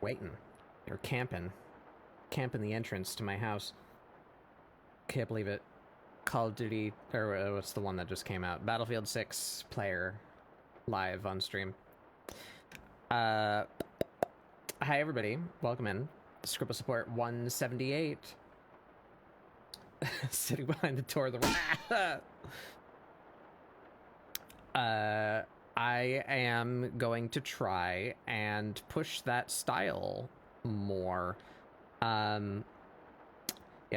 Waiting. They're camping. Camping the entrance to my house. Can't believe it. Call of Duty, or what's the one that just came out? Battlefield 6 player live on stream. Hi everybody, welcome in. ScribbleSupport 178. Sitting behind the door of the I am going to try and push that style more. Yeah,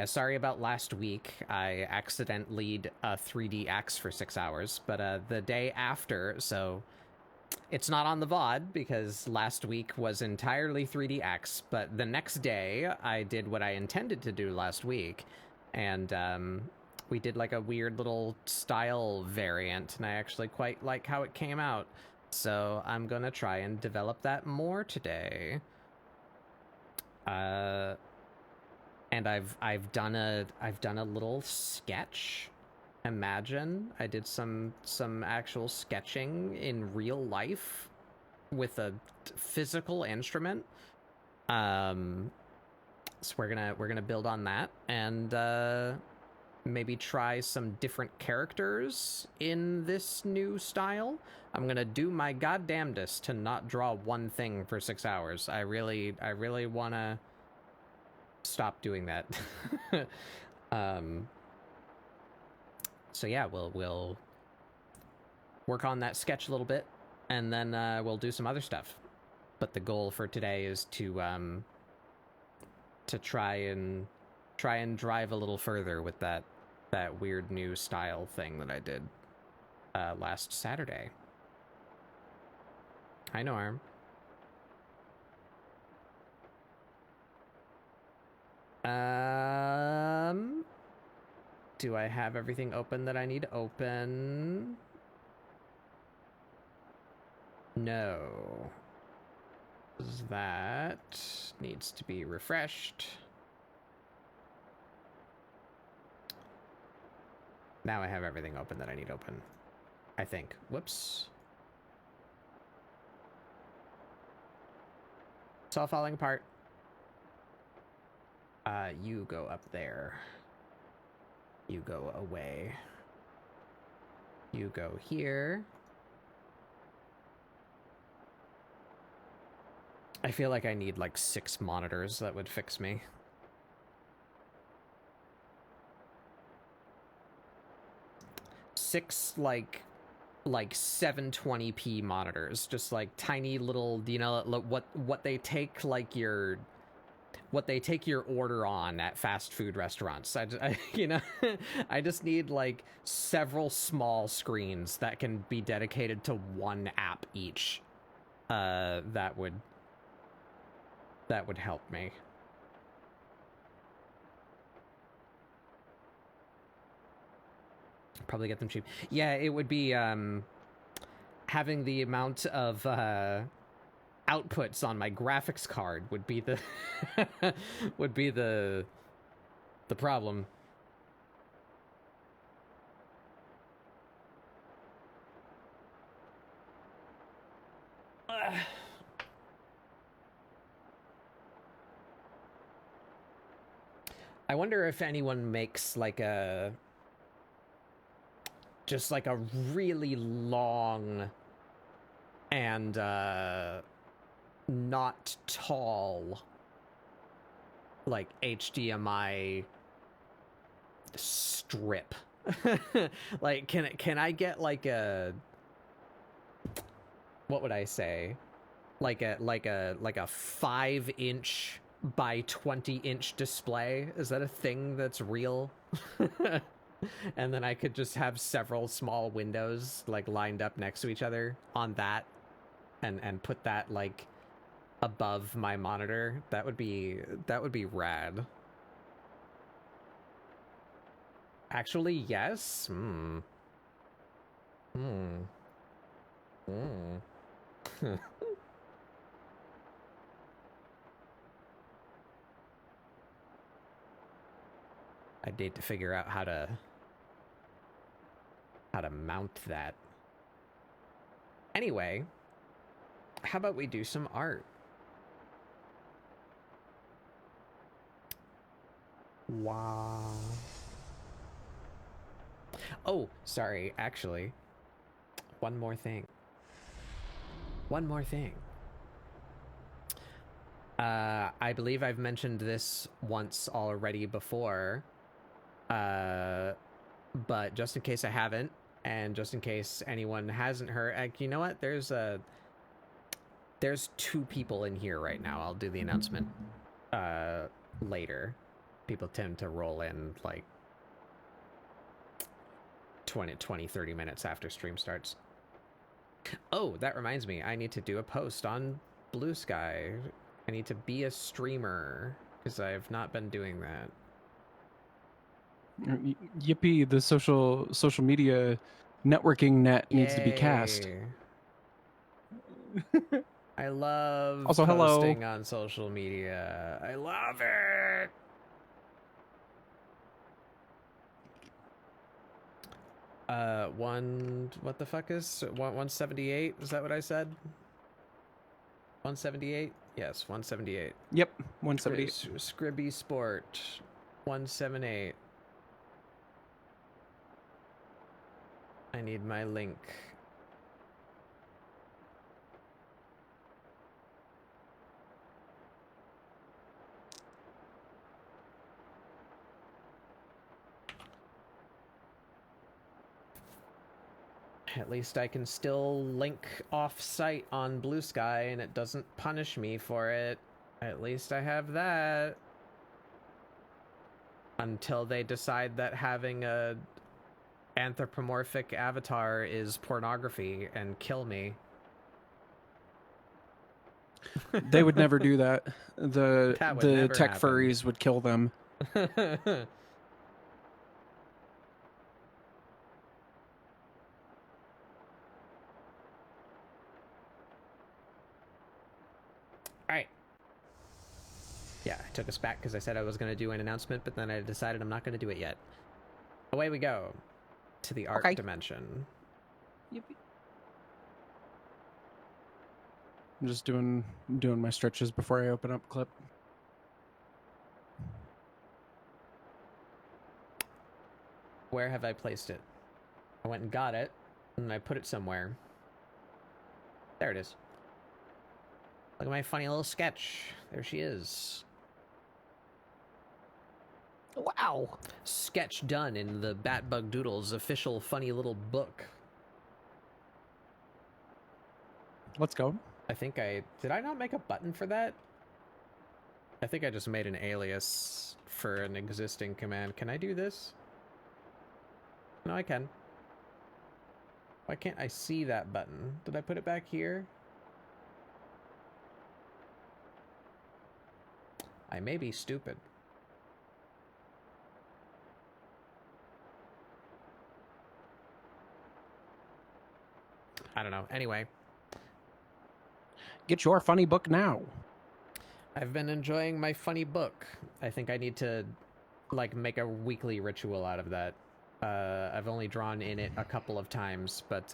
sorry about last week. I accidentally 3D X for 6 hours, but the day after, so it's not on the VOD because last week was entirely 3D X, but the next day I did what I intended to do last week, and we did like a weird little style variant, and I actually quite like how it came out. So I'm gonna try and develop that more today. And I've done a little sketch. Imagine I did some actual sketching in real life with a physical instrument. So we're gonna build on that and maybe try some different characters in this new style. I'm gonna do my goddamnedest to not draw one thing for 6 hours. I really wanna stop doing that. So yeah, we'll work on that sketch a little bit, and then we'll do some other stuff. But the goal for today is to try and drive a little further with that weird new style thing that I did last Saturday. Hi, Norm. Do I have everything open that I need to open? No. That needs to be refreshed. Now I have everything open that I need open, I think. Whoops. It's all falling apart. You go up there. You go away. You go here. I feel like I need like 6 monitors that would fix me. Six like 720p monitors, just like tiny little, you know, what they take like your order on at fast food restaurants. I you know, I just need like several small screens that can be dedicated to one app each. That would help me. Probably get them cheap. Yeah, it would be having the amount of outputs on my graphics card would be the the problem. I wonder if anyone makes like just like a really long and not tall like HDMI strip. Like can I get like a, what would I say, like a 5-inch by 20-inch display? Is that a thing that's real? And then I could just have several small windows like lined up next to each other on that, and put that like above my monitor. That would be rad. Actually, yes. I'd need to figure out how to mount that. Anyway, how about we do some art? Wow. Oh, sorry, actually. One more thing. I believe I've mentioned this once already before, but just in case I haven't, and just in case anyone hasn't heard, you know what? There's 2 people in here right now. I'll do the announcement later. People tend to roll in like 20, 30 minutes after stream starts. Oh, that reminds me. I need to do a post on Blue Sky. I need to be a streamer because I've not been doing that. Yippee, the social media networking net needs to be cast. I love also, posting hello. on social media. I love it. What the fuck is 178? Is that what I said? 178? Yes, 178. Yep, 178. ScribbleSupport 178. I need my link. At least I can still link off-site on Blue Sky and it doesn't punish me for it. At least I have that. Until they decide that having a anthropomorphic avatar is pornography and kill me. They would never do that. The tech happen. furries would kill them. Alright. Yeah, I took us back because I said I was going to do an announcement, but then I decided I'm not going to do it yet. Away we go to the art dimension. Yippee. I'm just doing my stretches before I open up clip. Where have I placed it? I went and got it, and I put it somewhere. There it is. Look at my funny little sketch. There she is. Wow. Sketch done in the Batbug Doodles official funny little book. Let's go. I think did I not make a button for that? I think I just made an alias for an existing command. Can I do this? No, I can. Why can't I see that button? Did I put it back here? I may be stupid. I don't know. Anyway. Get your funny book now. I've been enjoying my funny book. I think I need to, like, make a weekly ritual out of that. I've only drawn in it a couple of times, but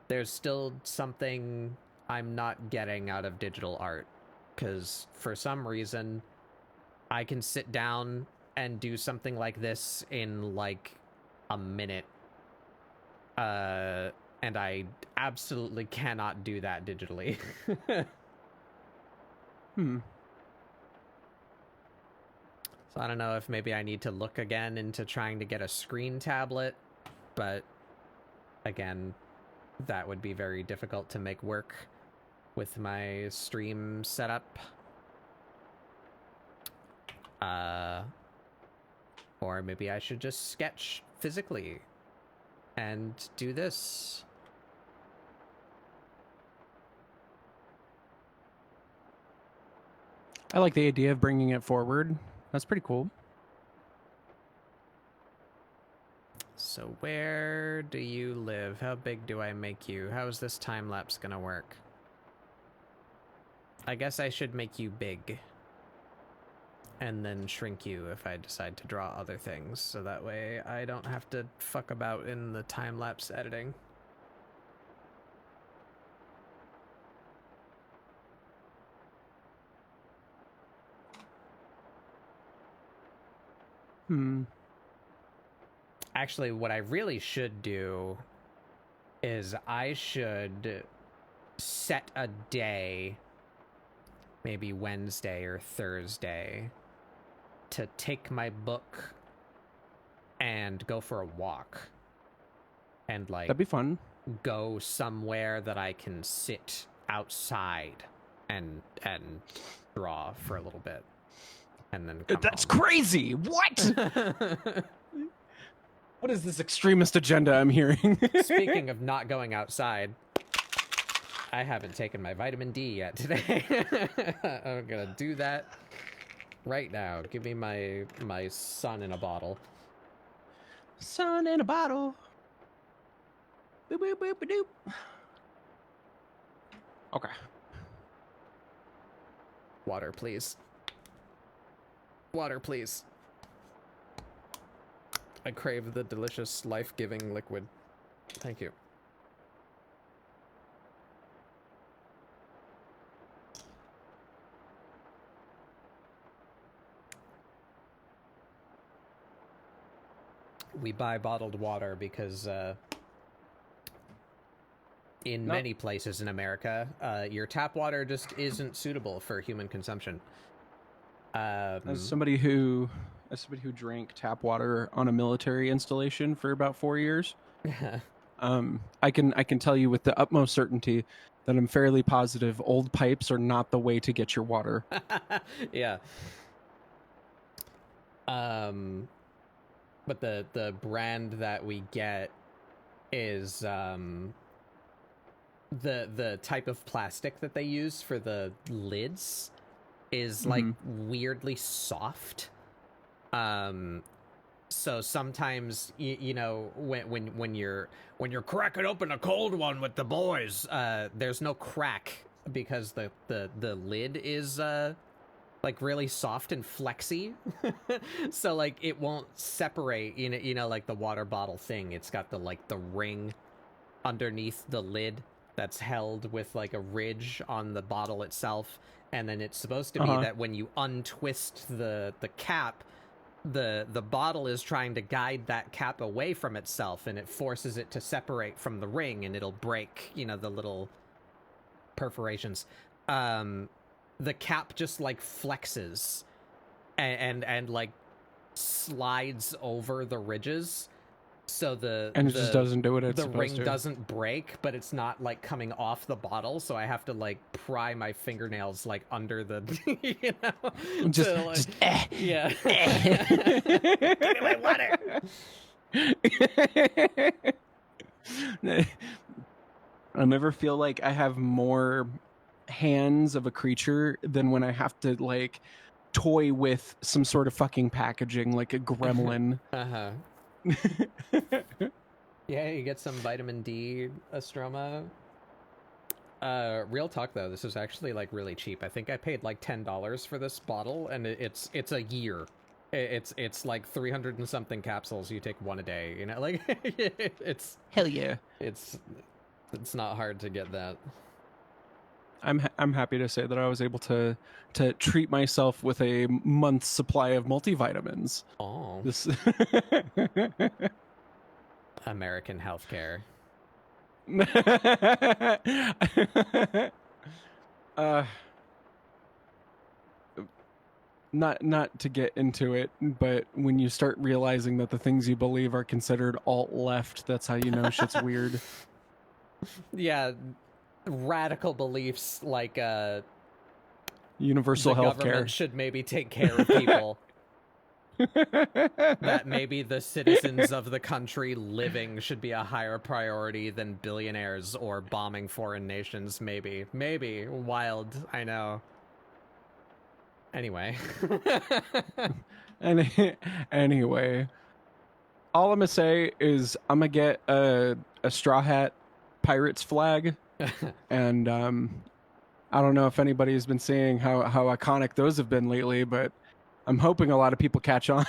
there's still something I'm not getting out of digital art. Because for some reason, I can sit down and do something like this in, like, a minute. And I absolutely cannot do that digitally. So I don't know if maybe I need to look again into trying to get a screen tablet, but again, that would be very difficult to make work with my stream setup. Or maybe I should just sketch physically and do this. I like the idea of bringing it forward. That's pretty cool. So where do you live? How big do I make you? How is this time lapse gonna work? I guess I should make you big. And then shrink you if I decide to draw other things, so that way I don't have to fuck about in the time lapse editing. Actually, what I really should do is I should set a day, maybe Wednesday or Thursday, to take my book and go for a walk. And like That'd be fun. Go somewhere that I can sit outside and draw for a little bit. And then come That's home. crazy. What? What is this extremist agenda I'm hearing? Speaking of not going outside, I haven't taken my vitamin D yet today. I'm gonna do that right now. Give me my sun in a bottle. Sun in a bottle. Boop, boop, boop, boop. Okay. Water, please. Water, please. I crave the delicious, life-giving liquid. Thank you. We buy bottled water because in many places in America, your tap water just isn't suitable for human consumption. As somebody who drank tap water on a military installation for about 4 years, I can tell you with the utmost certainty that I'm fairly positive old pipes are not the way to get your water. Yeah. But the brand that we get is the type of plastic that they use for the lids is like weirdly soft. So sometimes you know when you're cracking open a cold one with the boys, there's no crack because the lid is like really soft and flexy. So like it won't separate, you know like the water bottle thing. It's got the ring underneath the lid that's held with like a ridge on the bottle itself, and then it's supposed to be that when you untwist the cap, the bottle is trying to guide that cap away from itself, and it forces it to separate from the ring, and it'll break, you know, the little perforations. The cap just like flexes and like slides over the ridges, so it just doesn't do what it's the supposed ring to. doesn't break, but it's not like coming off the bottle, so I have to like pry my fingernails like under the you know yeah. Give me my water. I never feel like I have more hands of a creature than when I have to like toy with some sort of fucking packaging like a gremlin. Yeah, you get some vitamin D, Astroma. Real talk though, this is actually like really cheap. I think I paid like $10 for this bottle, and it's a year. It's like 300 and something capsules. You take one a day, you know, like it's hell yeah. It's not hard to get that. I'm happy to say that I was able to treat myself with a month's supply of multivitamins. Oh, this American healthcare. Not to get into it, but when you start realizing that the things you believe are considered alt-left, that's how you know shit's weird. Yeah, radical beliefs like universal the health care government should maybe take care of people. That maybe the citizens of the country living should be a higher priority than billionaires or bombing foreign nations. Maybe wild, I know. Anyway. Anyway, all I'm gonna say is I'm gonna get a Straw Hat Pirates flag, and I don't know if anybody's been seeing how iconic those have been lately, but I'm hoping a lot of people catch on.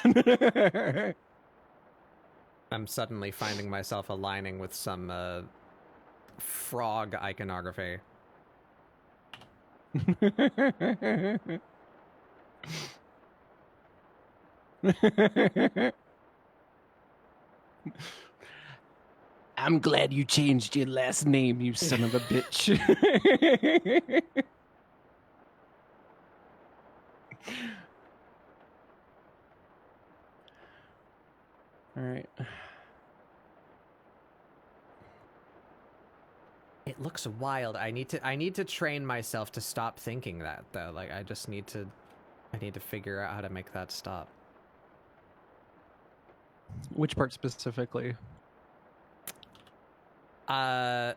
I'm suddenly finding myself aligning with some frog iconography. I'm glad you changed your last name, you son of a bitch. All right. It looks wild. I need to train myself to stop thinking that though. Like I need to figure out how to make that stop. Which part specifically? I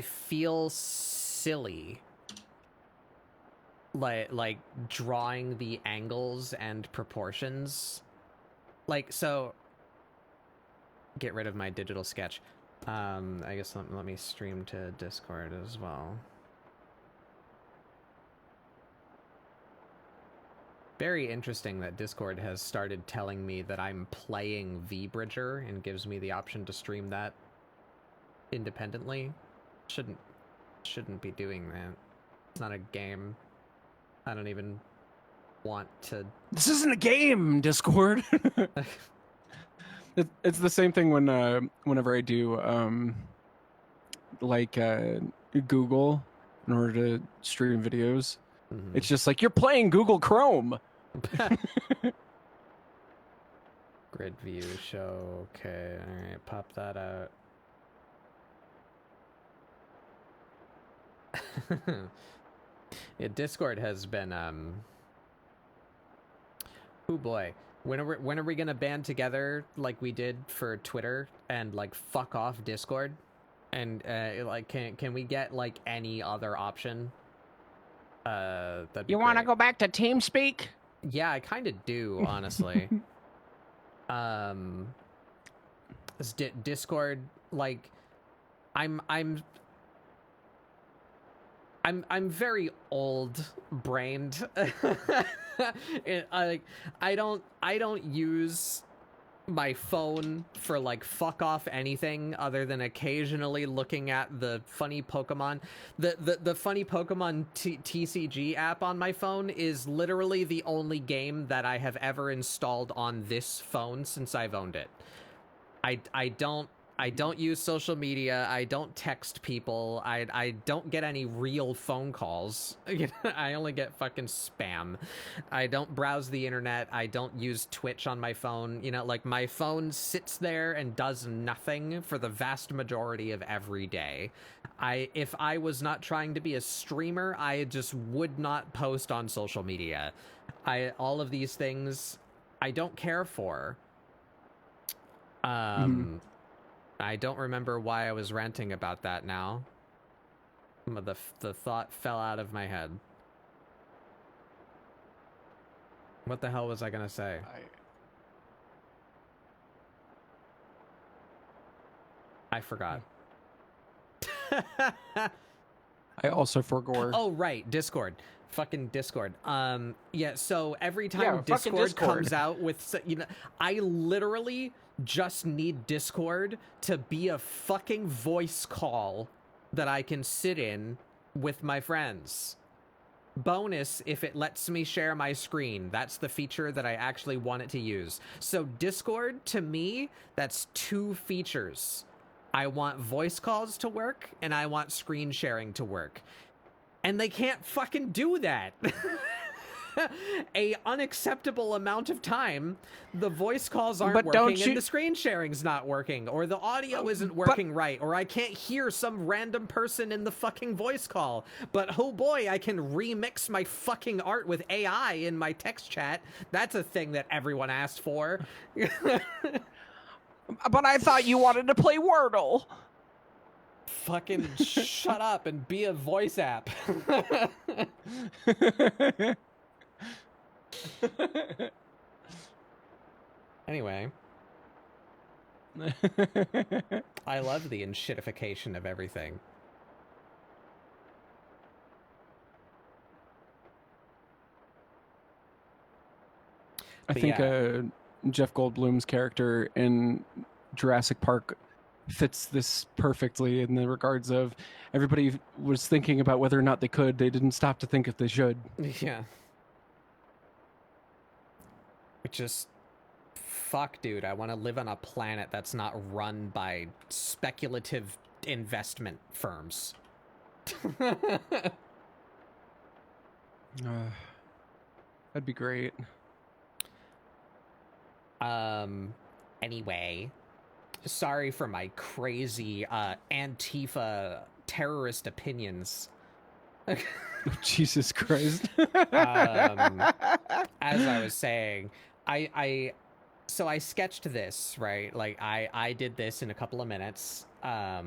feel silly. Like drawing the angles and proportions. Like so get rid of my digital sketch. I guess let me stream to Discord as well. Very interesting that Discord has started telling me that I'm playing V-Bridger and gives me the option to stream that independently. Shouldn't be doing that. It's not a game. I don't even want to... This isn't a game, Discord! It's the same thing when whenever I do Google in order to stream videos. Mm-hmm. It's just like you're playing Google Chrome. Grid view show. Okay, all right, pop that out. Yeah, Discord has been oh boy. When are we gonna band together like we did for Twitter and like fuck off Discord? And like can we get like any other option? You want to go back to TeamSpeak? Yeah, I kind of do, honestly. Discord, like, I'm very old-brained. I don't use my phone for like fuck off anything other than occasionally looking at the funny Pokemon. The funny Pokemon TCG app on my phone is literally the only game that I have ever installed on this phone since I've owned it. I don't use social media. I don't text people. I don't get any real phone calls. I only get fucking spam. I don't browse the internet. I don't use Twitch on my phone. You know, like my phone sits there and does nothing for the vast majority of every day. If I was not trying to be a streamer, I just would not post on social media. All of these things I don't care for. I don't remember why I was ranting about that now. The thought fell out of my head. What the hell was I gonna say? I forgot. I also forgot. Oh, right. Discord. Fucking Discord. Yeah, so every time Discord comes out with, you know, I literally just need Discord to be a fucking voice call that I can sit in with my friends. Bonus if it lets me share my screen. That's the feature that I actually want it to use. So Discord, to me, that's two features. I want voice calls to work, and I want screen sharing to work. And they can't fucking do that. A unacceptable amount of time, the voice calls aren't working and the screen sharing's not working, or the audio isn't working right, or I can't hear some random person in the fucking voice call. But oh boy, I can remix my fucking art with AI in my text chat. That's a thing that everyone asked for. But I thought you wanted to play Wordle. Fucking shut up and be a voice app. Anyway. I love the enshittification of everything. I think Jeff Goldblum's character in Jurassic Park fits this perfectly in the regards of everybody was thinking about whether or not they could. They didn't stop to think if they should. Yeah. Just fuck, dude. I want to live on a planet that's not run by speculative investment firms. That'd be great. Anyway, sorry for my crazy Antifa terrorist opinions. Jesus Christ. As I was saying, so I sketched this, right? Like I did this in a couple of minutes. I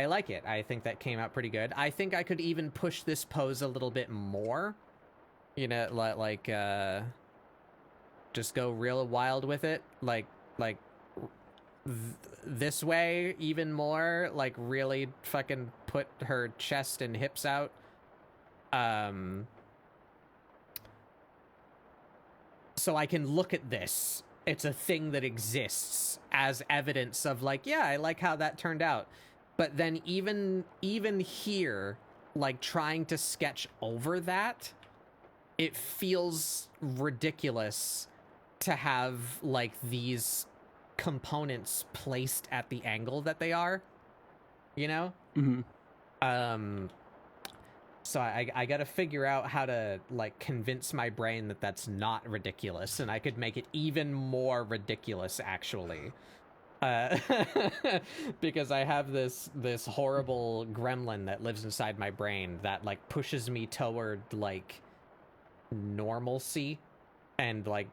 like it. I think that came out pretty good. I think I could even push this pose a little bit more. You know, like just go real wild with it. Like this way even more. Like really fucking put her chest and hips out. So I can look at this. It's a thing that exists as evidence of like, yeah, I like how that turned out. But then even here, like trying to sketch over that, it feels ridiculous to have like these components placed at the angle that they are, you know? Mm-hmm. So I gotta figure out how to like convince my brain that that's not ridiculous, and I could make it even more ridiculous actually. Because I have this horrible gremlin that lives inside my brain that like pushes me toward like normalcy and like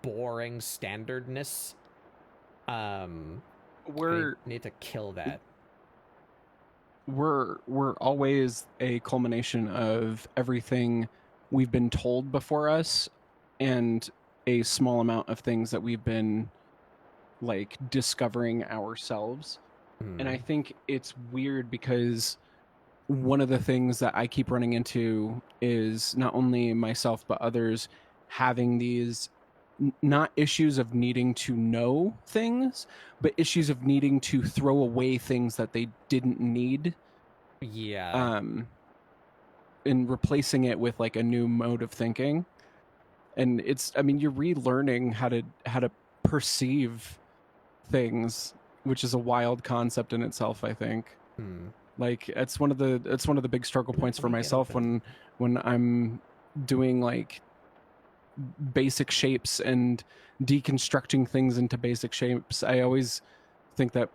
boring standardness. We're need to kill that. we're always a culmination of everything we've been told before us and a small amount of things that we've been like discovering ourselves. And I think it's weird because one of the things that I keep running into is not only myself but others having these not issues of needing to know things, but issues of needing to throw away things that they didn't need. Yeah. And replacing it with like a new mode of thinking. And it's, I mean, you're relearning how to perceive things, which is a wild concept in itself, I think. Like it's one of the big struggle points for myself when I'm doing like basic shapes and deconstructing things into basic shapes. I always think that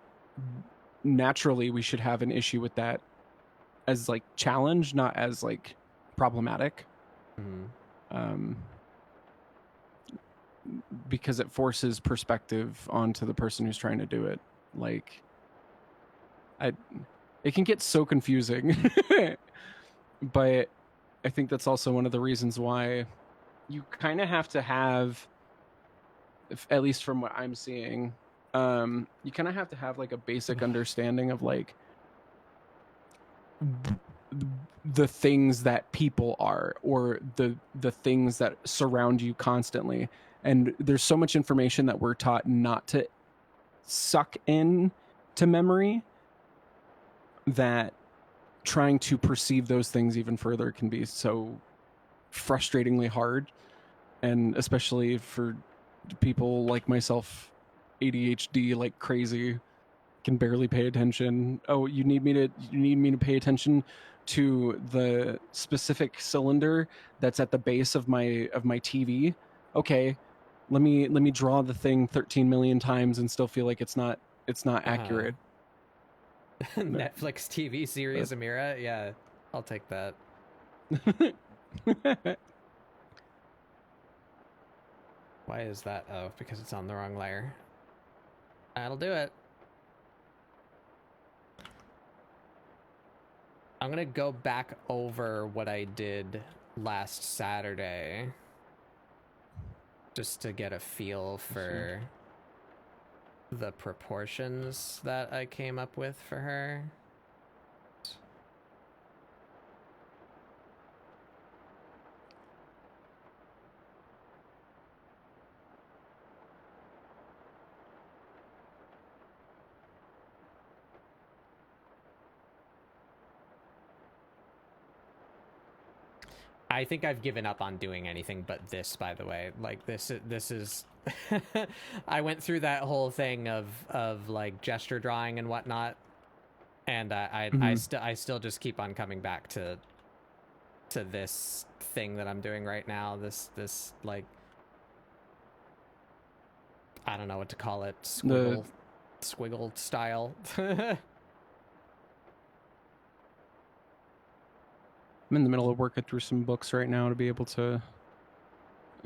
naturally we should have an issue with that as like challenge, not as like problematic. Because it forces perspective onto the person who's trying to do it. Like it can get so confusing. But I think that's also one of the reasons why you kind of have to have, at least from what I'm seeing, you kind of have to have like a basic understanding of like the things that people are, or the things that surround you constantly. And there's so much information that we're taught not to suck in to memory that trying to perceive those things even further can be so frustratingly hard. And especially for people like myself, ADHD like crazy, can barely pay attention. Oh, you need me to pay attention to the specific cylinder that's at the base of my TV. Okay, let me draw the thing 13 million times and still feel like it's not accurate. Netflix TV series Amira, yeah, I'll take that. Why is that? Oh, because it's on the wrong layer. That'll do it. I'm gonna go back over what I did last Saturday just to get a feel for the proportions that I came up with for her. I think I've given up on doing anything but this, by the way. Like, this is I went through that whole thing of like gesture drawing and whatnot, and I still just keep on coming back to this thing that I'm doing right now. This like, I don't know what to call it, squiggle style. I'm in the middle of working through some books right now to be able to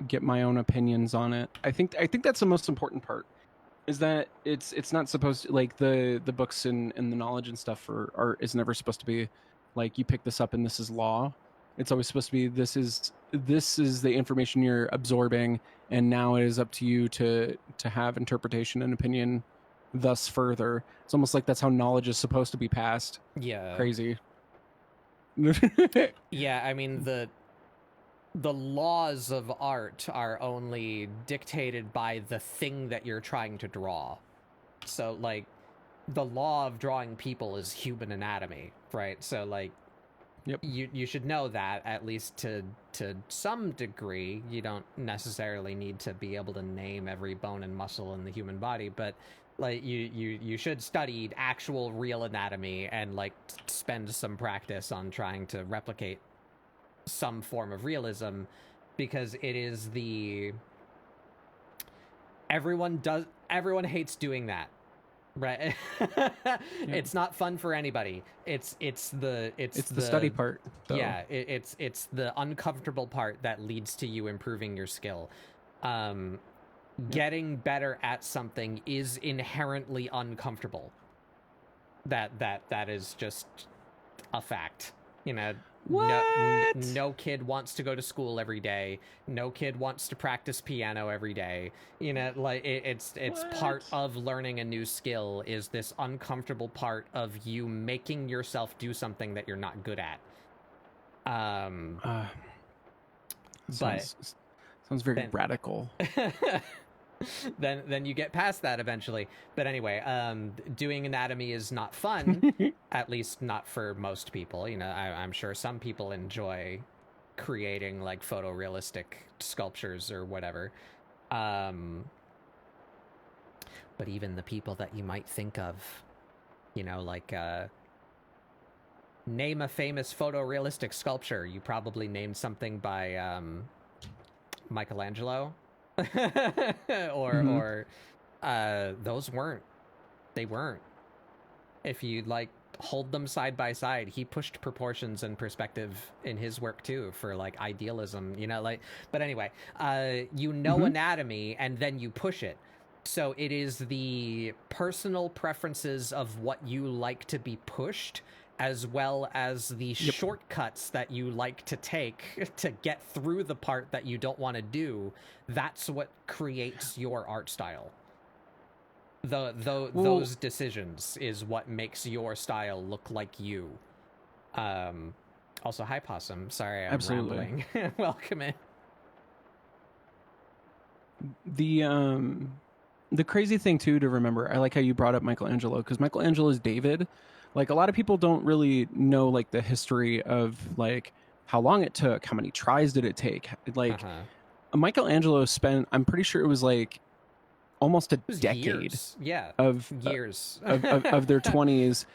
get my own opinions on it. I think that's the most important part, is that it's not supposed to, like, the books and the knowledge and stuff is never supposed to be like, you pick this up and this is law. It's always supposed to be, this is the information you're absorbing, and now it is up to you to have interpretation and opinion thus further. It's almost like that's how knowledge is supposed to be passed. Yeah. Crazy. Yeah, I mean, the laws of art are only dictated by the thing that you're trying to draw. So, like, the law of drawing people is human anatomy, right? So, like, yep. You should know that, at least to some degree. You don't necessarily need to be able to name every bone and muscle in the human body, but like, you should study actual real anatomy and like spend some practice on trying to replicate some form of realism, because it is everyone hates doing that, right? It's not fun for anybody. It's the study part, though. Yeah, it's the uncomfortable part that leads to you improving your skill. Getting better at something is inherently uncomfortable. That is just a fact. You know, no kid wants to go to school every day. No kid wants to practice piano every day. You know, like, it's part of learning a new skill, is this uncomfortable part of you making yourself do something that you're not good at. Sounds very radical. Then you get past that eventually. But anyway, doing anatomy is not fun, at least not for most people. You know, I'm sure some people enjoy creating like photorealistic sculptures or whatever. But even the people that you might think of, you know, like, name a famous photorealistic sculpture. You probably named something by Michelangelo. or those weren't. If you like hold them side by side, he pushed proportions and perspective in his work too, for like idealism, you know, like. But anyway, anatomy, and then you push it. So it is the personal preferences of what you like to be pushed, as well as the shortcuts that you like to take to get through the part that you don't want to do. That's what creates your art style. Those decisions is what makes your style look like you. Also, hi, Possum. Sorry, I'm rambling. Welcome in. The crazy thing, too, to remember, I like how you brought up Michelangelo, because Michelangelo is David. Like, a lot of people don't really know, like, the history of, like, how long it took, how many tries did it take. Like, Michelangelo spent, I'm pretty sure it was, like, almost a decade years. Yeah, of years of their 20s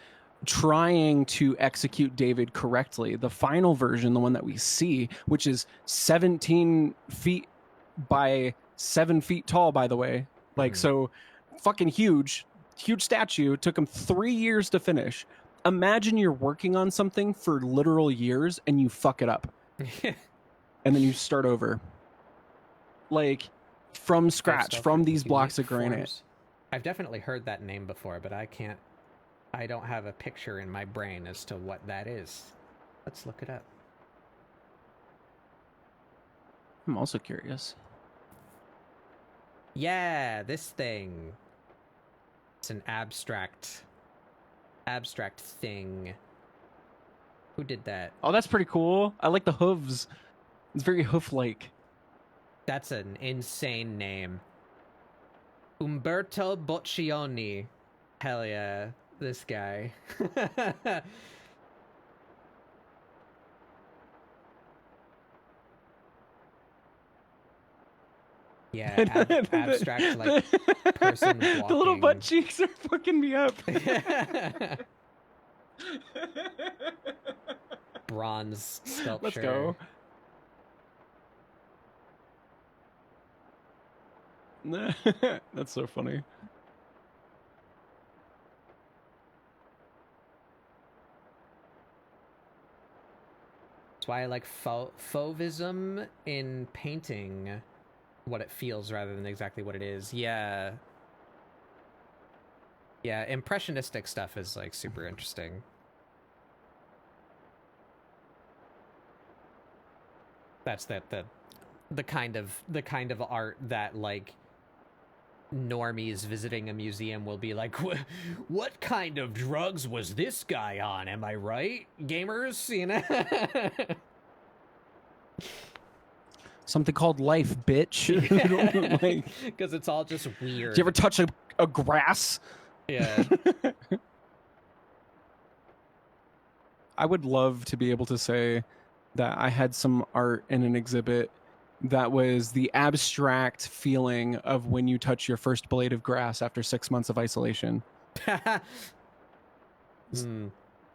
trying to execute David correctly. The final version, the one that we see, which is 17 feet by 7 feet tall, by the way. Like, so fucking huge statue. It took him 3 years to finish. Imagine you're working on something for literal years and you fuck it up. And then you start over. Like, from scratch, from these blocks of granite. I've definitely heard that name before, but I don't have a picture in my brain as to what that is. Let's look it up. I'm also curious. Yeah, this thing. It's an abstract thing. Who did that? Oh, that's pretty cool. I like the hooves. It's very hoof-like. That's an insane name. Umberto Boccioni. Hell yeah, this guy. Yeah, abstract like person walking. The little butt cheeks are fucking me up. Bronze sculpture. Let's go. That's so funny. That's why I like fauvism in painting what it feels rather than exactly what it is. Yeah. Yeah, impressionistic stuff is like super interesting. That's the kind of art that like normies visiting a museum will be like, what kind of drugs was this guy on? Am I right, gamers? You know. Something called life, bitch. Because it's all just weird. Do you ever touch a grass? Yeah. I would love to be able to say that I had some art in an exhibit that was the abstract feeling of when you touch your first blade of grass after 6 months of isolation.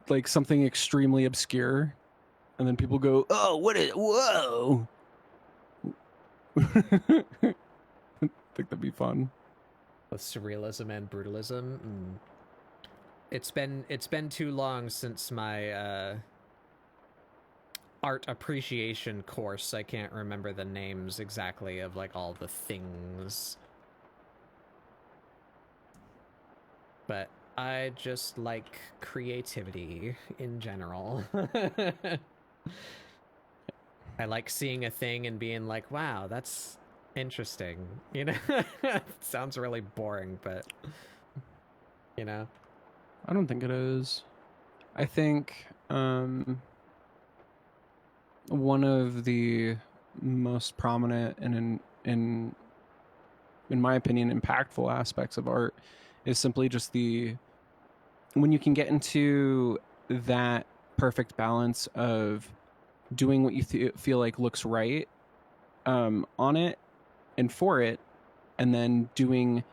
Like something extremely obscure. And then people go, oh, what is, whoa. I think that'd be fun. With surrealism and brutalism. It's been too long since my art appreciation course. I can't remember the names exactly of like all the things. But I just like creativity in general. I like seeing a thing and being like, wow, that's interesting. You know? It sounds really boring, but you know? I don't think it is. I think one of the most prominent and in my opinion impactful aspects of art is simply just when you can get into that perfect balance of doing what you feel like looks right on it and for it, and then doing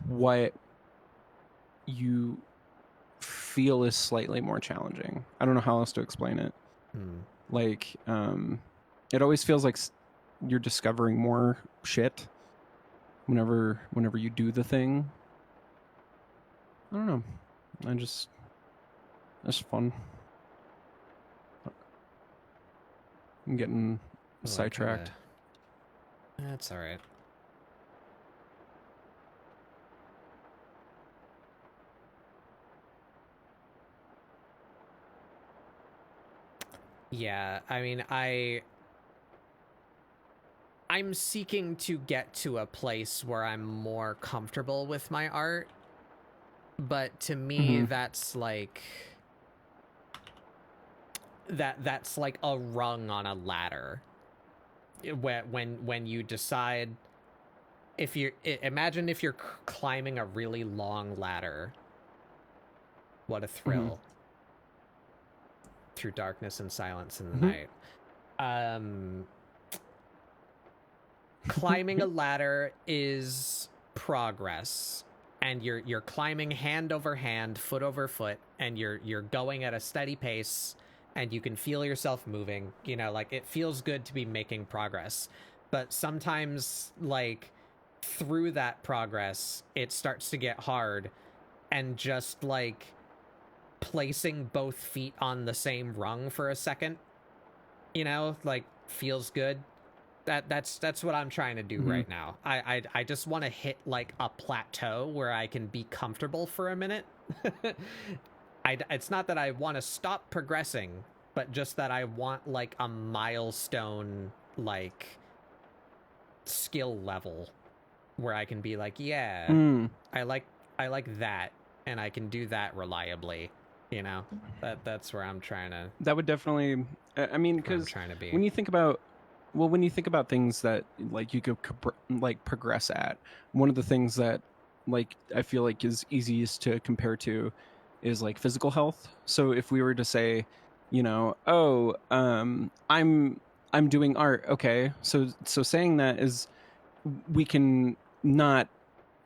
what you feel is slightly more challenging. I don't know how else to explain it. Like it always feels like you're discovering more shit whenever you do the thing. I don't know. It's fun. I'm getting sidetracked. That's all right. Yeah, I mean, I'm seeking to get to a place where I'm more comfortable with my art, but to me, that's like that's like a rung on a ladder. When you decide, imagine if you're climbing a really long ladder. What a thrill. Through darkness and silence in the night. Climbing a ladder is progress, and you're climbing hand over hand, foot over foot, and you're going at a steady pace, and you can feel yourself moving. You know, like it feels good to be making progress. But sometimes, like through that progress, it starts to get hard, and just like placing both feet on the same rung for a second, you know, like feels good. That's what I'm trying to do right now. I just want to hit like a plateau where I can be comfortable for a minute. It's not that I want to stop progressing, but just that I want like a milestone, like skill level where I can be like, yeah, I like that, and I can do that reliably. You know, that's where I'm trying to. That would definitely. I mean, because when you think about things that like you could like progress at, one of the things that like I feel like is easiest to compare to is like physical health. So if we were to say, you know, I'm doing art, okay, so saying that is we can not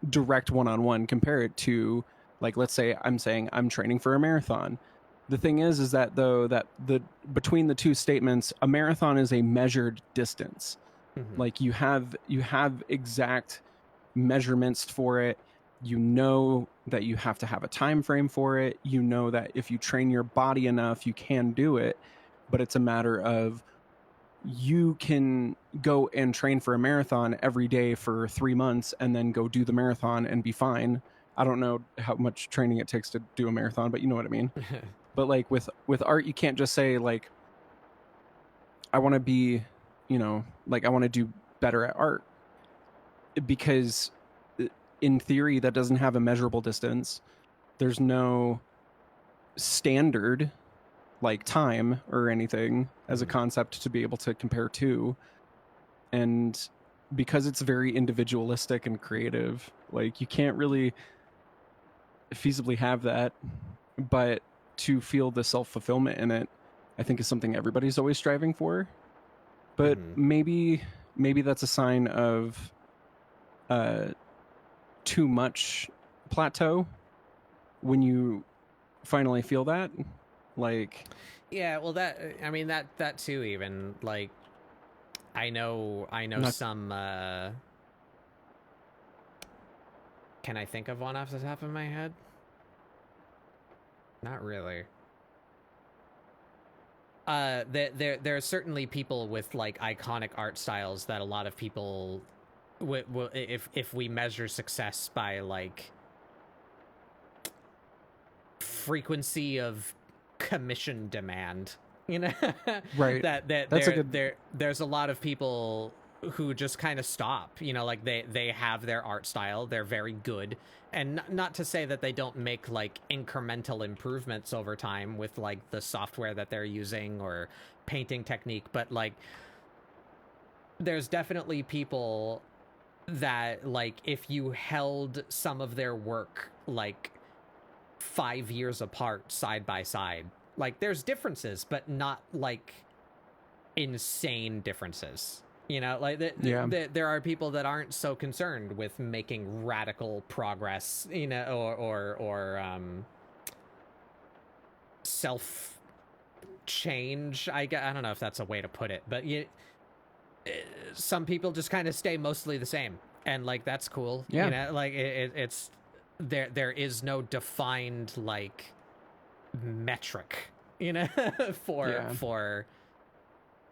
direct one-on-one compare it to, like, let's say I'm saying I'm training for a marathon. The thing is that though, that the between the two statements, a marathon is a measured distance. Like you have exact measurements for it. You know that you have to have a time frame for it. You know that if you train your body enough, you can do it. But it's a matter of, you can go and train for a marathon every day for 3 months and then go do the marathon and be fine. I don't know how much training it takes to do a marathon, but you know what I mean. But like with art, you can't just say like, I want to be, like I want to do better at art, because in theory that doesn't have a measurable distance. There's no standard like time or anything as a concept to be able to compare to. And because it's very individualistic and creative, like you can't really feasibly have that. But to feel the self-fulfillment in it, I think is something everybody's always striving for. But maybe that's a sign of too much plateau when you finally feel that. Like, yeah, well, that too, even like I know some can I think of one off the top of my head? Not really. There are certainly people with like iconic art styles that a lot of people will, if we measure success by like frequency of commission demand, right, that's there's a lot of people who just kind of stop, like they have their art style, they're very good, and not to say that they don't make like incremental improvements over time with like the software that they're using or painting technique, but like there's definitely people that like if you held some of their work like 5 years apart side by side, like there's differences, but not like insane differences. Like there are people that aren't so concerned with making radical progress, or self change. I don't know if that's a way to put it, but some people just kind of stay mostly the same, and like that's cool. Like it's there is no defined like metric,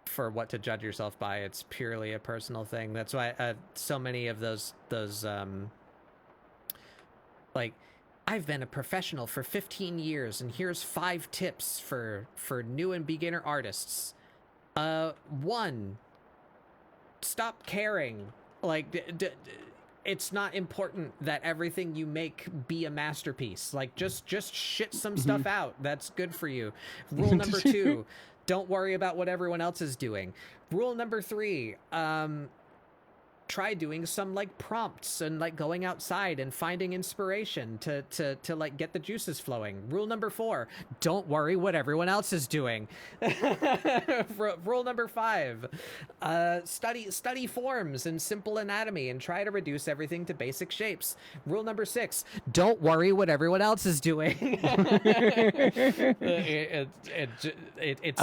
for what to judge yourself by. It's purely a personal thing. That's why so many of those like, I've been a professional for 15 years and here's 5 tips for new and beginner artists. 1, stop caring. Like it's not important that everything you make be a masterpiece. Like just shit some stuff out. That's good for you. Rule number 2, don't worry about what everyone else is doing. Rule number 3, try doing some like prompts and like going outside and finding inspiration to like get the juices flowing. Rule number 4, don't worry what everyone else is doing. Rule number 5, study forms and simple anatomy and try to reduce everything to basic shapes. Rule number 6, don't worry what everyone else is doing. I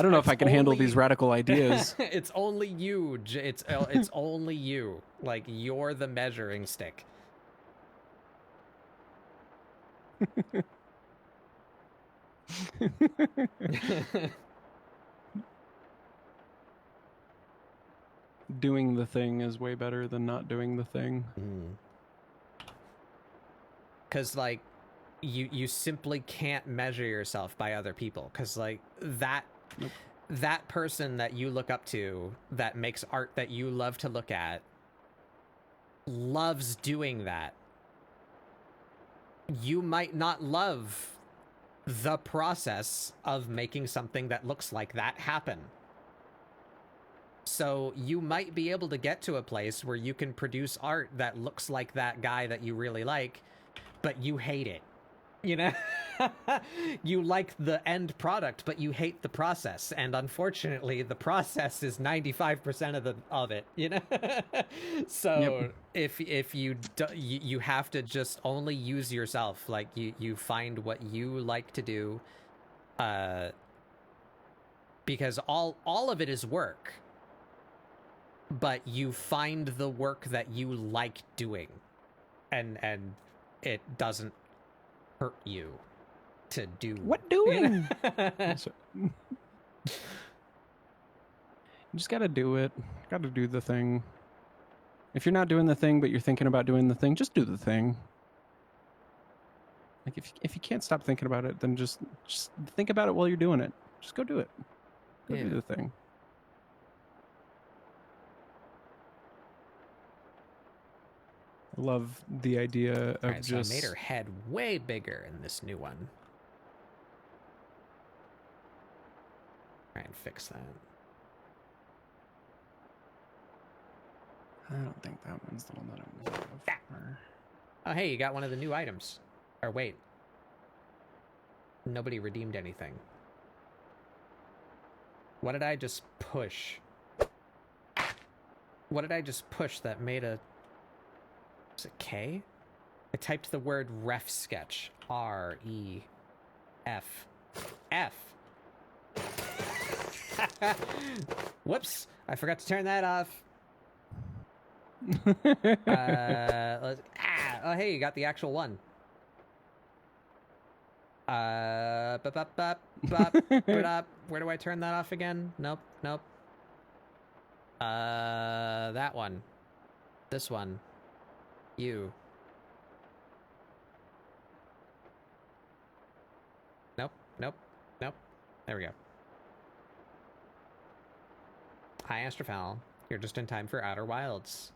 don't know if I can handle these radical ideas. It's only you. It's only you. Like, you're the measuring stick. Doing the thing is way better than not doing the thing. Because, like, you simply can't measure yourself by other people. Because, like, that person that you look up to, that makes art that you love to look at, loves doing that. You might not love the process of making something that looks like that happen. So you might be able to get to a place where you can produce art that looks like that guy that you really like, but you hate it. You like the end product, but you hate the process, and unfortunately, the process is 95% of it. You know, so Yep. if you have to just only use yourself. Like you find what you like to do, because all of it is work, but you find the work that you like doing, and it doesn't hurt you to do. What doing? You know? You just gotta do it. Gotta do the thing. If you're not doing the thing, but you're thinking about doing the thing, just do the thing. Like if you can't stop thinking about it, then just think about it while you're doing it. Just go do it. Go do the thing. I love the idea of Right, just. So I made her head way bigger in this new one. Try and fix that. I don't think that one's the one that I'm looking for. Oh, hey, you got one of the new items. Or wait. Nobody redeemed anything. What did I just push? What did I just push that made a... Was it K? I typed the word ref sketch. R-E-F. F. Whoops. I forgot to turn that off. Oh, hey, you got the actual one. Where do I turn that off again? Nope. That one. This one. You. Nope. There we go. Hi, Astrophal. You're just in time for Outer Wilds.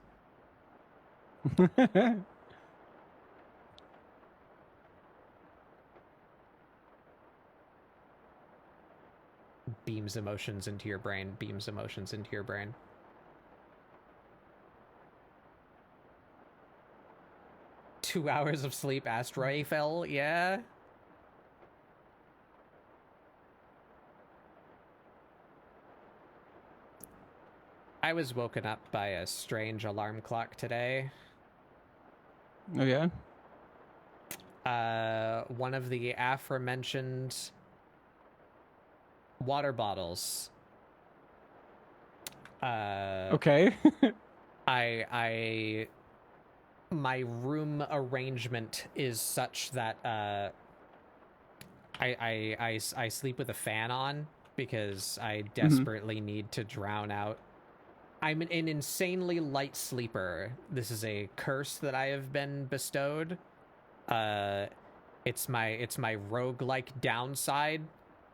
Beams emotions into your brain. 2 hours of sleep, Astrophal, yeah? I was woken up by a strange alarm clock today. Oh, yeah? One of the aforementioned water bottles. Okay. My room arrangement is such that I sleep with a fan on because I desperately need to drown out. I'm an insanely light sleeper. This is a curse that I have been bestowed. It's my roguelike downside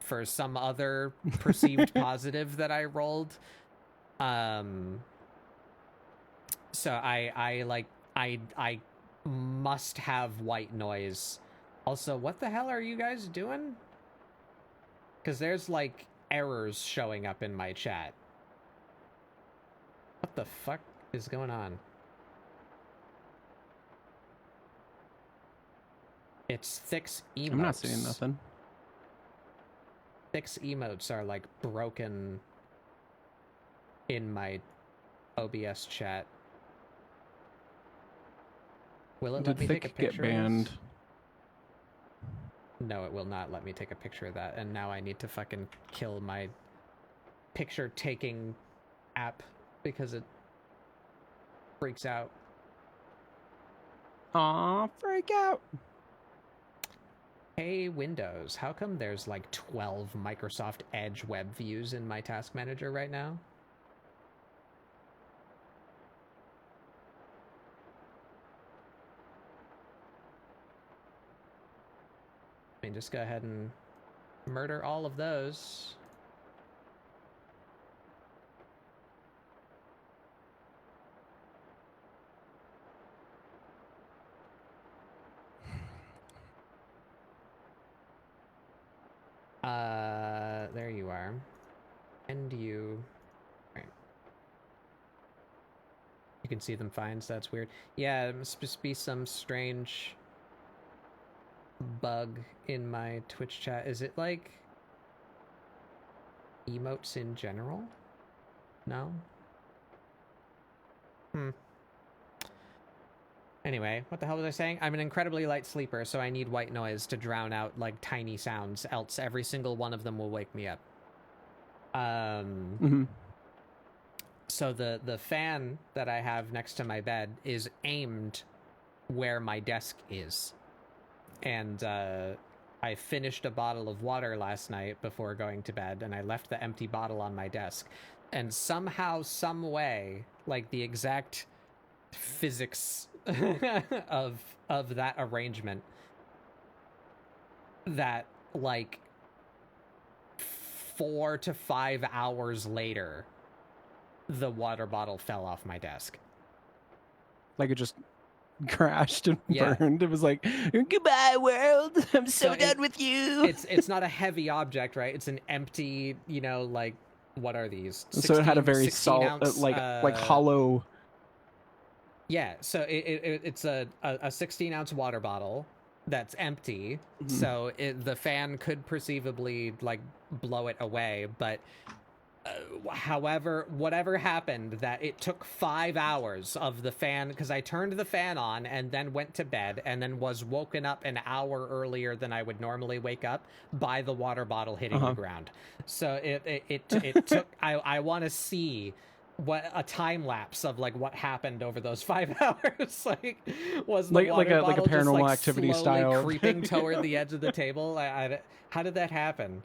for some other perceived positive that I rolled. So I must have white noise. Also, what the hell are you guys doing? Because there's like errors showing up in my chat. What the fuck is going on? It's Thick's emotes. I'm not seeing nothing. Thick's emotes are like broken in my OBS chat. Will it let me take a picture? Get banned? No, it will not let me take a picture of that. And now I need to fucking kill my picture taking app because it freaks out. Aw, freak out. Hey, Windows, how come there's like 12 Microsoft Edge web views in my task manager right now? I mean, just go ahead and murder all of those. There you are. And you... Right. You can see them fine, so that's weird. Yeah, it must just be some strange... bug in my Twitch chat. Is it like emotes in general? No? Anyway, what the hell was I saying? I'm an incredibly light sleeper, so I need white noise to drown out like tiny sounds, else every single one of them will wake me up. So the fan that I have next to my bed is aimed where my desk is. And I finished a bottle of water last night before going to bed, and I left the empty bottle on my desk. And somehow, some way, like the exact physics of that arrangement, that like 4 to 5 hours later, the water bottle fell off my desk. Like it just crashed and burned. It was like, goodbye world, I'm so done with you. It's not a heavy object, right? It's an empty, you know, like, what are these? 16, so it had a very solid, like hollow. Yeah, so it's a 16-ounce water bottle that's empty. So the fan could perceivably like blow it away, but however, whatever happened, that it took 5 hours of the fan, because I turned the fan on and then went to bed and then was woken up an hour earlier than I would normally wake up by the water bottle hitting the ground. So it took, I want to see what a time lapse of like what happened over those 5 hours. Like, was the water bottle a paranormal just, like, activity slowly style creeping toward the edge of the table? How did that happen?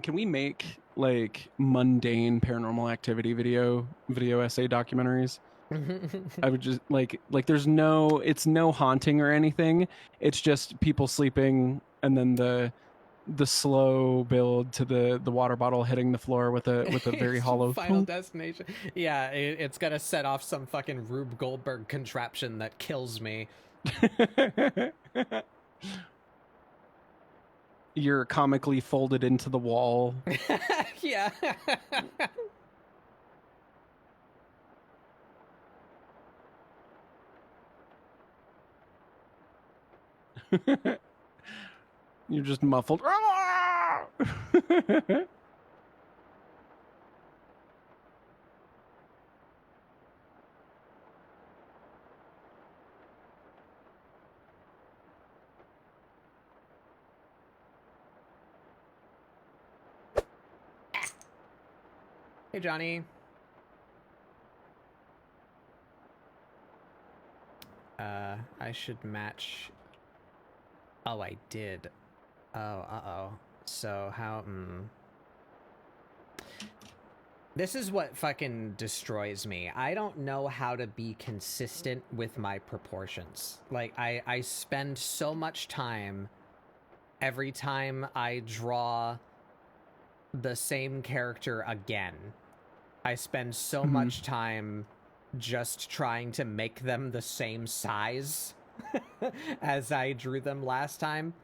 Can we make like mundane paranormal activity video essay documentaries? I would just like there's it's no haunting or anything. It's just people sleeping and then the slow build to the water bottle hitting the floor with a very hollow Final Destination. Yeah, it's gonna set off some fucking Rube Goldberg contraption that kills me. You're comically folded into the wall. Yeah. You're just muffled. Hey, Johnny. I should match. Oh, I did. Oh, uh-oh. So how, This is what fucking destroys me. I don't know how to be consistent with my proportions. Like, I spend so much time every time I draw the same character again. I spend so much time just trying to make them the same size as I drew them last time.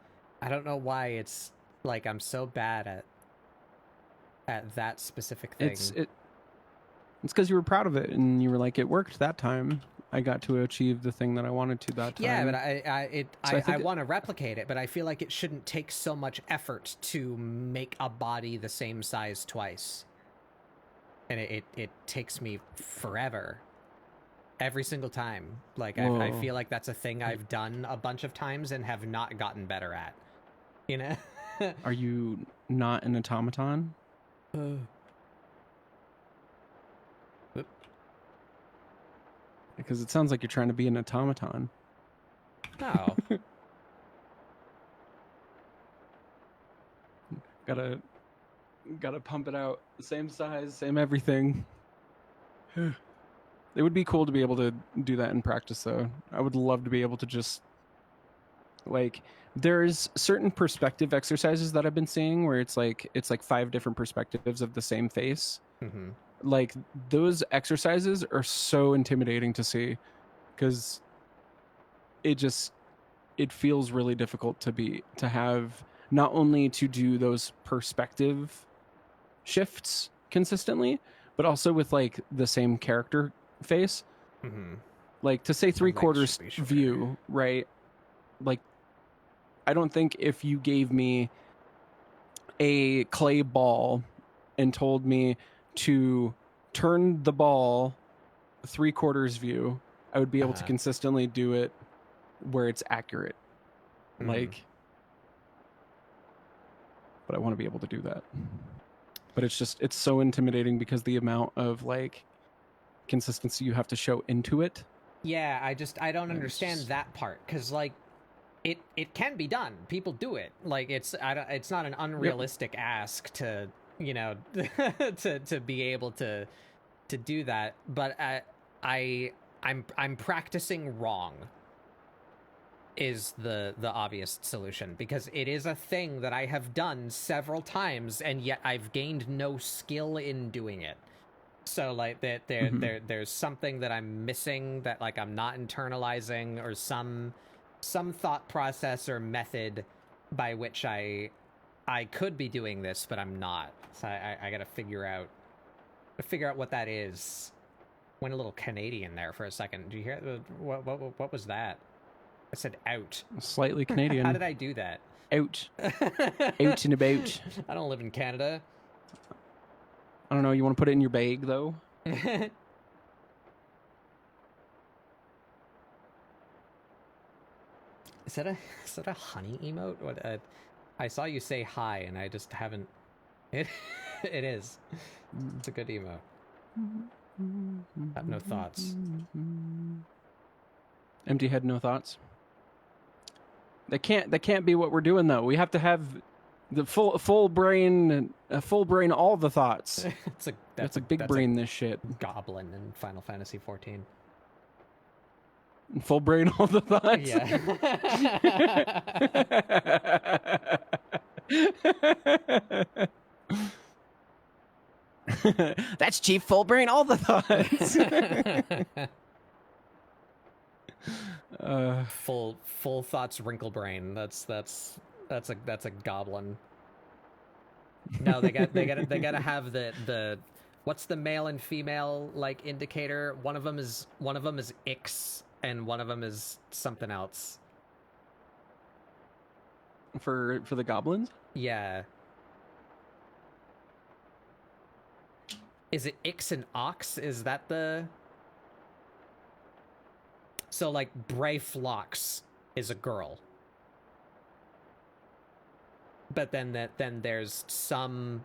I don't know why it's like I'm so bad at that specific thing. It's because you were proud of it and you were like, it worked that time. I got to achieve the thing that I wanted to that time. Yeah, but I want to replicate it, but I feel like it shouldn't take so much effort to make a body the same size twice. And it takes me forever. Every single time. Like, I feel like that's a thing I've done a bunch of times and have not gotten better at. You know? Are you not an automaton? Because it sounds like you're trying to be an automaton. No. Gotta pump it out. Same size, same everything. It would be cool to be able to do that in practice, though. I would love to be able to just, like, there's certain perspective exercises that I've been seeing where it's like 5 different perspectives of the same face. Mm-hmm. Like, those exercises are so intimidating to see because it feels really difficult to have not only to do those perspective shifts consistently, but also with like the same character face. Mm-hmm. Like, to say 3/4 view, right? Like, I don't think if you gave me a clay ball and told me to turn the ball 3/4 view, I would be able to consistently do it where it's accurate. Like, but I want to be able to do that. But it's so intimidating because the amount of like consistency you have to show into it. Yeah, I don't understand that part, because like it can be done. People do it. Like it's not an unrealistic ask to, you know, to be able to do that. But I'm practicing wrong is the obvious solution, because it is a thing that I have done several times, and yet I've gained no skill in doing it. So like there's something that I'm missing, that like I'm not internalizing, or some thought process or method by which I could be doing this, but I'm not. So I gotta figure out what that is. Went a little Canadian there for a second. Do you hear what was that? I said out. Slightly Canadian. How did I do that? Out. Out and about. I don't live in Canada. I don't know. You want to put it in your bag, though? Is that a honey emote? What? I saw you say hi, and I just haven't. It is. It's a good emote. Have no thoughts. Empty head, no thoughts. That can't be what we're doing, though. We have to have the full brain, all the thoughts. That's a big brain. This shit. Goblin in Final Fantasy 14. Full brain, all the thoughts. Yeah. That's Chief Full Brain, all the thoughts. Full thoughts, wrinkle brain. That's a goblin. No, they gotta have the what's the male and female like indicator? One of them is Ix, and one of them is something else. For the goblins? Yeah. Is it Ix and Ox? Is that the... So, like, Bray Phlox is a girl. But then there's some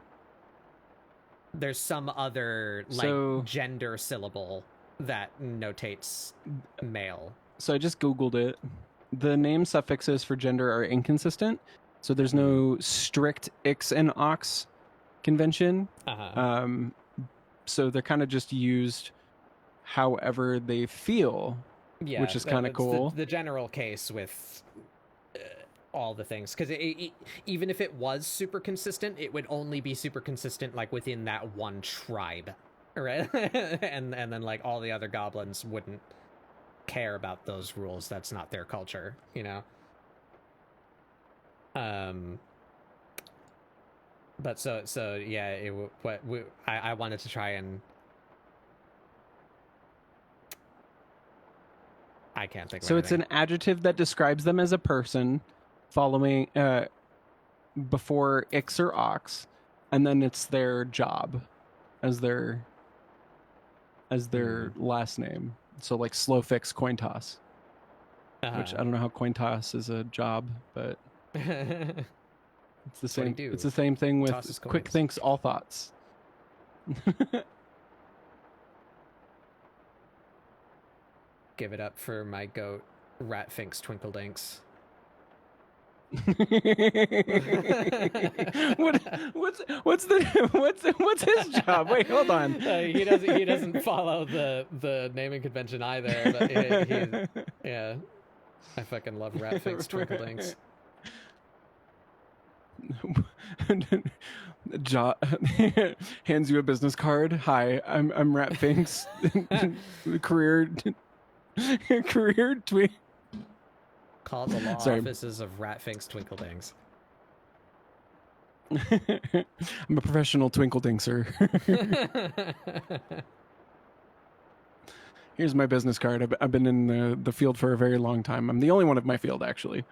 other, like, gender syllable that notates male. So I just Googled it. The name suffixes for gender are inconsistent. So there's no strict Ix and Ox convention. So they're kind of just used however they feel, which is kind of cool. The general case with all the things, because even if it was super consistent, it would only be super consistent like within that one tribe, right? and then like all the other goblins wouldn't care about those rules. That's not their culture, you know. But so yeah, I wanted to try and I can't think of so anything. It's an adjective that describes them as a person following before Ix or Ox, and then it's their job as their last name. So like slow fix coin toss, which I don't know how coin toss is a job, but it's the same. It's the same thing with quick thinks all thoughts. Give it up for my goat, Ratfinks Twinkledinks. What's his job? Wait, hold on. He doesn't follow the naming convention either. But yeah, I fucking love Ratfinks Twinkledinks. Hands you a business card. Hi, I'm Ratfinks. career tweet. Call the law offices of Ratfinks Twinkledinks. I'm a professional twinkledingser. Here's my business card. I've been in the field for a very long time. I'm the only one of my field, actually.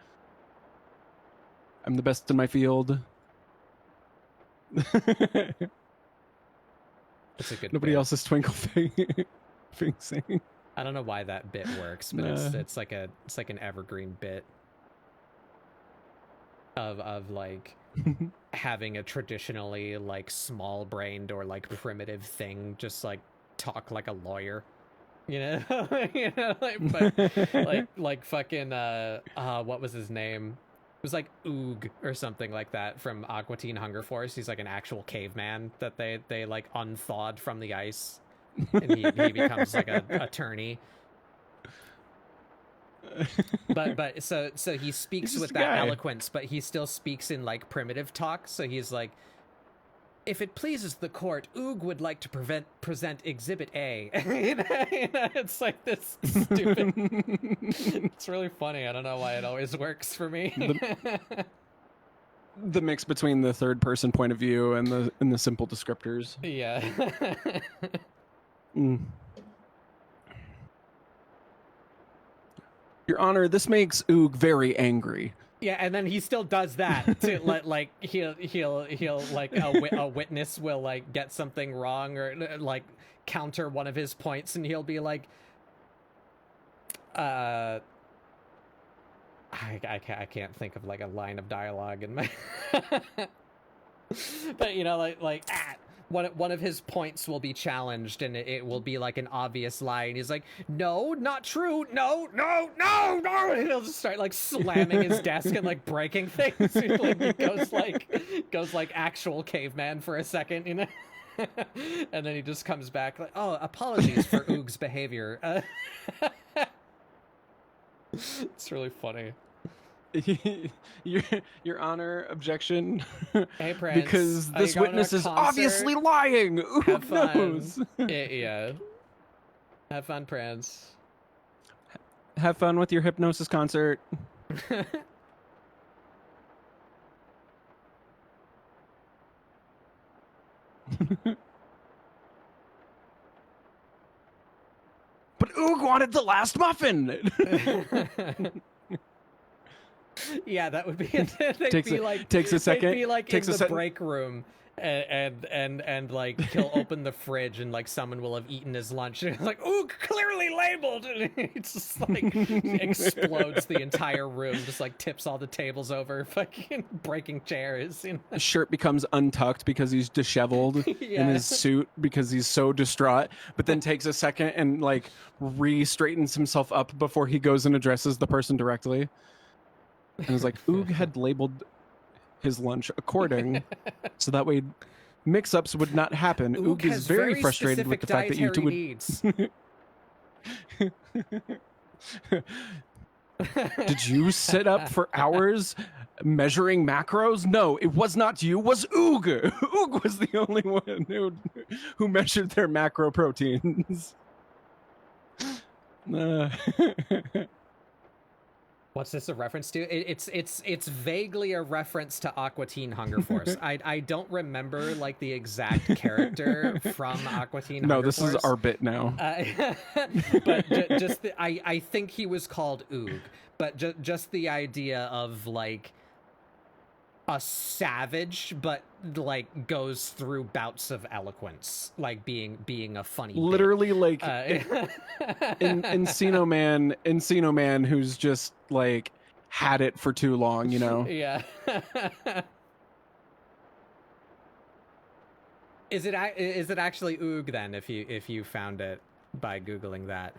I'm the best in my field. It's a good Nobody bit. else is twinkle facing. I don't know why that bit works, but it's like an evergreen bit of like having a traditionally like small-brained or like primitive thing just like talk like a lawyer, you know. You know, like fucking what was his name? It was like Oog or something like that from Aqua Teen Hunger Force. He's like an actual caveman that they like unthawed from the ice, and he becomes like a attorney. But so he speaks with that eloquence, but he still speaks in like primitive talk. So he's like, if it pleases the court, Oog would like to present Exhibit A. You know, it's like this stupid. It's really funny. I don't know why it always works for me. The mix between the third person point of view and the simple descriptors. Yeah. Your Honor, this makes Oog very angry. Yeah, and then he still does that to like he'll like a witness will like get something wrong or like counter one of his points, and he'll be like, I can't think of like a line of dialogue in my, but you know, like one of his points will be challenged, and it will be like an obvious lie, and he's like, no, not true, no, and he'll just start like slamming his desk and like breaking things. He goes like actual caveman for a second, you know. And then he just comes back like, oh, apologies for Oog's behavior. It's really funny. Your Honor, objection. Hey, Prince. Because this witness is obviously lying. Who knows? Yeah. Have fun, Prince. Have fun with your hypnosis concert. But Oog wanted the last muffin. Yeah, that would be it. Takes a second. They'd be like takes in the break room, and like he'll open the fridge, and like someone will have eaten his lunch, and it's like, ooh, clearly labeled. And it's just like explodes the entire room, just like tips all the tables over, fucking breaking chairs. You know? His shirt becomes untucked because he's disheveled in his suit because he's so distraught. But then takes a second and like re-straightens himself up before he goes and addresses the person directly. And it's like, Oog had labeled his lunch according, so that way mix-ups would not happen. Oog is very frustrated with the fact that you two would... needs. Did you sit up for hours measuring macros? No, it was not you, it was Oog. Oog was the only one who measured their macro proteins. What's this a reference to? It's vaguely a reference to Aqua Teen Hunger Force. I don't remember like the exact character from Aqua Teen Hunger Force. No, this is our bit now. But I think he was called Oog. But just the idea of like a savage, but like goes through bouts of eloquence, like being a funny. Literally, bit. like Encino Man, who's just like had it for too long, you know? Yeah. Is it actually Oog then? If you found it by googling that,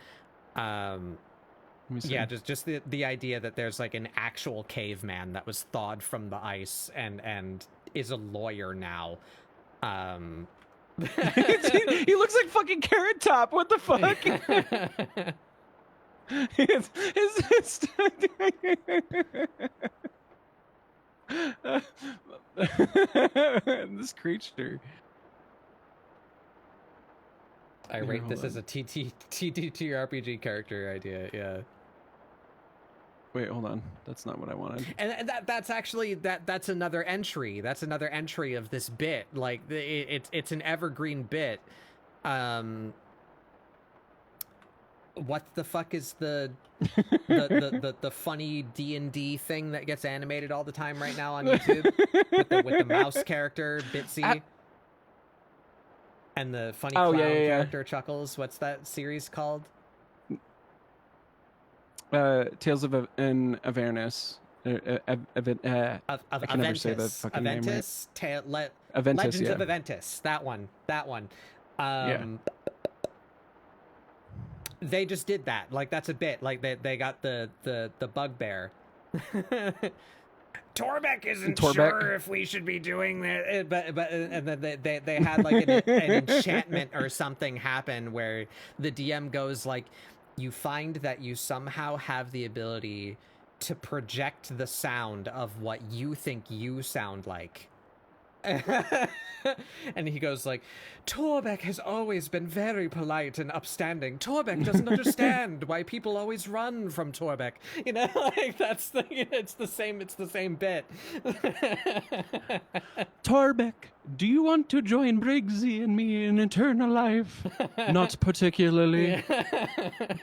yeah, just the idea that there's like an actual caveman that was thawed from the ice and is a lawyer now. He looks like fucking Carrot Top. What the fuck? This creature. I rate this as a TTRPG character idea. Yeah. Wait, hold on. That's not what I wanted. And that's actually that's another entry. That's another entry of this bit. Like it's an evergreen bit. what the fuck is the funny D&D thing that gets animated all the time right now on YouTube with the mouse character Bitsy and the funny clown character Chuckles? What's that series called? Tales of Avernus. I can never say the fucking name right. Aventus, Legends of Aventus. That one. They just did that. Like, that's a bit. Like, they got the bugbear. Torbeck isn't sure if we should be doing that, but and then they had like an enchantment or something happen where the DM goes like, you find that you somehow have the ability to project the sound of what you think you sound like. And he goes like, Torbeck has always been very polite and upstanding. Torbeck doesn't understand why people always run from Torbeck. You know, like it's the same bit. Torbeck, do you want to join Briggsy and me in eternal life? Not particularly.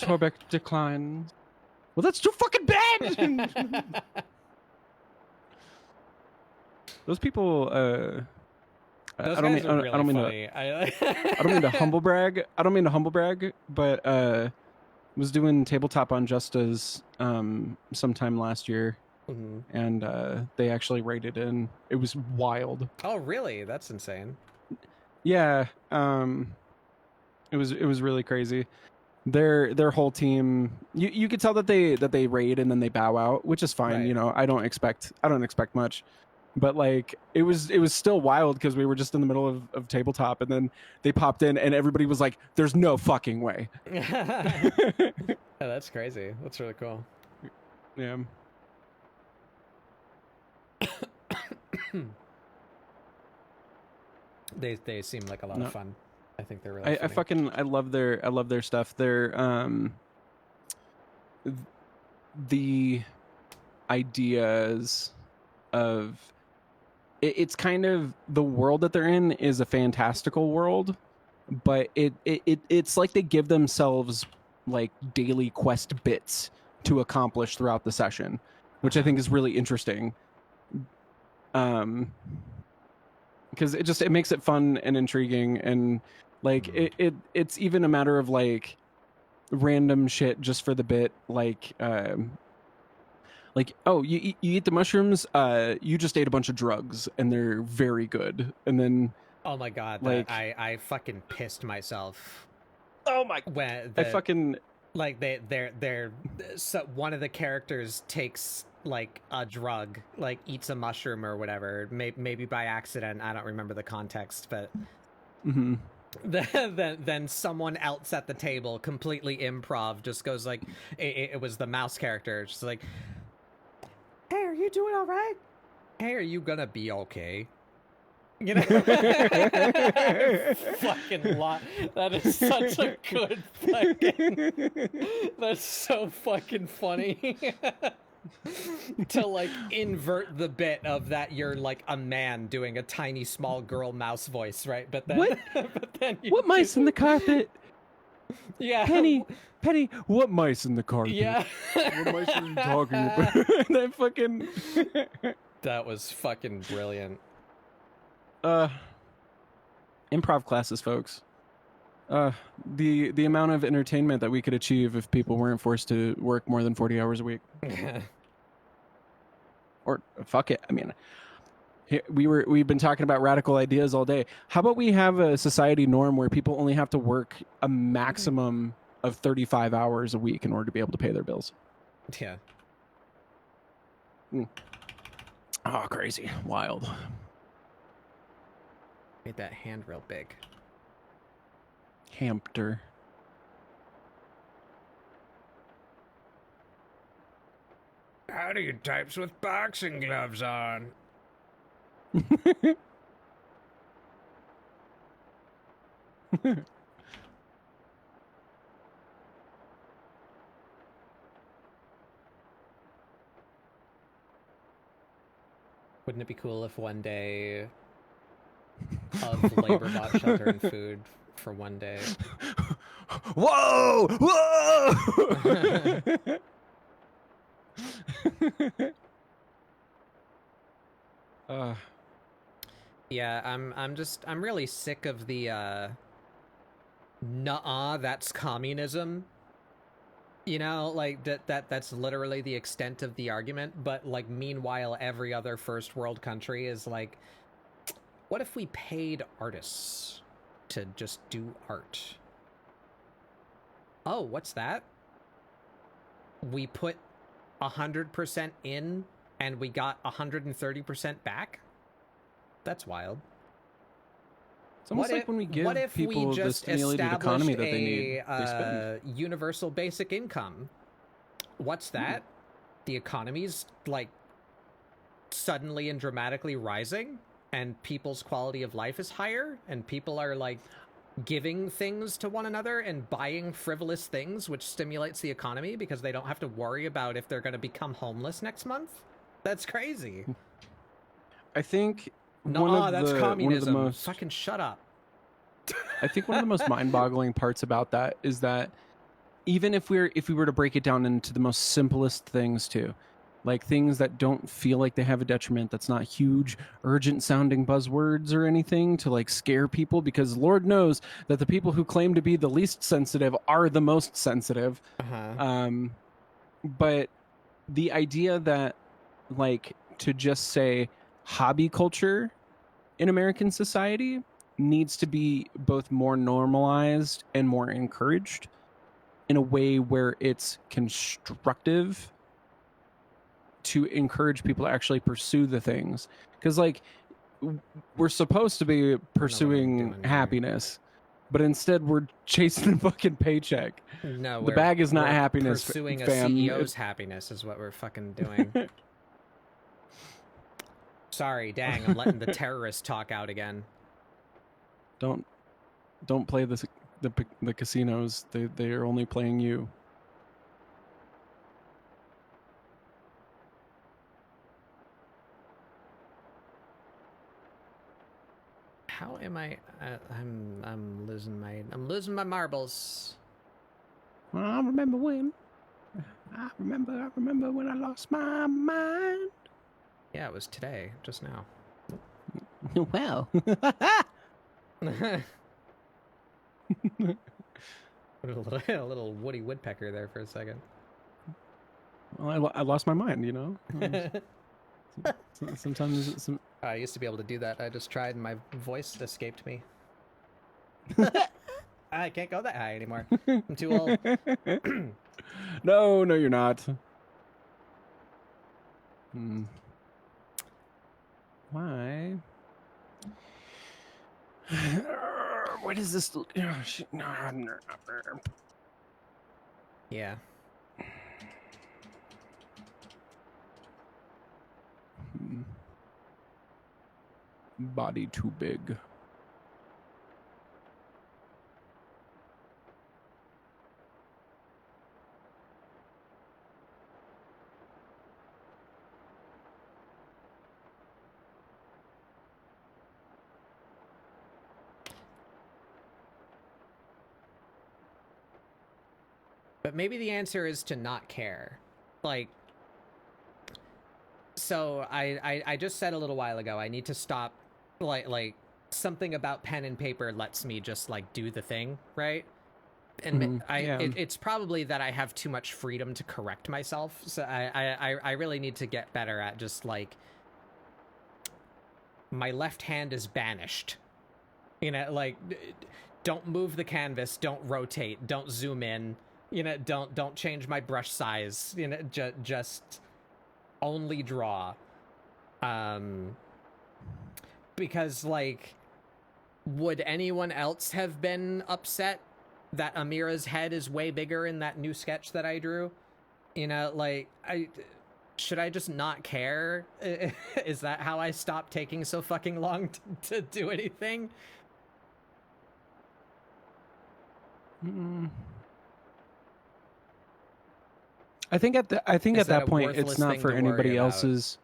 Torbeck declines. Well, that's too fucking bad. Those people, I don't mean to humble brag. But was doing Tabletop on Justa's sometime last year, and they actually rated in. It was wild. Oh, really? That's insane. Yeah, it was really crazy. Their whole team, you could tell that they raid and then they bow out, which is fine. Right. You know, I don't expect much. But like it was still wild because we were just in the middle of Tabletop, and then they popped in and everybody was like, "There's no fucking way." Yeah, that's crazy. That's really cool. Yeah. They seem like a lot of fun. I think they're really. I love their stuff. Their the ideas of. It's kind of the world that they're in is a fantastical world, but it's like they give themselves like daily quest bits to accomplish throughout the session, which I think is really interesting. Because it makes it fun and intriguing, and like it's even a matter of like random shit just for the bit, like oh, you eat the mushrooms, you just ate a bunch of drugs and they're very good. And then oh my god, like I fucking pissed myself. Oh my, I fucking like they're so one of the characters takes like a drug, like eats a mushroom or whatever, maybe by accident, I don't remember the context, but then someone else at the table, completely improv, just goes like, it was the mouse character, just like, hey, are you doing all right? Hey, are you gonna be okay? You know? Fucking lot. That is such a good fucking. That's so fucking funny. To like invert the bit of that you're like a man doing a tiny small girl mouse voice, right? But then what? But then what mice in the carpet? Yeah. Penny, what mice in the carpet? Yeah. What mice are you talking about? That fucking that was fucking brilliant. Improv classes, folks. The amount of entertainment that we could achieve if people weren't forced to work more than 40 hours a week. Or fuck it. I mean, we've been talking about radical ideas all day. How about we have a society norm where people only have to work a maximum of 35 hours a week in order to be able to pay their bills? Yeah. Oh, crazy. Wild. Made that hand real big. Hamster. Howdy, types with boxing gloves on. Wouldn't it be cool if one day of labor bought shelter and food for one day? Whoa! Whoa! Yeah, I'm really sick of the nuh-uh, that's communism. You know, like that's literally the extent of the argument, but like meanwhile every other first world country is like, what if we paid artists to just do art? Oh, what's that? We put 100% in and we got 130% back? That's wild. It's almost like when we give people the stimulated economy that they need, they spend. Universal basic income. What's that? The economy's like suddenly and dramatically rising, and people's quality of life is higher, and people are like giving things to one another and buying frivolous things, which stimulates the economy because they don't have to worry about if they're going to become homeless next month. That's crazy. I think that's communism. Fucking shut up. I think one of the most mind-boggling parts about that is that even if we were to break it down into the most simplest things too, like things that don't feel like they have a detriment, that's not huge, urgent-sounding buzzwords or anything to like scare people, because Lord knows that the people who claim to be the least sensitive are the most sensitive. But the idea that like to just say hobby culture in American society needs to be both more normalized and more encouraged in a way where it's constructive to encourage people to actually pursue the things. Because like we're supposed to be pursuing happiness, but instead we're chasing a fucking paycheck. No, the bag is not happiness. Pursuing fam. A CEO's happiness is what we're fucking doing. Sorry, dang, I'm letting the terrorist talk out again. Don't play the casinos. They are only playing you. How am I? I'm losing my marbles. Well, I remember when when I lost my mind. Yeah, it was today, just now. Well. A little Woody Woodpecker there for a second. Well, I lost my mind, you know? Sometimes I used to be able to do that. I just tried and my voice escaped me. I can't go that high anymore. I'm too old. No, you're not. Why? What is this? Yeah. Body too big. But maybe the answer is to not care. Like, so I just said a little while ago, I need to stop, like something about pen and paper lets me just like do the thing, right? And it's probably that I have too much freedom to correct myself. So I really need to get better at just like, my left hand is banished. You know, like, don't move the canvas, don't rotate, don't zoom in. You know, don't change my brush size. You know, just only draw. Because like, would anyone else have been upset that Amira's head is way bigger in that new sketch that I drew? You know, like, should I just not care? Is that how I stop taking so fucking long to do anything? I think at that point it's not for anybody else's.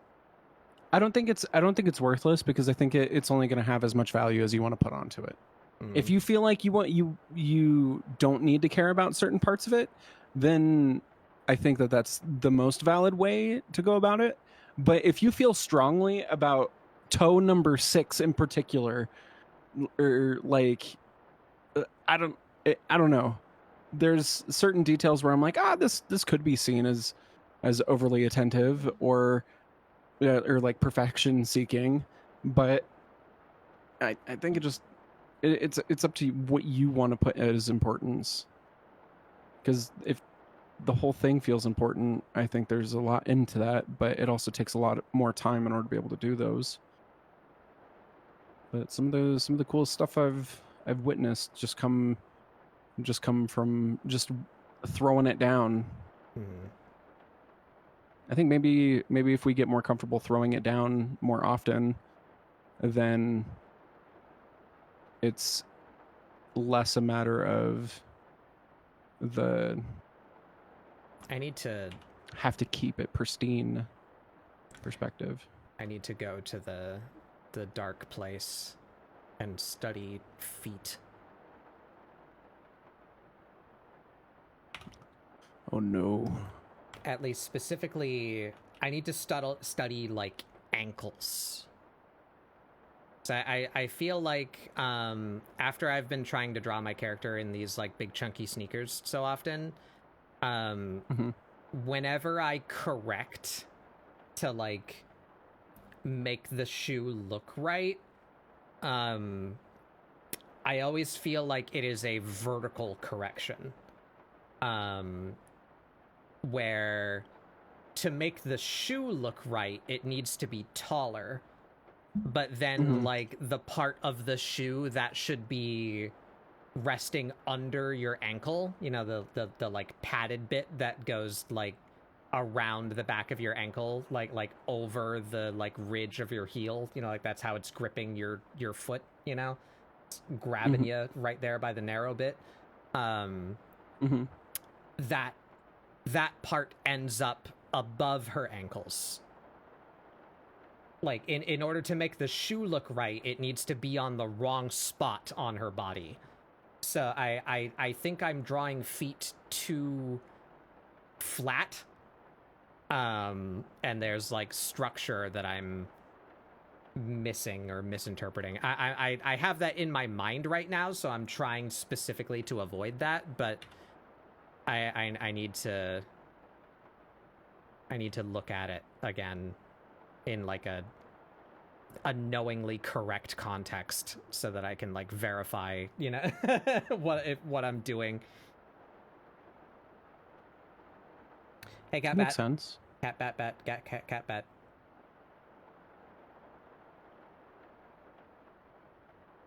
I don't think it's worthless because I think it's only going to have as much value as you want to put onto it. If you feel like you don't need to care about certain parts of it, then I think that that's the most valid way to go about it. But if you feel strongly about toe number 6 in particular, or like I don't know. There's certain details where I'm like, this could be seen as overly attentive or like perfection seeking, but I think it's up to you what you want to put as importance. Because if the whole thing feels important, I think there's a lot into that, but it also takes a lot more time in order to be able to do those. But some of the cool stuff I've witnessed just come from just throwing it down. I think maybe if we get more comfortable throwing it down more often, then it's less a matter of the I need to have to keep it pristine perspective. I need to go to the dark place and study feet. Oh no. At least specifically, I need to study like ankles. So I feel like after I've been trying to draw my character in these like big chunky sneakers so often, whenever I correct to like make the shoe look right, I always feel like it is a vertical correction. Where to make the shoe look right, it needs to be taller. But then like the part of the shoe that should be resting under your ankle, you know, the like padded bit that goes like around the back of your ankle, like over the like ridge of your heel, you know, like that's how it's gripping your foot, you know, it's grabbing you right there by the narrow bit. That part ends up above her ankles. Like in order to make the shoe look right, it needs to be on the wrong spot on her body. So I think I'm drawing feet too flat. And there's like structure that I'm missing or misinterpreting. I have that in my mind right now, so I'm trying specifically to avoid that, but I need to look at it again in like a knowingly correct context so that I can like verify, you know, what I'm doing. Hey, cat bat. Makes sense. Cat bat bat. Cat bat.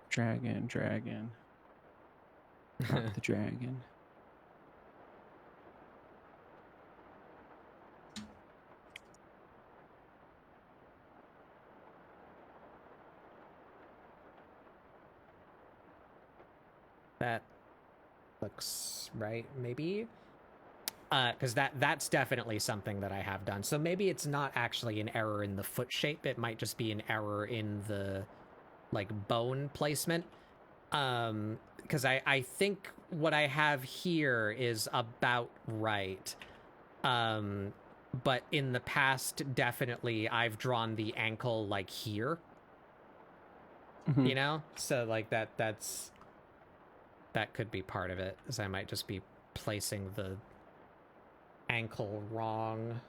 Dragon. Not the dragon. That looks right, maybe? Because that's definitely something that I have done. So maybe it's not actually an error in the foot shape. It might just be an error in the, like, bone placement. Because I think what I have here is about right. But in the past, definitely, I've drawn the ankle, like, here. You know? So, like, that could be part of it, as I might just be placing the ankle wrong.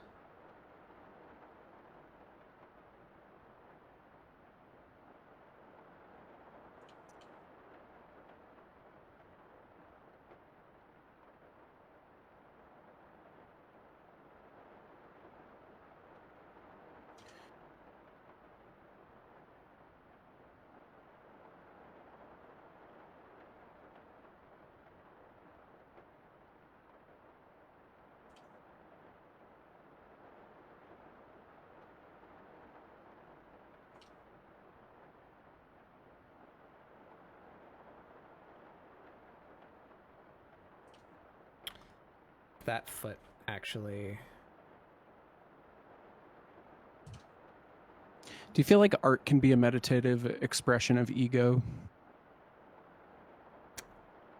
That foot actually. Do you feel like art can be a meditative expression of ego?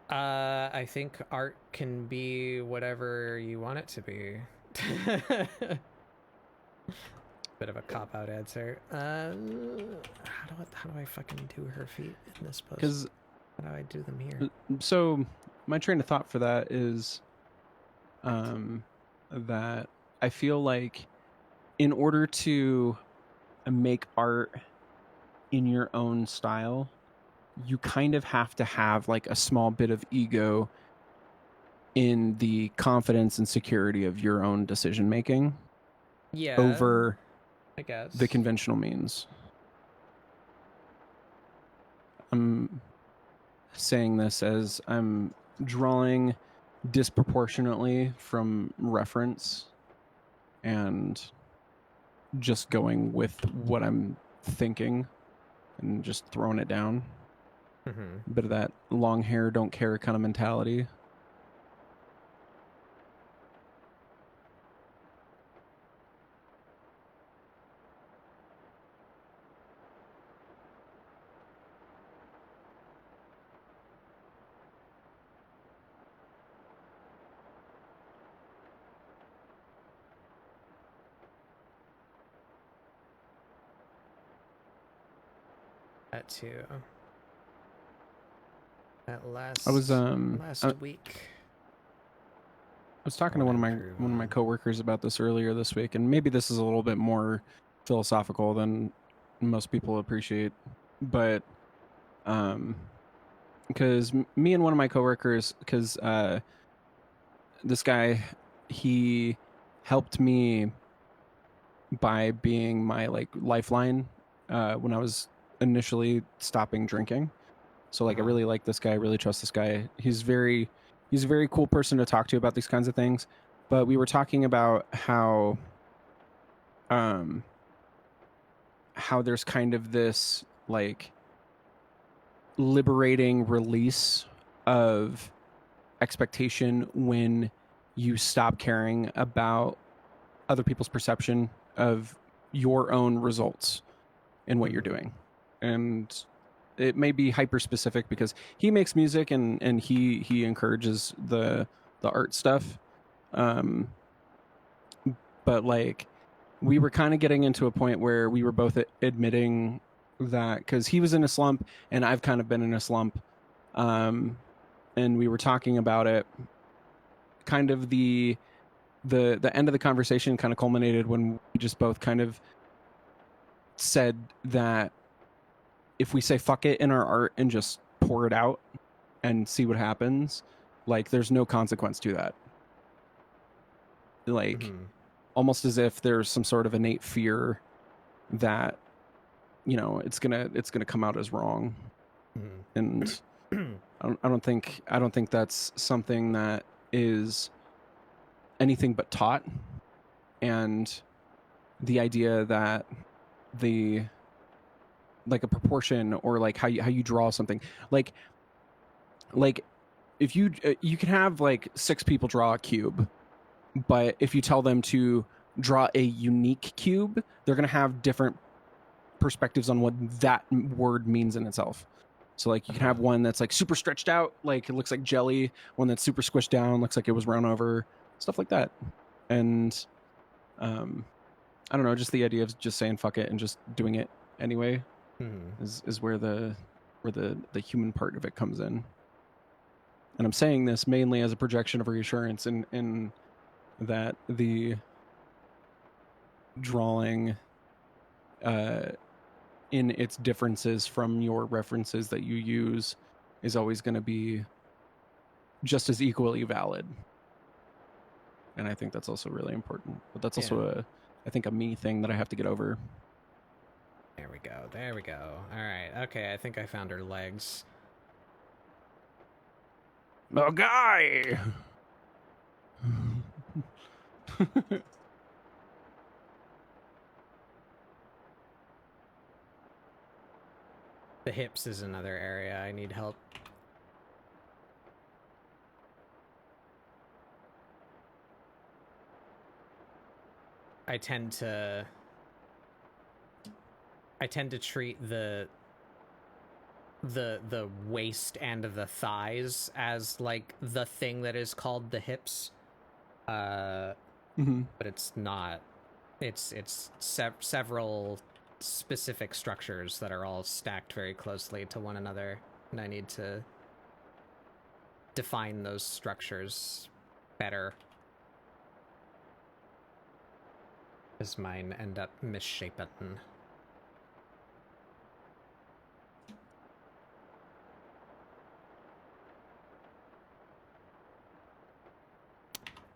I think art can be whatever you want it to be. Bit of a cop-out answer. How do I fucking do her feet in this post? Because how do I do them here? So my train of thought for that is that I feel like in order to make art in your own style, you kind of have to have like a small bit of ego in the confidence and security of your own decision making. Yeah, over I guess the conventional means. I'm saying this as I'm drawing disproportionately from reference and just going with what I'm thinking and just throwing it down. Mm-hmm. A bit of that long hair, don't care kind of mentality. That too. That last week. I was talking to one of my coworkers about this earlier this week, and maybe this is a little bit more philosophical than most people appreciate, but because me and one of my coworkers, because this guy, he helped me by being my like lifeline when I was initially stopping drinking. So like I really like this guy, really trust this guy. He's a very cool person to talk to about these kinds of things. But we were talking about how there's kind of this like liberating release of expectation when you stop caring about other people's perception of your own results in what you're doing. And it may be hyper specific because he makes music and he encourages the art stuff. But like we were kind of getting into a point where we were both admitting that because he was in a slump and I've kind of been in a slump. And we were talking about it. Kind of the end of the conversation kind of culminated when we just both kind of said that if we say fuck it in our art and just pour it out and see what happens, like there's no consequence to that. Like almost as if there's some sort of innate fear that, you know, it's gonna come out as wrong. And I don't think that's something that is anything but taught. And the idea that the like a proportion or like how you draw something like if you you can have like 6 people draw a cube, but if you tell them to draw a unique cube, they're going to have different perspectives on what that word means in itself. So like you can have one that's like super stretched out, like it looks like jelly, one that's super squished down, looks like it was run over, stuff like that. And I don't know, just the idea of just saying fuck it and just doing it anyway is where the human part of it comes in. And I'm saying this mainly as a projection of reassurance in that the drawing in its differences from your references that you use is always going to be just as equally valid. And I think that's also really important. But that's also I think a me thing that I have to get over. There we go. All right. Okay, I think I found her legs. Oh, guy! The hips is another area I need help. I tend to treat the the waist and the thighs as like the thing that is called the hips, but it's not. It's several specific structures that are all stacked very closely to one another, and I need to define those structures better, because mine end up misshapen.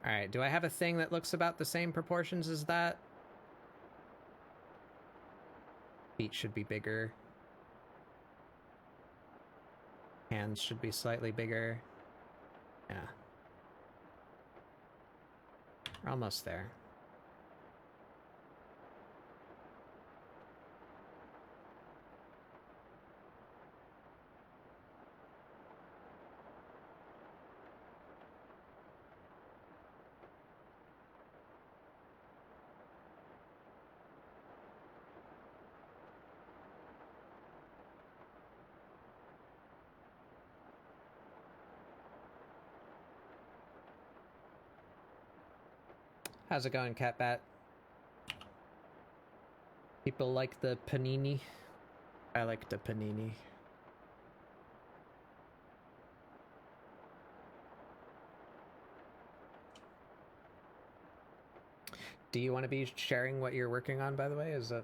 Alright, do I have a thing that looks about the same proportions as that? Feet should be bigger. Hands should be slightly bigger. Yeah. We're almost there. How's it going, Catbat? People like the panini? I like the panini. Do you want to be sharing what you're working on, by the way? Is that...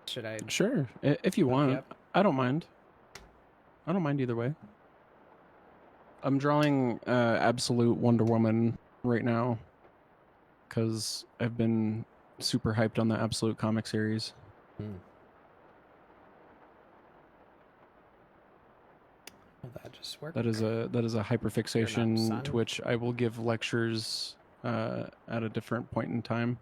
Should I... Sure, if you want. Yep. I don't mind. I don't mind either way. I'm drawing Absolute Wonder Woman right now because I've been super hyped on the Absolute comic series. Well, that just worked. That is a hyperfixation to which I will give lectures at a different point in time.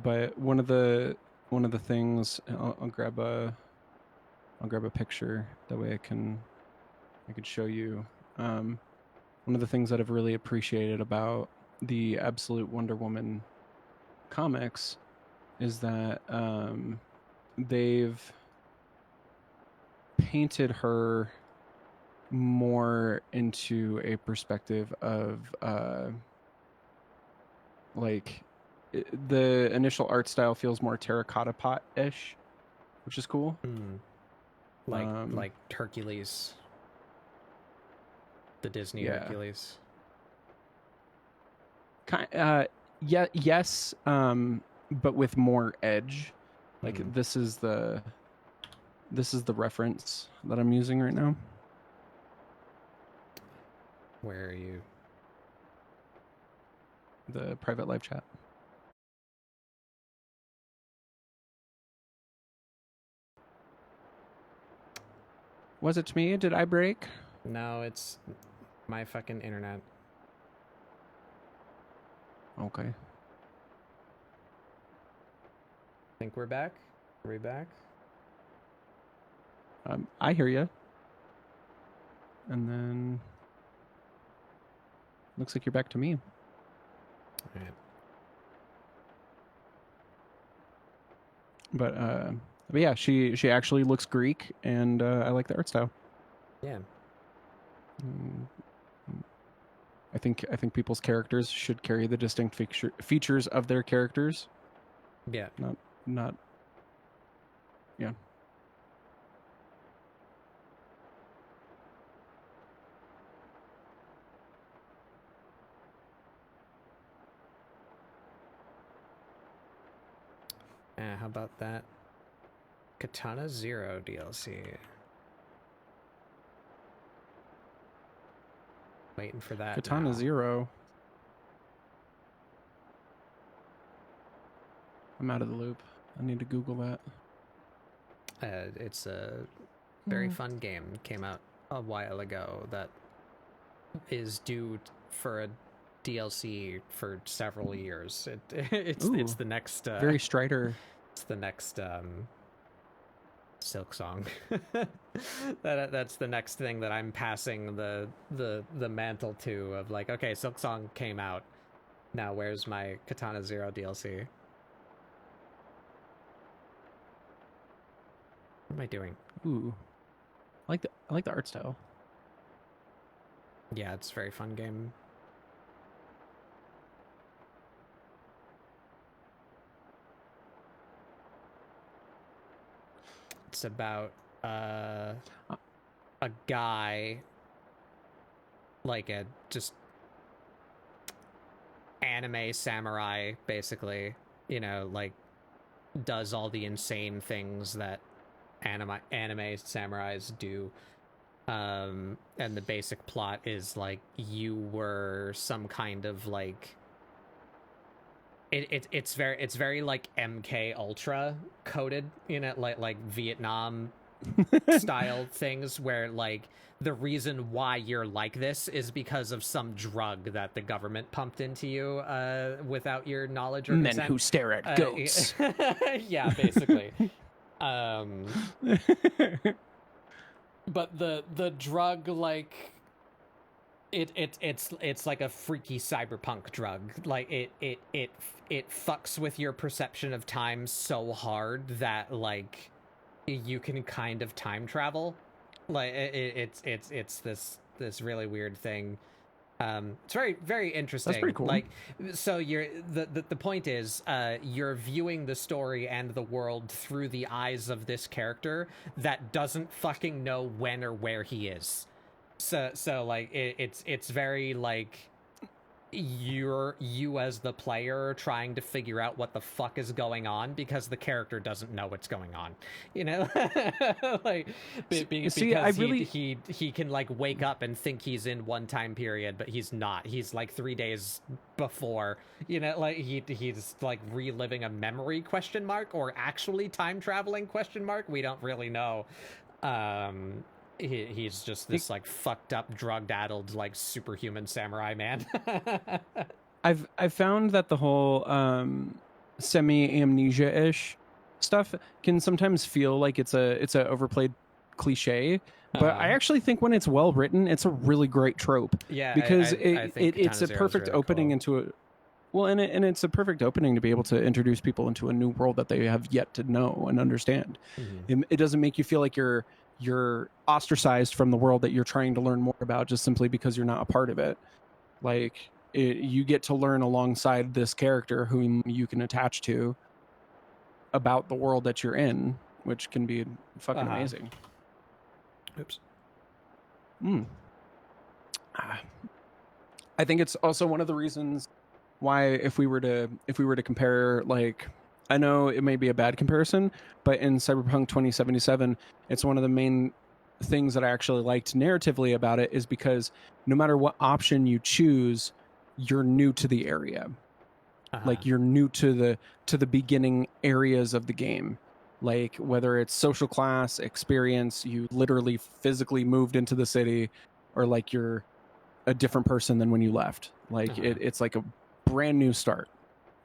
But one of the things, I'll grab a picture, that way I could show you. One of the things that I've really appreciated about the Absolute Wonder Woman comics is that they've painted her more into a perspective of like the initial art style feels more terracotta pot-ish, which is cool. Like Hercules, the Disney Hercules. Yes, but with more edge. Like this is the reference that I'm using right now. Where are you? The private live chat. Was it me? Did I break? No, it's my fucking internet. Okay. Think we're back? Are we back? I hear you. And then looks like you're back to me. All right. But yeah, she actually looks Greek, and I like the art style. Yeah. I think people's characters should carry the distinct features of their characters. Yeah. Not. Yeah. How about that Katana Zero DLC? Waiting for that. Katana Zero. I'm out of the loop. I need to Google that. It's a very fun game. Came out a while ago that is due for a DLC for several years. It's the next very Strider. It's the next Silk Song. That's the next thing that I'm passing the mantle to, of like, okay, Silk Song came out. Now where's my Katana Zero DLC? What am I doing? Ooh, I like the art style. Yeah, it's a very fun game. It's about a guy, like a just anime samurai, basically, you know, like does all the insane things that anime samurais do. And the basic plot is like you were some kind of like it's very like MK Ultra coded, you know, like Vietnam style things where like the reason why you're like this is because of some drug that the government pumped into you without your knowledge or Men consent. who stare at goats. Yeah, basically. But the drug, like it's like a freaky cyberpunk drug. Like it fucks with your perception of time so hard that like you can kind of time travel. Like it's this really weird thing. It's very, very interesting. That's pretty cool. Like, so you're the point is, you're viewing the story and the world through the eyes of this character that doesn't fucking know when or where he is. So like it's very like you as the player trying to figure out what the fuck is going on because the character doesn't know what's going on, you know. Like because I really he can like wake up and think he's in one time period, but he's not. He's like 3 days before, you know, like he's like reliving a memory question mark or actually time traveling question mark. We don't really know. He's just this like fucked up, drug-addled, like superhuman samurai man. I've found that the whole semi-amnesia-ish stuff can sometimes feel like it's a overplayed cliche, but I actually think when it's well written, it's a really great trope. Yeah, because I think it's a perfect really opening cool. into a well, and it's a perfect opening to be able to introduce people into a new world that they have yet to know and understand. Mm-hmm. It doesn't make you feel like you're ostracized from the world that you're trying to learn more about just simply because you're not a part of it. Like you get to learn alongside this character whom you can attach to about the world that you're in, which can be fucking amazing. Oops. I think it's also one of the reasons why if we were to compare, like, I know it may be a bad comparison, but in Cyberpunk 2077, it's one of the main things that I actually liked narratively about it is because no matter what option you choose, you're new to the area. Like you're new to the beginning areas of the game. Like whether it's social class, experience, you literally physically moved into the city, or like you're a different person than when you left. Like it's like a brand new start,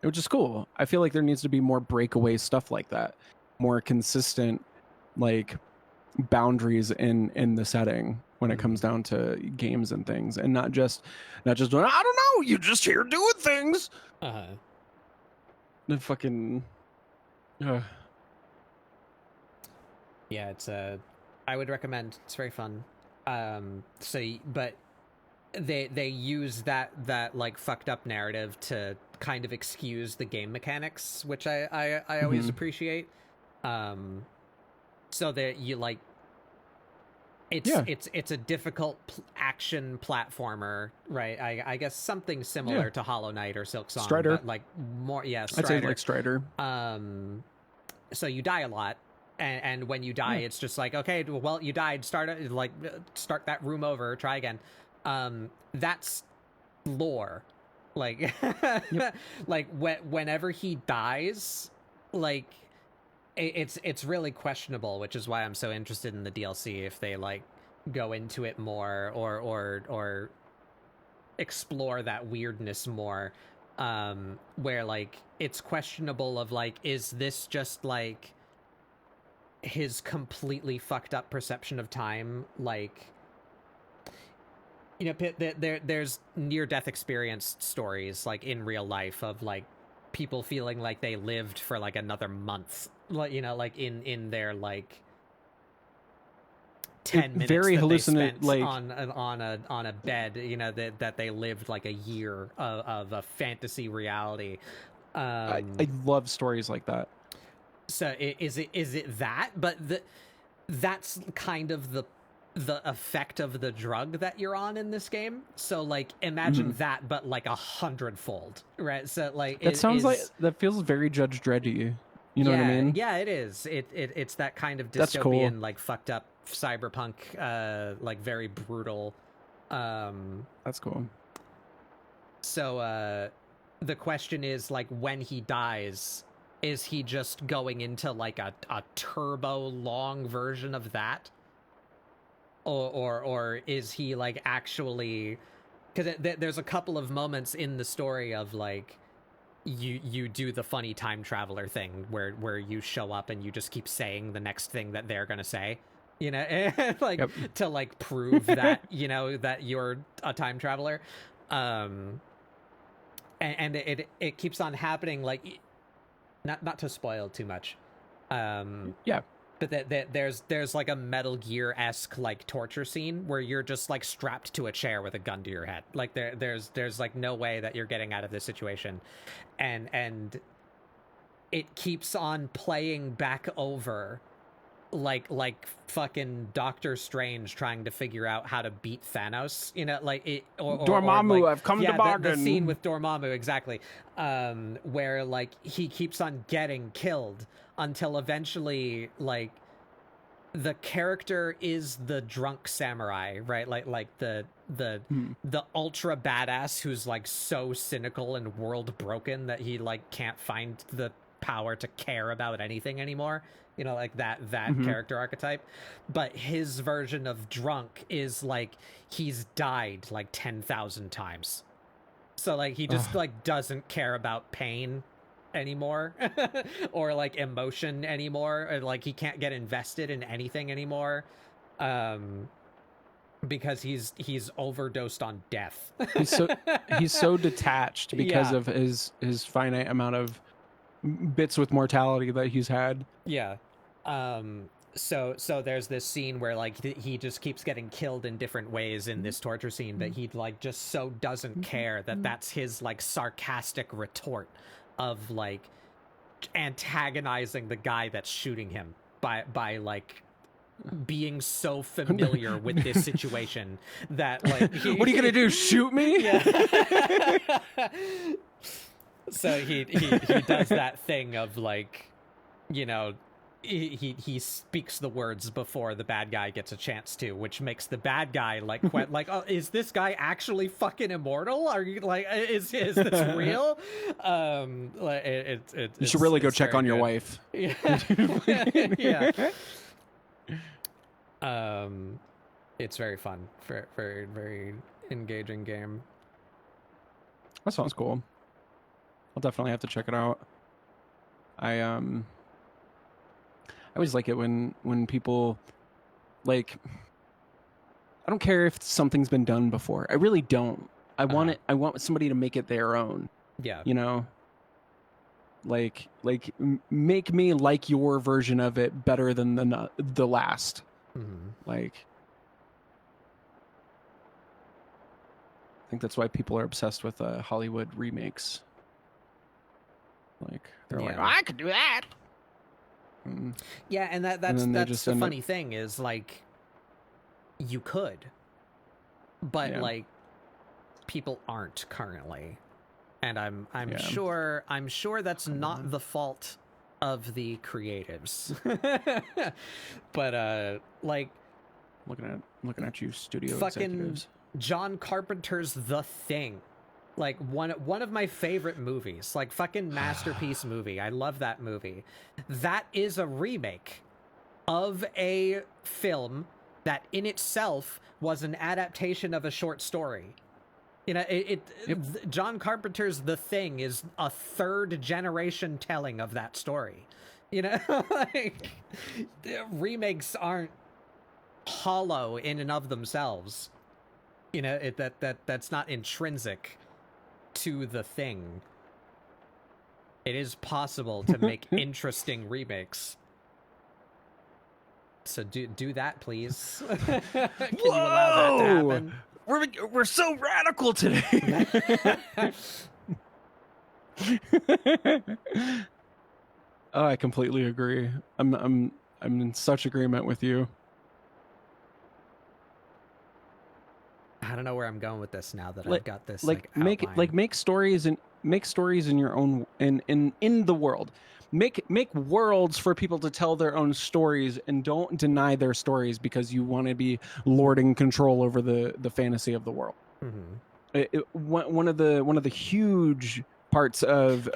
which is cool. I feel like there needs to be more breakaway stuff like that, more consistent like boundaries in the setting when it comes down to games and things, and not just doing, I don't know, you just here doing things. The fucking yeah, it's I would recommend. It's very fun. But they use that like fucked up narrative to kind of excuse the game mechanics, which I always appreciate. So that you like it's a difficult action platformer, right? I guess something similar to Hollow Knight or Silk Song, Strider. but like more Strider. I'd say like Strider. So you die a lot. And when you die, it's just like, okay, well, you died. Start that room over. Try again. That's lore. Like, like whenever he dies, like it's really questionable, which is why I'm so interested in the DLC. If they like go into it more or explore that weirdness more, where like it's questionable of like, is this just like his completely fucked up perception of time? Like, you know, there's near-death experience stories like in real life of like people feeling like they lived for like another month, like, you know, like in their like 10 minutes very that they hallucinate, spent like on a bed, you know, that they lived like a year of a fantasy reality. I love stories like that. So is it that? But that's kind of the effect of the drug that you're on in this game. So like imagine that, but like 100-fold, right? So like That sounds like, that feels very Judge Dreddy. You know what I mean? Yeah, it is. It's that kind of That's dystopian, cool. like fucked up cyberpunk, like very brutal. That's cool. So the question is like when he dies, is he just going into like a turbo long version of that? Or is he like actually, because there's a couple of moments in the story of like you do the funny time traveler thing where you show up and you just keep saying the next thing that they're gonna say, you know, like to like prove that, you know, that you're a time traveler. And it keeps on happening, like not to spoil too much. Yeah. But there's like a Metal Gear-esque like torture scene where you're just like strapped to a chair with a gun to your head. Like there's like no way that you're getting out of this situation, and it keeps on playing back over, like fucking Doctor Strange trying to figure out how to beat Thanos. You know, like it or Dormammu, like, I've come to bargain. The scene with Dormammu, exactly, where like he keeps on getting killed until eventually like the character is the drunk samurai, right? Like the ultra badass who's like so cynical and world broken that he like can't find the power to care about anything anymore, you know, like that character archetype. But his version of drunk is like he's died like 10,000 times, so like he just like doesn't care about pain anymore or like emotion anymore, or like he can't get invested in anything anymore, because he's overdosed on death. he's so detached because of his finite amount of bits with mortality that he's had. So there's this scene where like he just keeps getting killed in different ways in this torture scene, but he like just so doesn't care that that's his like sarcastic retort of like antagonizing the guy that's shooting him by like being so familiar with this situation that like what are you gonna do, shoot me? Yeah. So he does that thing of like, you know, he speaks the words before the bad guy gets a chance to, which makes the bad guy like like, oh, is this guy actually fucking immortal? Are you like, is this real? Like you should really go check on your wife. Yeah. Yeah. It's very fun, very very engaging game. That sounds cool. I'll definitely have to check it out. I always like it when people, like, I don't care if something's been done before. I really don't. I want it. I want somebody to make it their own. Yeah. You know, like make me like your version of it better than the last. Like, I think that's why people are obsessed with Hollywood remakes. Like, they're like, oh, I could do that. Yeah, and that's the funny thing is like you could, but like people aren't currently, and I'm sure that's not the fault of the creatives. But like looking at you, studio fucking executives. John Carpenter's The Thing, like one of my favorite movies, like fucking masterpiece movie. I love that movie. That is a remake of a film that in itself was an adaptation of a short story. You know, John Carpenter's The Thing is a third generation telling of that story. You know, like remakes aren't hollow in and of themselves. You know, that's not intrinsic to the thing. It is possible to make interesting remakes. So do that, please. Can you allow that to happen? We're so radical today. Oh, I completely agree. I'm in such agreement with you. I don't know where I'm going with this now that Like- I've got this make outline. make stories in your own in the world. Make worlds for people to tell their own stories, and don't deny their stories because you want to be lording control over the fantasy of the world. One of the huge parts of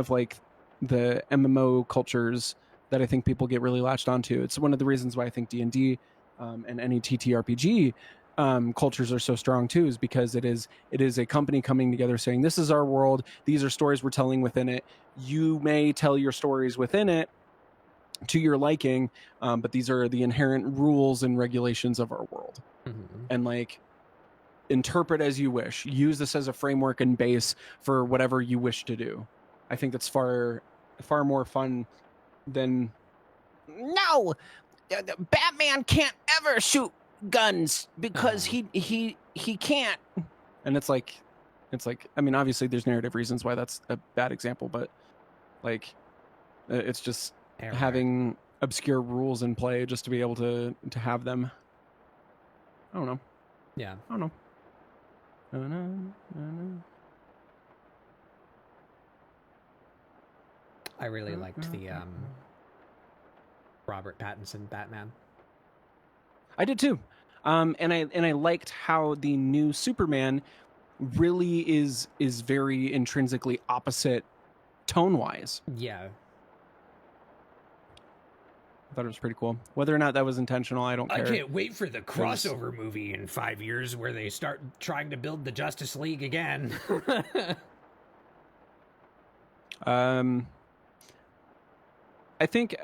like the MMO cultures that I think people get really latched onto. It's one of the reasons why I think D&D and any TTRPG cultures are so strong too, is because it is a company coming together saying, this is our world, these are stories we're telling within it. You may tell your stories within it to your liking, but these are the inherent rules and regulations of our world. And like, interpret as you wish, use this as a framework and base for whatever you wish to do. I think that's far more fun than, no, Batman can't ever shoot guns because he can't. And it's like, I mean, obviously there's narrative reasons why that's a bad example, but like, it's just having obscure rules in play just to be able to have them. I don't know. Yeah. I don't know. I really liked the Robert Pattinson Batman. I did too. And I liked how the new Superman really is very intrinsically opposite tone-wise. Yeah. I thought it was pretty cool. Whether or not that was intentional, I don't care. I can't wait for the crossover movie in 5 years where they start trying to build the Justice League again. I think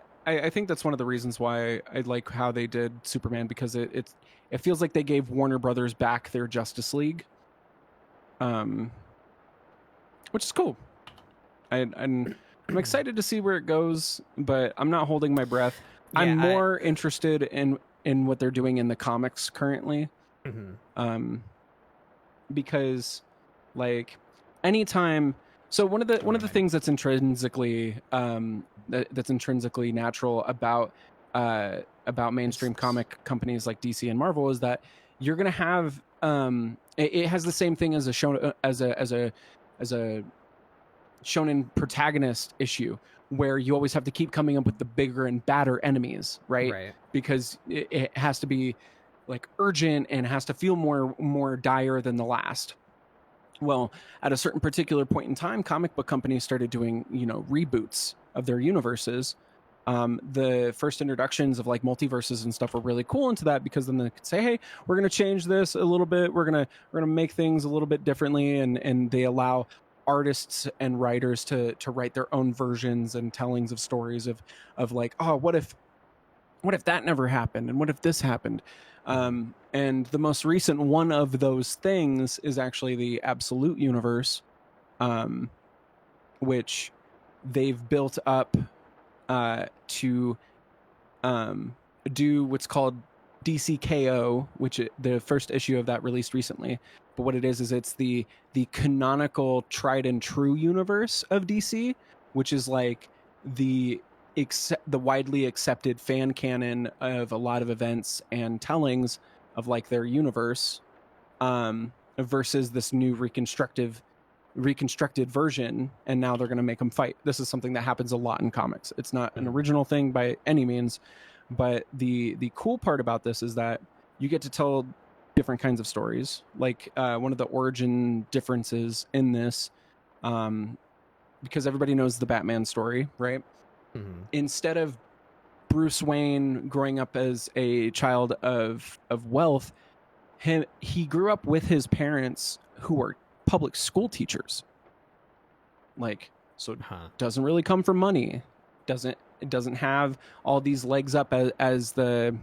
that's one of the reasons why I like how they did Superman, because it feels like they gave Warner Brothers back their Justice League, which is cool. I'm excited to see where it goes, but I'm not holding my breath. Yeah, I'm more interested in what they're doing in the comics currently, because like anytime. So one of the things that's intrinsically natural about mainstream comic companies like DC and Marvel is that you're gonna have it has the same thing as a shonen protagonist issue, where you always have to keep coming up with the bigger and badder enemies, right? Because it has to be like urgent and has to feel more dire than the last. Well, at a certain particular point in time, comic book companies started doing, reboots of their universes. The first introductions of like multiverses and stuff were really cool into that, because then they could say, hey, we're going to change this a little bit. We're going to make things a little bit differently. And they allow artists and writers to write their own versions and tellings of stories of like, oh, what if that never happened? And what if this happened? And the most recent one of those things is actually the Absolute Universe, which they've built up to do what's called DCKO, which the first issue of that released recently. But what it is it's the canonical tried and true universe of DC, which is like the widely accepted fan canon of a lot of events and tellings of like their universe, versus this new reconstructed version, and now they're going to make them fight. This is something that happens a lot in comics. It's not an original thing by any means, but the cool part about this is that you get to tell different kinds of stories. Like one of the origin differences in this, because everybody knows the Batman story, right? Instead of Bruce Wayne growing up as a child of wealth, he grew up with his parents who are public school teachers. Like, so it doesn't really come from money. It doesn't have all these legs up as like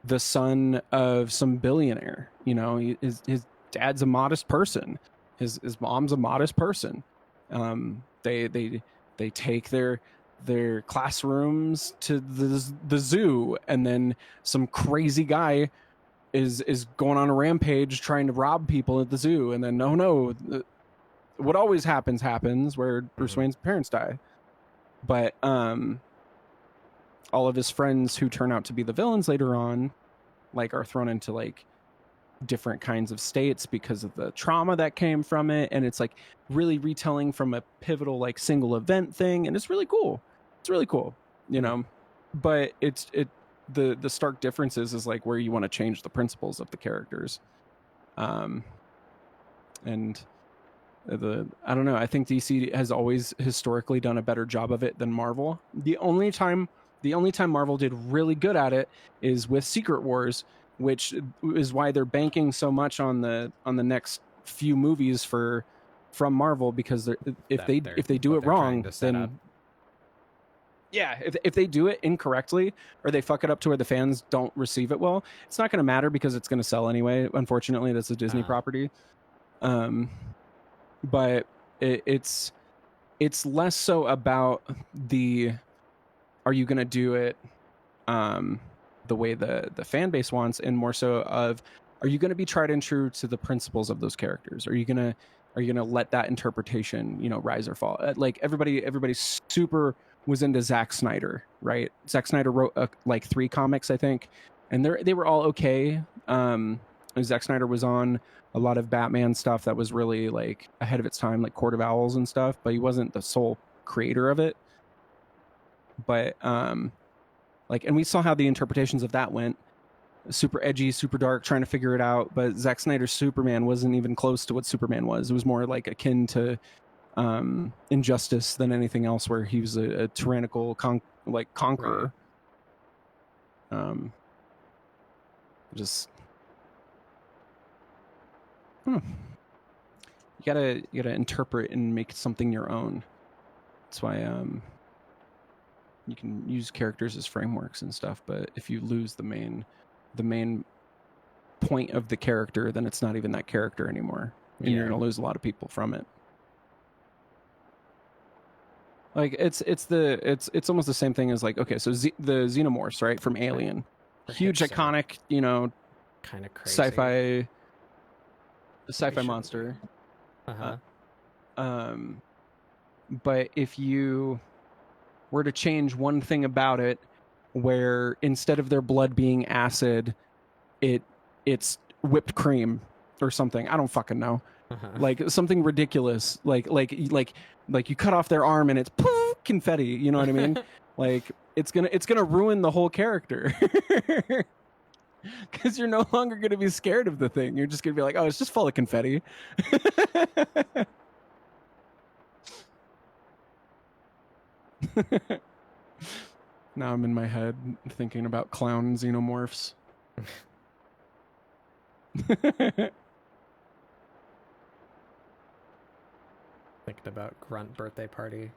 the son of some billionaire. His dad's a modest person. His mom's a modest person. They take their their classrooms to the zoo, and then some crazy guy is going on a rampage trying to rob people at the zoo, and then what always happens where Bruce Wayne's parents die. But all of his friends who turn out to be the villains later on, like, are thrown into like different kinds of states because of the trauma that came from it, and it's like really retelling from a pivotal like single event thing, and it's really cool. It's really cool, you know. But the stark differences is like where you want to change the principles of the characters, and I don't know. I think DC has always historically done a better job of it than Marvel. The only time Marvel did really good at it is with Secret Wars, which is why they're banking so much on the next few movies from Marvel, because if they do it wrong, then yeah, if they do it incorrectly or they fuck it up to where the fans don't receive it well, it's not going to matter because it's going to sell anyway. Unfortunately, that's a Disney property. But it's less so about are you going to do it the way the fan base wants, and more so of, are you going to be tried and true to the principles of those characters? Are you going to let that interpretation, rise or fall? Like everybody's super was into Zack Snyder, right? Zack Snyder wrote like 3 comics, I think, and they were all okay. Zack Snyder was on a lot of Batman stuff that was really like ahead of its time, like Court of Owls and stuff, but he wasn't the sole creator of it. But and we saw how the interpretations of that went. Super edgy, super dark, trying to figure it out. But Zack Snyder's Superman wasn't even close to what Superman was. It was more like akin to Injustice than anything else, where he was a tyrannical conqueror. You gotta interpret and make something your own. That's why you can use characters as frameworks and stuff, but if you lose the main point of the character, then it's not even that character anymore, and you're gonna lose a lot of people from it. Like it's almost the same thing as like, okay, so the Xenomorphs, right, from Alien, huge iconic, kind of crazy sci-fi monster. But if you were to change one thing about it, where instead of their blood being acid, it's whipped cream or something, I don't fucking know. Like something ridiculous, like you cut off their arm and it's poof, confetti, you know what I mean? Like it's gonna ruin the whole character. Because you're no longer going to be scared of the thing. You're just going to be like, oh, it's just full of confetti. Now I'm in my head thinking about clown xenomorphs. Thinking about Grunt birthday party.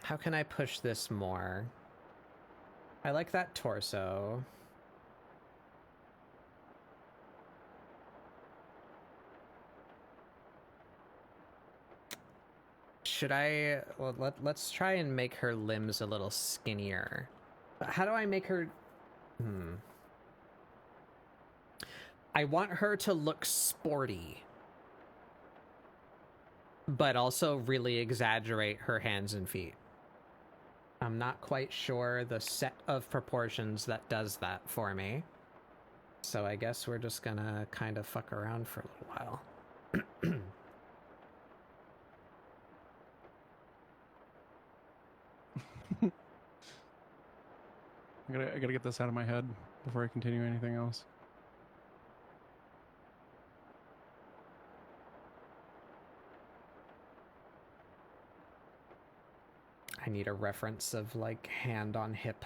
How can I push this more? I like that torso. Should I... Well, let's try and make her limbs a little skinnier. But how do I make her... I want her to look sporty, but also really exaggerate her hands and feet. I'm not quite sure the set of proportions that does that for me. So I guess we're just gonna kind of fuck around for a little while. I gotta get this out of my head before I continue anything else. I need a reference of like hand on hip.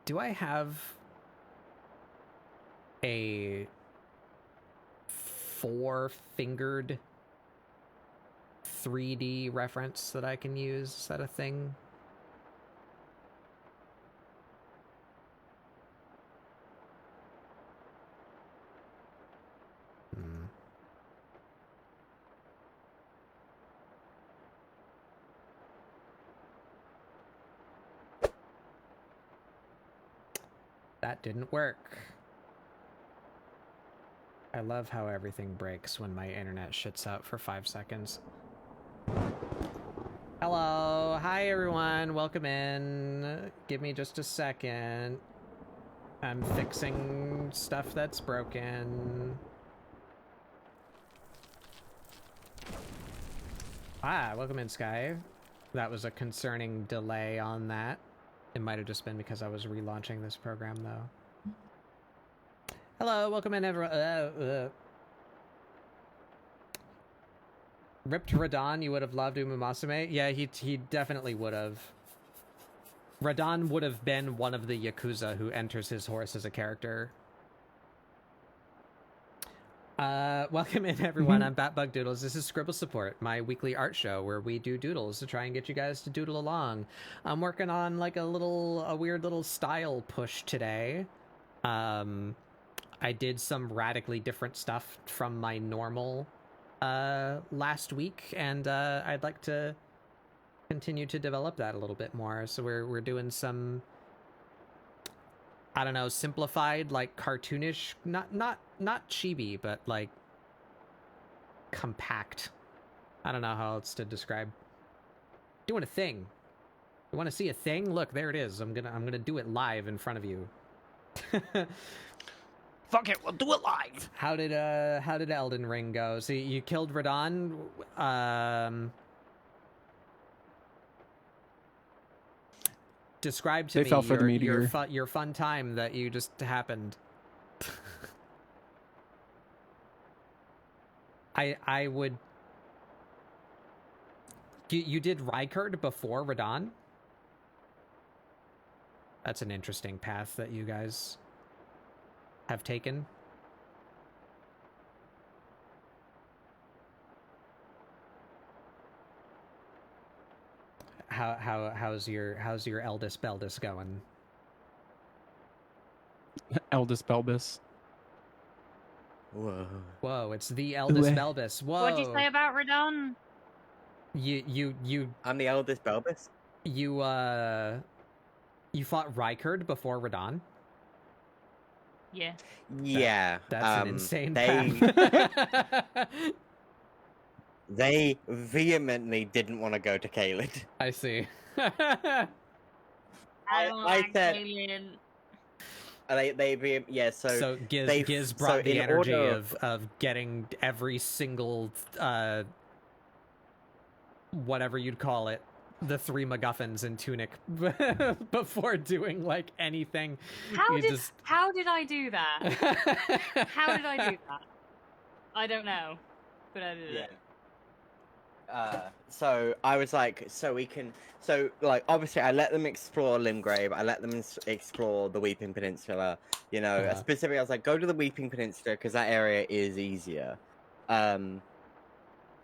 Do I have a 4-fingered 3D reference that I can use? Is that a thing? That didn't work. I love how everything breaks when my internet shits out for 5 seconds. Hello, hi everyone, welcome in. Give me just a second. I'm fixing stuff that's broken. Ah, welcome in, Sky. That was a concerning delay on that. It might have just been because I was relaunching this program, though. Hello, welcome in, everyone. Ripped Radon, you would have loved Umamasume? Yeah, he definitely would have. Radon would have been one of the Yakuza who enters his horse as a character. Welcome in, everyone. I'm Batbug Doodles. This is ScribbleSupport, my weekly art show where we do doodles to try and get you guys to doodle along. I'm working on like a weird little style push today. I did some radically different stuff from my normal last week, and I'd like to continue to develop that a little bit more. So we're doing some, I don't know, simplified, like cartoonish, not chibi, but like compact. I don't know how else to describe. Doing a thing. You want to see a thing? Look, there it is. I'm gonna do it live in front of you. Fuck it, we'll do it live. How did Elden Ring go? So you killed Radon. Describe to me your fun time that you just happened. I would. You did Rykard before Radon? That's an interesting path that you guys have taken. How's your eldest Beldis going? Eldest Belbis. Whoa, it's the eldest Belbis. Whoa. What'd you say about Radon? You I'm the eldest Belbis. You fought Rykard before Radon? Yeah. Yeah. That's an insane path. path. They vehemently didn't want to go to Caelid. I see. I don't like said- alien. So Giz brought the energy of getting every single whatever you'd call it, the 3 MacGuffins in Tunic before doing like anything. How did I do that? How did I do that? I don't know, but I did it. So I was like, obviously I let them explore Limgrave, I let them explore the Weeping Peninsula, you know, specifically I was like, go to the Weeping Peninsula, because that area is easier. And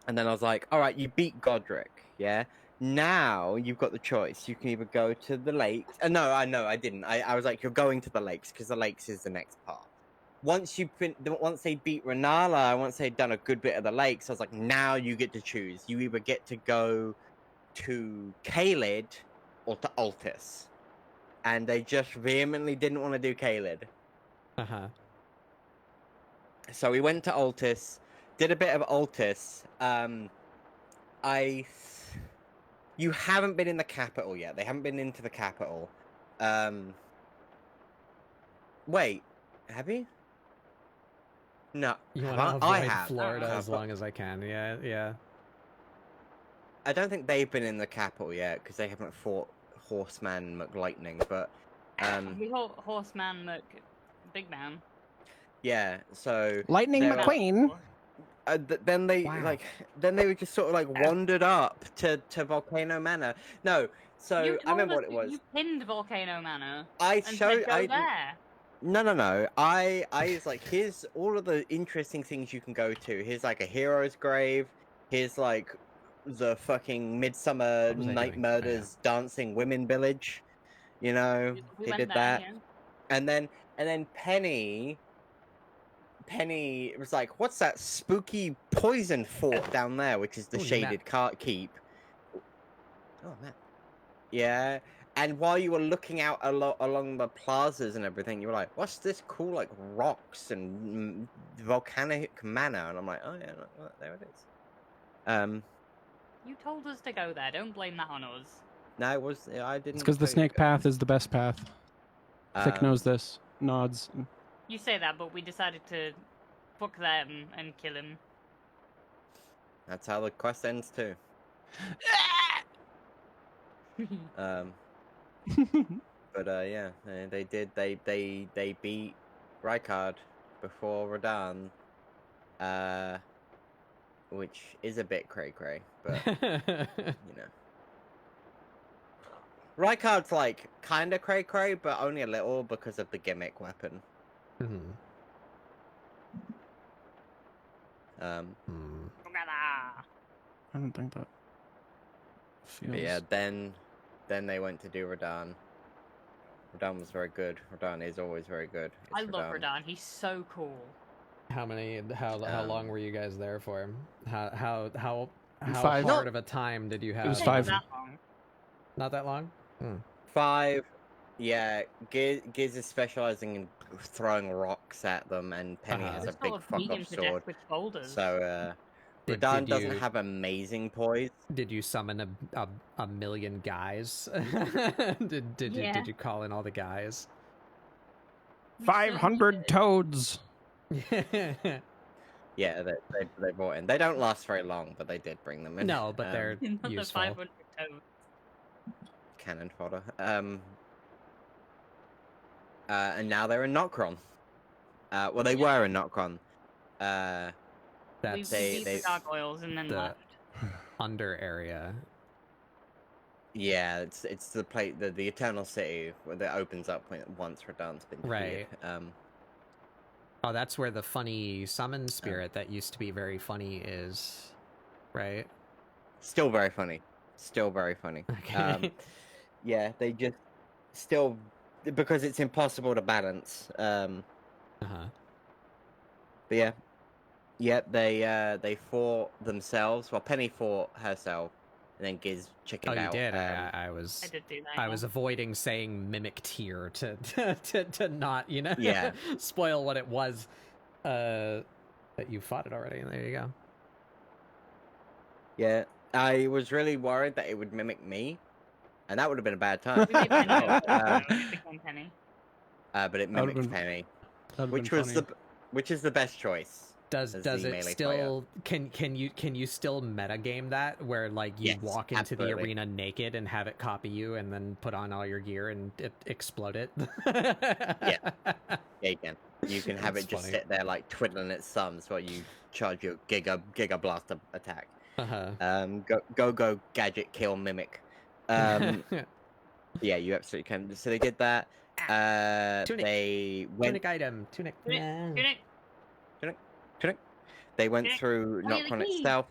then I was like, alright, you beat Godric, yeah? Now, you've got the choice, you can either go to the lakes, no, I didn't, I was like, you're going to the lakes, because the lakes is the next part. Once they beat Renala, once they'd done a good bit of the lakes, I was like, now you get to choose. You either get to go to Caelid or to Altus. And they just vehemently didn't want to do Caelid. So we went to Altus, did a bit of Altus. You haven't been in the capital yet. They haven't been into the capital. Wait, have you? No, you want to avoid Florida as long as I can. Yeah. I don't think they've been in the capital yet because they haven't fought Horseman McLightning, but we fought Horseman Big Man. Yeah, so Lightning McQueen. Then they were just sort of like wandered up to Volcano Manor. No, so I remember what it was. You pinned Volcano Manor. I showed. There. No. I was like, here's all of the interesting things you can go to. Here's like a hero's grave. Here's like the fucking Midsummer Night Murders dancing women village. You know, we they did that. And then Penny was like, what's that spooky poison fort down there, which is the shaded keep. Oh man. Yeah. And while you were looking out along the plazas and everything, you were like, "What's this cool like rocks and volcanic manor?" And I'm like, "Oh yeah, look, there it is." You told us to go there. Don't blame that on us. No, I didn't. It's because the tell you to snake go. path is the best path. Thick knows this. Nods. You say that, but we decided to fuck them and kill him. That's how the quest ends too. But yeah, they did. They beat Rykard before Radahn, which is a bit cray, but you know, Rykard's like kind of cray, but only a little because of the gimmick weapon. I don't think that feels... But yeah, then they went to do Radahn. Radahn was very good. Radahn is always very good. I love Radahn. He's so cool. How long were you guys there for? How 5. hard of a time did you have? It was 5. Not that long. Not that long? 5. Yeah, Giz is specializing in throwing rocks at them, and Penny has a Just big sort of fuck beat him off to death sword. with boulders. So Did Radahn doesn't you- have amazing poise. Did you summon a million guys? did you call in all the guys? 500 toads. Yeah, they brought in. They don't last very long, but they did bring them in. No, but they're Another useful. 500 toads. Cannon fodder. And now they're in Nocron. Well, they were in Nocron. We That's beat they- the gargoyles and then the- left. under area. Yeah, it's the plate, the Eternal City that opens up once Radahn's been defeated. Right. Oh, that's where the funny summon spirit that used to be very funny is, right? Still very funny. Still very funny. Okay. Yeah, they just still because it's impossible to balance. Uh-huh. But yeah, they fought themselves. Well, Penny fought herself, and then Giz chickened Oh, you out. did. I was. I did do that. I was avoiding saying mimic tier to not, Yeah. spoil what it was. That you fought it already, and there you go. Yeah, I was really worried that it would mimic me, and that would have been a bad time. We made Penny. It became Penny. But it That would've mimicked been- Penny, That'd which been was funny. which is the best choice. Does as the it melee still can you still metagame that where like you Yes, walk into absolutely. the arena naked and have it copy you and then put on all your gear and explode it? Yeah, you can. You can have That's it just funny. sit there like twiddling its thumbs while you charge your Giga Blaster attack. Uh-huh. Go gadget kill mimic. Yeah, you absolutely can. So they did that. Tunic. They went. Tunic item. Tunic. Tunic. They went Tunic. through Oh, yeah, Nocron the key. itself.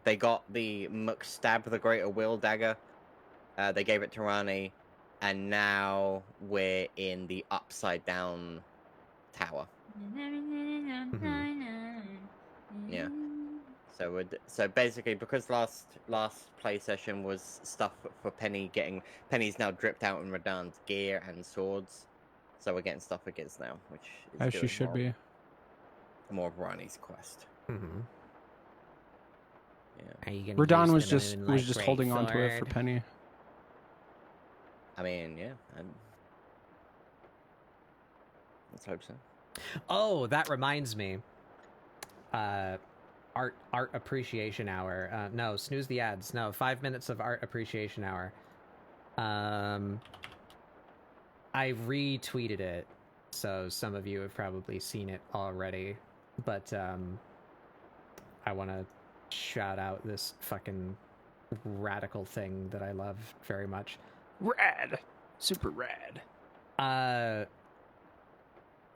They got the Muckstab, the Greater Will dagger. They gave it to Rani, and now we're in the upside down tower. Yeah. So basically, because last play session was stuff for Penny Penny's now dripped out in Radahn's gear and swords, so we're getting stuff for Giz now, which is As she doing should be. more of Rani's quest. Mm-hmm. Yeah, Radahn was just holding on to it for Penny. I mean, yeah, let's hope so. Oh, that reminds me. Art appreciation hour. No, snooze the ads. No, 5 minutes of art appreciation hour. I retweeted it, so some of you have probably seen it already. But I want to shout out this fucking radical thing that I love very much. Rad. Super rad.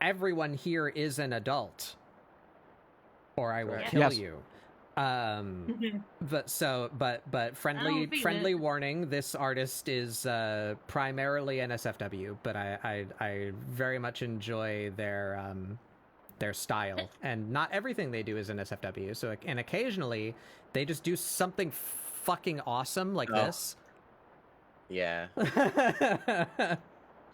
Everyone here is an adult, or I will Correct. kill Yes. you. But friendly feel friendly it. warning: this artist is primarily NSFW, but I very much enjoy their style, and not everything they do is NSFW. So and occasionally they just do something fucking awesome like Oh. this. Yeah.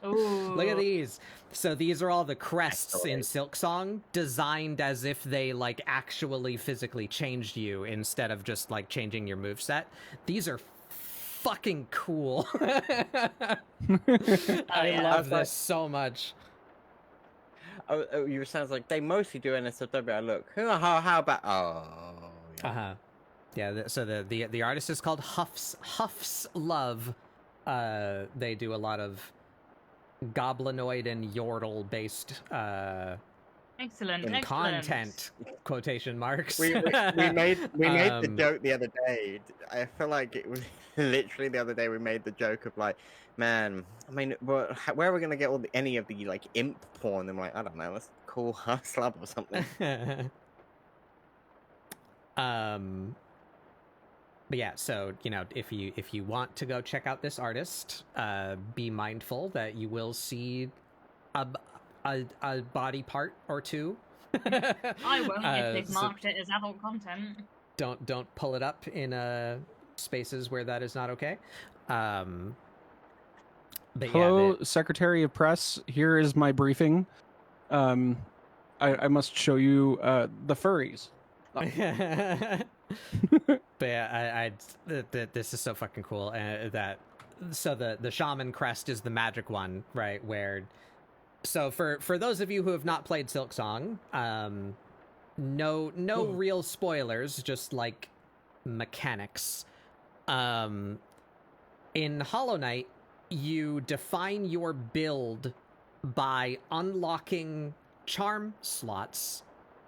Ooh. Look at these. So these are all the crests in Excellent. Silksong, designed as if they like actually physically changed you instead of just like changing your moveset. These are fucking cool. I yeah. love like- this so much. Oh, you sounds like they mostly do NSFW. Look, how about? Oh, yeah. Uh-huh. Yeah, so the artist is called Huff's Love. They do a lot of goblinoid and yordle based Excellent. In Excellent. content, quotation marks. We made the Um, joke the other day. I feel like it was literally the other day we made the joke of like, man, I mean, where are we gonna get any of the like imp porn? I'm like, I don't know, let's call her slab or something. But yeah, so if you want to go check out this artist, be mindful that you will see a body part or two. I won't if they've so marked it as adult content. don't pull it up in spaces where that is not okay. But Hello, yeah, Secretary of Press. Here is my briefing. I must show you the furries. but yeah, this is so fucking cool. So the shaman crest is the magic one, right? Where, so for those of you who have not played Silksong, no real spoilers, just like mechanics. In Hollow Knight, you define your build by unlocking charm slots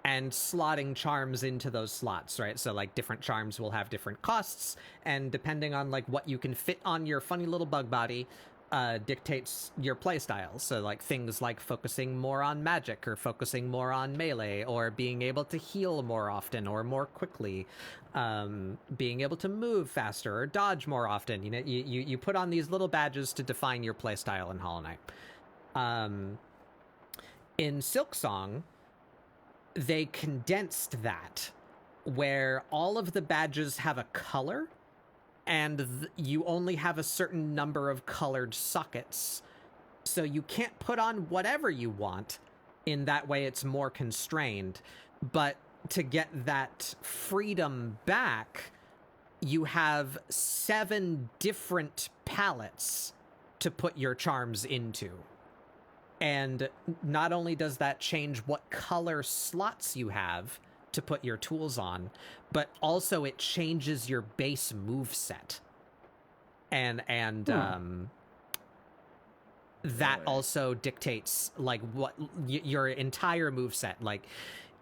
and slotting charms into those slots, right? So like different charms will have different costs, and depending on like what you can fit on your funny little bug body, dictates your playstyle. So like things like focusing more on magic, or focusing more on melee, or being able to heal more often or more quickly, being able to move faster or dodge more often. You put on these little badges to define your playstyle in Hollow Knight. In Silksong, they condensed that, where all of the badges have a color, and you only have a certain number of colored sockets. So you can't put on whatever you want. In that way, it's more constrained. But to get that freedom back, you have 7 different palettes to put your charms into. And not only does that change what color slots you have to put your tools on, but also it changes your base move set. And that also dictates like what your entire move set. Like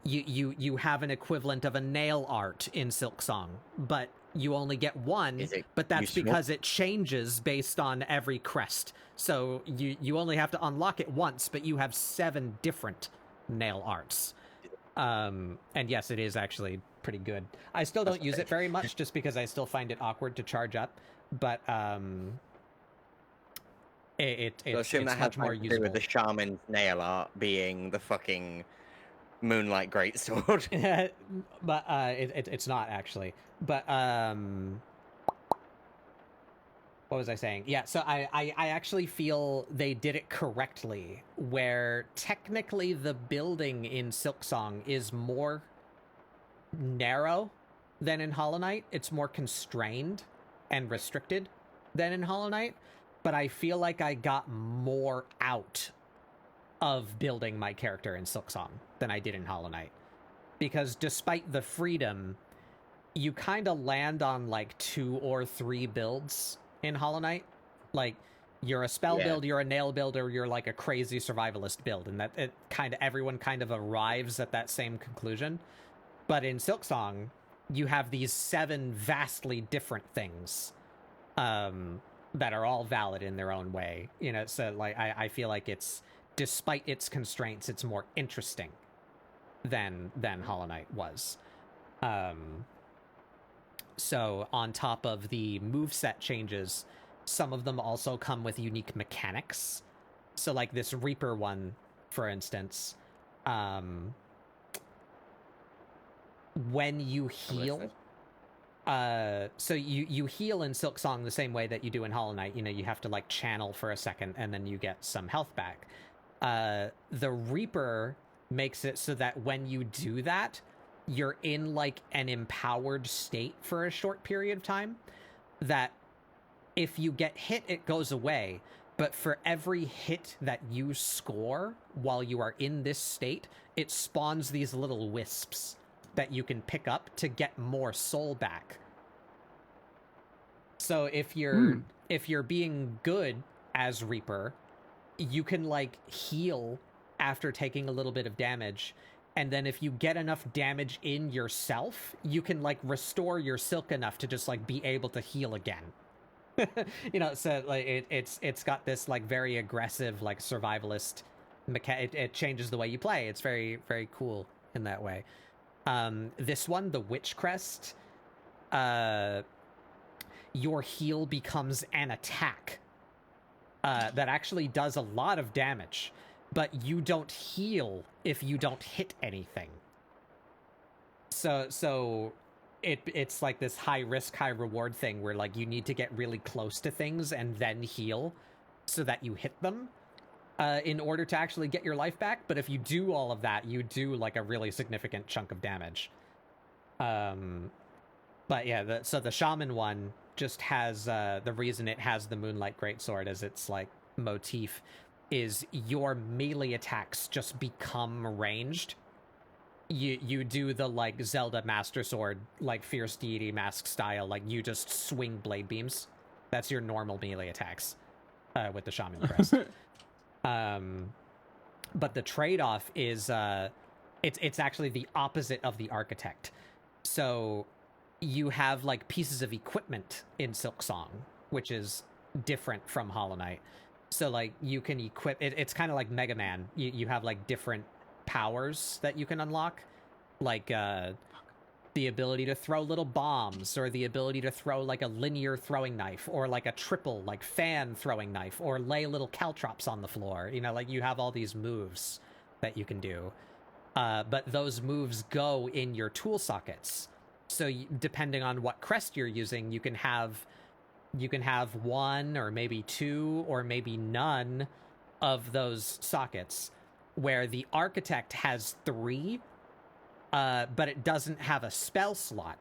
you have an equivalent of a nail art in Silksong, but you only get one, but that's useful? because it changes based on every crest. So you only have to unlock it once, but you have 7 different nail arts. And yes, it is actually pretty good. I still don't use it very much just because I still find it awkward to charge up, but it's much more useful. With the shaman's nail art being the fucking Moonlight Greatsword. But it's not actually. But what was I saying? Yeah, so I actually feel they did it correctly, where technically the building in Silksong is more narrow than in Hollow Knight. It's more constrained and restricted than in Hollow Knight, but I feel like I got more out of building my character in Silksong than I did in Hollow Knight. Because despite the freedom, you kind of land on like 2 or 3 builds in Hollow Knight. Like, you're a spell build, you're a nail build, or you're like a crazy survivalist build, and that everyone kind of arrives at that same conclusion. But in Silksong, you have these 7 vastly different things that are all valid in their own way. So like I feel like it's, despite its constraints, it's more interesting than Hollow Knight was. So on top of the moveset changes, some of them also come with unique mechanics. So like this Reaper one, for instance, when you heal, So you heal in Silk Song the same way that you do in Hollow Knight. You know, you have to like channel for a second and then you get some health back. The Reaper makes it so that when you do that, you're in like an empowered state for a short period of time, that if you get hit, it goes away. But for every hit that you score while you are in this state, it spawns these little wisps that you can pick up to get more soul back. So if you're being good as Reaper, you can like heal after taking a little bit of damage, and then if you get enough damage in yourself, you can like restore your silk enough to just like be able to heal again. You know, so like it's got this like very aggressive like survivalist it changes the way you play. It's very, very cool in that way. This one, the Witch Crest, your heal becomes an attack that actually does a lot of damage, but you don't heal if you don't hit anything. So it's like this high risk, high reward thing where like you need to get really close to things and then heal so that you hit them in order to actually get your life back. But if you do all of that, you do like a really significant chunk of damage. But yeah, so the Shaman one just has the reason it has the Moonlight Greatsword as its like motif is your melee attacks just become ranged. You do the like Zelda Master Sword, like Fierce Deity Mask style, like you just swing blade beams. That's your normal melee attacks with the Shaman Crest. But the trade-off is it's actually the opposite of the Architect. So you have like pieces of equipment in Silk Song, which is different from Hollow Knight. So like you can equip it's kind of like Mega Man. You have like different powers that you can unlock, like the ability to throw little bombs, or the ability to throw like a linear throwing knife, or like a triple like fan throwing knife, or lay little caltrops on the floor. You know, like you have all these moves that you can do, but those moves go in your tool sockets. So depending on what crest you're using, you can have one or maybe two or maybe none of those sockets, where the Architect has 3, but it doesn't have a spell slot.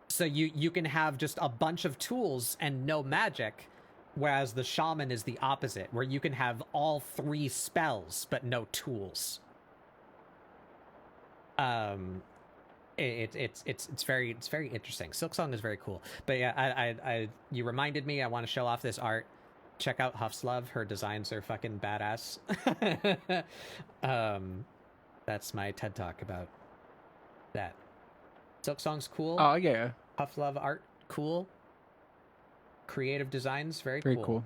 So you can have just a bunch of tools and no magic, whereas the Shaman is the opposite, where you can have all 3 spells but no tools. It's very interesting. Silksong is very cool. But yeah, I you reminded me, I want to show off this art. Check out Huff's Love. Her designs are fucking badass. That's my TED Talk about that. Silksong's cool. Oh yeah. Huff Love art, cool. Creative designs, very Very cool. cool.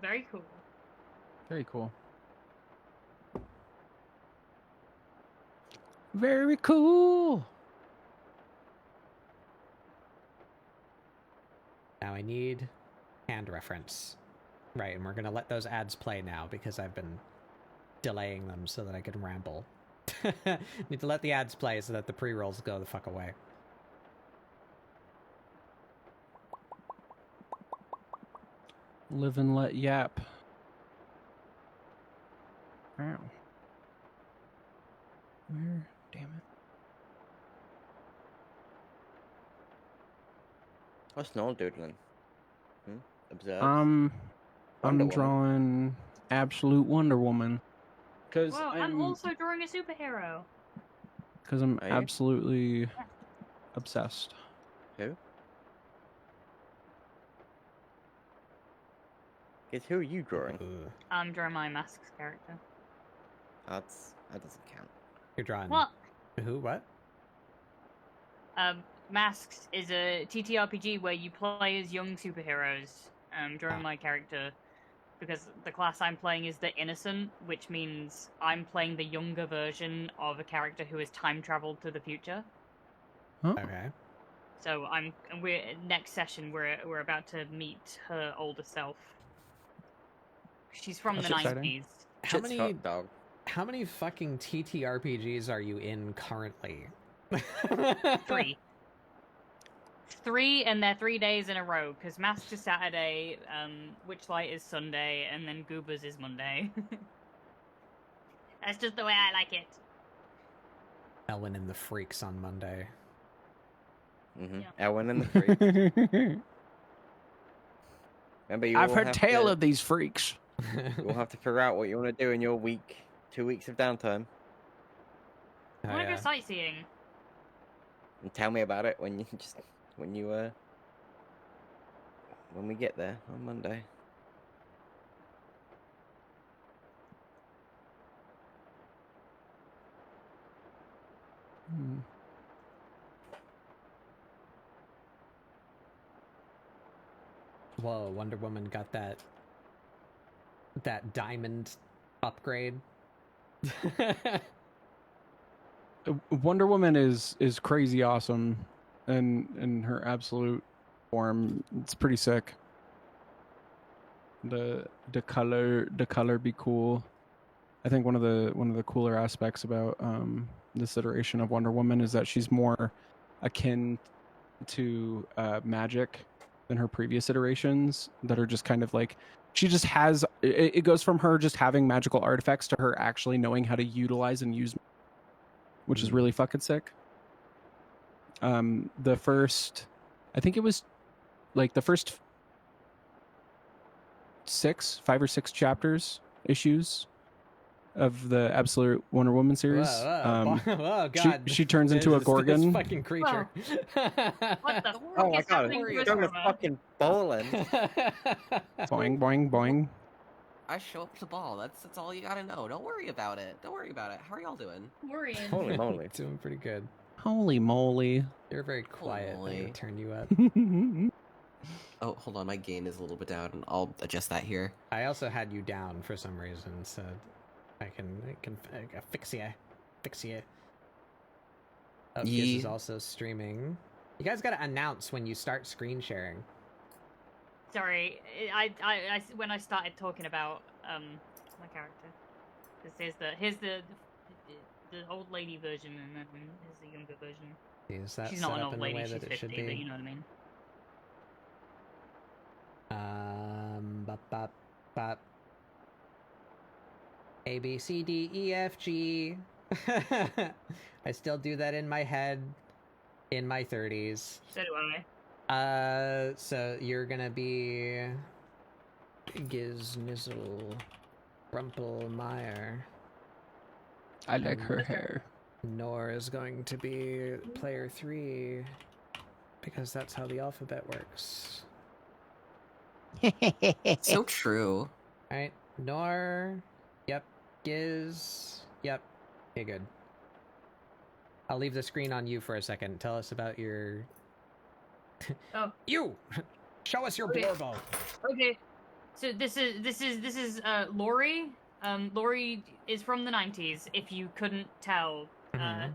Very cool. Very cool. Very cool. Now I need hand reference. Right, and we're gonna let those ads play now because I've been delaying them so that I can ramble. Need to let the ads play so that the pre-rolls go the fuck away. Live and let yap. Wow. Where? Damn it. What's Noel doodling? Observe. I'm Wonder Woman. drawing Absolute Wonder Woman. Because Well, I'm also drawing a superhero. I'm Are you? absolutely obsessed. Who? Guess who are you drawing? I'm drawing my Masks character. That doesn't count. You're drawing What? who? What? Masks is a TTRPG where you play as young superheroes. Drawing my character because the class I'm playing is the Innocent, which means I'm playing the younger version of a character who has time traveled to the future. Huh? Okay. So we're next session we're about to meet her older self. She's from That's the exciting. 90s. How Shit's many fucked, dog. how many fucking TTRPGs are you in currently? 3. 3, and they're 3 days in a row, because Mask is Saturday, Witchlight is Sunday, and then Goobers is Monday. That's just the way I like it. Ellen and the Freaks on Monday. Mm-hmm. Yeah. Ellen and the Freak. Remember, you I've all heard have tale to, of these freaks. You'll have to figure out what you want to do in your week, 2 weeks of downtime, I want to go sightseeing. and tell me about it when we get there on Monday. Hmm. Whoa, Wonder Woman got that diamond upgrade. Wonder Woman is crazy awesome, in her absolute form. It's pretty sick. The color be cool. I think one of the cooler aspects about this iteration of Wonder Woman is that she's more akin to magic than her previous iterations that are just kind of like, she just has it goes from her just having magical artifacts to her actually knowing how to utilize and use, which is really fucking sick. The first, I think it was like the first 5 or 6 issues of the Absolute Wonder Woman series. Whoa, God. She turns into a Gorgon. This fucking creature. What the Oh fuck my is god, happening to you're us, going to Roma? fucking Poland. Boing, boing, boing. I show up to the ball. That's all you gotta know. Don't worry about it. Don't worry about it. How are y'all doing? Worrying. Holy moly. Doing pretty good. Holy moly. You're very quiet. I'm moly. gonna turn you up. Oh, hold on. My gain is a little bit down, and I'll adjust that here. I also had you down for some reason, so I can fix you. Oh, Giz is Ye- also streaming. You guys gotta announce when you start screen sharing. Sorry, I when I started talking about my character, here's the old lady version, and then here's the younger version. Is that She's set not an up old in the lady, way she's that it 50, should but be? you know what I mean. Bop, bop, bop. A, B, C, D, E, F, G. I still do that in my head in my 30s. So do I. So you're gonna be Giz, Nizzle, Rumpelmeyer. I like her hair. Nor is going to be player 3 because that's how the alphabet works. So true. Alright, Nor. Yep. Giz. Yep. Okay, good. I'll leave the screen on you for a second. Tell us about your... Oh. You! Show us your Okay. blorbo! Okay, so this is Lori. Lori is from the 90s. If you couldn't tell, Mhm.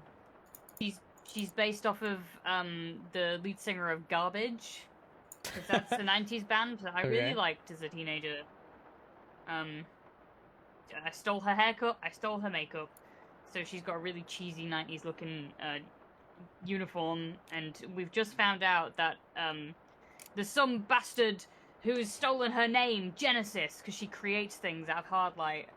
she's based off of the lead singer of Garbage, because that's a 90s band that I Okay. really liked as a teenager. I stole her haircut. I stole her makeup. So she's got a really cheesy 90s looking uniform, and we've just found out that there's some bastard who's stolen her name, Genesis, because she creates things out of hard light.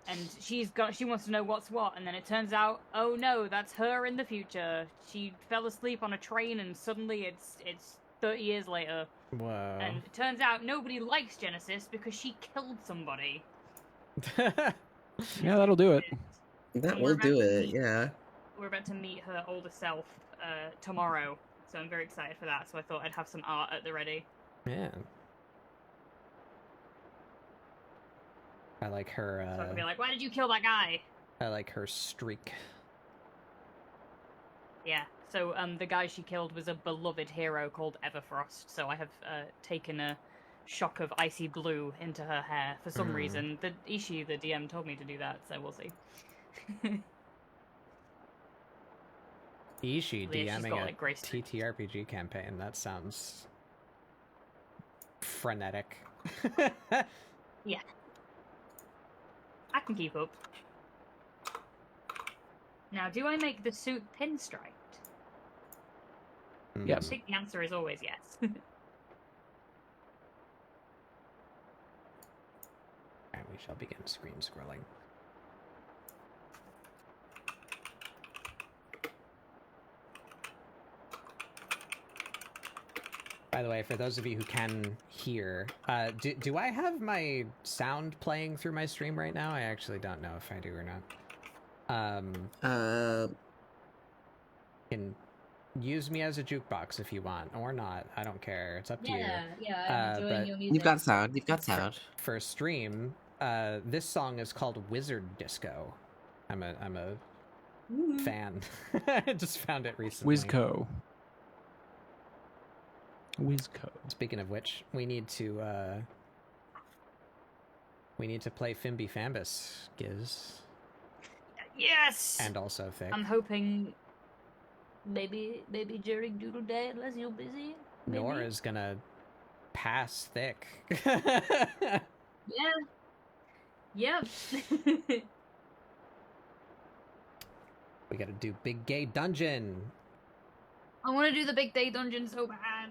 And she wants to know what's what, and then it turns out, oh no, that's her in the future. She fell asleep on a train, and suddenly it's 30 years later. Whoa. And it turns out nobody likes Genesis because she killed somebody. Yeah, that'll do it. That And will we're about do to it. meet- Yeah. We're about to meet her older self tomorrow, so I'm very excited for that. So I thought I'd have some art at the ready. Man. I like her, So I can be like, why did you kill that guy? I like her streak. Yeah. So the guy she killed was a beloved hero called Everfrost. So I have taken a shock of icy blue into her hair for some reason. The DM, told me to do that, so we'll see. Ishi Yeah, she's DMing got, a like, gray stripes. TTRPG campaign. That sounds frenetic. Yeah. I can keep up. Now, do I make the suit pinstriped? Mm. Yes. I think the answer is always yes. Alright, we shall begin screen scrolling. By the way, for those of you who can hear, do I have my sound playing through my stream right now? I actually don't know if I do or not. Can use me as a jukebox if you want, or not. I don't care. It's up to you. Yeah, I'm enjoying but your music. You've got sound. You've got sound. For stream, this song is called Wizard Disco. I'm a Woo. fan. I just found it recently. Wizco. Speaking of which, we need to play Fimby Fambus, Giz, Yes! and also Thick. I'm hoping... Maybe during Doodle Day, unless you're busy. Maybe. Nora's gonna pass Thick. Yeah. Yep. We gotta do Big Gay Dungeon. I want to do the Big Day Dungeon so bad.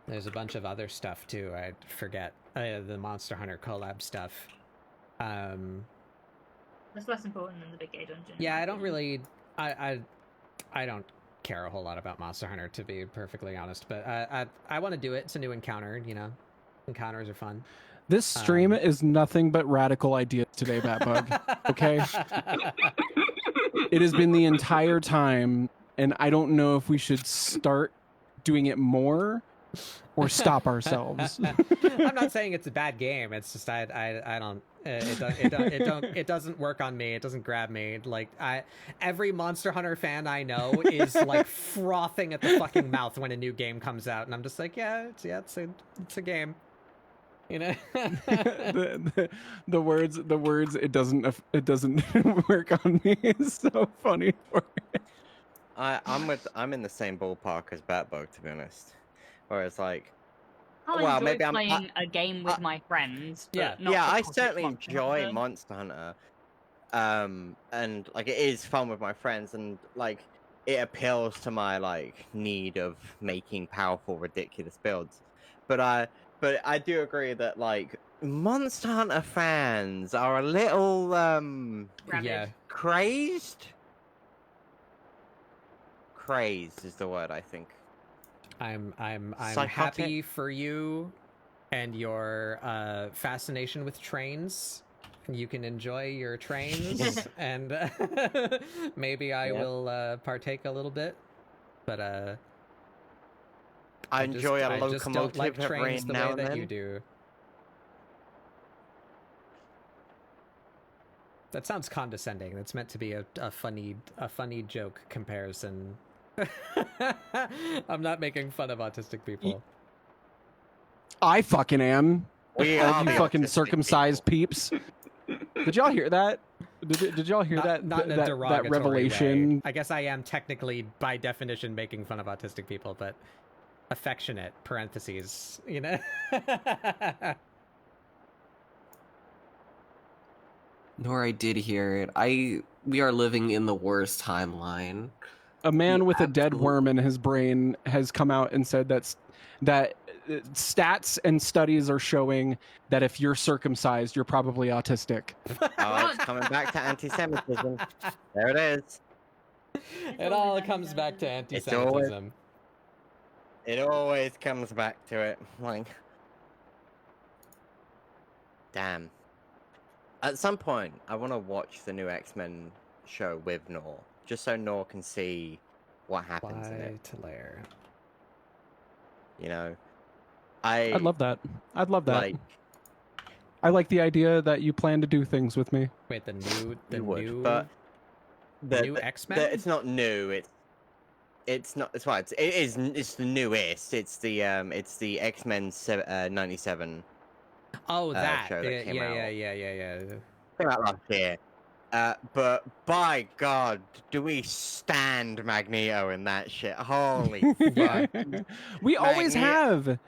There's a bunch of other stuff too. I forget the Monster Hunter collab stuff. That's less important than the Big Gay Dungeon. Yeah, I don't really. I don't care a whole lot about Monster Hunter, to be perfectly honest. But I want to do it. It's a new encounter. You know, encounters are fun. This stream is nothing but radical ideas today, Batbug. Okay? It has been the entire time, and I don't know if we should start doing it more or stop ourselves. I'm not saying it's a bad game. It's just I don't. It doesn't work on me. It doesn't grab me. Like every Monster Hunter fan I know is like frothing at the fucking mouth when a new game comes out, and I'm just like, it's a game. You know, the words it doesn't work on me is so funny for me. I'm in the same ballpark as Batbug, to be honest. Whereas like, I'll well, enjoy maybe playing a game with my friends. But Yeah. not yeah, the I classic certainly Monster enjoy Hunter. Monster Hunter, and like it is fun with my friends, and like it appeals to my like need of making powerful, ridiculous builds. But I do agree that like Monster Hunter fans are a little Rabid. yeah. crazed. Crazed is the word, I think. I'm Psychotic. happy for you and your fascination with trains. You can enjoy your trains, and maybe I will partake a little bit. But I enjoy a I just don't locomotive like every trains the now way and that then. you do. That sounds condescending. That's meant to be a funny joke comparison. I'm not making fun of autistic people. I fucking am. We All are you the fucking autistic circumcised peeps. Did y'all hear that? Did y'all hear that? Not in a that derogatory revelation? way. I guess I am technically, by definition, making fun of autistic people, but affectionate parentheses, you know. Nor I did hear it. We are living in the worst timeline. A man with a dead Absolutely. worm in his brain has come out and said that stats and studies are showing that if you're circumcised, you're probably autistic. Oh, it's coming back to anti-Semitism. There it is. It all comes back to anti-Semitism. It always comes back to it. Like, damn. At some point, I want to watch the new X-Men show with Nor, just so Nor can see what happens in Why it. to lair? You know, I'd love that. I'd love that. like. I like the idea that you plan to do things with me. Wait, the You would, new but new X-Men? It's not new. It's not. It's what it is. It's the newest. It's the X-Men 97. Oh, that. show that Yeah, came out. yeah. Came out last year. But by God, do we stand Magneto in that shit? Holy fuck! We always Magneto- have.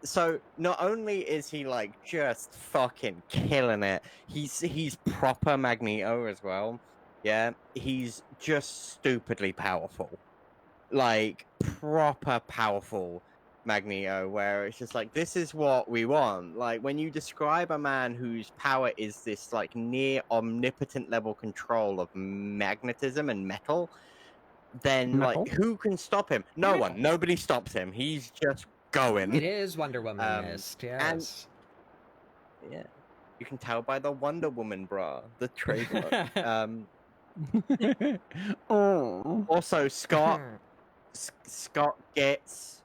So not only is he like just fucking killing it, he's proper Magneto as well. Yeah, he's just stupidly powerful. like proper powerful Magneto, where it's just like, this is what we want. Like, when you describe a man whose power is this like near omnipotent level control of magnetism and metal, then Metal? like, who can stop him? No one. Nobody stops him. He's just going. It is Wonder Woman Um, mist, yes. Yeah, you can tell by the Wonder Woman bra, the trademark. Oh. Also, Scott gets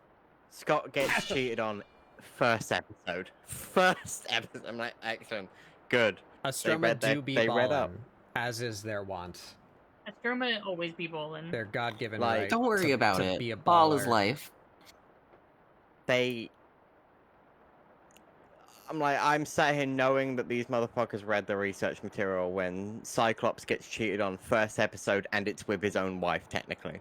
cheated on first episode. First episode. I'm like, excellent, good. Astroma do be they read up. ballin', as is their want. Astroma always be ballin'. Their God-given Like, right. Don't worry about to it. Be a Ball is baller. life. I'm sat here knowing that these motherfuckers read the research material when Cyclops gets cheated on first episode, and it's with his own wife, technically.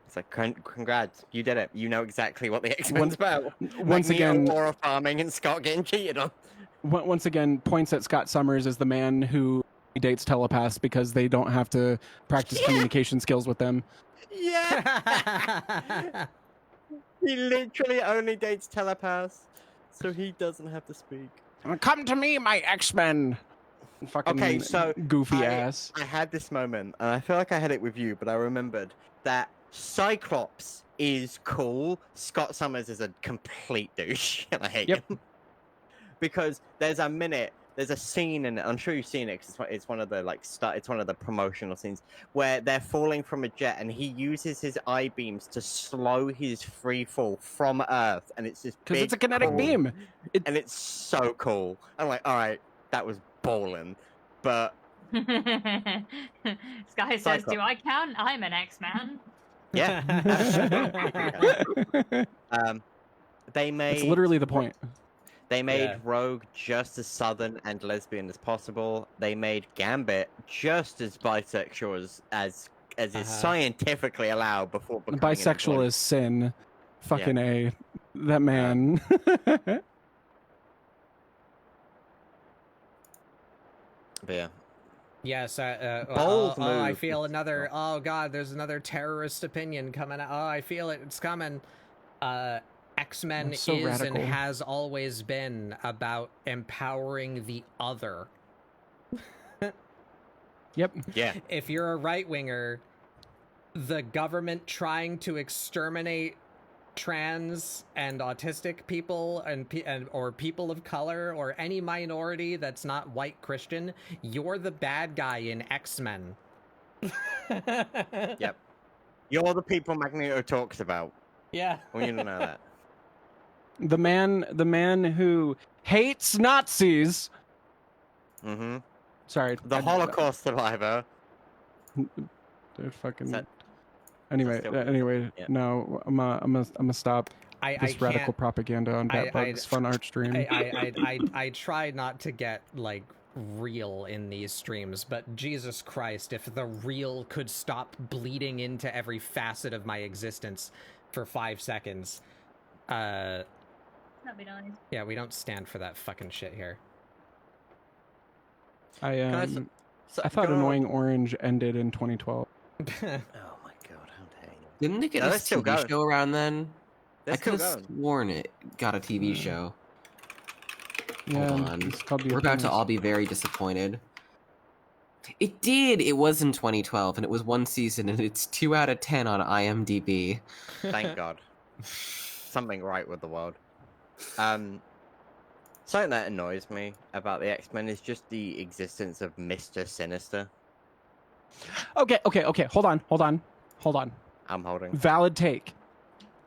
It's like, congrats, you did it. You know exactly what the X-Men's about. Once Magneto, again, Laura farming, and Scott getting cheated on. once again, points at Scott Summers as the man who dates telepaths because they don't have to practice communication skills with them. Yeah. He literally only dates telepaths, so he doesn't have to speak. Come to me, my X-Men. Fucking Okay, so goofy ass. I had this moment, and I feel like I had it with you, but I remembered that Cyclops is cool. Scott Summers is a complete douche, and I hate him. Because there's a scene in it. I'm sure you've seen it because it's one of the it's one of the promotional scenes where they're falling from a jet, and he uses his eye beams to slow his free fall from Earth, and it's just Because it's a kinetic cool. beam. And it's so cool. I'm like, all right, that was ballin', but Sky says, Cyclops. "Do I count? I'm an X-Man." yeah. They made It's literally the point. They made Yeah. Rogue just as southern and lesbian as possible. They made Gambit just as bisexual as is scientifically allowed before becoming an Bisexual employee. is sin. Fucking A. That man. But yeah. Yes, Bold I move. feel another. Oh God, there's another terrorist opinion coming out. Oh, I feel it. It's coming. X-Men That's so is radical. and has always been about empowering the other. Yep. Yeah. If you're a right winger, the government trying to exterminate trans and autistic people and or people of color or any minority that's not white Christian, you're the bad guy in X-Men. Yep. You're the people Magneto talks about. Yeah. We need to know that. The man who hates Nazis. Mm-hmm. Sorry. The Holocaust survivor. They're fucking. Is that- Anyway, still- Yeah. no, I'm gonna stop I this radical can't. propaganda on Batbug's fun art stream. I try not to get like real in these streams, but Jesus Christ, if the real could stop bleeding into every facet of my existence for 5 seconds. That'd be nice. Yeah, we don't stand for that fucking shit here. I So, thought go- Annoying Orange ended in 2012. Oh my god, how dare you? Didn't it get No, a they're still TV going. show around then? They're I could still have going. sworn it got a TV show. Yeah, Hold on. it's called The We're about to Appearance. all be very disappointed. It did. It was in 2012, and it was one season, and it's 2 out of 10 on IMDb. Thank God. Something right with the world. Something that annoys me about the X-Men is just the existence of Mr. Sinister. Okay. Hold on. I'm holding. Valid take.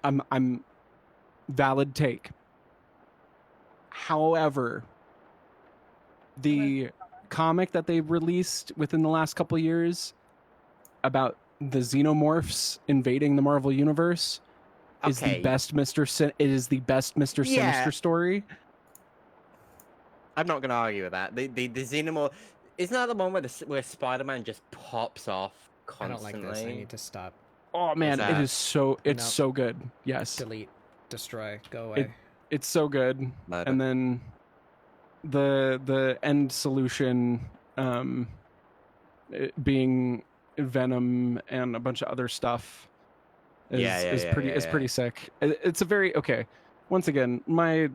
I'm valid take. However, the comic that they've released within the last couple of years about the xenomorphs invading the Marvel universe is the Okay. best it is the best Mr. Yeah. Sinister story. I'm not gonna argue with that. The Xenomorph, isn't that the one where Spider-Man just pops off I don't constantly? like this. I need to stop. Oh man, that- it is so No. so good. Yes. Delete. Destroy. Go away. It's so good. Murder. And then the end solution it being Venom and a bunch of other stuff is pretty sick. It's a very okay. Once again, my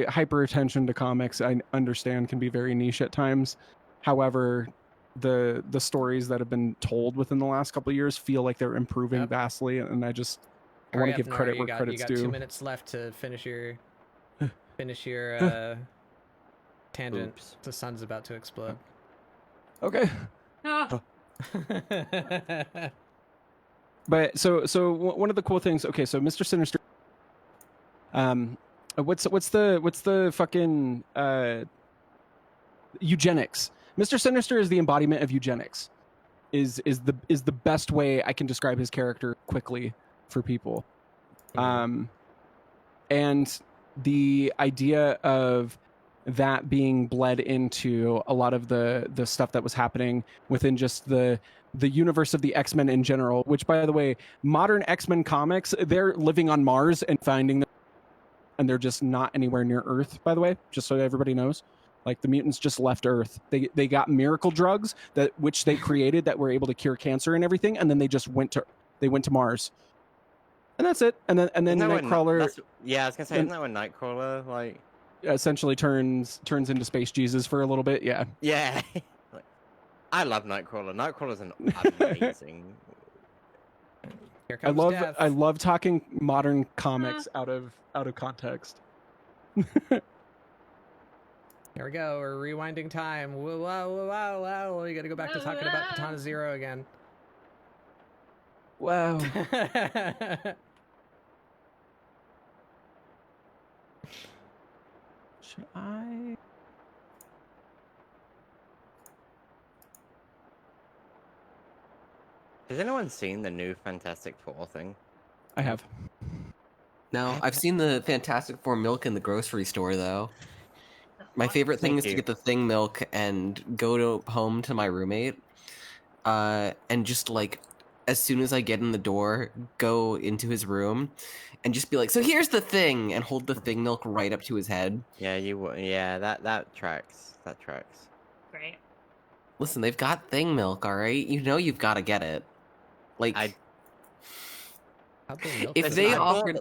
hyper attention to comics, I understand, can be very niche at times. However, the stories that have been told within the last couple of years feel like they're improving vastly, and I want to give credit where credit's due. You got 2 minutes left to finish your tangent. Oops. The sun's about to explode. Okay. Ah, But so one of the cool things. Okay, so Mr. Sinister. What's the fucking eugenics? Mr. Sinister is the embodiment of eugenics. Is the best way I can describe his character quickly for people. And the idea of that being bled into a lot of the stuff that was happening within just the universe of the X-Men in general, which, by the way, modern X-Men comics, they're living on Mars and finding them, and they're just not anywhere near Earth, by the way, just so everybody knows. Like, the mutants just left Earth. They got miracle drugs which they created that were able to cure cancer and everything, and then they just went to Mars. And that's it. And then Nightcrawler. I was gonna say, isn't that when Nightcrawler like essentially turns into Space Jesus for a little bit? Yeah. Yeah. I love Nightcrawler. Nightcrawler's an amazing. Here comes death. I love talking modern comics out of context. Here we go. We're rewinding time. Whoa, wow, wow, wow. We gotta go back to talking about Katana Zero again. Wow. Should I? Has anyone seen the new Fantastic Four thing? I have. No, I've seen the Fantastic Four milk in the grocery store, though. My favorite thing is to get the Thing milk and go home to my roommate, and just, like, as soon as I get in the door, go into his room, and just be like, "So here's the Thing," and hold the Thing milk right up to his head. Yeah, that tracks. That tracks. great. Listen, they've got Thing milk, all right? You know you've got to get it. Like, if Listen, they offered...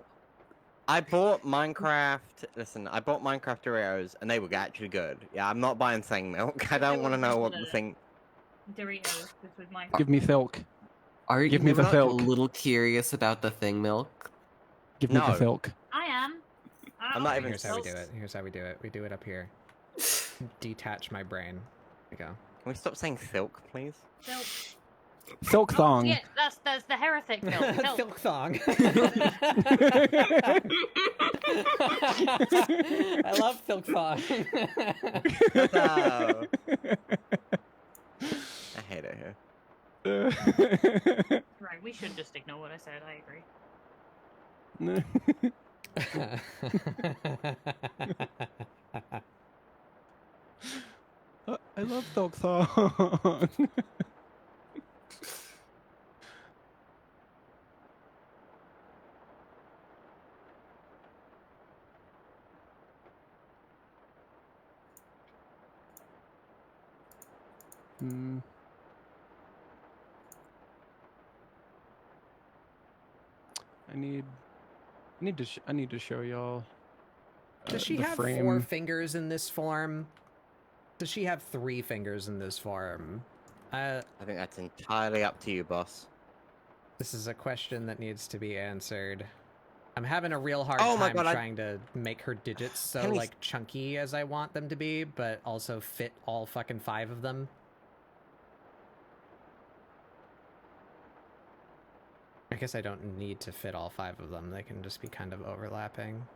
I bought Minecraft. Listen, I bought Minecraft Doritos, and they were actually good. Yeah, I'm not buying Thing milk. I don't want to know what the thing. Doritos with my. Give me Thilk. Are Give you me the not a Thilk. little curious about the Thing milk? Give me the No. Thilk. I am. I'm not even Here's how we do close. it. Here's how we do it. We do it up here. Detach my brain. There we go. Can we stop saying Thilk, please? Nope. Thilk thong. Yeah, that's the heretic milk. Silk thong. I love silk thong. No. I hate it here. Right, we should just ignore what I said. I agree. I love Thilk thong. I need to show y'all. Does she the have frame. 4 fingers in this form? Does she have 3 fingers in this form? I think that's entirely up to you, boss. This is a question that needs to be answered. I'm having a real hard Oh my time God, trying to make her digits so, Can we- like, chunky as I want them to be, but also fit all fucking 5 of them. I guess I don't need to fit all 5 of them. They can just be kind of overlapping.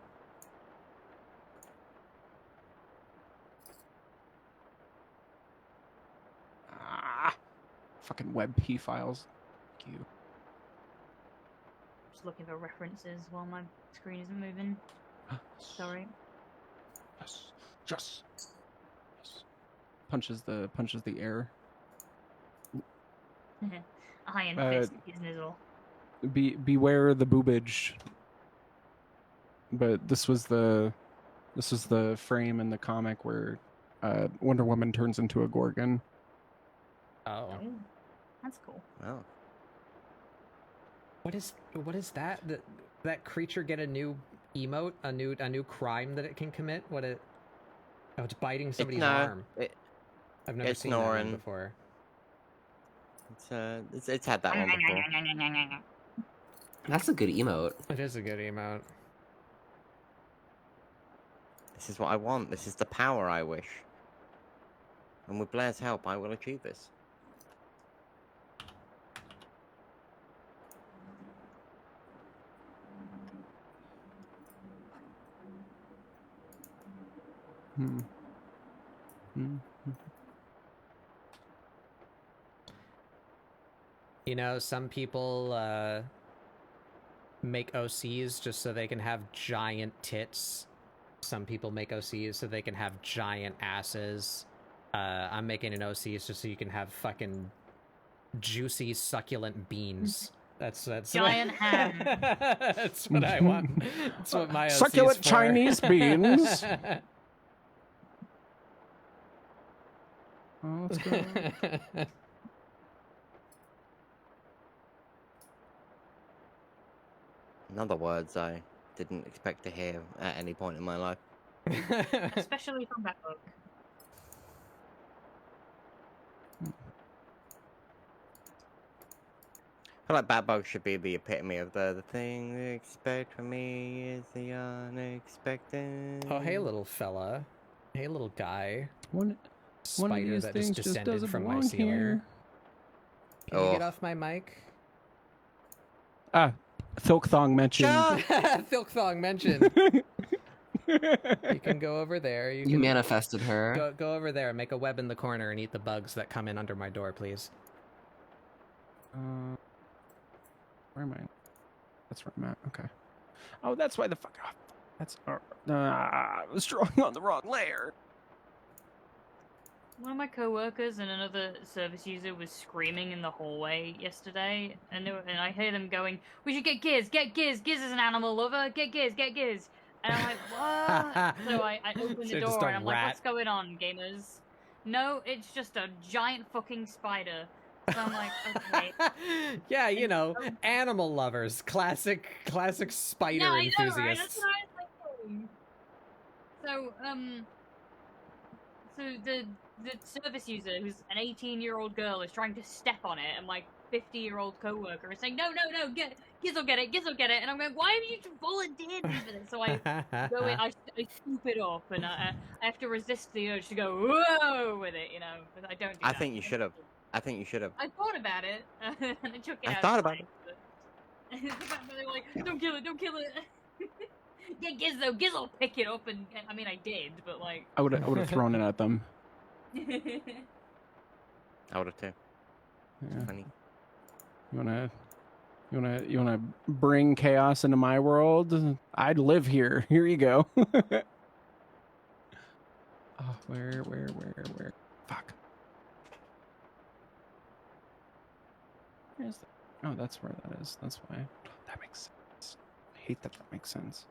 Fucking WebP files. Thank you. Just looking for references while my screen isn't moving. Sorry. Yes. Yes. Yes. Punches the air. Iron Fist is nizzle. Beware the boobage. But this was the frame in the comic where Wonder Woman turns into a Gorgon. Oh. That's cool. Oh. What is that? That creature get a new emote, a new crime that it can commit? Oh, it's biting somebody's arm. I've never it's seen that one Norin. before. It's had that one before. That's a good emote. It is a good emote. This is what I want. This is the power I wish. And with Blair's help, I will achieve this. You know, some people make OCs just so they can have giant tits. Some people make OCs so they can have giant asses. I'm making an OC just so you can have fucking juicy, succulent beans. That's Giant ham. That's what I want. That's what my OC Succulent is for. Chinese beans. Oh, let's go. In other words, I didn't expect to hear at any point in my life. Especially from that book. I feel like Batbug should be the epitome of the thing they expect from me is the unexpected. Oh, hey, little fella. Hey, little guy. One of Spider these that things just just descended doesn't from my belong ceiling. here. Can you get Oh. off my mic? Thilkthong mentioned. Thilkthong mentioned. You can go over there. You You can manifested her. go over there, make a web in the corner, and eat the bugs that come in under my door, please. Where am I? That's where I'm at. Okay. Oh, that's why the fuck. Oh, that's. I was drawing on the wrong layer. One of my co-workers and another service user was screaming in the hallway yesterday, and I hear them going, "We should get Giz! Get Giz! Giz is an animal lover! Get Giz! Get Giz!" And I'm like, "What?" So I open So the just door a and I'm like, rat. "What's going on, gamers?" No, it's just a giant fucking spider. So I'm like, "Okay." Yeah, you know, animal lovers, classic spider Yeah, I know, enthusiasts. right? That's what I was thinking. So the service user, who's an 18-year-old girl, is trying to step on it, and my 50-year-old coworker is saying, "No, Giz will get it, Giz will get it," and I'm going, "Why have you volunteered me for this?" So I go in, I scoop it up, and I have to resist the urge to go whoa with it, you know, but I don't do I that. think you should have. I think you should have. I thought about it, and I took it I out. thought about it. But they were like, "Don't kill it, don't kill it." Get Giz though. Giz will pick it up, and I mean, I did, but like. I would have thrown it at them. I would have too. Yeah. Funny. You wanna bring chaos into my world? I'd live here. Here you go. Oh, where? Fuck. Where's that? Oh, that's where that is. That's why. That makes sense. I hate that makes sense.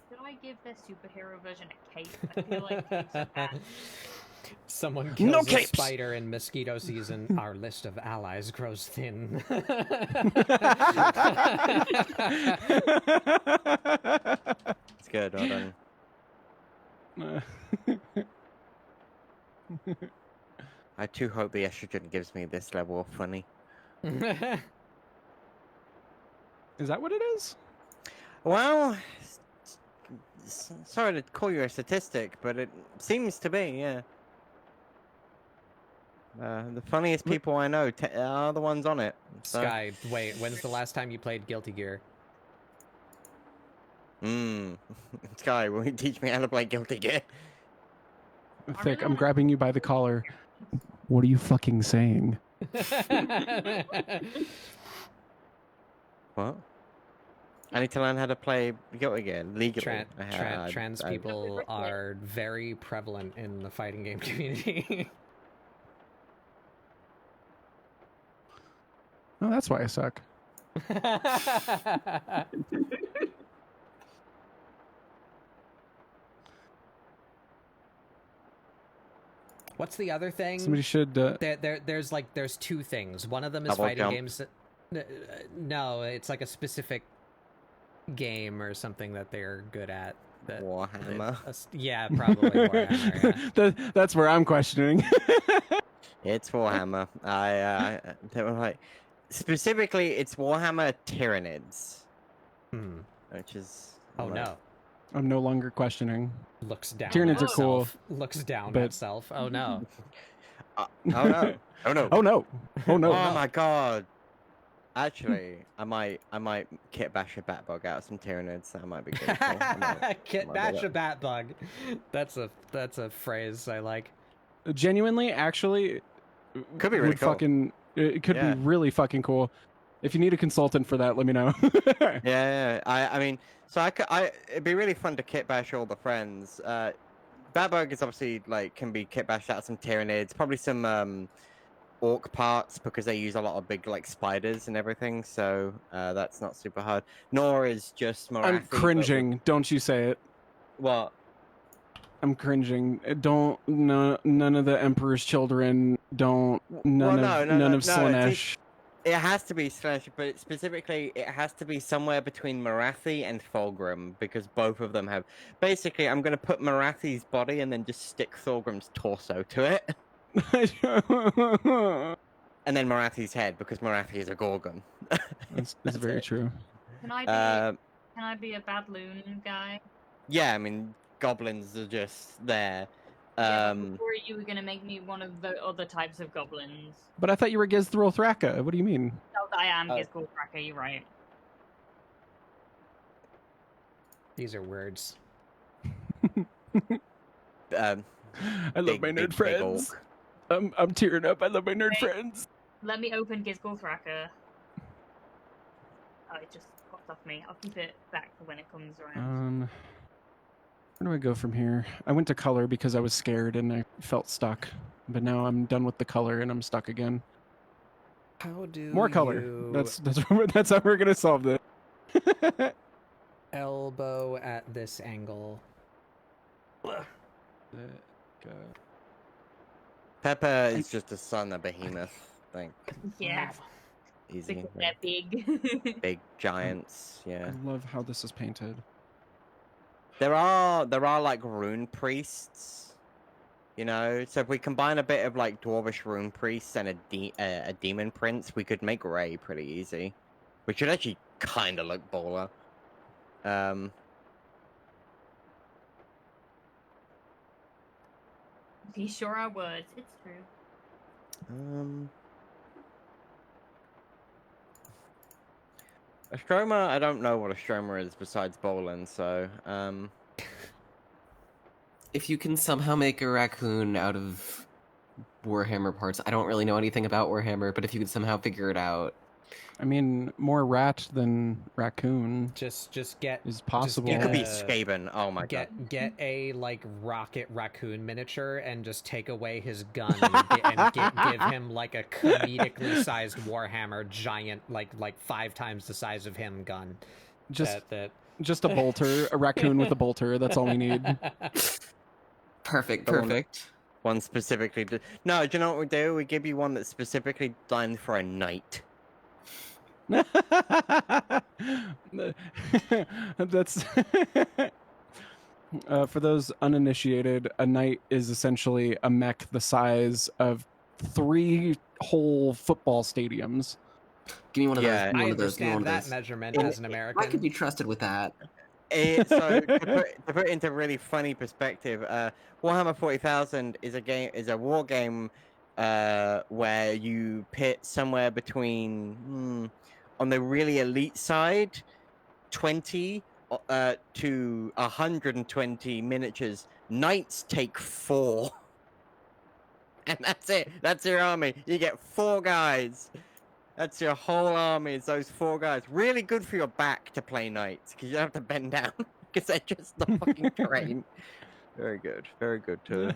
Should I give their superhero version a cape? I feel like capes are bad. Someone kills a capes. spider in mosquito season. Our list of allies grows thin. It's good. Well done. I too hope the estrogen gives me this level of funny. Is that what it is? Well, sorry to call you a statistic, but it seems to be, yeah. The funniest people I know are the ones on it. So. Sky, wait, when's the last time you played Guilty Gear? Sky, will you teach me how to play Guilty Gear? Thick, I'm grabbing you by the collar. What are you fucking saying? What? I need to learn how to play Guilty Gear legally. Trans people are very prevalent in the fighting game community. Oh, that's why I suck. What's the other thing? Somebody should. There's two things. One of them is Double fighting jump. games. No, it's like a specific game or something that they're good at. Warhammer. Yeah, probably Warhammer. Yeah. That's where I'm questioning. It's Warhammer. They were like, specifically, it's Warhammer Tyranids, Hmm. which is. Oh like- no. I'm no longer questioning. Looks down. Tyranids at are cool, self. Looks down but- at self. Oh no. oh no! Oh no! Oh no! Oh no! Oh my god! Actually, I might kit bash a bat bug out of some Tyranids. That might be good. Kit bash a bat bug. That's a phrase I like. Genuinely, actually, Could be really would cool. fucking. It could Yeah. be really fucking cool. If you need a consultant for that, let me know. Yeah. I mean, so it'd be really fun to kit bash all the friends. Batbug is obviously like can be kit bashed out of some Tyranids, probably some orc parts because they use a lot of big like spiders and everything. So that's not super hard. Nor is just Morathi. I'm but with- cringing. Don't you say it. What? I'm cringing. Don't. No, none of the Emperor's Children. Don't. None of Slaanesh. It has to be Slash, but specifically, it has to be somewhere between Morathi and Thorgrim, because both of them have... Basically, I'm going to put Morathi's body and then just stick Thorgrim's torso to it. And then Morathi's head, because Morathi is a Gorgon. That's That's very it. true. Can I be? Can I be a bad loon guy? Yeah, I mean, goblins are just there. Yeah, but before you were gonna make me one of the other types of goblins. But I thought you were Gizthril Thraka. What do you mean? No, I am Oh. Gizgul Cracker, you're right. These are words. I love Big, my nerd big, big friends. I'm tearing up. I love my nerd Hey. friends. Let me open Gizgul Thraka. Oh, it just popped off me. I'll keep it back for when it comes around. Where do I go from here? I went to color because I was scared and I felt stuck. But now I'm done with the color and I'm stuck again. How do More color. you That's how we're gonna solve this. elbow at this angle? Pepper is just a son of Behemoth. Like, Yeah, easy. because they're big. Big giants, yeah. I love how this is painted. There are like rune priests, you know. So if we combine a bit of like dwarvish rune priests and a demon prince, we could make Ray pretty easy, which should actually kind of look baller. These sure are words. It's true. A Stroma, I don't know what a Stroma is besides Bolin, so If you can somehow make a raccoon out of Warhammer parts, I don't really know anything about Warhammer, but if you could somehow figure it out. I mean, more rat than raccoon Just get is possible. you could be Uh, Skaven. Oh my god. get a like rocket raccoon miniature and just take away his gun and give him like a comedically sized Warhammer giant like 5 times the size of him gun. just that just a bolter, a raccoon with a bolter. That's all we need. Perfect, The one- perfect. One specifically. No, do you know what we do? We give you one that's specifically designed for a knight. That's for those uninitiated, a knight is essentially a mech the size of 3 whole football stadiums. Give me one of Yeah. those. Give me I one of those. Give me one understand of that those. measurement And as an American. I could be trusted with that. So to put into really funny perspective, Warhammer 40,000 is a war game where you pit somewhere between on the really elite side 20 to 120 miniatures. Knights take 4. And that's it. That's your army. You get 4 guys. That's your whole army, is those 4 guys. Really good for your back to play knights, because you don't have to bend down, because they're just the fucking terrain. Very good. Very good to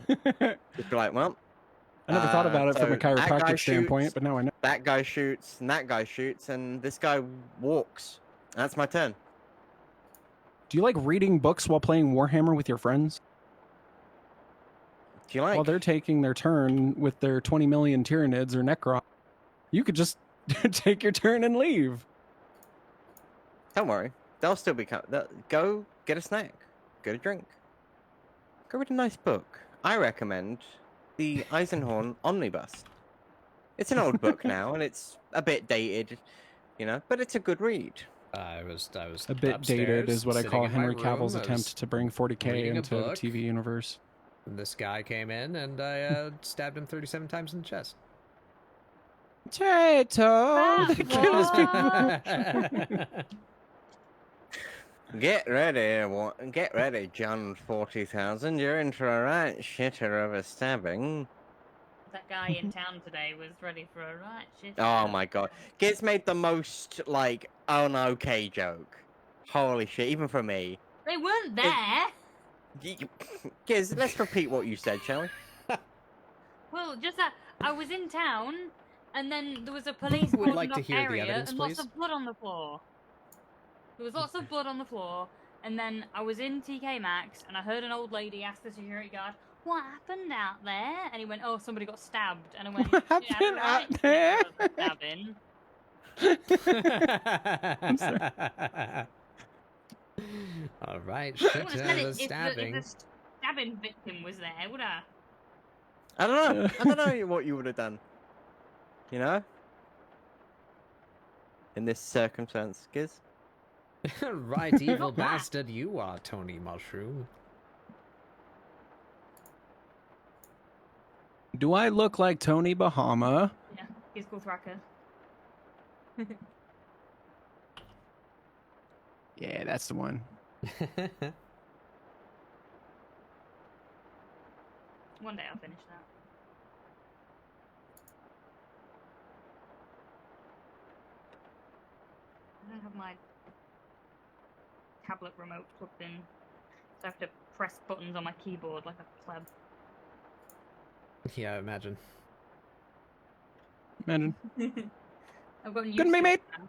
just be like, well, I never thought about it from a so that guy chiropractic standpoint, shoots, but now I know. that guy shoots, and that guy shoots, and this guy walks. That's my turn. Do you like reading books while playing Warhammer with your friends? Do you like? while they're taking their turn with their 20 million Tyranids or Necron, you could just take your turn and leave. Don't worry, they'll still be go get a snack, get a drink, go read a nice book. I recommend the Eisenhorn Omnibus. It's an old book now, and it's a bit dated, you know, but it's a good read. I was A bit dated upstairs, is what I sitting call in my Henry Cavill's room. I was attempt to bring 40K reading a into the book. TV universe. This guy came in, and I stabbed him 37 times in the chest. Tato! Get ready, John 40,000. You're in for a right shitter of a stabbing. That guy in town today was ready for a right shit. Oh my god. Giz made the most, like, okay joke. Holy shit, even for me. They weren't there. Giz, let's repeat what you said, shall we? Well, just that I was in town, and then there was a police Would cordoned like to off hear the area evidence, and please. lots of blood on the floor. There was lots of blood on the floor, and then I was in TK Maxx, and I heard an old lady ask the security guard, "What happened out there?" And he went, "Oh, somebody got stabbed." And I went, What "Yeah, happened right, out there?" Stabbing. All right, I shit, would have said the it if stabbing. the stabbing victim was there, would I? I don't know. I don't know what you would have done. You know? In this circumstance, Giz. Right, evil bastard, you are, Tony Mushroom. Do I look like Tony Bahama? Yeah, he's called Thracker. Yeah, that's the one. One day I'll finish that. I don't have my tablet remote plugged in, so I have to press buttons on my keyboard like a pleb. Yeah, imagine. Imagine. I've gotten used Couldn't be to made. it now.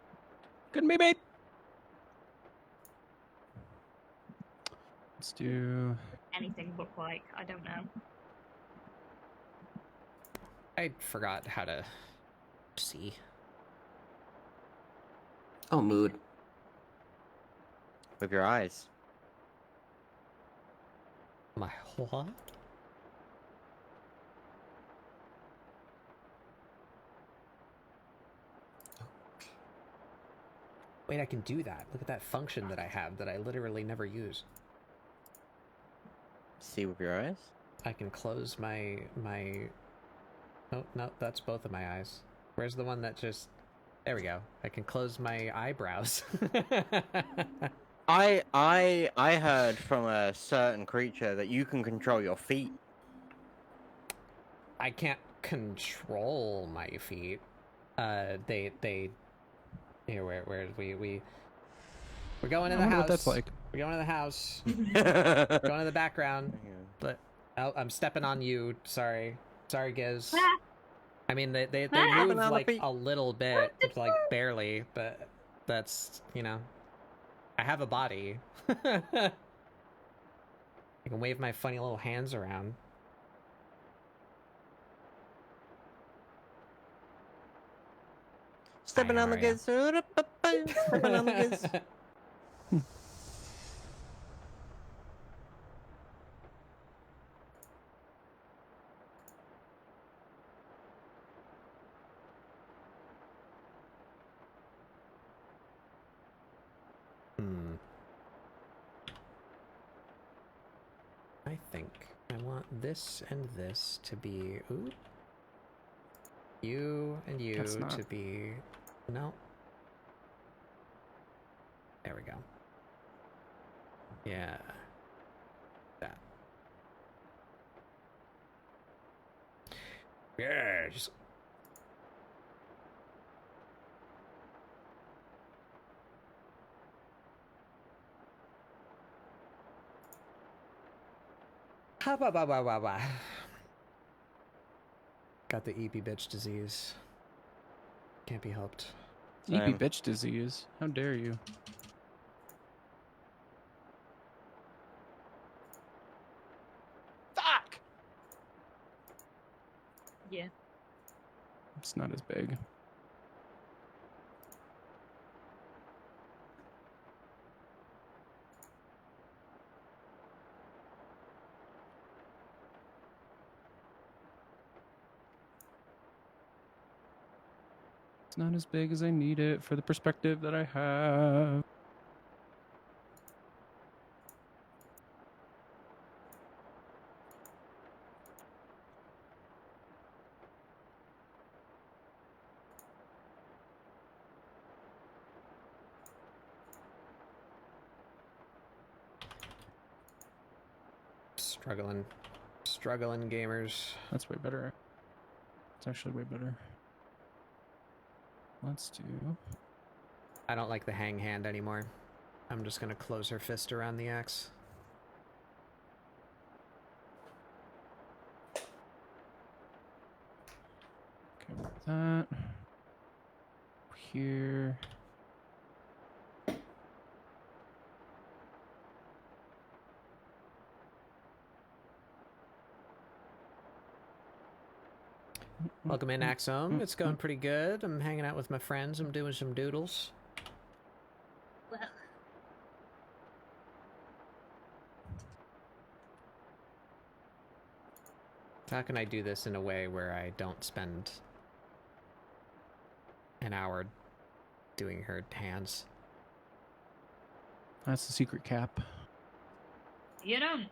Couldn't be made. Let's do... Anything look like, I don't know. I forgot how to see. Oh, mood. With your eyes. My what? Wait, I can do that. Look at that function that I have that I literally never use. See with your eyes? I can close my... Oh, no, that's both of my eyes. Where's the one that just... There we go. I can close my eyebrows. I heard from a certain creature that you can control your feet. I can't control my feet. They... Here, we're going in the I wonder house. what that's like. We're going in the house. Yeah. Going in the background. But oh, I'm stepping on you. Sorry, Giz. I mean, they move like a little bit, like barely, but that's, you know, I have a body. I can wave my funny little hands around. Stepping on the Hi, how are Giz. Stepping on the Giz. I think I want this and this to be... Ooh. You and you That's not- to be... No. There we go. Yeah. That. Yeah, just... Ha ba ba ba ba ba. Got the EP bitch disease. Can't be helped. EP bitch disease. How dare you? Fuck! Yeah. It's not as big. It's not as big as I need it for the perspective that I have. Struggling gamers. That's way better. It's actually way better. Let's do... I don't like the hang hand anymore. I'm just gonna close her fist around the axe. Okay, with that. Here. Welcome in, Axome. It's going pretty good. I'm hanging out with my friends. I'm doing some doodles. Well, How can I do this in a way where I don't spend an hour doing her hands? That's the secret cap. You don't.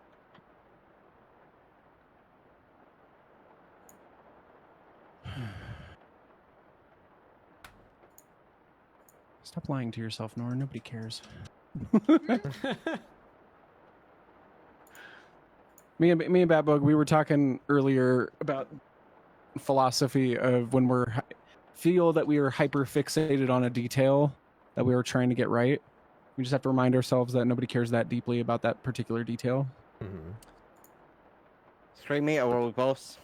Stop lying to yourself, Nora. Nobody cares. Me and Batbug, we were talking earlier about philosophy of when feel that we are hyper fixated on a detail that we were trying to get right. We just have to remind ourselves that nobody cares that deeply about that particular detail. 3-meter-old boss.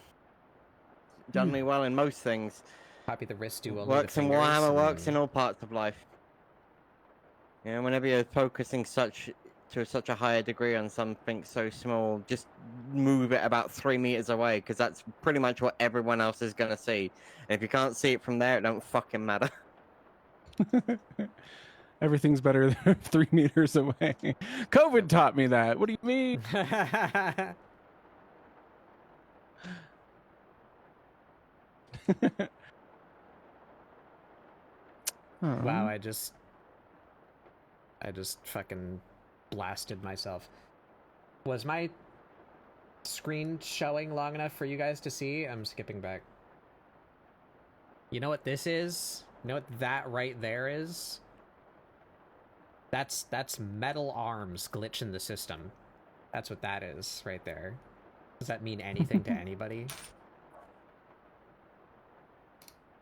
Done me well in most things. Copy the wrist, do only Works the in fingers, Warhammer, and... works in all parts of life. You know, whenever you're focusing to such a higher degree on something so small, just move it about 3 meters away, because that's pretty much what everyone else is going to see. And if you can't see it from there, it don't fucking matter. Everything's better than 3 meters away. COVID taught me that. What do you mean? Wow, I just fucking blasted myself. Was my screen showing long enough for you guys to see? I'm skipping back. You know what this is? You know what that right there is? That's metal arms glitching the system. That's what that is right there. Does that mean anything to anybody?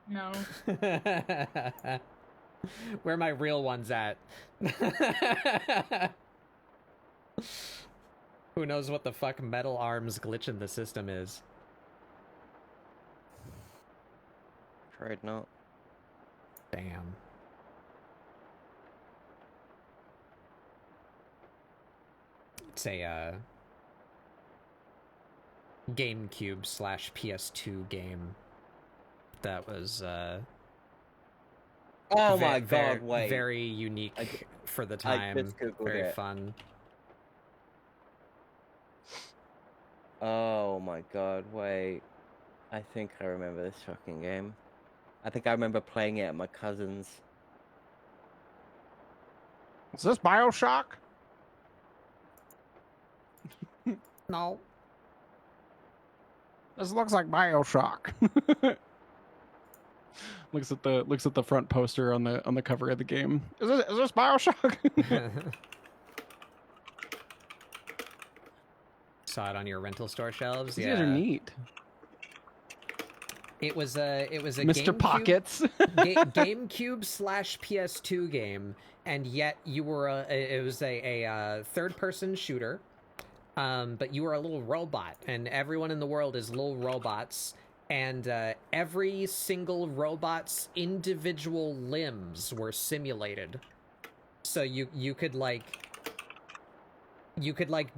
No. Where are my real ones at? Who knows what the fuck metal arms glitching the system is? Afraid not. Damn. It's a GameCube / PS2 game that was Oh my god, wait. very unique for the time. just Googled very it. fun. Oh my god, wait. I think I remember this fucking game. I think I remember playing it at my cousin's. Is this BioShock? No. This looks like BioShock. looks at the front poster on the cover of the game. Is this BioShock? Saw it on your rental store shelves. These Yeah, guys are neat. It was a Mr. GameCube, Pockets. GameCube / PS2 game, and yet you were it was a third-person shooter, but you were a little robot, and everyone in the world is little robots, and every single robot's individual limbs were simulated, so you could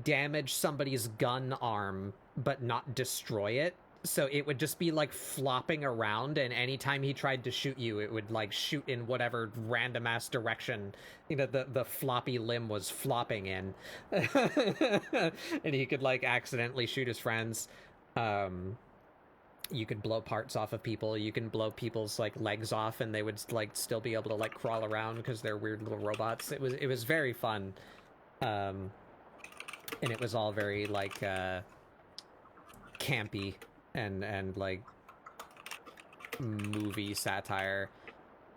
damage somebody's gun arm but not destroy it. So it would just be like flopping around, and anytime he tried to shoot you, it would like shoot in whatever random ass direction, you know, the floppy limb was flopping in. And he could like accidentally shoot his friends. You could blow parts off of people. You can blow people's like legs off, and they would like still be able to like crawl around because they're weird little robots. It was very fun, and it was all very like campy and like movie satire.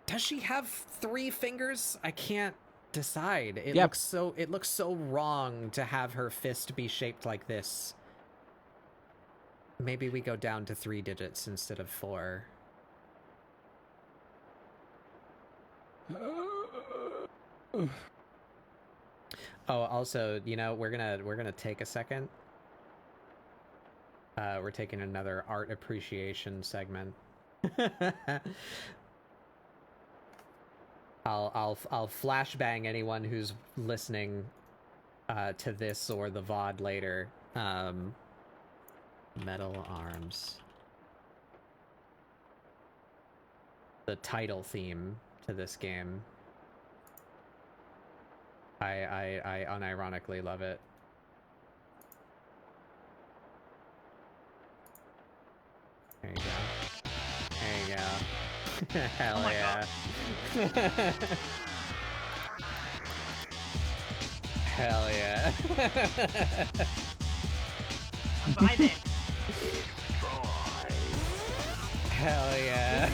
Does she have 3 fingers? I can't decide. It looks so wrong to have her fist be shaped like this. Maybe we go down to 3 digits instead of 4. Oh, also, you know, we're gonna take a second. We're taking another art appreciation segment. I'll flashbang anyone who's listening to this or the VOD later. Metal Arms. The title theme to this game. I unironically love it. There you go. There you go. Hell yeah. Hell yeah. I'm vibing. Hell yeah.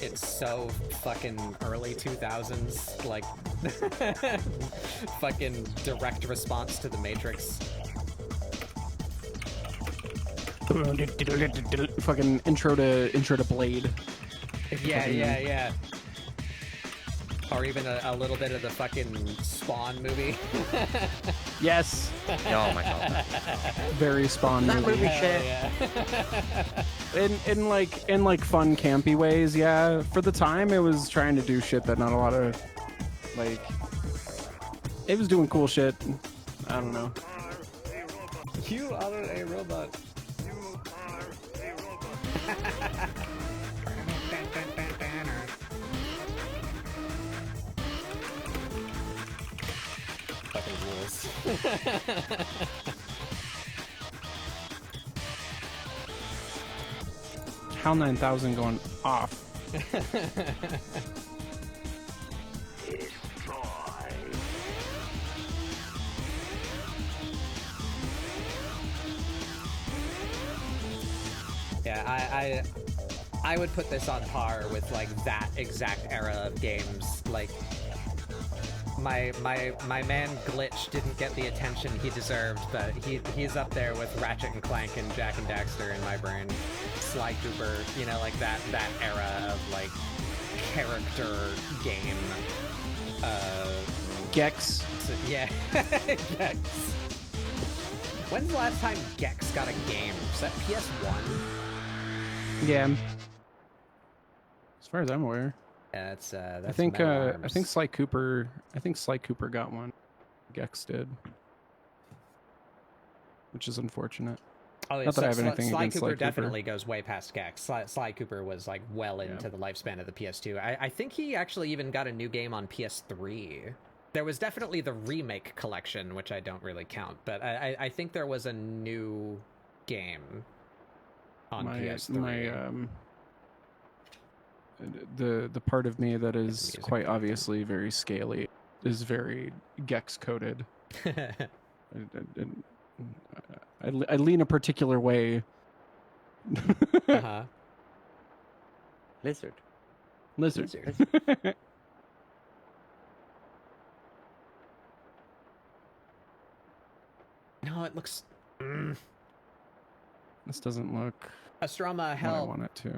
It's so fucking early 2000s, like fucking direct response to the Matrix. Fucking intro to Blade. Yeah, yeah. Or even a little bit of the fucking Spawn movie. Yes. Oh my god. Very Spawn That movie. movie shit. In like fun campy ways, yeah. For the time, it was trying to do shit that not a lot of like. It was doing cool shit. I don't know. You are a robot. Fucking rules. HAL 9000 going off. Yeah, I would put this on par with like that exact era of games. Like my man Glitch didn't get the attention he deserved, but he's up there with Ratchet and Clank and Jack and Daxter in my brain. Sly Cooper, you know, like that era of like character game. Gex. So, yeah, Gex. When's the last time Gex got a game? Was that PS1? Yeah. As far as I'm aware. Yeah, that's I think Sly Cooper got one. Gex did. Which is unfortunate. Oh, yeah, Not that I have anything Sly against Cooper Sly Cooper. definitely goes way past Gex. Sly Cooper was like well into the lifespan of the PS2. I think he actually even got a new game on PS3. There was definitely the remake collection, which I don't really count, but I think there was a new game on PS3. The part of me that is quite obviously very scaly is very Gex coded. I lean a particular way. Uh-huh. Lizard. No, it looks... This doesn't look Astroma, what help. I want it to.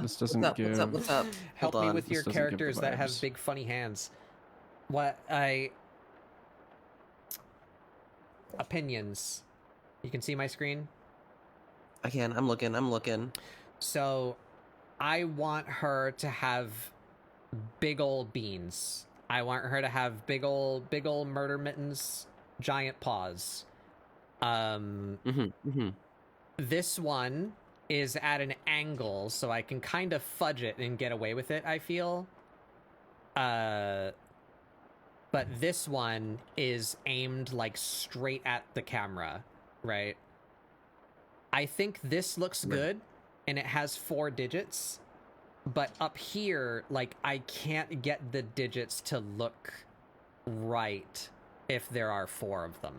This doesn't give. What's up? Help Hold me on. with your This doesn't give the characters that have vibes. big funny hands. Opinions. You can see my screen? I'm looking. So, I want her to have big old beans. I want her to have big old murder mittens, giant paws. This one is at an angle, so I can kind of fudge it and get away with it, I feel. But this one is aimed like straight at the camera, right? I think this looks good, and it has 4 digits, but up here, like, I can't get the digits to look right if there are 4 of them.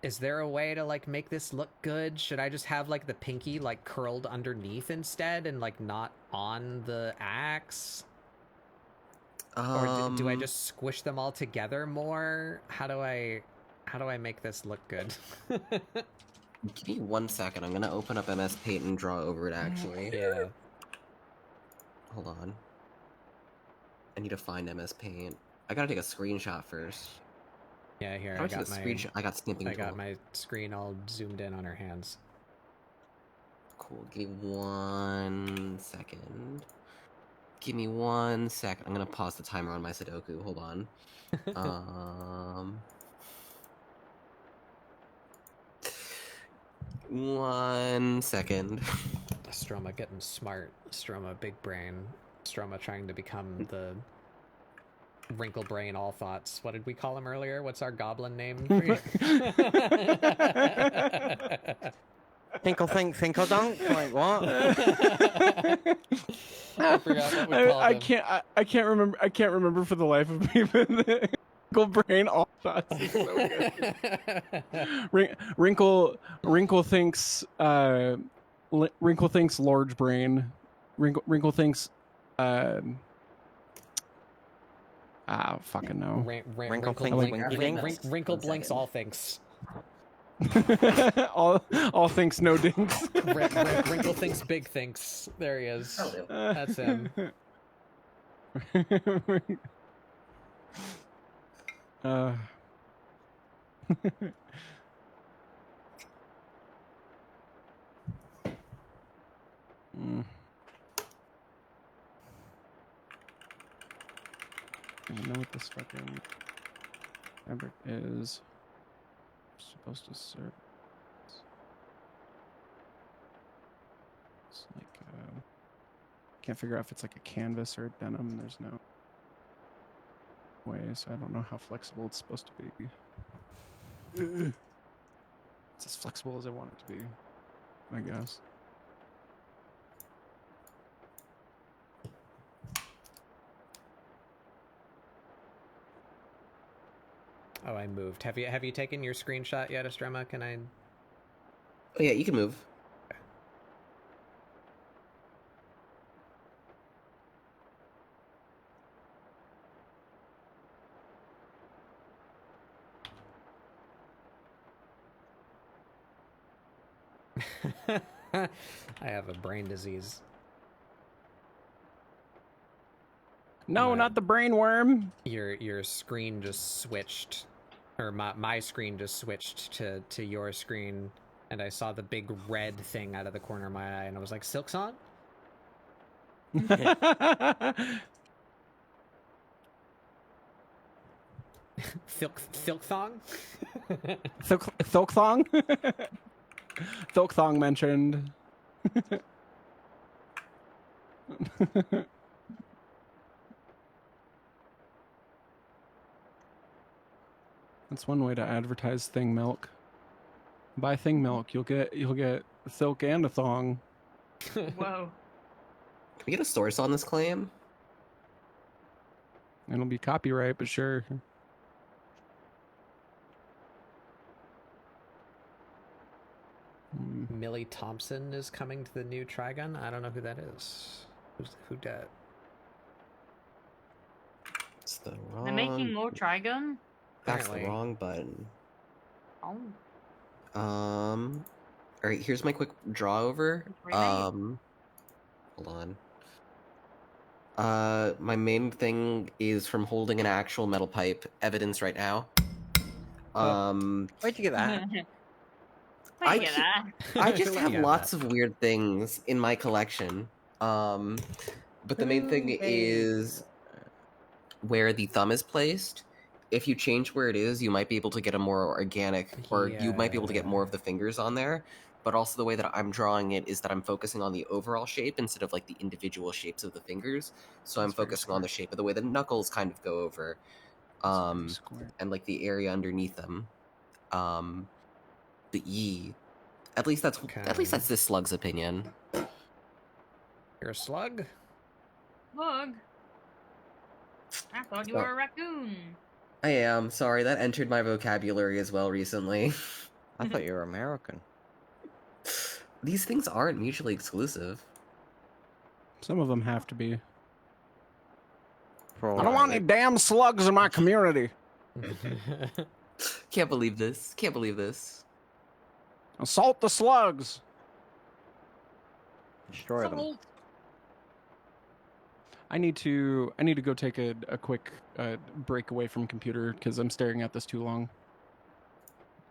Is there a way to, like, make this look good? Should I just have, like, the pinky, like, curled underneath instead and, like, not on the axe? Or do I just squish them all together more? How do I make this look good? Give me 1 second. I'm gonna open up MS Paint and draw over it, actually. Yeah. Hold on. I need to find MS Paint. I gotta take a screenshot first. Yeah, here, I got snipping I tool. got my screen all zoomed in on her hands. Cool. Give me 1 second. Give me 1 second. I'm gonna pause the timer on my Sudoku. Hold on. 1 second. Stroma getting smart. Stroma big brain. Stroma trying to become the wrinkle brain all thoughts. What did we call him earlier? What's our goblin name? Tinkle think, tinkle dunk? Like what? I forgot what we called him. I can't remember for the life of me. Wrinkle brain all thoughts is so good. Wrinkle thinks Wrinkle thinks large brain. Wrinkle thinks fucking no. Wrinkle Wrinkle blinks all thinks. all thinks no dinks. Wrinkle thinks big thinks. There he is. That's him. I don't know what this fucking fabric is supposed to serve. It's like can't figure out if it's like a canvas or a denim. There's no way, so I don't know how flexible it's supposed to be. It's as flexible as I want it to be, I guess. Oh, I moved. Have you taken your screenshot yet, Estrema? Can I? Oh yeah, you can move. I have a brain disease. No, not the brain worm. Your screen just switched, or my screen just switched to your screen, and I saw the big red thing out of the corner of my eye, and I was like, Silk Song? Silk Thong? Thok Thong? Thok Thong mentioned. That's one way to advertise Thing Milk. Buy Thing Milk, you'll get Thilk and a thong. Whoa. Can we get a source on this claim? It'll be copyright, but sure. Millie Thompson is coming to the new Trigun. I don't know who that is. Who dat? It's the wrong. They're making more Trigun? That's the Apparently. wrong button. Oh. Alright, here's my quick draw over. Great. Hold on. My main thing is from holding an actual metal pipe. Evidence right now. Where'd you get that? I I get can't- that. I just Let have me have lots that. of weird things in my collection. But the main thing is where the thumb is placed. If you change where it is, you might be able to get a more organic, or you might be able to get more of the fingers on there. But also the way that I'm drawing it is that I'm focusing on the overall shape instead of like the individual shapes of the fingers. So I'm That's very focusing on the smart. shape of the way the knuckles kind of go over, That's very smart. and like the area underneath them. The E. At least that's Okay. this slug's opinion. You're a slug? Bug. I thought you Oh. were a raccoon. I am sorry that entered my vocabulary as well recently. I thought you were American. These things aren't mutually exclusive. Some of them have to be. For I don't want like- any damn slugs in my community. Can't believe this. Can't believe this. Assault the slugs. destroy them. Salt. I need to go take a quick break away from computer because I'm staring at this too long.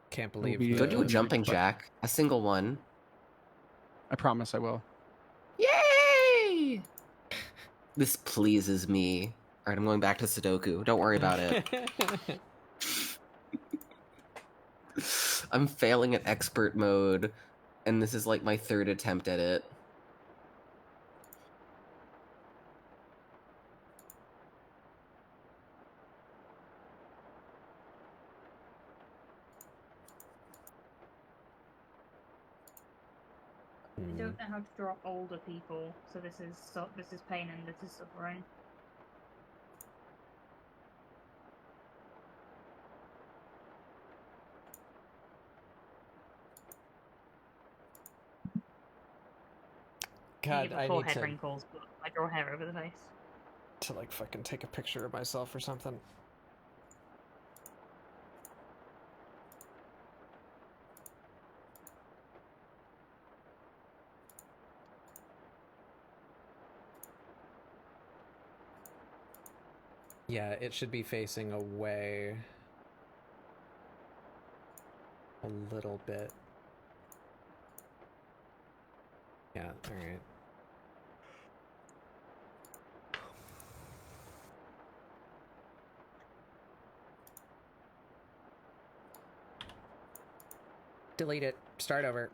Can't believe be, Go do a Yeah. jumping But- jack. A single one. I promise I will. Yay! This pleases me. Alright, I'm going back to Sudoku. Don't worry about it. I'm failing at expert mode, and this is like my third attempt at it. I don't know how to draw older people, so this is pain and this is suffering. God, I need forehead to wrinkles, but I draw hair over the face. like fucking take a picture of myself or something. Yeah, it should be facing away a little bit. Yeah, alright. Delete it. Start over.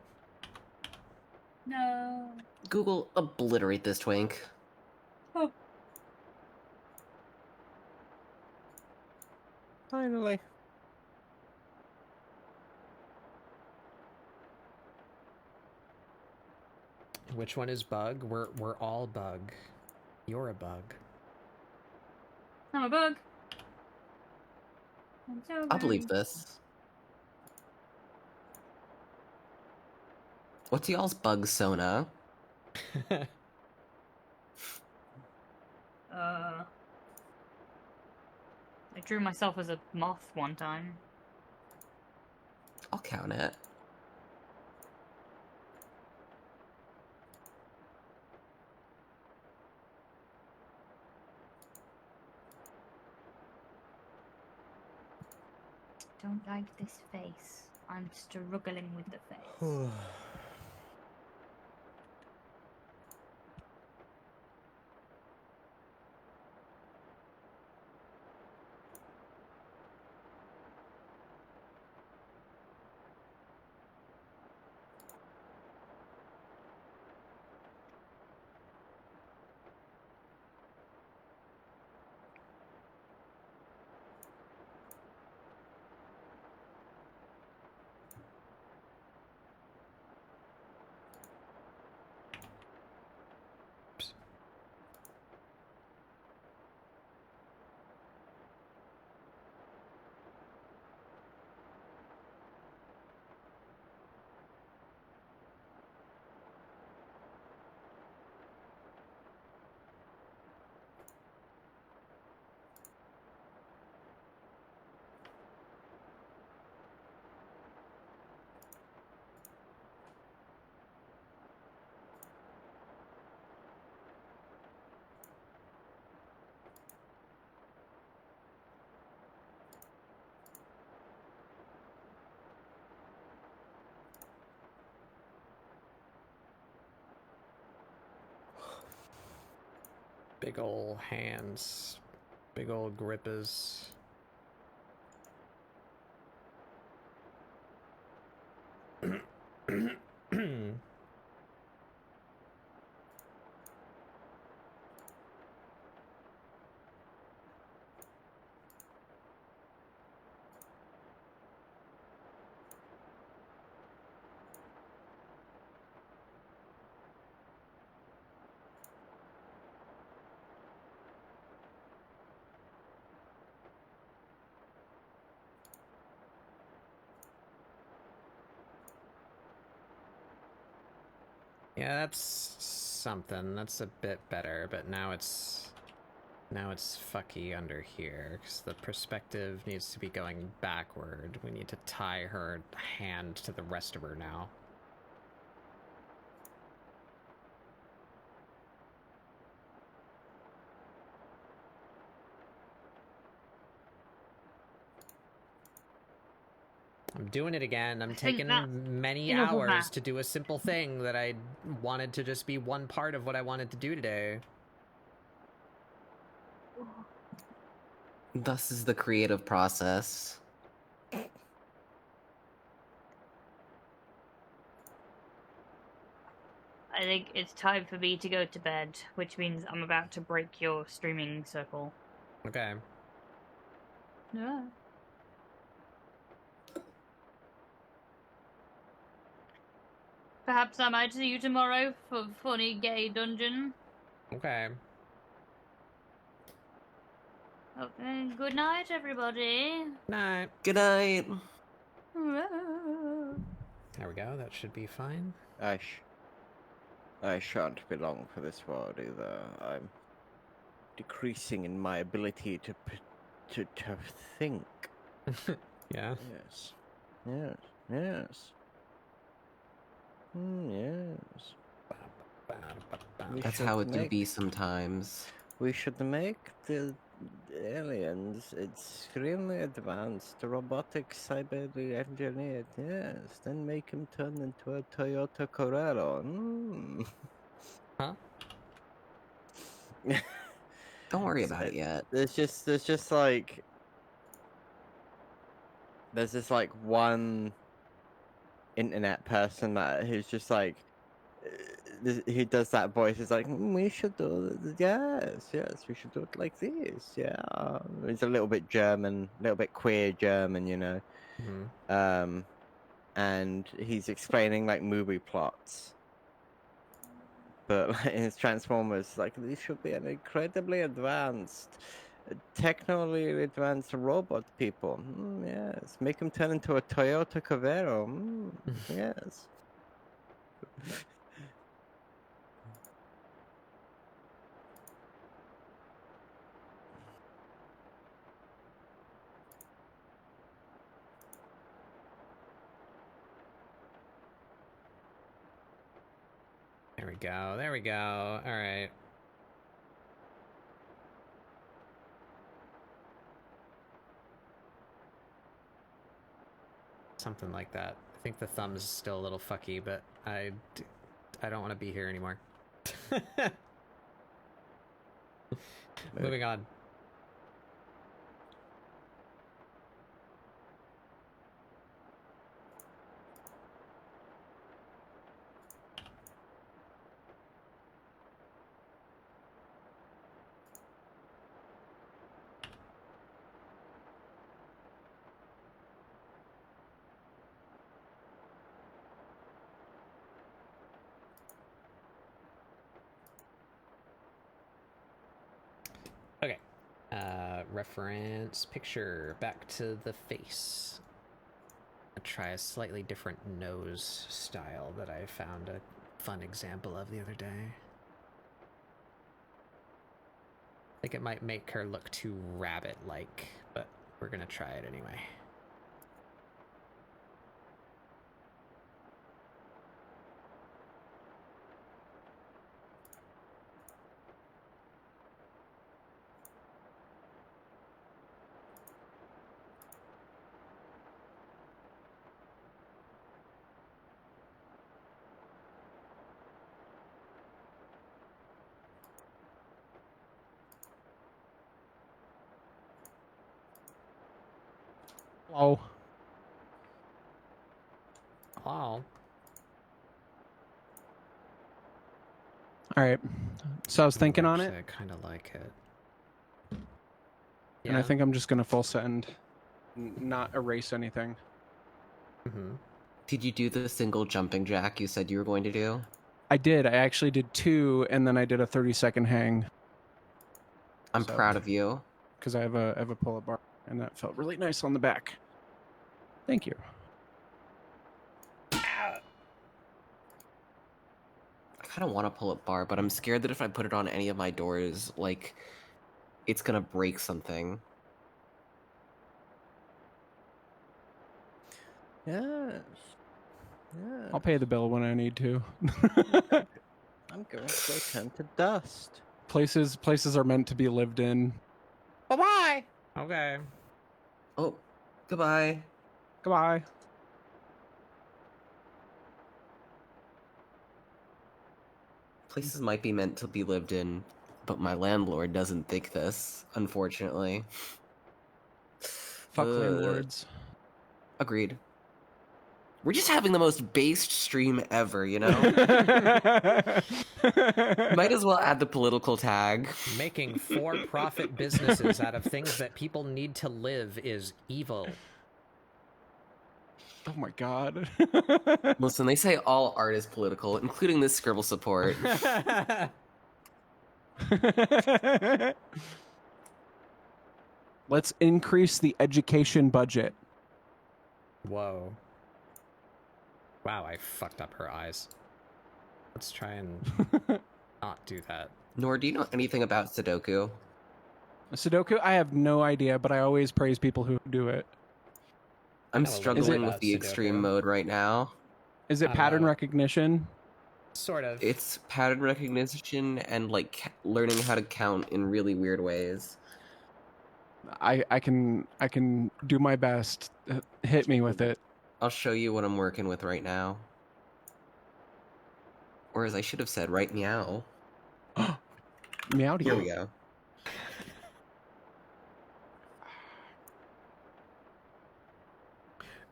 No. Google, obliterate this twink. Finally. Which one is bug? We're all bug. You're a bug. I'm a bug. I'm so I'll believe very- this. What's y'all's bug sona? I drew myself as a moth one time. I'll count it. Don't like this face. I'm struggling with the face. Big ol' hands. Big ol' grippers. Yeah, that's something. That's a bit better, but now it's fucky under here because the perspective needs to be going backward. We need to tie her hand to the rest of her now. I'm doing it again. I'm taking many hours to do a simple thing that I wanted to just be one part of what I wanted to do today. Thus is the creative process. I think it's time for me to go to bed, which means I'm about to break your streaming circle. Okay. Yeah. Perhaps I might see you tomorrow for funny gay dungeon. Okay. Okay. Good night, everybody. Night. Good night. There we go. That should be fine. I shan't be long for this world either. I'm decreasing in my ability to think. Yeah. Yes. Yes. Yes. Yes. That's how it do be sometimes. We should make the aliens extremely advanced, robotic, cyberly engineered. Yes. Then make him turn into a Toyota Corolla. Huh? Don't worry about it yet. There's just like there's this like one internet person who's just like he does that voice. He's like, we should do yes, we should do it like this. Yeah, he's a little bit German, a little bit queer German, you know. Mm-hmm. And he's explaining like movie plots. But like, in his Transformers, like this should be an incredibly advanced, technically advanced robot people. Yes, make him turn into a Toyota Camaro. Yes. There we go. There we go. All right. Something like that. I think the thumb is still a little fucky, but I don't want to be here anymore. Moving on. Okay. Reference picture back to the face. I'll try a slightly different nose style that I found a fun example of the other day. I think it might make her look too rabbit-like, but we're gonna try it anyway. Oh, Wow. all right. So I was thinking on it, Actually, I kind of like it. and I think I'm just gonna full send, not erase anything. Mm-hmm. Did you do the single jumping jack you said you were going to do? I did. I actually did 2, and then I did a 30-second hang. I'm So- proud of you. Because I have a pull-up bar, and that felt really nice on the back. Thank you. I kind of want to pull up bar, but I'm scared that if I put it on any of my doors, like, it's gonna break something. Yes. Yeah. I'll pay the bill when I need to. I'm going to go turn to dust. Places are meant to be lived in. Bye-bye! Okay. Oh, goodbye. Goodbye. Places might be meant to be lived in, but my landlord doesn't think this, unfortunately. Fuck landlords. Agreed. We're just having the most based stream ever, you know? Might as well add the political tag. Making for-profit businesses out of things that people need to live is evil. Oh my god. Listen, they say all art is political, including this ScribbleSupport. Let's increase the education budget. Whoa. Wow, I fucked up her eyes. Let's try and not do that. Nor, do you know anything about Sudoku? Sudoku, I have no idea, but I always praise people who do it. I'm know a little struggling bit with about the Sudoku. extreme mode right now. Is it I don't pattern know. recognition? Sort of. It's pattern recognition and like learning how to count in really weird ways. I can do my best. Hit me with it. I'll show you what I'm working with right now. Or as I should have said, right meow. Meowdy. Here we go.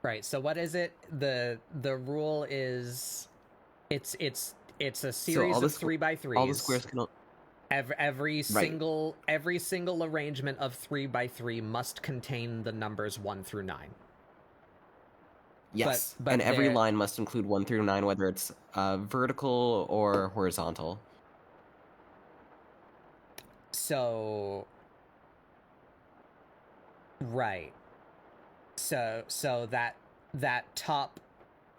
Right, so what is it? The rule is it's a series all the of 3x3s. All the squares can... Every single arrangement of 3x3 must contain the numbers 1 through 9. Yes, but and every they're- line must include 1 through 9, whether it's vertical or horizontal. So right. So that top,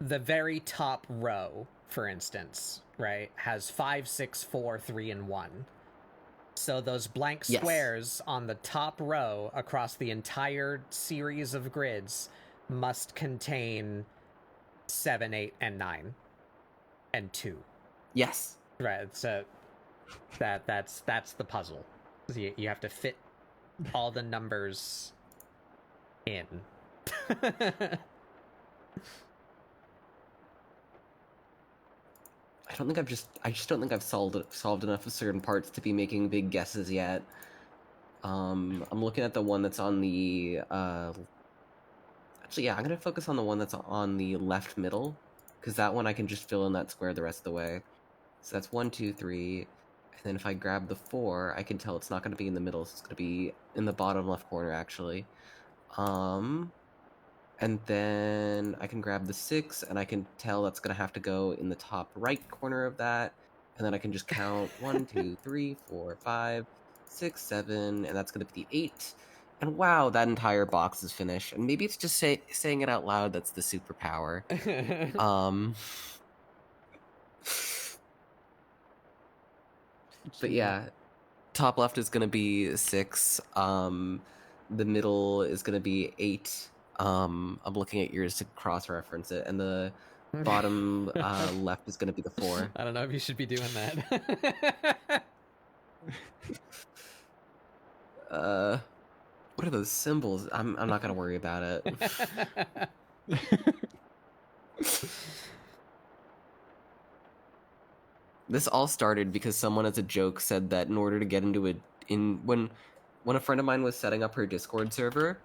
the very top row, for instance, right, has 5, 6, 4, 3, and 1. So those blank Yes. squares on the top row across the entire series of grids must contain 7, 8, and 9, and 2. Yes. Right. So that's the puzzle. You have to fit all the numbers in. I just don't think I've solved enough of certain parts to be making big guesses yet. I'm looking at the one that's on the actually, yeah, I'm gonna focus on the one that's on the left middle, because that one I can just fill in that square the rest of the way. So that's 1, 2, 3, and then if I grab the 4, I can tell it's not gonna be in the middle, so it's gonna be in the bottom left corner actually. And then I can grab the 6, and I can tell that's gonna have to go in the top right corner of that. And then I can just count 1, 2, 3, 4, 5, 6, 7, and that's gonna be the 8. And wow, that entire box is finished. And maybe it's just saying it out loud that's the superpower. But yeah, top left is gonna be 6. The middle is gonna be 8. I'm looking at yours to cross-reference it, and the bottom left is gonna be the 4. I don't know if you should be doing that. What are those symbols? I'm not gonna worry about it. This all started because someone as a joke said that in order to get into when a friend of mine was setting up her Discord server,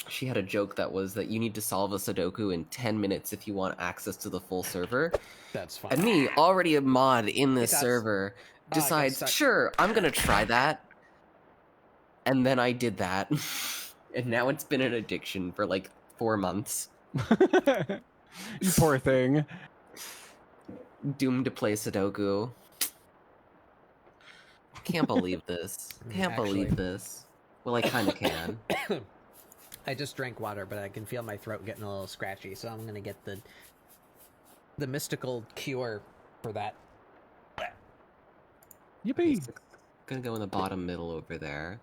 she had a joke that was that you need to solve a Sudoku in 10 minutes if you want access to the full server. That's fine. And me, already a mod in this It does. server, Oh, I guess decides, that- sure, I'm gonna try that. And then I did that. And now it's been an addiction for like 4 months. You poor thing. Doomed to play Sudoku. Can't believe this. Can't Actually- believe this. Well, I kind of can. I just drank water, but I can feel my throat getting a little scratchy, so I'm gonna get the mystical cure for that. Yippee. It's gonna go in the bottom middle over there.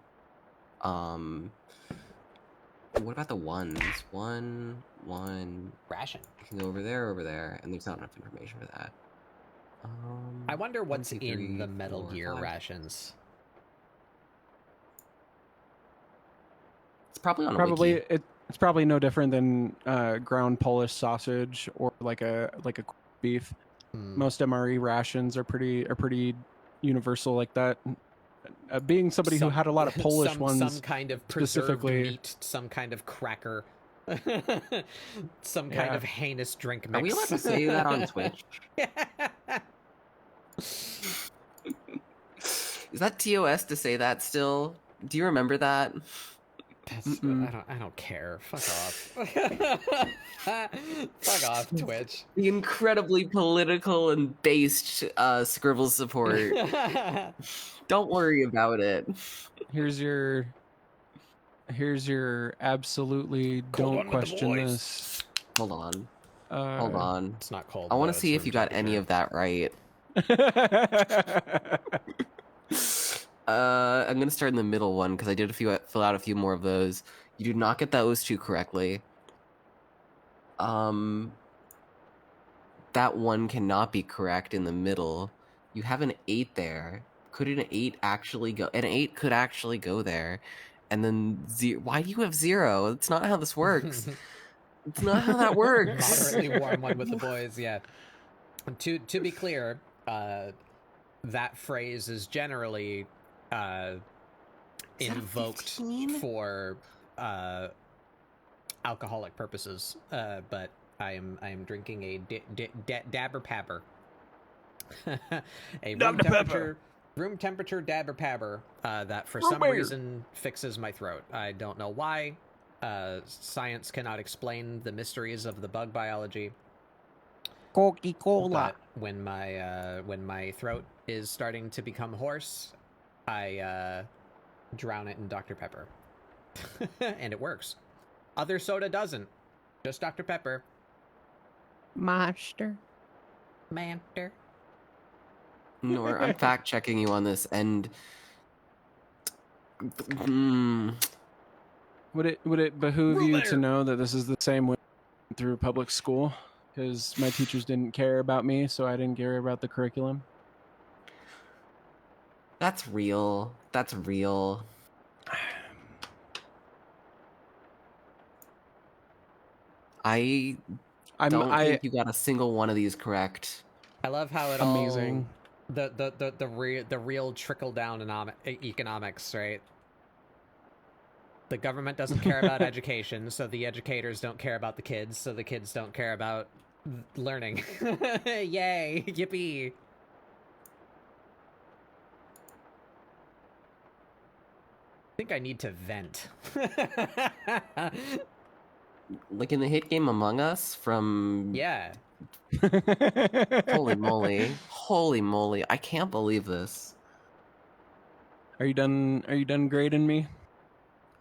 What about the ones? One. Ration. You can go over there, and there's not enough information for that. I wonder what's 1, 2, in 3, the Metal 4, Gear 5. rations. It's probably on a Probably wiki. it's probably no different than ground Polish sausage or like a beef. Most MRE rations are pretty universsul like that. Being somebody who had a lot of Polish ones, some kind of preserved specifically- meat, some kind of cracker, some kind Yeah. of heinous drink mix. Are we allowed to say that on Twitch? Is that TOS to say that still? Do you remember that? That's, I don't care. Fuck off. Fuck off, Twitch. The incredibly political and based ScribbleSupport. Don't worry about it. here's your absolutely Cold one don't with the question boys. this. Hold on. Uh, Hold on. It's not cold. I want though, to see it's if you room got any temperature. of that right. I'm gonna start in the middle one because I did fill out a few more of those. You do not get those two correctly. That one cannot be correct in the middle. You have an 8 there. Could an 8 actually go? An 8 could actually go there. And then 0. Why do you have 0? That's not how this works. It's not how that works. Moderately warm one with the boys. Yeah. To be clear, that phrase is generally Is that a invoked 15? for alcoholic purposes, but I am drinking a dabber pabber, a room temperature dabber pabber that for some reason fixes my throat. I don't know why. Science cannot explain the mysteries of the bug biology. Coca-Cola. But when my throat is starting to become hoarse, I drown it in Dr. Pepper, and it works. Other soda doesn't. Just Dr. Pepper. Master. Nor, I'm fact checking you on this, and Would it behoove you to know that this is the same way through public school? Because my teachers didn't care about me, so I didn't care about the curriculum. that's real. That's real. I don't think you got a single one of these correct. I love how it Amazing. all the real trickle down economics, right? The government doesn't care about education, so the educators don't care about the kids, so the kids don't care about learning. Yay! Yippee! I think I need to vent. Like in the hit game Among Us from... Yeah. Holy moly. Holy moly. I can't believe this. Are you done grading me?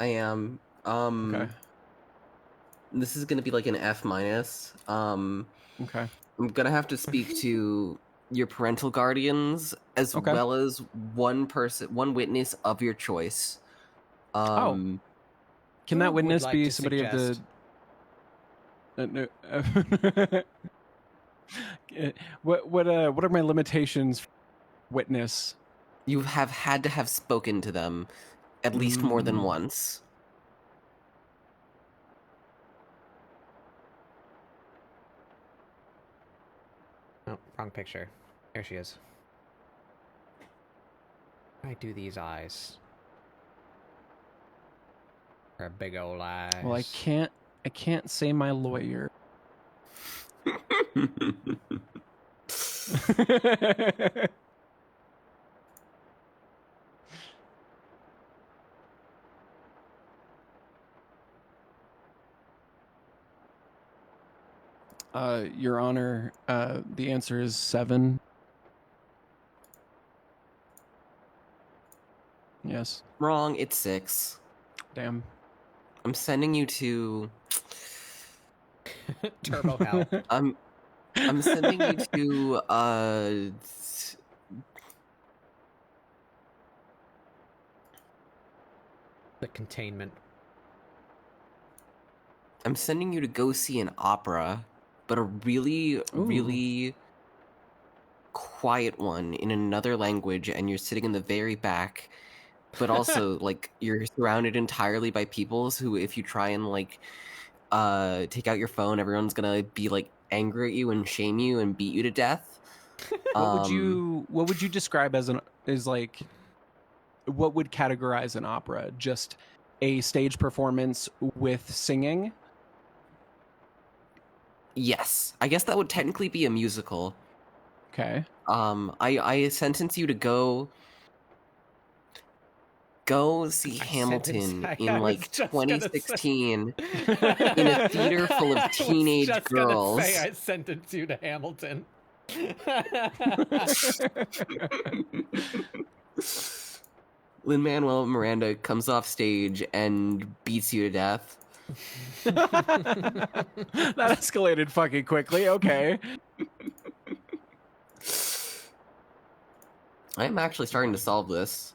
I am. Okay. This is gonna be like an F minus. Okay. I'm gonna have to speak to your parental guardians as Okay. well as one witness of your choice. Can Who that would witness like be to somebody of the? suggest- What are my limitations? Witness. You have had to have spoken to them at least more than once. Oh, wrong picture. There she is. I do these eyes. Her big old eyes. Well, I can't say my lawyer. Your Honor, the answer is 7. Yes. Wrong. It's 6. Damn. I'm sending you to. Turbo hell. I'm sending you to The containment. I'm sending you to go see an opera, but a really, really quiet one in another language, and you're sitting in the very back, but also like you're surrounded entirely by people who, if you try and like take out your phone, everyone's gonna be like angry at you and shame you and beat you to death. What would you describe as what would categorize an opera? Just a stage performance with singing? Yes, I guess that would technically be a musical. Okay. I sentence you to go see Hamilton in like 2016 in a theater full of teenage girls. I sentence you to Hamilton. Lin-Manuel Miranda comes off stage and beats you to death. That escalated fucking quickly. Okay. I'm actually starting to solve this.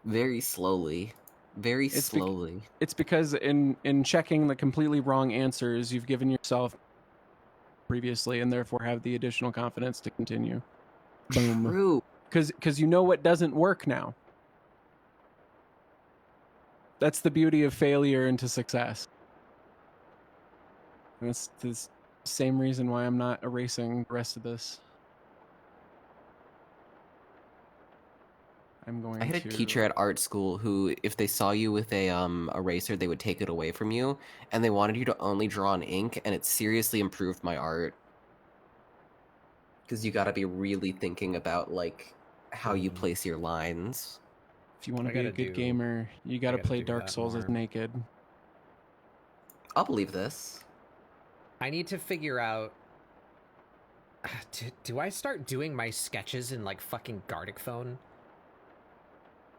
Very slowly. Very slowly. It's because in checking the completely wrong answers, you've given yourself previously and therefore have the additional confidence to continue. Boom. True. Because you know what doesn't work now. That's the beauty of failure into success. And that's the same reason why I'm not erasing the rest of this. I had a teacher at art school who, if they saw you with a eraser, they would take it away from you, and they wanted you to only draw in ink, and it seriously improved my art. Because you got to be really thinking about like how you place your lines. If you want to be a good gamer, you got to play Dark Souls as naked. I'll believe this. I need to figure out. Do I start doing my sketches in like fucking Gartic Phone?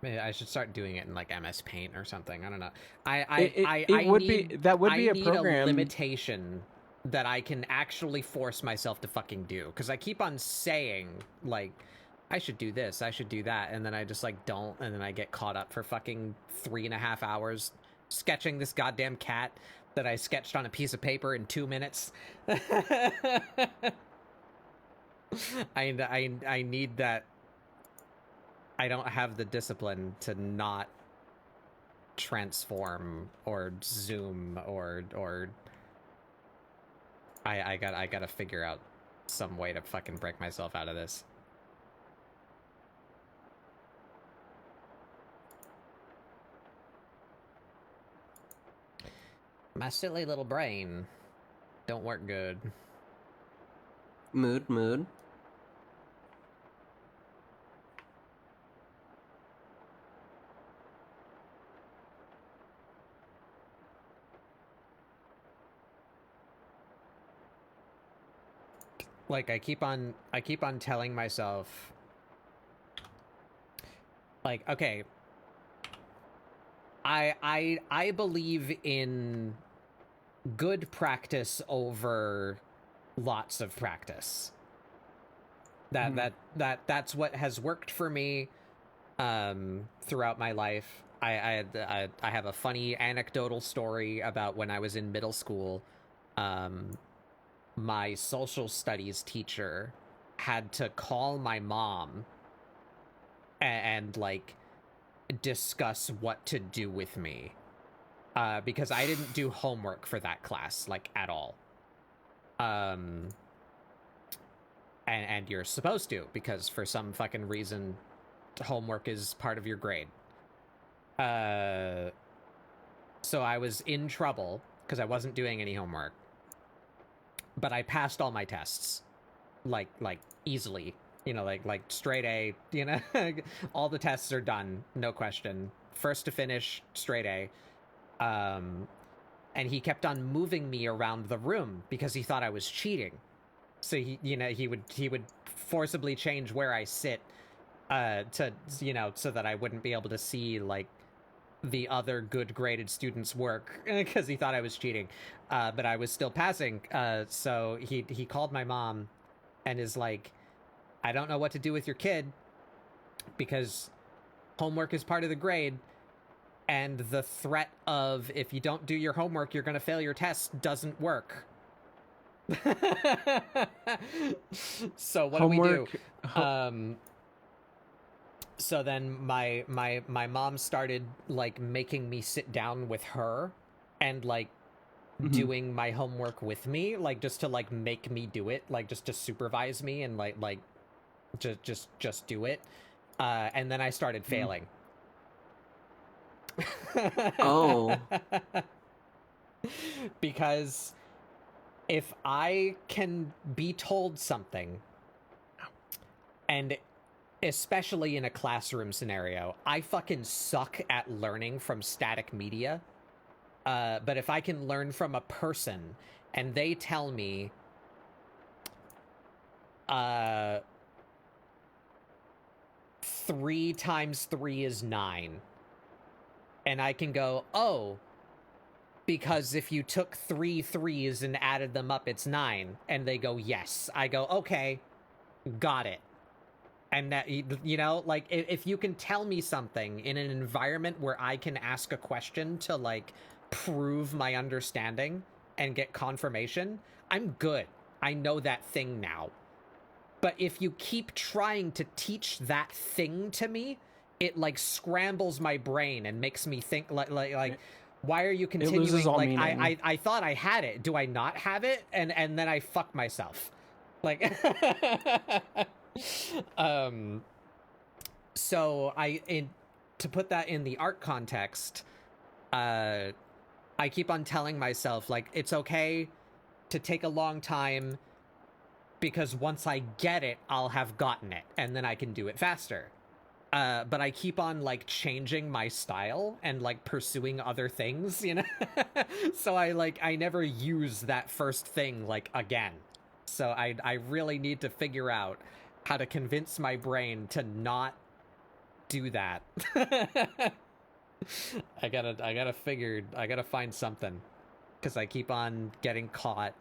Maybe I should start doing it in like MS Paint or something. I don't know. That would be a program. A limitation that I can actually force myself to fucking do, because I keep on saying like I should do this, I should do that, and then I just like don't, and then I get caught up for fucking 3.5 hours sketching this goddamn cat that I sketched on a piece of paper in 2 minutes. I need that. I don't have the discipline to not transform or zoom or I gotta figure out some way to fucking break myself out of this. My silly little brain don't work good. Mood. Like I keep on telling myself like, okay, I believe in good practice over lots of practice. That's what has worked for me throughout my life. I have a funny anecdotal story about when I was in middle school. My social studies teacher had to call my mom and like discuss what to do with me because I didn't do homework for that class like at all. And you're supposed to, because for some fucking reason homework is part of your grade. So I was in trouble because I wasn't doing any homework, but I passed all my tests, like easily, like straight A, all the tests are done, no question, first to finish, straight A. And he kept on moving me around the room because he thought I was cheating. So he would forcibly change where I sit, to so that I wouldn't be able to see like the other good graded students' work because he thought I was cheating, but I was still passing. So he called my mom and is like, I don't know what to do with your kid because homework is part of the grade, and the threat of if you don't do your homework, you're going to fail your test doesn't work. So what Homework, do we do? So then my mom started like making me sit down with her and like doing my homework with me, like just to like make me do it, like just to supervise me and like just do it. And then I started failing. Oh. Because if I can be told something, and especially in a classroom scenario, I fucking suck at learning from static media. But if I can learn from a person and they tell me, 3 times 3 is 9, and I can go, oh, because if you took 3 3s and added them up, it's 9. And they go, yes. I go, okay, got it. And that, like, if you can tell me something in an environment where I can ask a question to, like, prove my understanding and get confirmation, I'm good. I know that thing now. But if you keep trying to teach that thing to me, it, like, scrambles my brain and makes me think, like why are you continuing? It loses all like, meaning. I thought I had it. Do I not have it? And then I fuck myself. Like... So to put that in the art context, I keep on telling myself, like, it's okay to take a long time because once I get it, I'll have gotten it and then I can do it faster. But I keep on like changing my style and like pursuing other things, So I never use that first thing like again. So I really need to figure out how to convince my brain to not do that. I gotta find something, because I keep on getting caught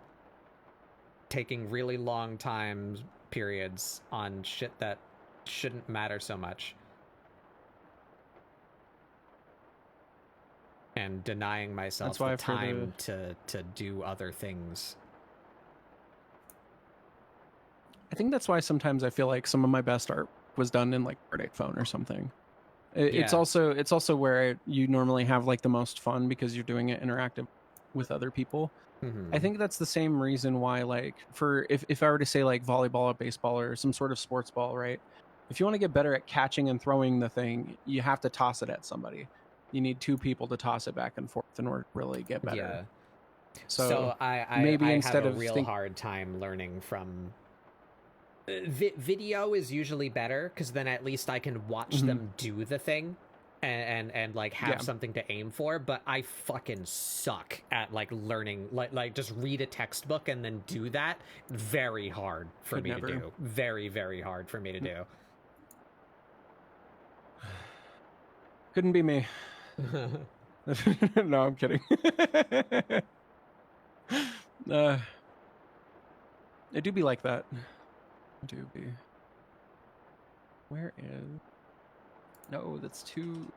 taking really long time periods on shit that shouldn't matter so much, and denying myself the time to do other things. I think that's why sometimes I feel like some of my best art was done in like Art Phone or something. It's also where you normally have like the most fun because you're doing it interactive with other people. I think that's the same reason why, like, for if I were to say like volleyball or baseball or some sort of sports ball, right? If you want to get better at catching and throwing the thing, you have to toss it at somebody. You need 2 people to toss it back and forth in order to really get better. Yeah. So I maybe have instead a of real hard time learning from... video is usually better because then at least I can watch them do the thing and like have something to aim for. But I fucking suck at like learning, like just read a textbook and then do that. Very hard for me to do. Very, very hard for me to do. Couldn't be me. No, I'm kidding. It do be like that. Do be. Where is... No, that's too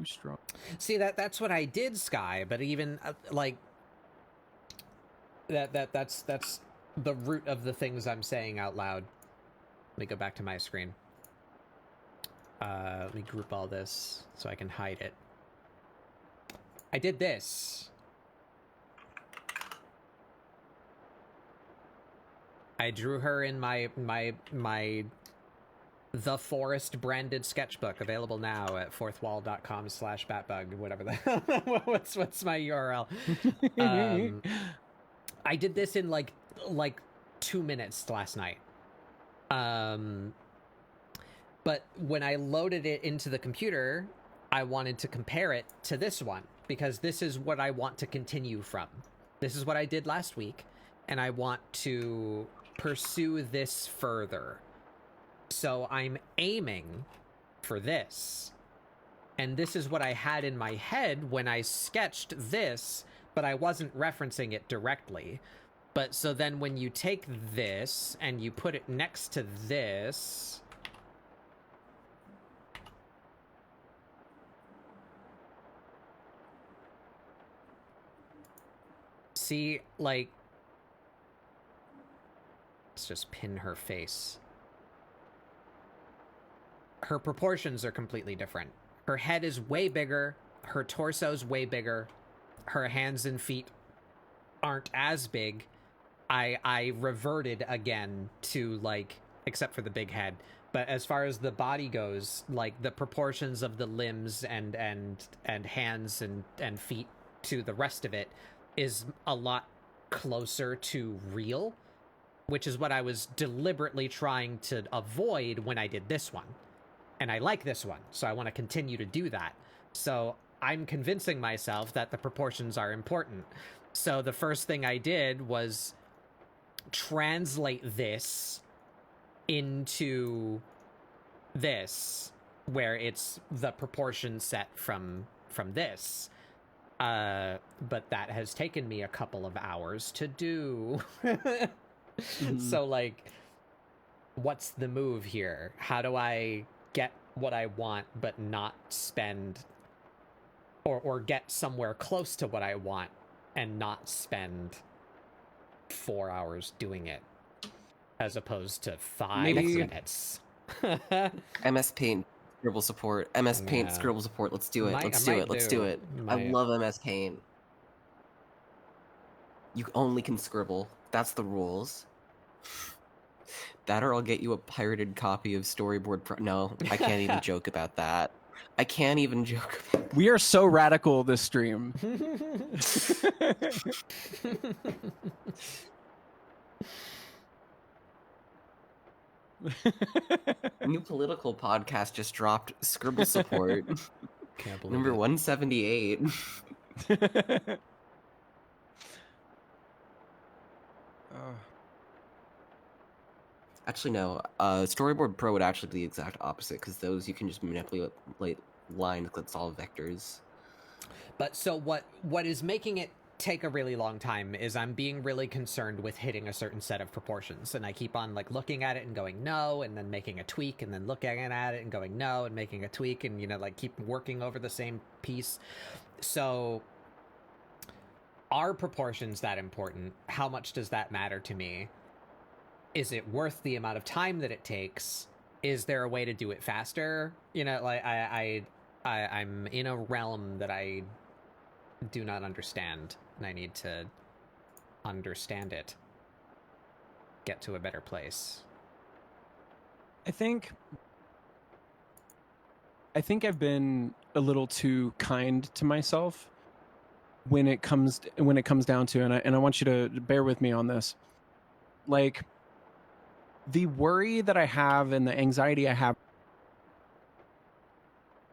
strong. See, that's what I did, Sky, but even like that's the root of the things I'm saying out loud. Let me go back to my screen. Let me group all this so I can hide it. I did this. I drew her in my The Forest branded sketchbook, available now at fourthwall.com/batbug, whatever the what's my URL. I did this in like 2 minutes last night. But when I loaded it into the computer, I wanted to compare it to this one, because this is what I want to continue from. This is what I did last week, and I want to pursue this further. So I'm aiming for this. And this is what I had in my head when I sketched this, but I wasn't referencing it directly. But so then when you take this and you put it next to this, see, like, let's just pin her face. Her proportions are completely different. Her head is way bigger, her torso's way bigger, her hands and feet aren't as big. I reverted again to, like, except for the big head, but as far as the body goes, like, the proportions of the limbs and hands and feet to the rest of it is a lot closer to real, which is what I was deliberately trying to avoid when I did this one. And I like this one, so I want to continue to do that. So I'm convincing myself that the proportions are important. So the first thing I did was translate this into this, where it's the proportion set from this. But that has taken me a couple of hours to do. So, like, what's the move here? How do I get what I want but not spend, or get somewhere close to what I want and not spend 4 hours doing it as opposed to 5 minutes? MS Paint, ScribbleSupport. MS Paint, Yeah. ScribbleSupport. Let's do it. Let's Might do it. I Might. love MS Paint. You only can scribble. That's the rules. That, or I'll get you a pirated copy of Storyboard Pro. No, I can't even joke about that. I can't even joke about that. We are so radical this stream. New political podcast just dropped. ScribbleSupport. Can't believe Number it. 178. Actually, no. Storyboard Pro would actually be the exact opposite, because those you can just manipulate lines. That's all vectors. But so what is making it take a really long time is I'm being really concerned with hitting a certain set of proportions, and I keep on, like, looking at it and going no, and then making a tweak, and then looking at it and going no, and making a tweak, and, you know, like, keep working over the same piece. So are proportions that important? How much does that matter to me? Is it worth the amount of time that it takes? Is there a way to do it faster? You know, like, I'm in a realm that I do not understand, and I need to understand it. Get to a better place. I think I've been a little too kind to myself when it comes down to, and I want you to bear with me on this. Like, the worry that I have and the anxiety I have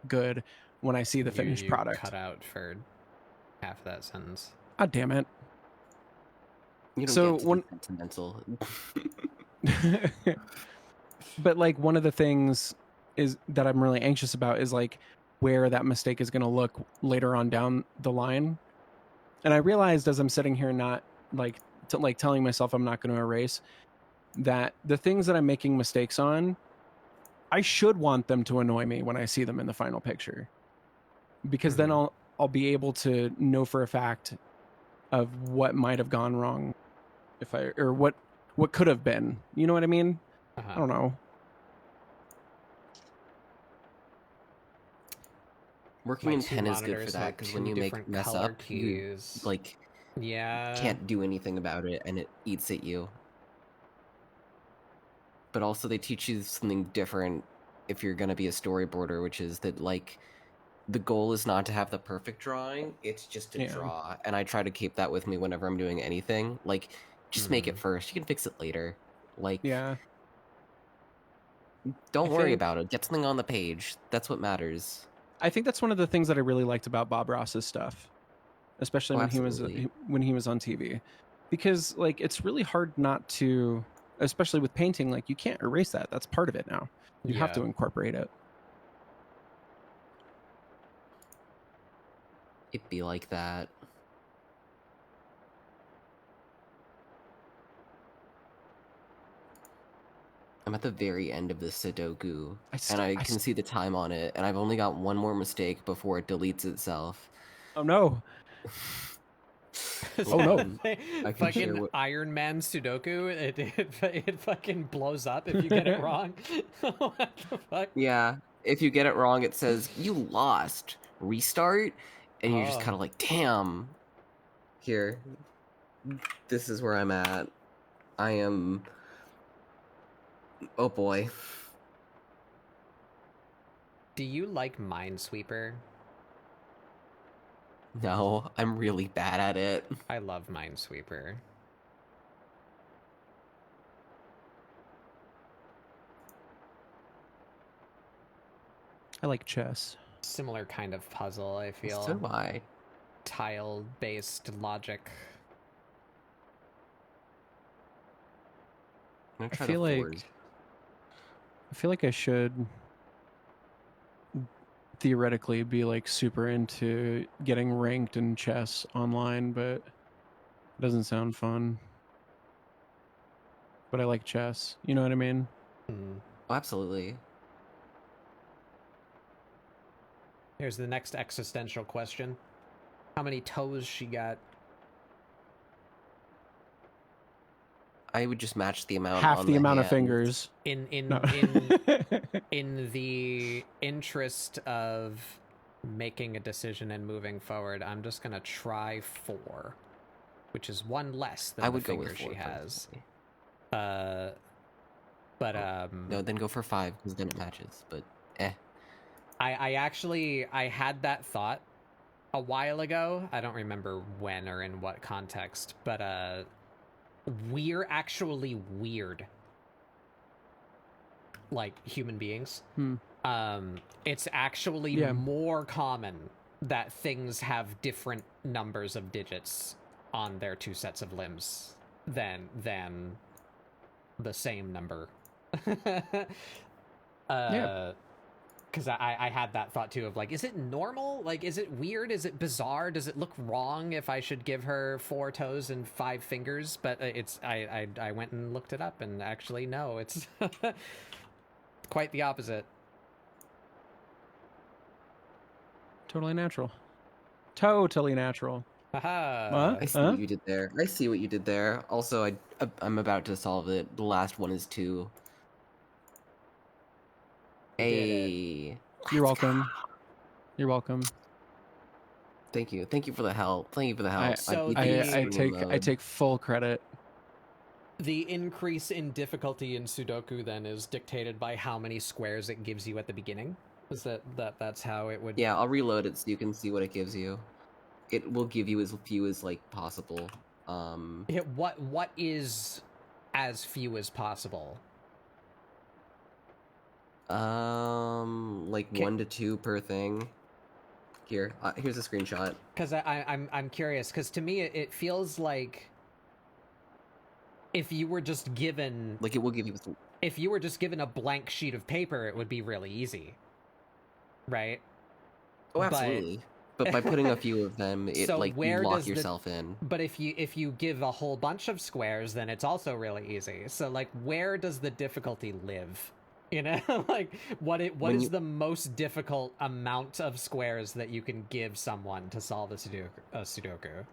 good when I see the finished You product. cut out for half of that sentence. God damn it. You don't So get to when- be sentimental. But, like, one of the things is that I'm really anxious about is, like, where that mistake is going to look later on down the line. And I realized as I'm sitting here not telling myself I'm not going to erase, that the things that I'm making mistakes on, I should want them to annoy me when I see them in the final picture, because then I'll be able to know for a fact of what might have gone wrong, or what could have been. You know what I mean? I don't know. Working in pen is good for that, because when you mess up, you, like, can't do anything about it, and it eats at you. But also they teach you something different if you're gonna be a storyboarder, which is that like the goal is not to have the perfect drawing, it's just to Yeah. draw. And I try to keep that with me whenever I'm doing anything. Like, just make it first. You can fix it later. Like, Yeah. don't I worry think- about it. Get something on the page. That's what matters. I think that's one of the things that I really liked about Bob Ross's stuff, especially Oh, when absolutely. he was on TV, because like it's really hard not to, especially with painting, like you can't erase that. That's part of it now. You have to Yeah. incorporate it. It'd be like that. I'm at the very end of this Sudoku, and I can see the time on it, and I've only got one more mistake before it deletes itself. Oh no! Is Oh, that no. the thing? I can share Fucking what- Iron Man Sudoku, it fucking blows up if you get it wrong. What the fuck? Yeah, if you get it wrong, it says, you lost. Restart? And you're just Oh. kind of like, damn. Here. This is where I'm at. I am... Oh boy. Do you like Minesweeper? No, I'm really bad at it. I love Minesweeper. I like chess. Similar kind of puzzle, I feel. So do I. Tile-based logic. I'm gonna try feel the like- fours. I feel like I should theoretically be like super into getting ranked in chess online, but it doesn't sound fun. But I like chess. You know what I mean? Hmm. Oh, absolutely. Here's the next existential question. How many toes she got? I would just match the amount Half on the amount of hand. fingers. In No. in the interest of making a decision and moving forward, I'm just gonna try 4, which is one less than I the would go finger with she 4 has. personally. But No, then go for 5, because then it matches. But, I actually had that thought a while ago. I don't remember when or in what context, but we're actually weird, like human beings. It's actually Yeah. more common that things have different numbers of digits on their 2 sets of limbs than the same number. Yeah. Because I had that thought too of like, is it normal? Like, is it weird? Is it bizarre? Does it look wrong if I should give her 4 toes and 5 fingers? But I went and looked it up, and actually no, it's quite the opposite. Totally natural. Totally natural. Haha. What? I see Huh? what you did there. I see what you did there. Also, I'm about to solve it. The last one is 2. You did it. Hey. You're welcome. You're welcome. Thank you. Thank you for the help. Thank you for the help. So beat the- the I extreme mode. take full credit. The increase in difficulty in Sudoku then is dictated by how many squares it gives you at the beginning. Is that's how it would? Yeah, I'll reload it so you can see what it gives you. It will give you as few as like possible. What is as few as possible? Like 1 to 2 per thing. Here, here's a screenshot. Because I'm curious. Because to me it feels like if you were just given Like it will give you. if you were just given a blank sheet of paper, it would be really easy, right? Oh, But- absolutely. But by putting a few of them, it So like where you lock does the- yourself in. But if you give a whole bunch of squares, then it's also really easy. So like, where does the difficulty live? You know, like what When is you- the most difficult amount of squares that you can give someone to solve a Sudoku?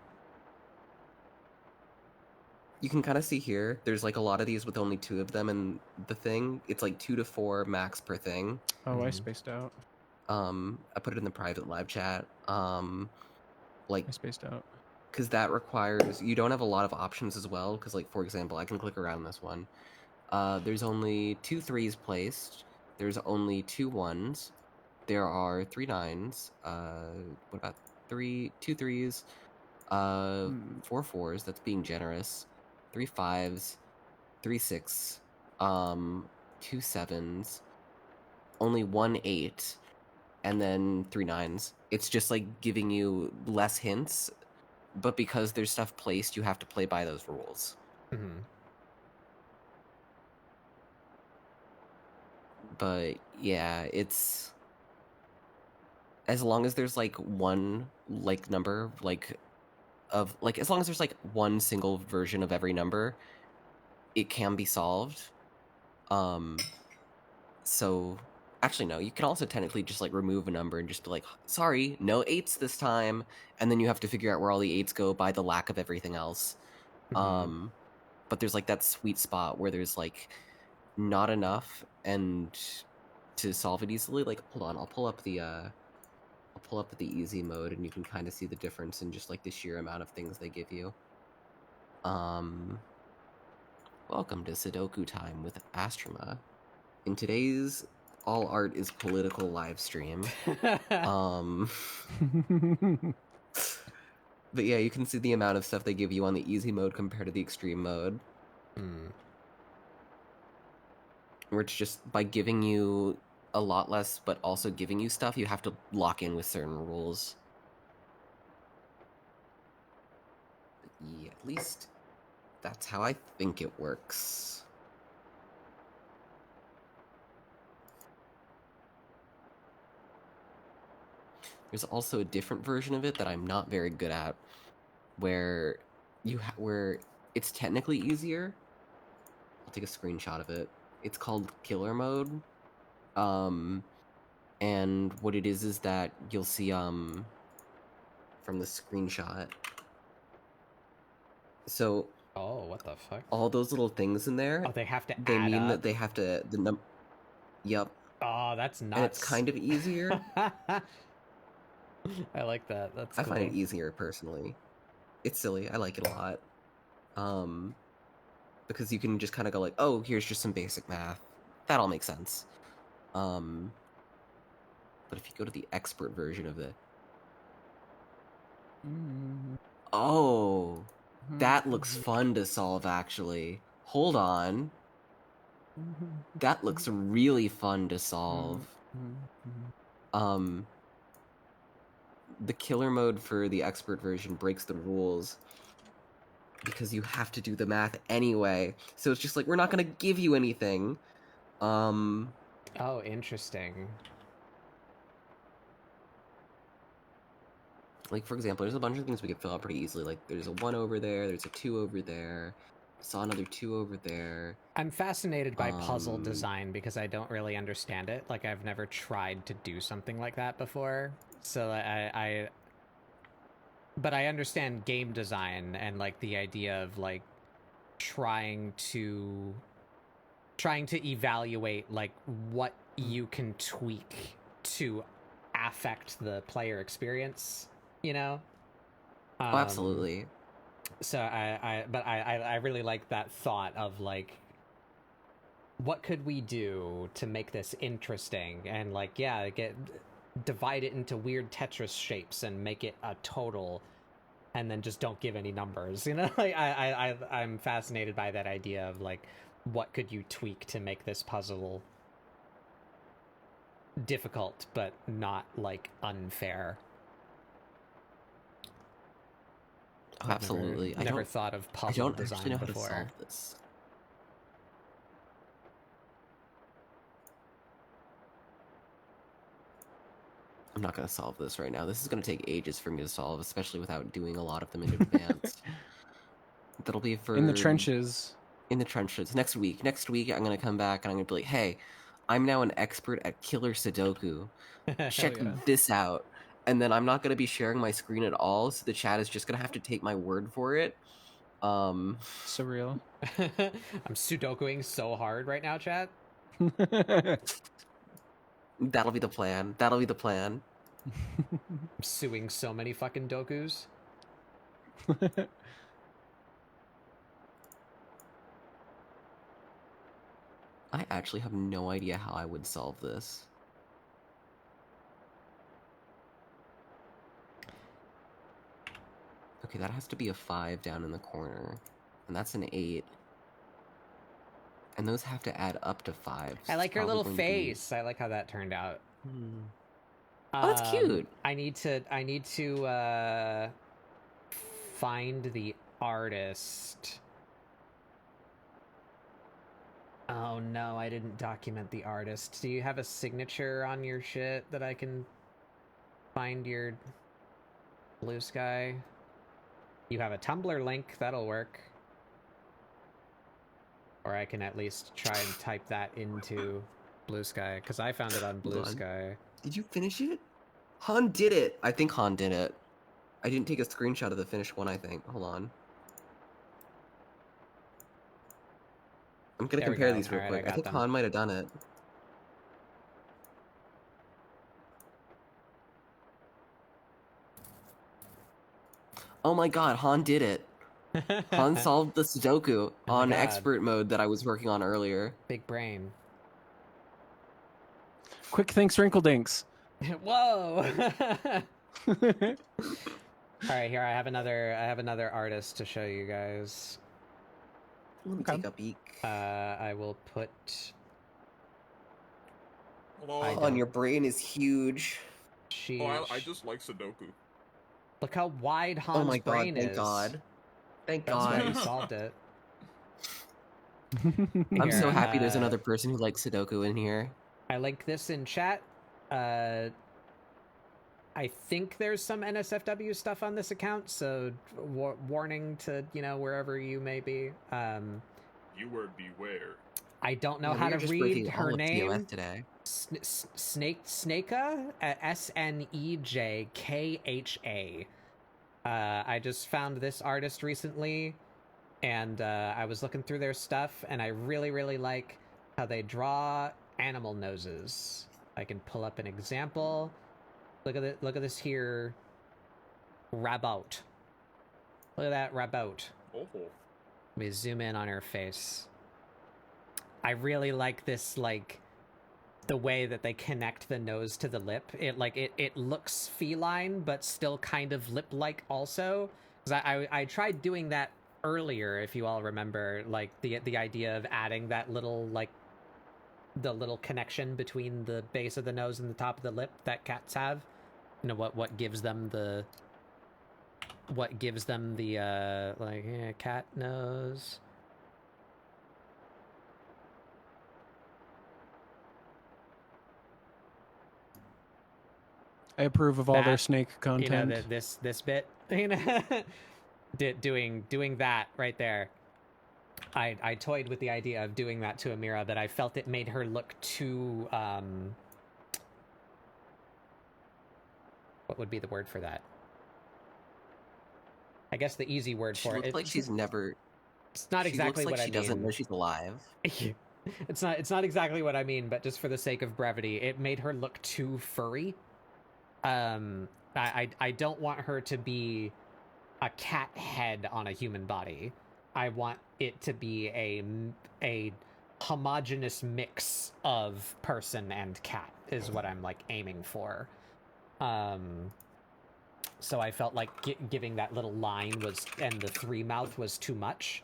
You can kind of see here. There's like a lot of these with only 2 of them, and the thing it's like 2 to 4 max per thing. Oh, I Mhm. spaced out. I put it in the private live chat. Like I spaced out. because that requires you don't have a lot of options as well. Because like for example, I can click around this one. There's only 2 3s placed. there's only 2 1s. There are 3 9s. What about 2 3s? 4 4s. That's being generous. 3 5s. 3 6. 2 7s. Only 1 8. And then 3 9s. It's just like giving you less hints, but because there's stuff placed, you have to play by those rules. Mm-hmm. But yeah, it's as long as there's like one like number of as long as there's like one single version of every number, it can be solved. So actually no, you can also technically just like remove a number and just be like, sorry, no 8s this time, and then you have to figure out where all the 8s go by the lack of everything else. Mm-hmm. But there's like that sweet spot where there's like not enough and to solve it easily. Like, hold on, I'll pull up the easy mode and you can kind of see the difference in just like the sheer amount of things they give you. Welcome to Sudoku Time with Astroma. In today's all art is political live stream. But yeah, you can see the amount of stuff they give you on the easy mode compared to the extreme mode. Where it's just by giving you a lot less, but also giving you stuff, you have to lock in with certain rules. But yeah, at least that's how I think it works. There's also a different version of it that I'm not very good at, where where it's technically easier. I'll take a screenshot of it. It's called Killer Mode. And what it is that you'll see from the screenshot. So Oh, what the fuck? all those little things in there, Oh, they have to they add mean up? that they have to Yep. Oh, that's nuts. And it's kind of easier. I like that. That's I cool. find it easier personally. It's silly. I like it a lot. Because you can just kind of go like, oh, here's just some basic math. That all makes sense. But if you go to the expert version of it, oh, that looks fun to solve. Actually, hold on. That looks really fun to solve. The killer mode for the expert version breaks the rules because you have to do the math anyway. So it's just like, we're not going to give you anything. Oh, interesting. Like, for example, there's a bunch of things we could fill out pretty easily. Like, there's a 1 over there, there's a 2 over there, saw another 2 over there. I'm fascinated by puzzle design because I don't really understand it. Like, I've never tried to do something like that before. So but I understand game design and like the idea of like trying to evaluate like what you can tweak to affect the player experience, you know? Oh, absolutely. So I really like that thought of like, what could we do to make this interesting? And like, yeah, divide it into weird Tetris shapes and make it a total, and then just don't give any numbers, you know? Like, I'm fascinated by that idea of like, what could you tweak to make this puzzle difficult but not like unfair? Oh, absolutely. I've never thought of puzzle design actually know before. how to solve this. I'm not going to solve this right now. This is going to take ages for me to solve, especially without doing a lot of them in advance. That'll be for... In the trenches. In the trenches. Next week, I'm going to come back and I'm going to be like, hey, I'm now an expert at killer Sudoku. Check this out. And then I'm not going to be sharing my screen at all, so the chat is just going to have to take my word for it. Surreal. I'm Sudokuing so hard right now, chat. That'll be the plan. I'm suing so many fucking dokus. I actually have no idea how I would solve this. Okay, that has to be a 5 down in the corner. And that's an 8. And those have to add up to 5. I so like it's her little probably going to be- face. I like how that turned out. Oh, that's cute. I need to find the artist. Oh no, I didn't document the artist. Do you have a signature on your shit that I can find your Blue Sky? You have a Tumblr link, that'll work. Or I can at least try and type that into Blue Sky, because I found it on Blue Sky. Did you finish it? Han did it! I think Han did it. I didn't take a screenshot of the finished one, I think. Hold on. I'm gonna There we compare go. these real Alright, I quick. I got think them. Han might have done it. Oh my god, Han did it! Han solved the Sudoku Oh my on God. expert mode that I was working on earlier. Big brain. Quick thanks, Wrinkledinks. Whoa! Alright, here I have another artist to show you guys. Let me Okay. take a peek. I will put I Han, don't- your brain is huge. she. I just like Sudoku. Look how wide Han's Oh my god, brain thank is. God. Thank That's why he God. solved it. I'm so Here, happy there's another person who likes Sudoku in here. I linked this in chat. I think there's some NSFW stuff on this account, so warning to, wherever you may be. Viewer beware. I don't know Yeah, how we to are just read breaking her all of TOS name. today. Sneka? SNEJKHA. I just found this artist recently, and I was looking through their stuff, and I really, really like how they draw animal noses. I can pull up an example. Look at this here. Rabout. Look at that rabout. Oh, Let me zoom in on her face. I really like this, the way that they connect the nose to the lip. It looks feline, but still kind of lip-like also. Because I tried doing that earlier, if you all remember, the idea of adding that little, the little connection between the base of the nose and the top of the lip that cats have. What gives them the cat nose. I approve of all their That, snake content. This bit, doing that right there. I toyed with the idea of doing that to Amira, but I felt it made her look too what would be the word for that? I guess the easy word She for looks it. like she's never... It's not exactly she looks what like she I mean. doesn't know she's alive. It's not exactly what I mean, but just for the sake of brevity, it made her look too furry. I don't want her to be a cat head on a human body. I want it to be a homogeneous mix of person and cat is what I'm aiming for. So I felt like giving that little line and the 3 mouth was too much,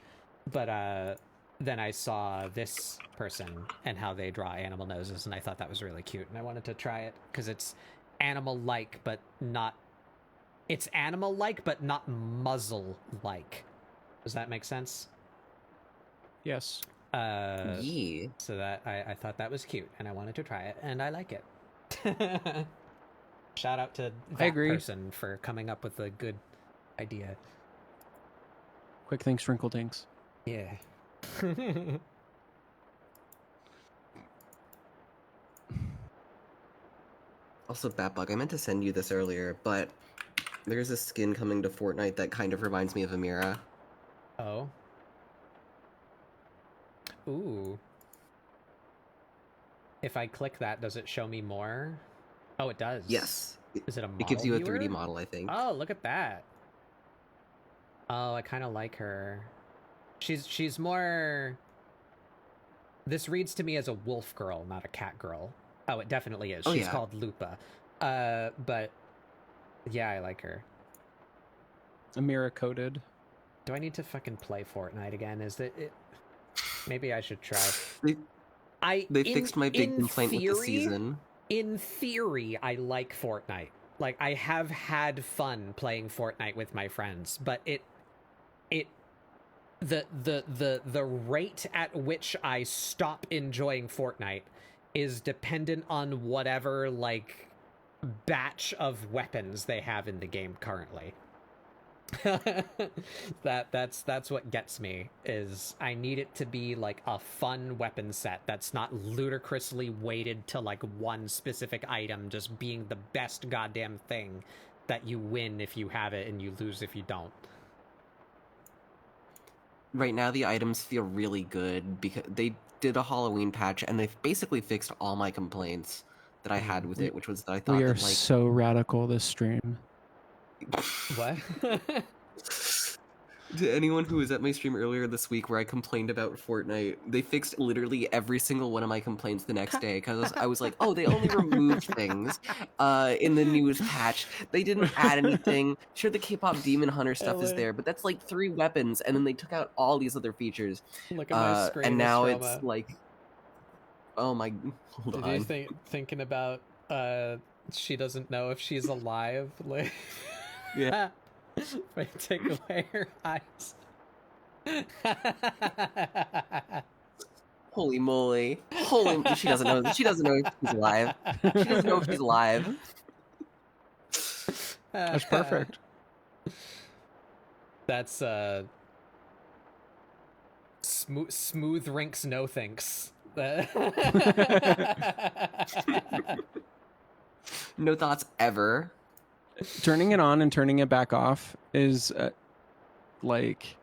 but then I saw this person and how they draw animal noses, and I thought that was really cute, and I wanted to try it because it's animal-like, but not. It's animal-like, but not muzzle-like. Does that make sense? Yes. Yeah. So that I thought that was cute, and I wanted to try it, and I like it. Shout out to that agree. person for coming up with a good idea. Quick thanks, Wrinkledinks. Yeah. Also, Batbug, I meant to send you this earlier, but there's a skin coming to Fortnite that kind of reminds me of Amira. Oh. Ooh. If I click that, does it show me more? Oh, it does. Yes. Is it a model It gives you a viewer? 3D model, I think. Oh, look at that. Oh, I kind of like her. She's more. This reads to me as a wolf girl, not a cat girl. Oh, it definitely is. Oh, She's yeah. called Lupa. But yeah, I like her. Amira coded. Do I need to fucking play Fortnite again? Is it? Maybe I should try. They fixed my big complaint with the season. In theory, I like Fortnite. Like, I have had fun playing Fortnite with my friends, but the rate at which I stop enjoying Fortnite is dependent on whatever, like, batch of weapons they have in the game currently. That's what gets me, is I need it to be like a fun weapon set that's not ludicrously weighted to like one specific item just being the best goddamn thing that you win if you have it and you lose if you don't. Right now, the items feel really good because they did a Halloween patch and they've basically fixed all my complaints that I had with it, which was that I thought We are that, like, so radical this stream. What? to anyone who was at my stream earlier this week where I complained about Fortnite, they fixed literally every single one of my complaints the next day because I was like, oh, they only removed things in the newest patch. They didn't add anything. Sure, the K-pop Demon Hunter stuff is there, but that's like 3 weapons, and then they took out all these other features. Look at my screen. And now Stroma. it's like, oh my, hold Did on. you thinking about she doesn't know if she's alive? Like, Yeah. Wait, take away her eyes. Holy moly! She doesn't know. She doesn't know if she's alive. She doesn't know if she's alive. That's perfect. That's smooth rinks no thinks. No thoughts ever. Turning it on and turning it back off is like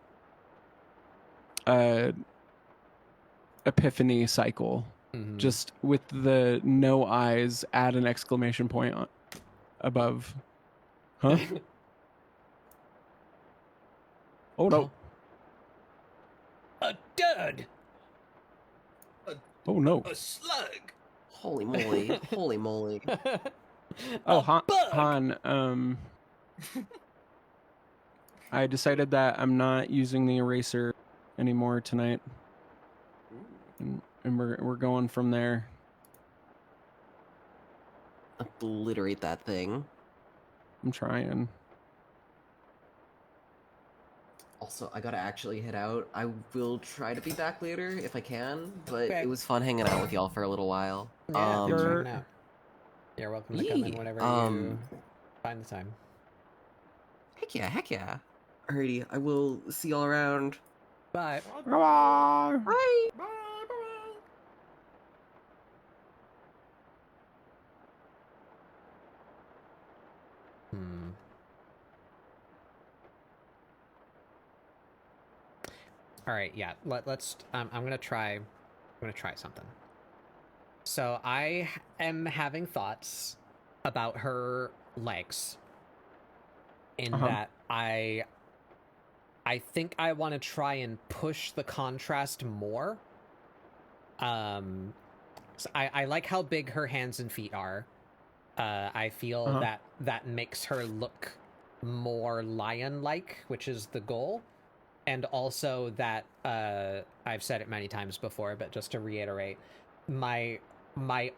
epiphany cycle. Mhm. Just with the no eyes, add an exclamation point above. Huh? Oh no. A dud. Oh no. A slug. Holy moly! Holy moly! Oh, A bug. Han, I decided that I'm not using the eraser anymore tonight. And we're going from there. Obliterate that thing. I'm trying. Also, I gotta actually head out. I will try to be back later if I can, but Okay. it was fun hanging out with y'all for a little while. Yeah, thanks for hanging out. You're welcome to come in yeah, whenever you find the time. Heck yeah, heck yeah. Alrighty, I will see y'all around. Bye. Bye. Bye! All right, yeah. Let's. I'm gonna try. I'm gonna try something. So I am having thoughts about her legs. In that I think I want to try and push the contrast more. So I like how big her hands and feet are. I feel that makes her look more lion-like, which is the goal. And also that I've said it many times before, but just to reiterate, my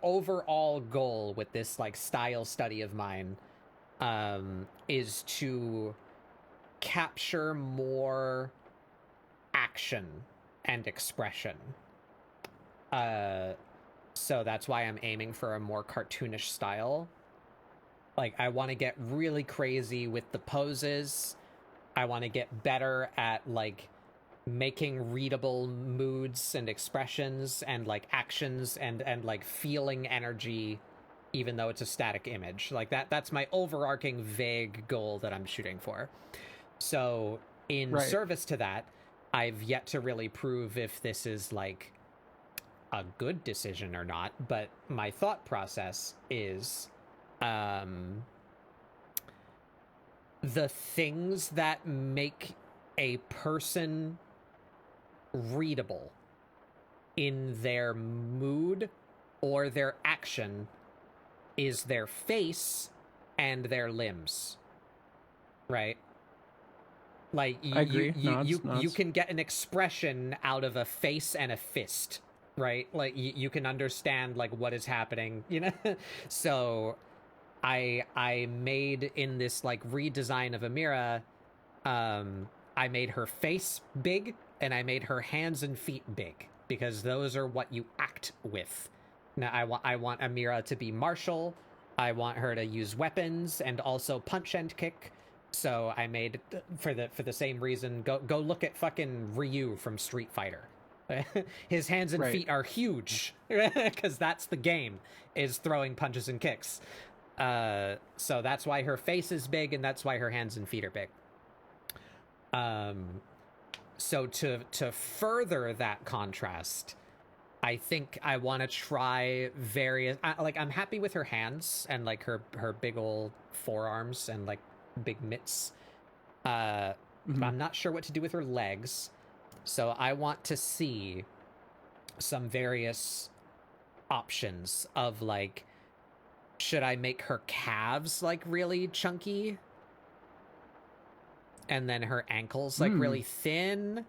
overall goal with this like style study of mine is to capture more action and expression. So that's why I'm aiming for a more cartoonish style. Like, I want to get really crazy with the poses. I want to get better at, like, making readable moods and expressions and, like, actions and like, feeling energy, even though it's a static image. Like, that's my overarching vague goal that I'm shooting for. So, in service to that, I've yet to really prove if this is, like, a good decision or not, but my thought process is the things that make a person readable in their mood or their action is their face and their limbs, right? Like I agree. You can get an expression out of a face and a fist, right? Like you can understand like what is happening, you know. So I made in this like redesign of Amira, I made her face big and I made her hands and feet big because those are what you act with. Now I want Amira to be martial. I want her to use weapons and also punch and kick. So I made for the same reason. Go look at fucking Ryu from Street Fighter. His hands and feet are huge because that's the game, is throwing punches and kicks. So that's why her face is big and that's why her hands and feet are big. So to further that contrast, I think I want to try various. Like I'm happy with her hands and like her big old forearms and like big mitts. But I'm not sure what to do with her legs. So I want to see some various options of like, should I make her calves like really chunky? And then her ankles like really thin?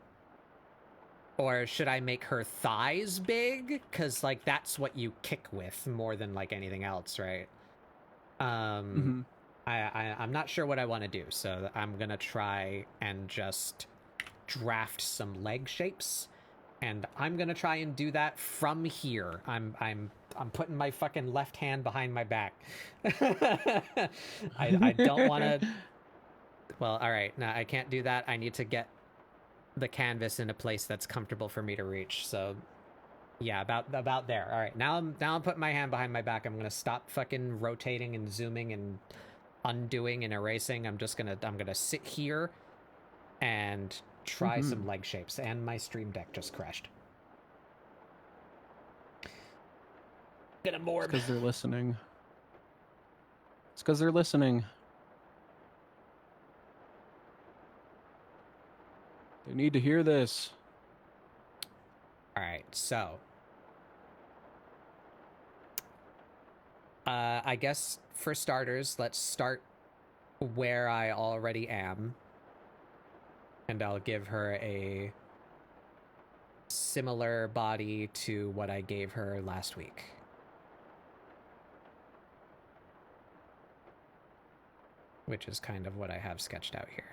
Or should I make her thighs big? Because like that's what you kick with more than like anything else, right? I'm not sure what I want to do, so I'm gonna try and just draft some leg shapes, and I'm gonna try and do that from here. I'm putting my fucking left hand behind my back. I don't want to. Well, all right, no, I can't do that. I need to get the canvas in a place that's comfortable for me to reach. So, yeah, about there. All right, now I'm putting my hand behind my back. I'm gonna stop fucking rotating and zooming and undoing and erasing. I'm gonna sit here and try some leg shapes. And my stream deck just crashed. Gonna morb. It's because they're listening. It's because they're listening. They need to hear this. All right, so I guess for starters, let's start where I already am, and I'll give her a similar body to what I gave her last week. Which is kind of what I have sketched out here.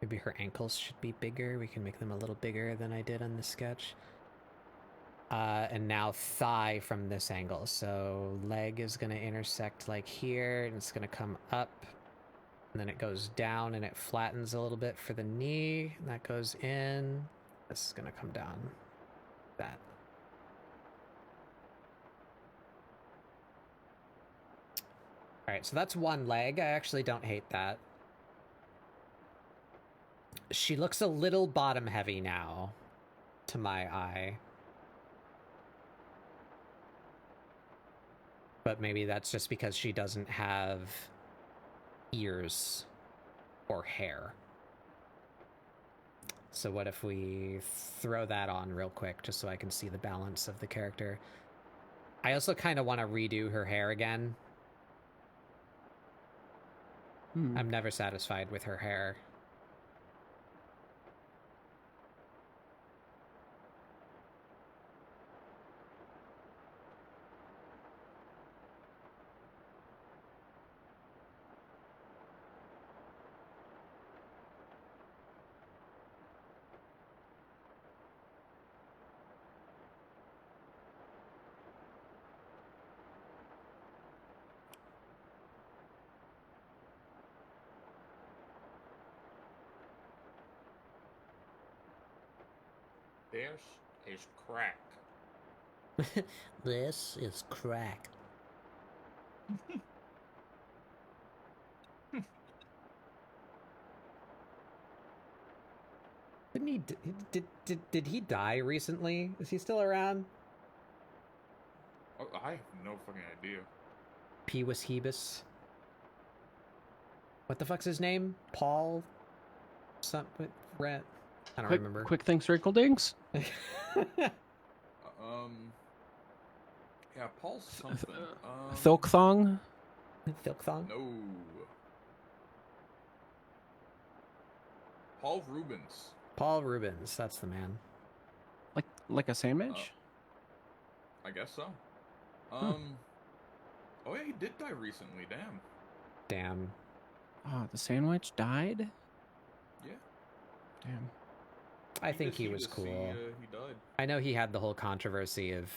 Maybe her ankles should be bigger. We can make them a little bigger than I did on the sketch. And now thigh from this angle. So leg is going to intersect like here, and it's going to come up. And then it goes down, and it flattens a little bit for the knee. And that goes in. This is going to come down. That. All right, so that's one leg. I actually don't hate that. She looks a little bottom heavy now, to my eye. But maybe that's just because she doesn't have ears or hair. So what if we throw that on real quick, just so I can see the balance of the character? I also kind of want to redo her hair again. I'm never satisfied with her hair. This is crack. This is crack. Didn't he? Did he die recently? Is he still around? Oh, I have no fucking idea. Peebus Hebus. What the fuck's his name? Paul? Something? Rat? I don't remember. Quick things, wrinkle dinks. Yeah, Paul something. Thilkthong. Thilkthong? No. Paul Rubens. Paul Rubens. That's the man. Like a sandwich. I guess so. Oh yeah, he did die recently. Damn. Damn. Oh, the sandwich died. Yeah. Damn. I think he was cool. He died. I know he had the whole controversy of,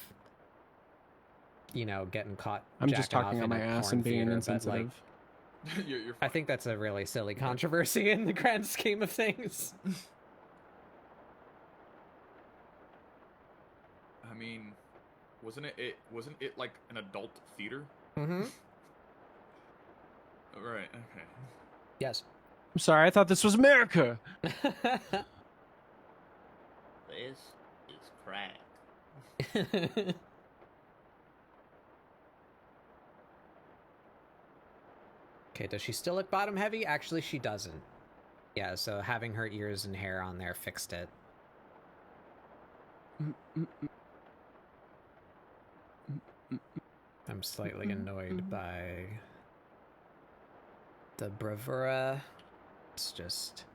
you know, getting caught. I'm just jacking talking off on in my a ass porn and being theater, but, insensitive. like, you're fine. I think that's a really silly controversy in the grand scheme of things. I mean, wasn't it like an adult theater? Mm-hmm. Right. Okay. Yes. I'm sorry, I thought this was America. This is crack. Okay, does she still look bottom heavy? Actually, she doesn't. Yeah, so having her ears and hair on there fixed it. I'm slightly annoyed by the bravura. Let's just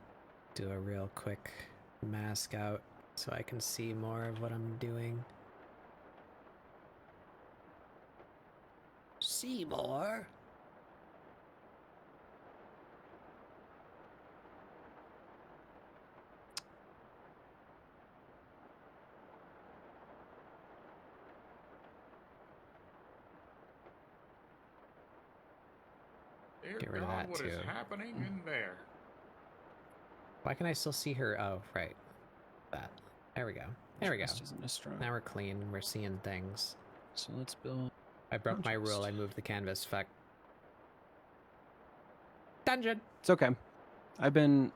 do a real quick mask out so I can see more of what I'm doing. See more? Dear Get rid of God, that, what is too. happening in there? Why can I still see her? Oh, right. That. There we go. There we go. Just isn't as strong. Now we're clean. We're seeing things. So let's build. I broke my rule. I moved the canvas. Fuck. Dungeon. It's okay. I've been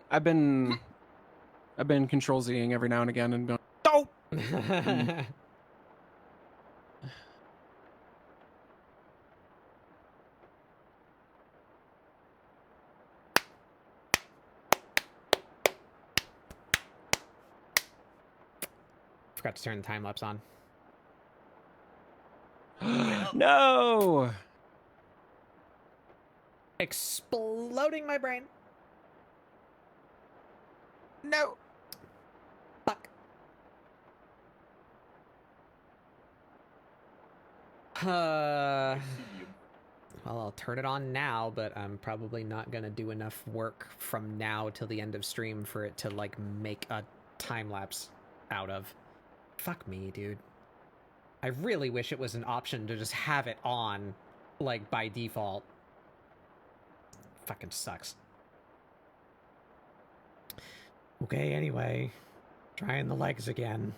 control Zing every now and again and going, oh! Forgot to turn the time lapse on. No! Exploding my brain. No! Fuck. Well, I'll turn it on now, but I'm probably not gonna do enough work from now till the end of stream for it to, like, make a time lapse out of. Fuck me, dude. I really wish it was an option to just have it on, like, by default. Fucking sucks. Okay, anyway. Trying the legs again.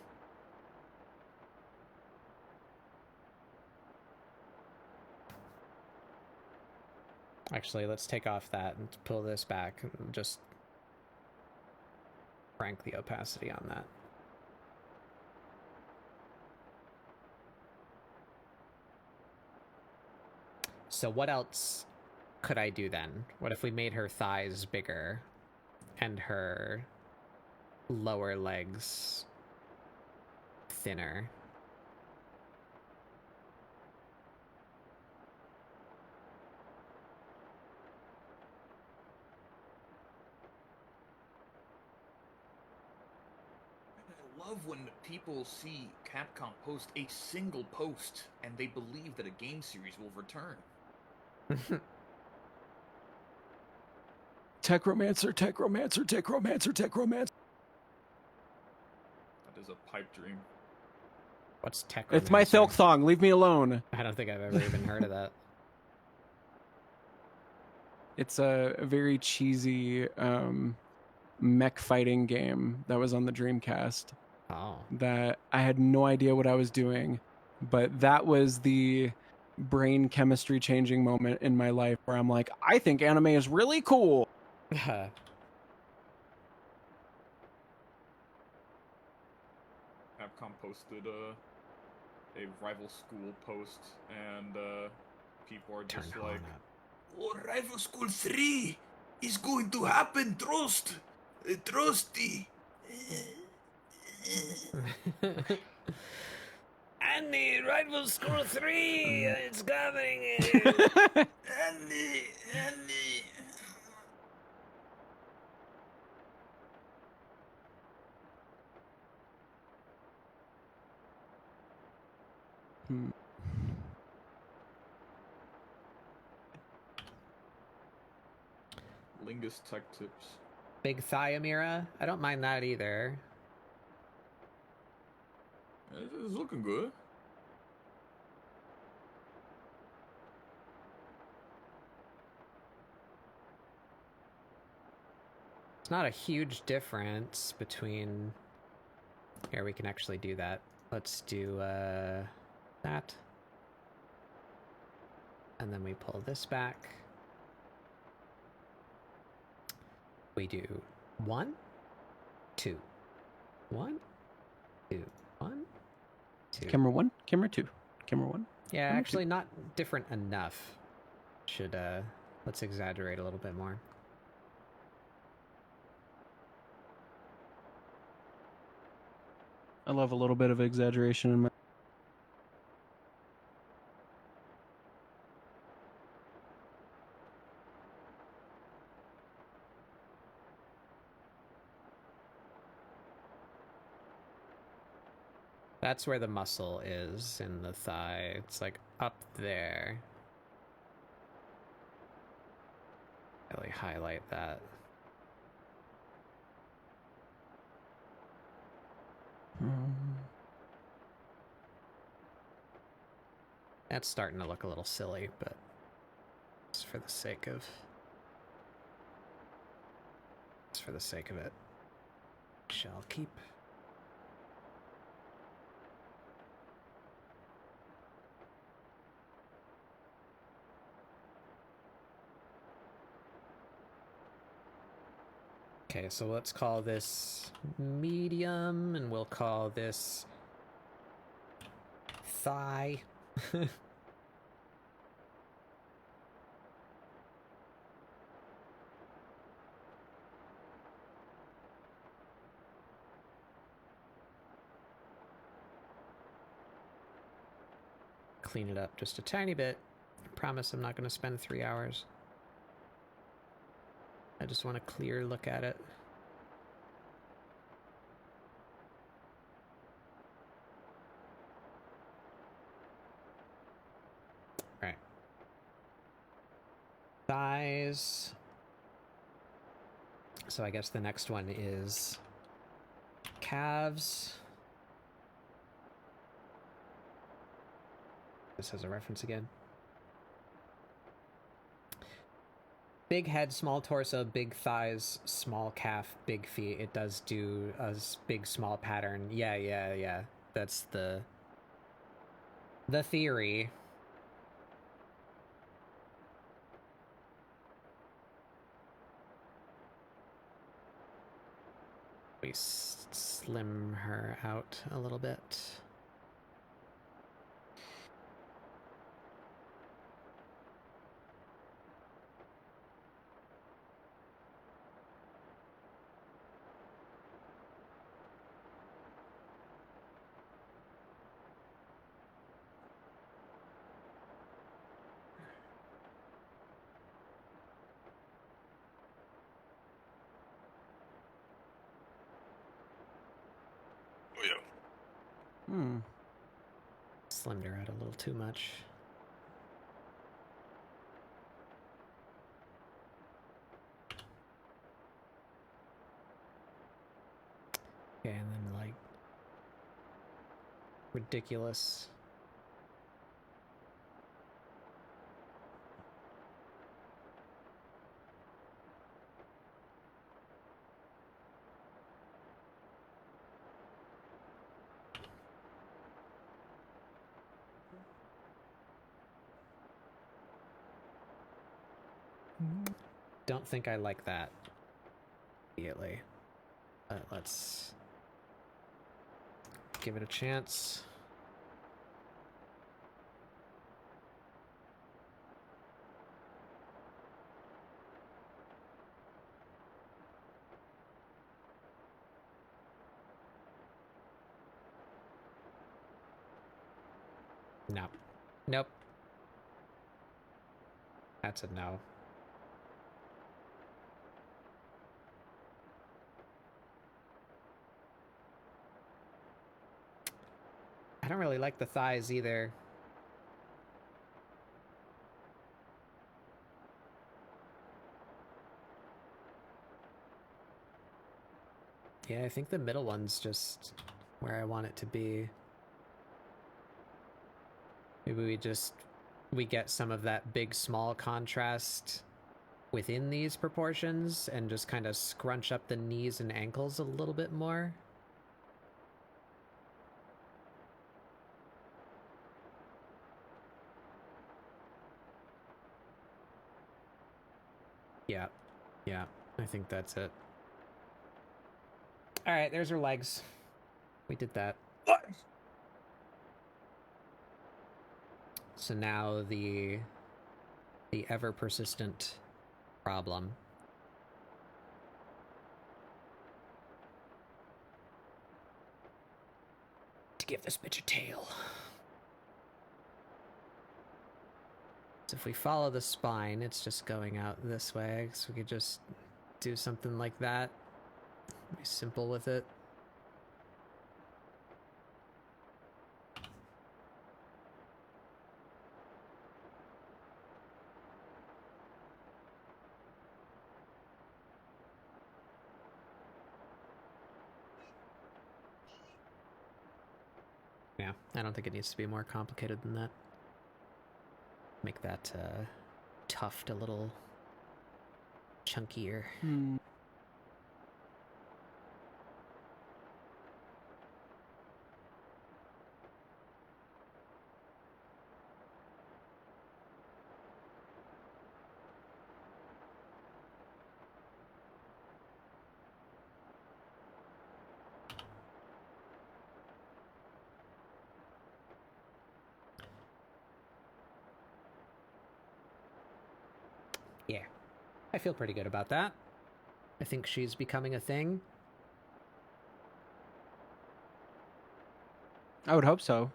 Actually, let's take off that and pull this back and just crank the opacity on that. So what else could I do then? What if we made her thighs bigger and her lower legs thinner? I love when people see Capcom post a single post and they believe that a game series will return. Techromancer, Techromancer, Techromancer, Techromancer. That is a pipe dream. What's tech? It's my Thilkthong. Leave me alone. I don't think I've ever even heard of that. It's a very cheesy mech fighting game that was on the Dreamcast Oh. that I had no idea what I was doing. but that was the brain chemistry changing moment in my life where I'm like, I think anime is really cool. Capcom posted a rival school post, and people are just Turn like, on up. "Oh, Rival School 3 is going to happen. Trusty." Andy, Rival School 3, it's coming. Andy. Lingus Tech Tips. Big thigh Amira? I don't mind that either. It's looking good. It's not a huge difference between... Here, we can actually do that. Let's do that. And then we pull this back. We do 1, 2. 1, 2. 1, 2. Camera 1, camera 2, camera 1. Yeah, camera actually 2. not different enough. Should, let's exaggerate a little bit more. I love a little bit of exaggeration in my... That's where the muscle is in the thigh. It's like up there. Really highlight that. That's starting to look a little silly, but it's for the sake of... It's for the sake of it. Shall keep. Okay, so let's call this medium, and we'll call this thigh. Clean it up just a tiny bit. I promise I'm not going to spend 3 hours. I just want a clear look at it. Right. Thighs. So I guess the next one is calves. This has a reference again. Big head, small torso, big thighs, small calf, big feet. It does do a big, small pattern. Yeah. That's the theory. We slim her out a little bit. Slimmed her out a little too much. Okay, and then like ridiculous. Don't think I like that immediately. But let's give it a chance. No. Nope. That's a no. I don't really like the thighs either. Yeah, I think the middle one's just where I want it to be. Maybe we get some of that big small contrast within these proportions and just kind of scrunch up the knees and ankles a little bit more. Yeah, I think that's it. All right, there's her legs. We did that. What? So now the ever persistent problem. To give this bitch a tail. So if we follow the spine, it's just going out this way. So we could just do something like that. Be simple with it. Yeah, I don't think it needs to be more complicated than that. Make that tuft a little chunkier. Yeah, I feel pretty good about that. I think she's becoming a thing. I would hope so.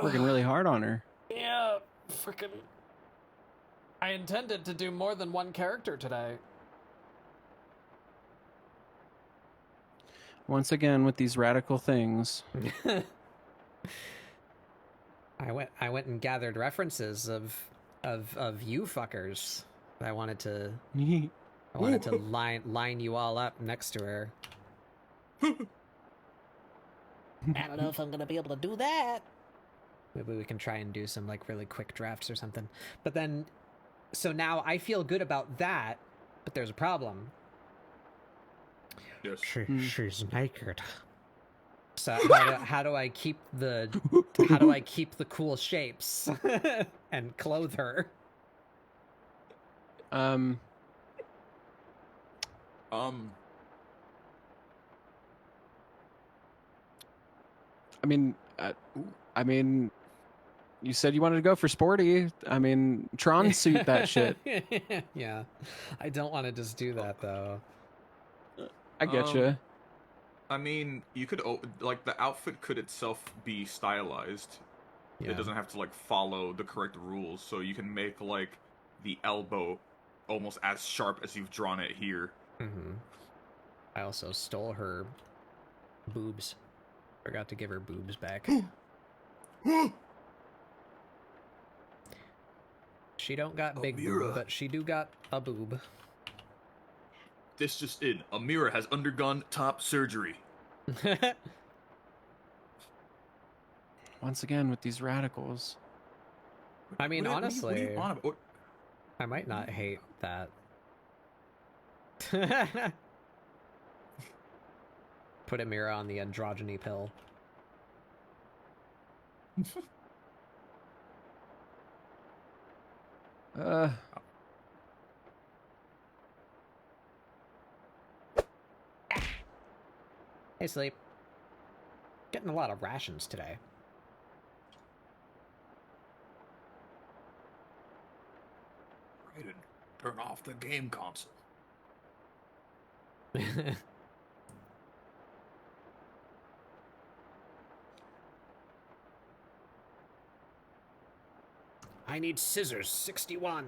Working really hard on her. Yeah, freaking. I intended to do more than one character today. Once again with these radical things. I went and gathered references of you fuckers. I wanted to line you all up next to her. I don't know if I'm gonna be able to do that. Maybe we can try and do some like really quick drafts or something. But then, so now I feel good about that, but there's a problem. Yes. She's naked. So how do I keep the cool shapes and clothe her? I mean, you said you wanted to go for sporty. I mean, Tron suit that shit. Yeah, I don't want to just do that though. I get you. I mean, you could like the outfit could itself be stylized. Yeah. It doesn't have to like follow the correct rules. So you can make like the elbow almost as sharp as you've drawn it here. Mm-hmm. I also stole her boobs. Forgot to give her boobs back. She don't got big boob, but she do got a boob. This just in. Amira has undergone top surgery. Once again with these radicals. I mean, honestly, what do you want? I might not hate that. Put Amira on the androgyny pill. Hey, Sleep. Getting a lot of rations today. Raiden, turn off the game console. I need scissors, 61.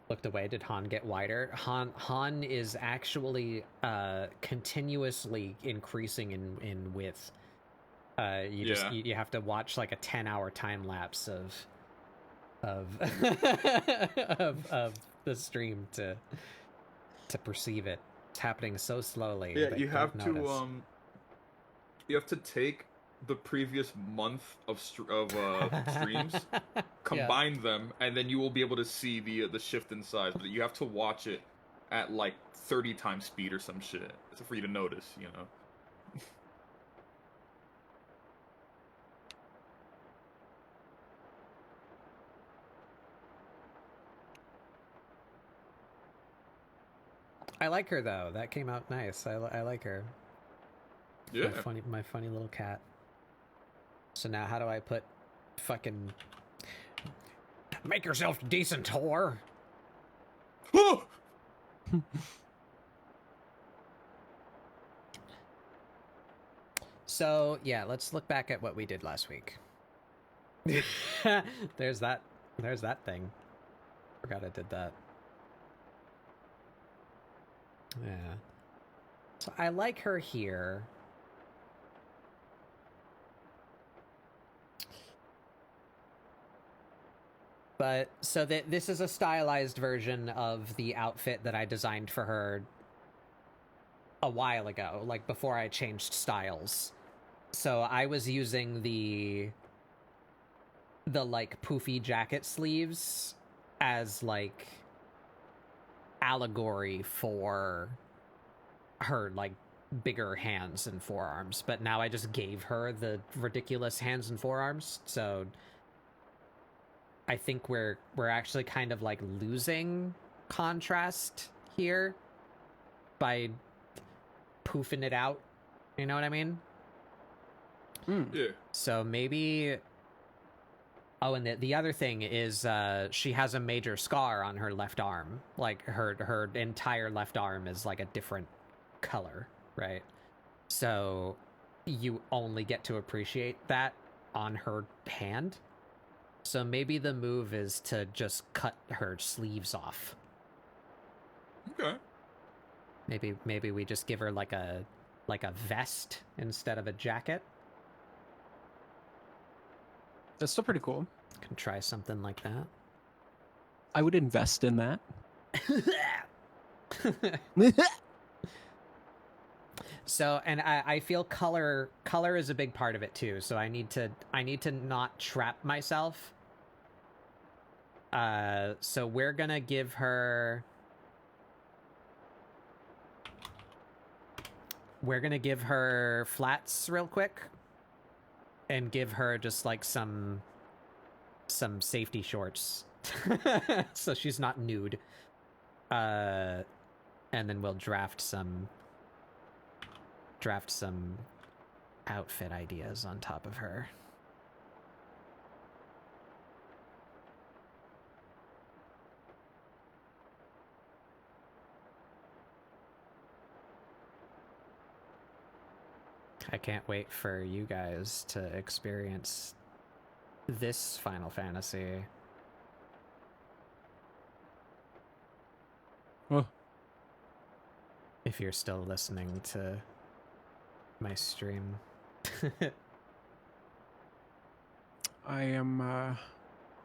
Looked away. Did Han get wider? Han is actually continuously increasing in width. You have to watch like a 10-hour time lapse of of the stream to perceive it. It's happening so slowly. Yeah, that you have don't notice. to you have to take the previous month of streams, combine them, and then you will be able to see the shift in size. But you have to watch it at like 30 times speed or some shit for you to notice, you know. I like her though. That came out nice. I like her. Yeah. My funny little cat. So now how do I put fucking make yourself decent, whore? So yeah, let's look back at what we did last week. There's that thing. Forgot I did that. Yeah. So I like her here. But so this is a stylized version of the outfit that I designed for her a while ago, like before I changed styles. So I was using the like poofy jacket sleeves as like allegory for her like bigger hands and forearms, but now I just gave her the ridiculous hands and forearms. So I think we're actually kind of like losing contrast here by poofing it out. You know what I mean? Yeah. So maybe. Oh, and the other thing is she has a major scar on her left arm. Like her entire left arm is like a different color, right? So you only get to appreciate that on her hand. So maybe the move is to just cut her sleeves off. Okay. Maybe we just give her like a vest instead of a jacket. That's still pretty cool. Can try something like that. I would invest in that. So, and I feel color is a big part of it too. So I need to not trap myself. So we're gonna give her. We're gonna give her flats real quick, and give her just like some safety shorts, so she's not nude. And then we'll draft some outfit ideas on top of her. I can't wait for you guys to experience this Final Fantasy. Oh. If you're still listening to my stream. I am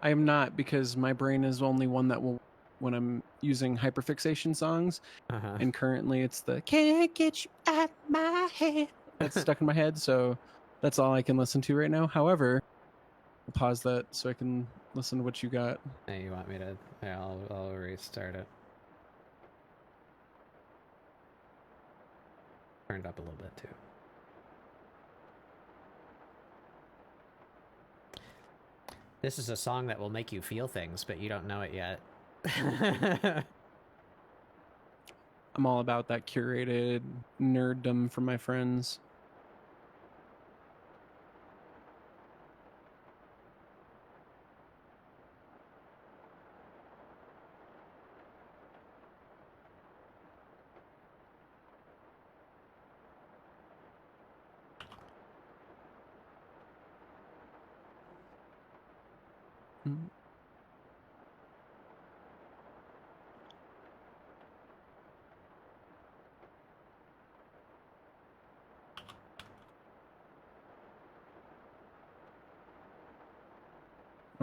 not, because my brain is only one that will when I'm using hyperfixation songs, and currently it's the "Can't Get You Out of My Head" that's stuck in my head, so that's all I can listen to right now. However, I'll pause that so I can listen to what you got. Hey, you want me to? Yeah, I'll restart it. Turned up a little bit too. This is a song that will make you feel things, but you don't know it yet. I'm all about that curated nerddom for my friends. Mm.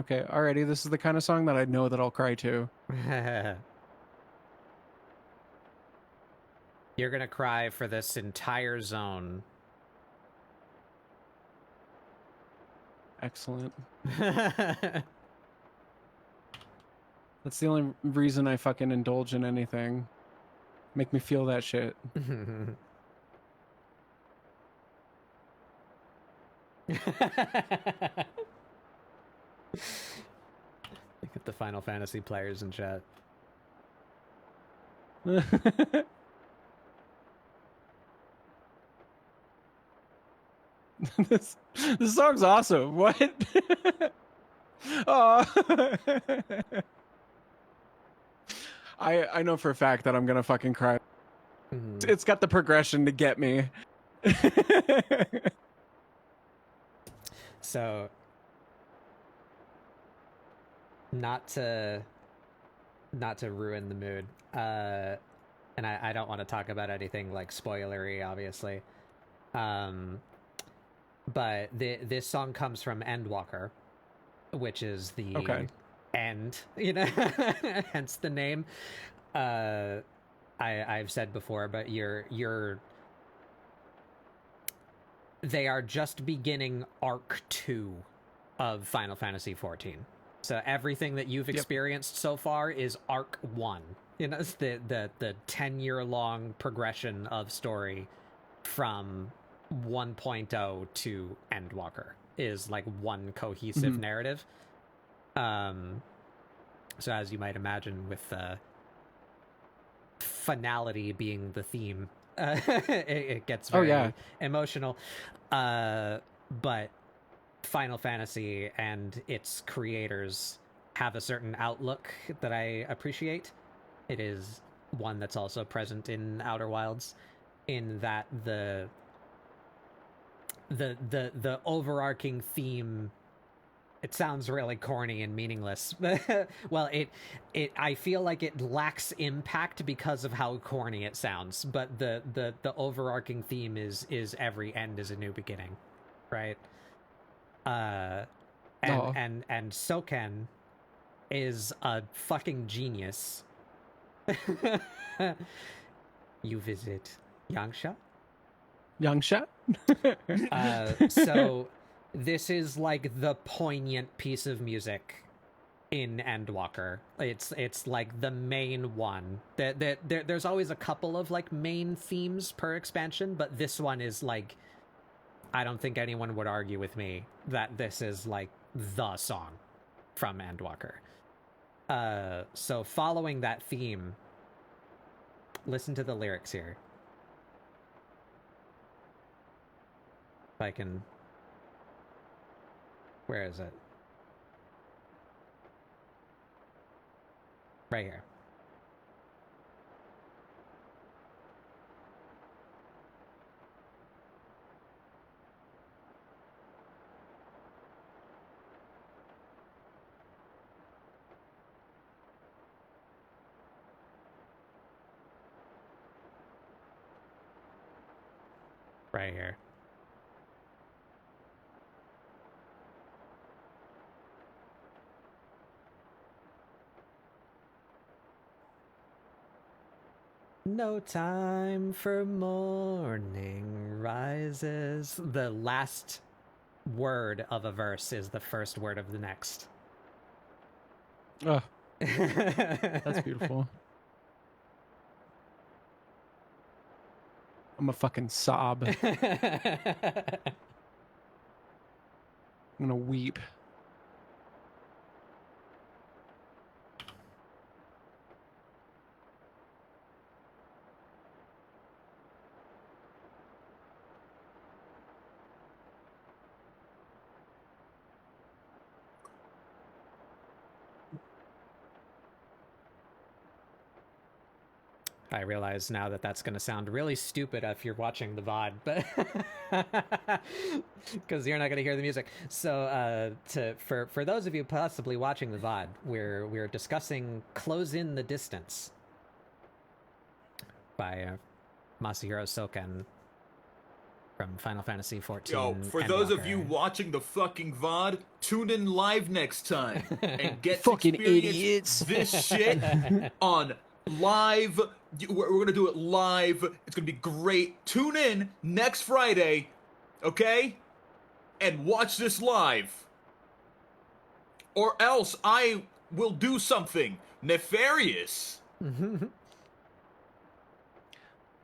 Okay, alrighty, this is the kind of song that I know that I'll cry to. You're gonna cry for this entire zone. Excellent. That's the only reason I fucking indulge in anything. Make me feel that shit. Look at the Final Fantasy players in chat. this song's awesome. What? Oh. I know for a fact that I'm gonna fucking cry. It's got the progression to get me. So, not to ruin the mood, and I don't want to talk about anything like spoilery, obviously. But this song comes from Endwalker, which is the end, you know, hence the name. I've said before, but they are just beginning Arc 2 of Final Fantasy XIV. So everything that you've experienced so far is Arc 1. You know, it's the 10-year-long progression of story from 1.0 to Endwalker is like one cohesive narrative. So as you might imagine, with finality being the theme, it gets very emotional. But Final Fantasy and its creators have a certain outlook that I appreciate. It is one that's also present in Outer Wilds, in that the overarching theme, it sounds really corny and meaningless. Well, I feel like it lacks impact because of how corny it sounds, but the overarching theme is every end is a new beginning, right? And Soken is a fucking genius. You visit Yangsha? Yangsha? So this is like the poignant piece of music in Endwalker. It's like the main one. There's always a couple of like main themes per expansion, but this one is like, I don't think anyone would argue with me that this is like the song from Endwalker. So following that theme, listen to the lyrics here. If I can... Where is it? Right here. Right here. No time for morning rises. The last word of a verse is the first word of the next. Oh, that's beautiful. I'm a fucking sob. I'm gonna weep. I realize now that that's going to sound really stupid if you're watching the VOD, but because you're not going to hear the music. So, for those of you possibly watching the VOD, we're discussing "Close in the Distance" by Masahiro Soken from Final Fantasy XIV. Yo, for those of you watching the fucking VOD, tune in live next time and get to Fucking experience idiots. this shit on live. We're gonna do it live. It's gonna be great. Tune in next Friday, okay? And watch this live. Or else I will do something nefarious.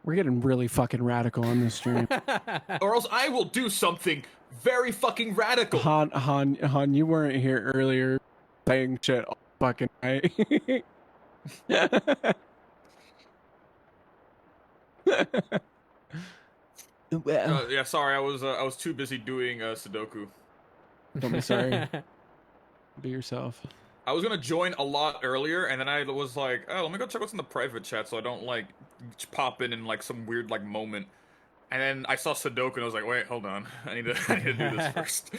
We're getting really fucking radical on this stream. Or else I will do something very fucking radical. Han, you weren't here earlier saying shit all fucking night. Yeah, sorry, I was too busy doing Sudoku. Don't be sorry. Be yourself. I was gonna join a lot earlier, and then I was like, oh, let me go check what's in the private chat so I don't like pop in like some weird like moment. And then I saw Sudoku and I was like, wait, hold on, I need to do this first.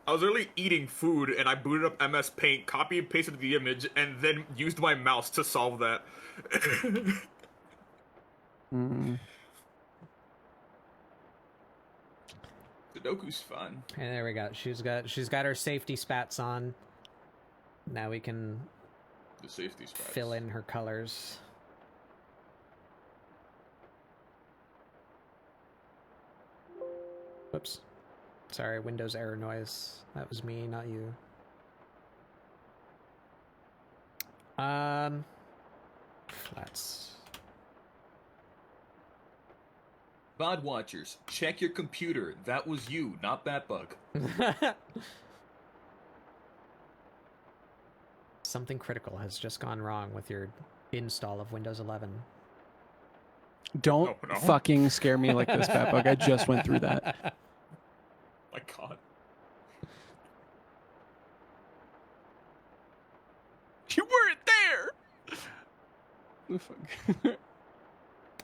I was literally eating food, and I booted up MS Paint, copy and pasted the image, and then used my mouse to solve that. Sudoku's fun. And there we go. She's got her safety spats on. Now we can The safety spats. fill in her colors. Whoops. Sorry, Windows error noise. That was me, not you. Flats. VOD watchers, check your computer. That was you, not Batbug. Something critical has just gone wrong with your install of Windows 11. Don't No. fucking scare me like this, Batbug. I just went through that. My God. You weren't there!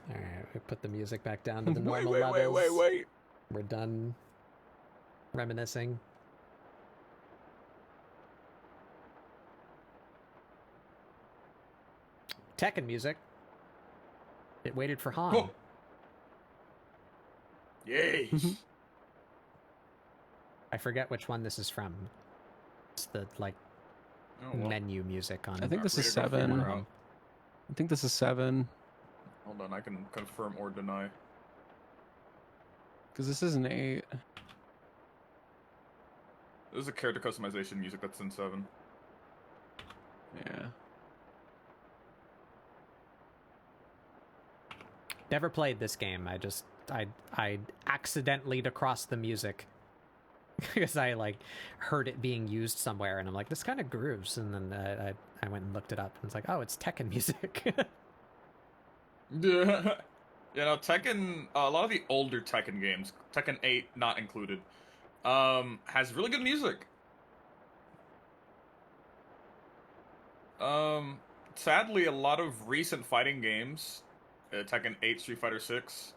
Alright, we put the music back down to the Wait, normal wait, levels. wait. We're done reminiscing. Tekken music. It waited for Han. Oh. Yay. I forget which one this is from. It's the like Oh, well. menu music on. I think this is Ready to go 7. figure out. I think this is 7. Hold on, I can confirm or deny. Because this is an 8. This is a character customization music that's in 7. Yeah. Never played this game. I accidentally across the music because I like heard it being used somewhere, and I'm like, this kind of grooves. And then I went and looked it up, and it's like, oh, it's Tekken music. Yeah. You know, Tekken, a lot of the older Tekken games, Tekken 8 not included, has really good music. Sadly, a lot of recent fighting games, Tekken 8, Street Fighter 6,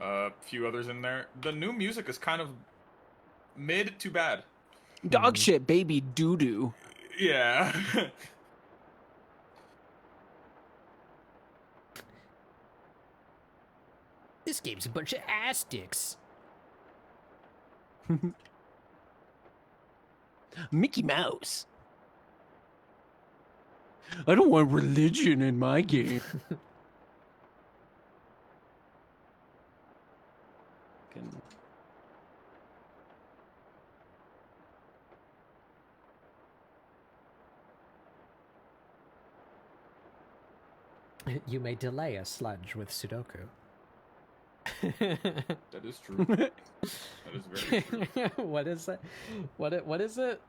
a few others in there, the new music is kind of mid to bad. Dog shit, baby doo-doo. Yeah. This game's a bunch of ass dicks. Mickey Mouse. I don't want religion in my game. You may delay a sludge with Sudoku. That is true. That is very true. What is it? What is it?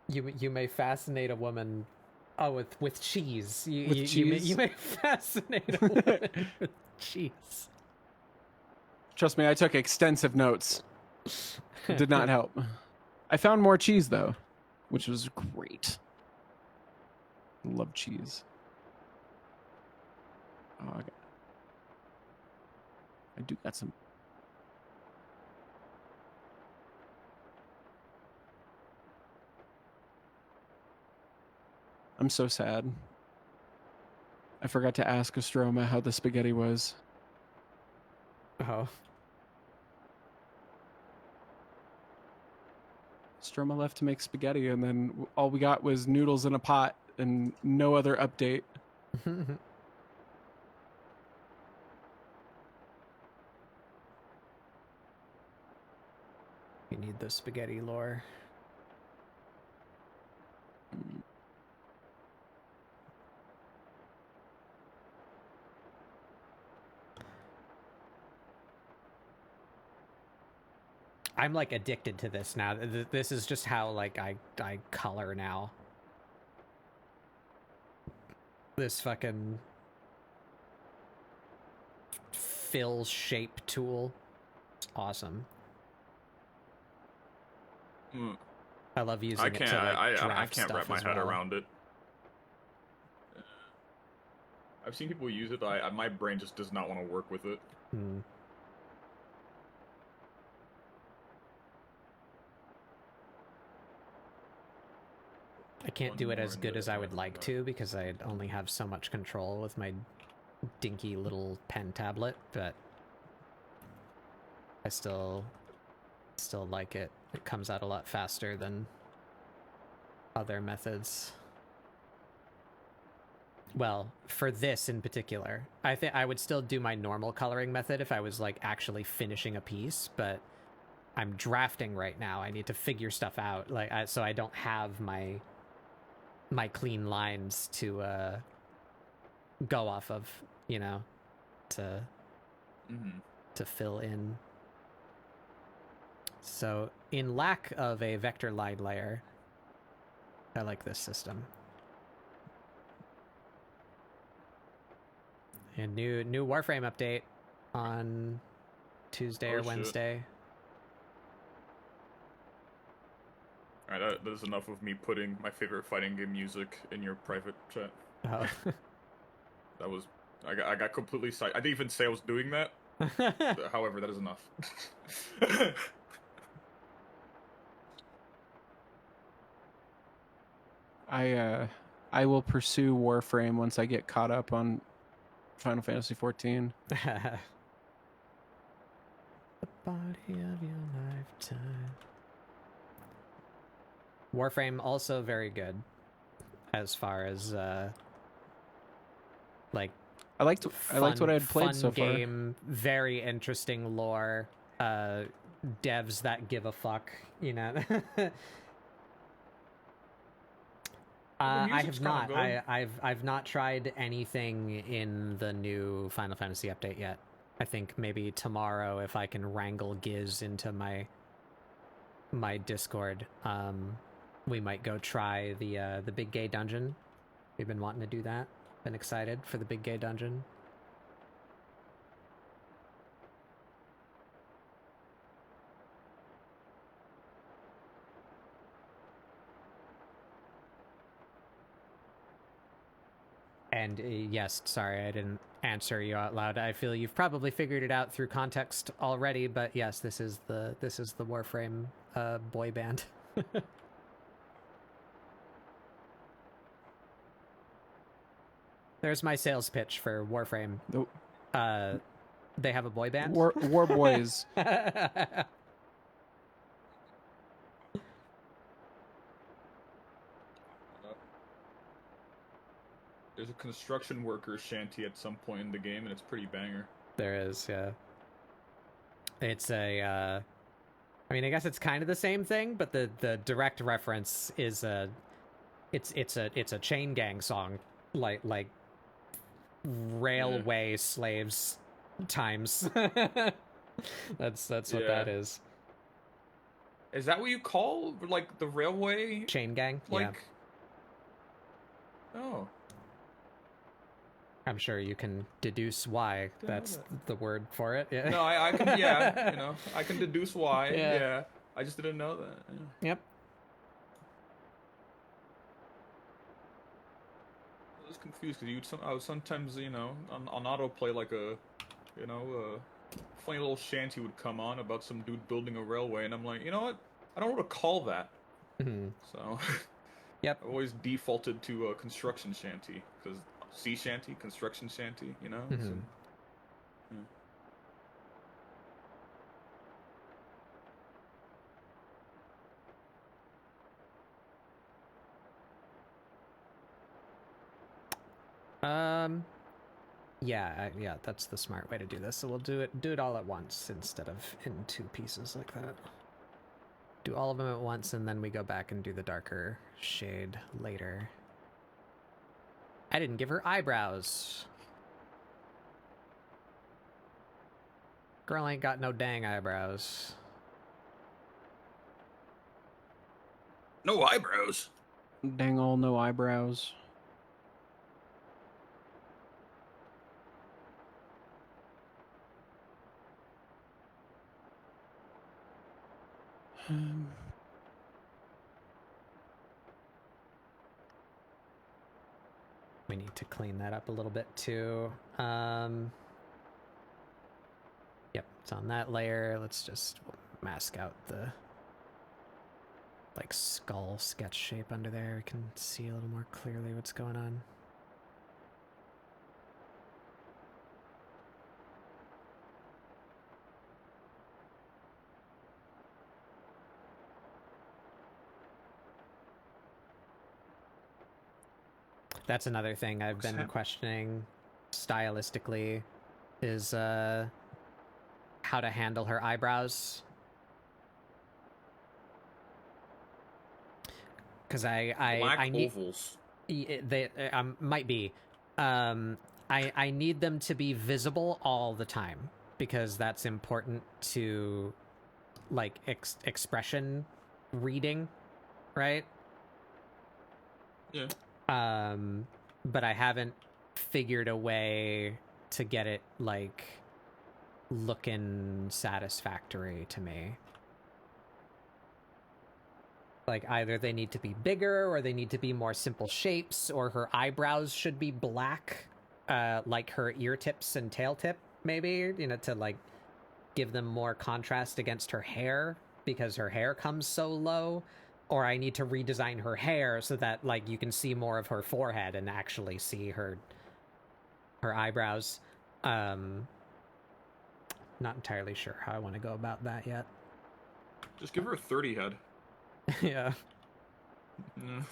You may fascinate a woman. Oh, with cheese. You may fascinate a woman with cheese. Trust me, I took extensive notes. It did not help. I found more cheese though, which was great. Love cheese. Oh, I do got some. I'm so sad. I forgot to ask Astroma how the spaghetti was. Oh. Stroma left to make spaghetti, and then all we got was noodles in a pot and no other update. You need the spaghetti lore. I'm like addicted to this now. This is just how like I color now. This fucking fill shape tool. It's awesome. I love using it to like I draft can't stuff wrap my as head well. around it. I've seen people use it. My brain just does not want to work with it. I can't do it as good as I would like to because I only have so much control with my dinky little pen tablet, but I still like it. It comes out a lot faster than other methods. Well, for this in particular, I think I would still do my normal coloring method if I was like actually finishing a piece, but I'm drafting right now. I need to figure stuff out, like so I don't have my clean lines to go off of, you know, to fill in. So in lack of a vector line layer, I like this system. And new Warframe update on Tuesday or Wednesday. Alright, that is enough of me putting my favorite fighting game music in your private chat. Oh. That was... I got completely I didn't even say I was doing that. However, that is enough. I will pursue Warframe once I get caught up on Final Fantasy XIV. The body of your lifetime. Warframe also very good as far as like I liked what I had played so far. Game, very interesting lore, devs that give a fuck, you know. I have not. I've not tried anything in the new Final Fantasy update yet. I think maybe tomorrow, if I can wrangle Giz into my Discord, we might go try the big gay dungeon. We've been wanting to do that. Been excited for the big gay dungeon. And yes, sorry, I didn't answer you out loud. I feel you've probably figured it out through context already, but yes, this is the Warframe boy band. There's my sales pitch for Warframe. Nope. They have a boy band? War Boys. There's a construction worker shanty at some point in the game, and it's pretty banger. There is, yeah. It's a, I mean, I guess it's kind of the same thing, but the direct reference is it's a chain gang song, like railway slaves times. That's what that is. Is that what you call like the railway chain gang? Like, yeah. Oh. I'm sure you can deduce why that's the word for it. Yeah. No, I can, yeah, you know, I can deduce why. Yeah. I just didn't know that. Yeah. Yep. confused because I would sometimes, on autoplay, like funny little shanty would come on about some dude building a railway, and I'm like, you know what? I don't recall that. Mhm. So, Yep. I've always defaulted to construction shanty because sea shanty, construction shanty, Mhm. Yeah, that's the smart way to do this. So we'll do it all at once instead of in 2 pieces like that. Do all of them at once, and then we go back and do the darker shade later. I didn't give her eyebrows. Girl ain't got no dang eyebrows. No eyebrows. Dang all no eyebrows. We need to clean that up a little bit too. Yep, it's on that layer. Let's just mask out the like skull sketch shape under there. We can see a little more clearly what's going on. That's another thing I've been questioning stylistically is how to handle her eyebrows. Because I need ovals. They might be. I need them to be visible all the time because that's important to like expression reading, right? Yeah. But I haven't figured a way to get it like looking satisfactory to me. Like either they need to be bigger or they need to be more simple shapes, or her eyebrows should be black, like her ear tips and tail tip, maybe, to like give them more contrast against her hair because her hair comes so low. Or I need to redesign her hair so that like you can see more of her forehead and actually see her eyebrows. Not entirely sure how I want to go about that yet. Just give her a 30 head. Yeah. Mm.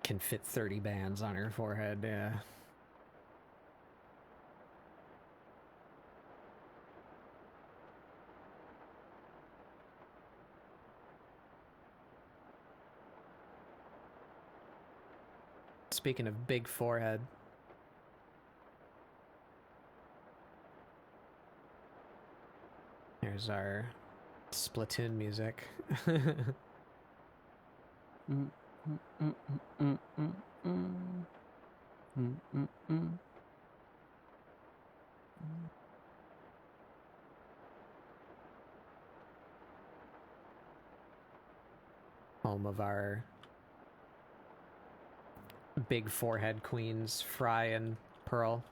Can fit 30 bands on her forehead, yeah. Speaking of big forehead, here's our Splatoon music. Home of our big forehead queens, Fry and Pearl.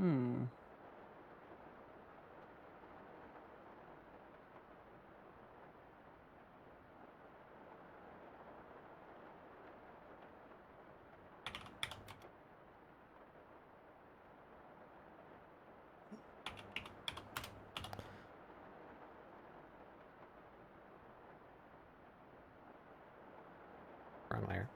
Hmm. Wrong layer.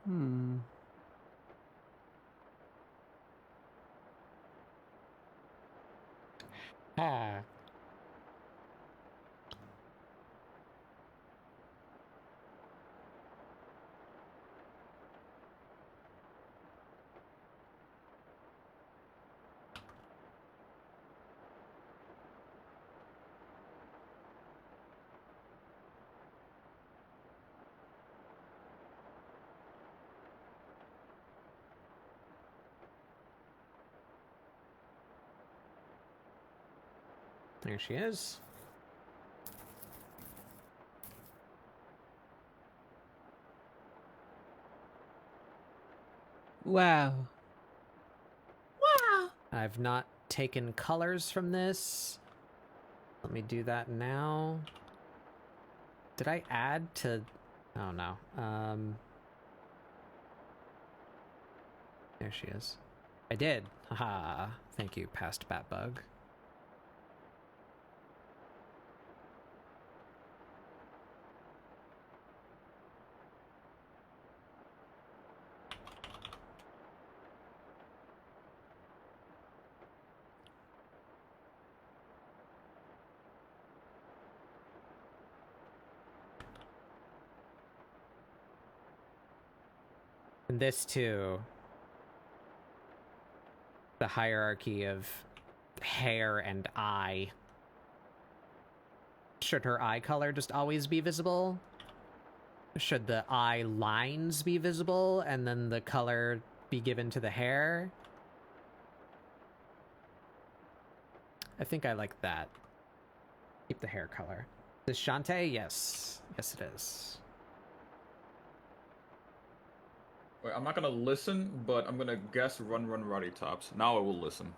Hmm. Ah. There she is. Wow. I've not taken colors from this. Let me do that now. Did I add to... Oh, no. There she is. I did. Haha. Thank you, past Batbug. And this too. The hierarchy of hair and eye. Should her eye color just always be visible? Should the eye lines be visible and then the color be given to the hair? I think I like that. Keep the hair color. Is Shantae? Yes. Yes, it is. Wait, I'm not gonna listen, but I'm gonna guess Run Run Roddy Tops. Now I will listen.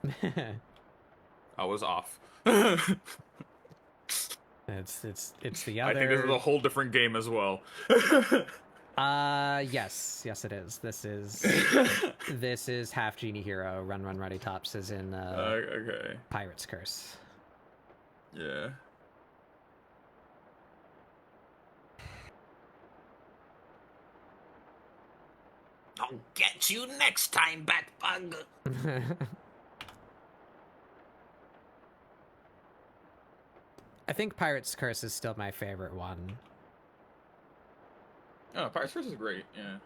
I was off. It's the other. I think this is a whole different game as well. Yes, it is. This is Half Genie Hero. Run Run Ruddy Tops is in okay. Pirate's Curse. Yeah. I'll get you next time, Batbug. I think Pirate's Curse is still my favorite one. Oh, Pirate's Curse is great, yeah.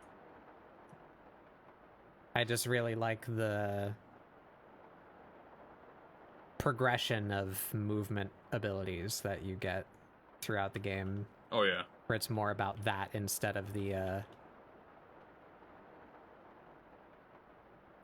I just really like the progression of movement abilities that you get throughout the game. Oh, yeah. Where it's more about that instead of the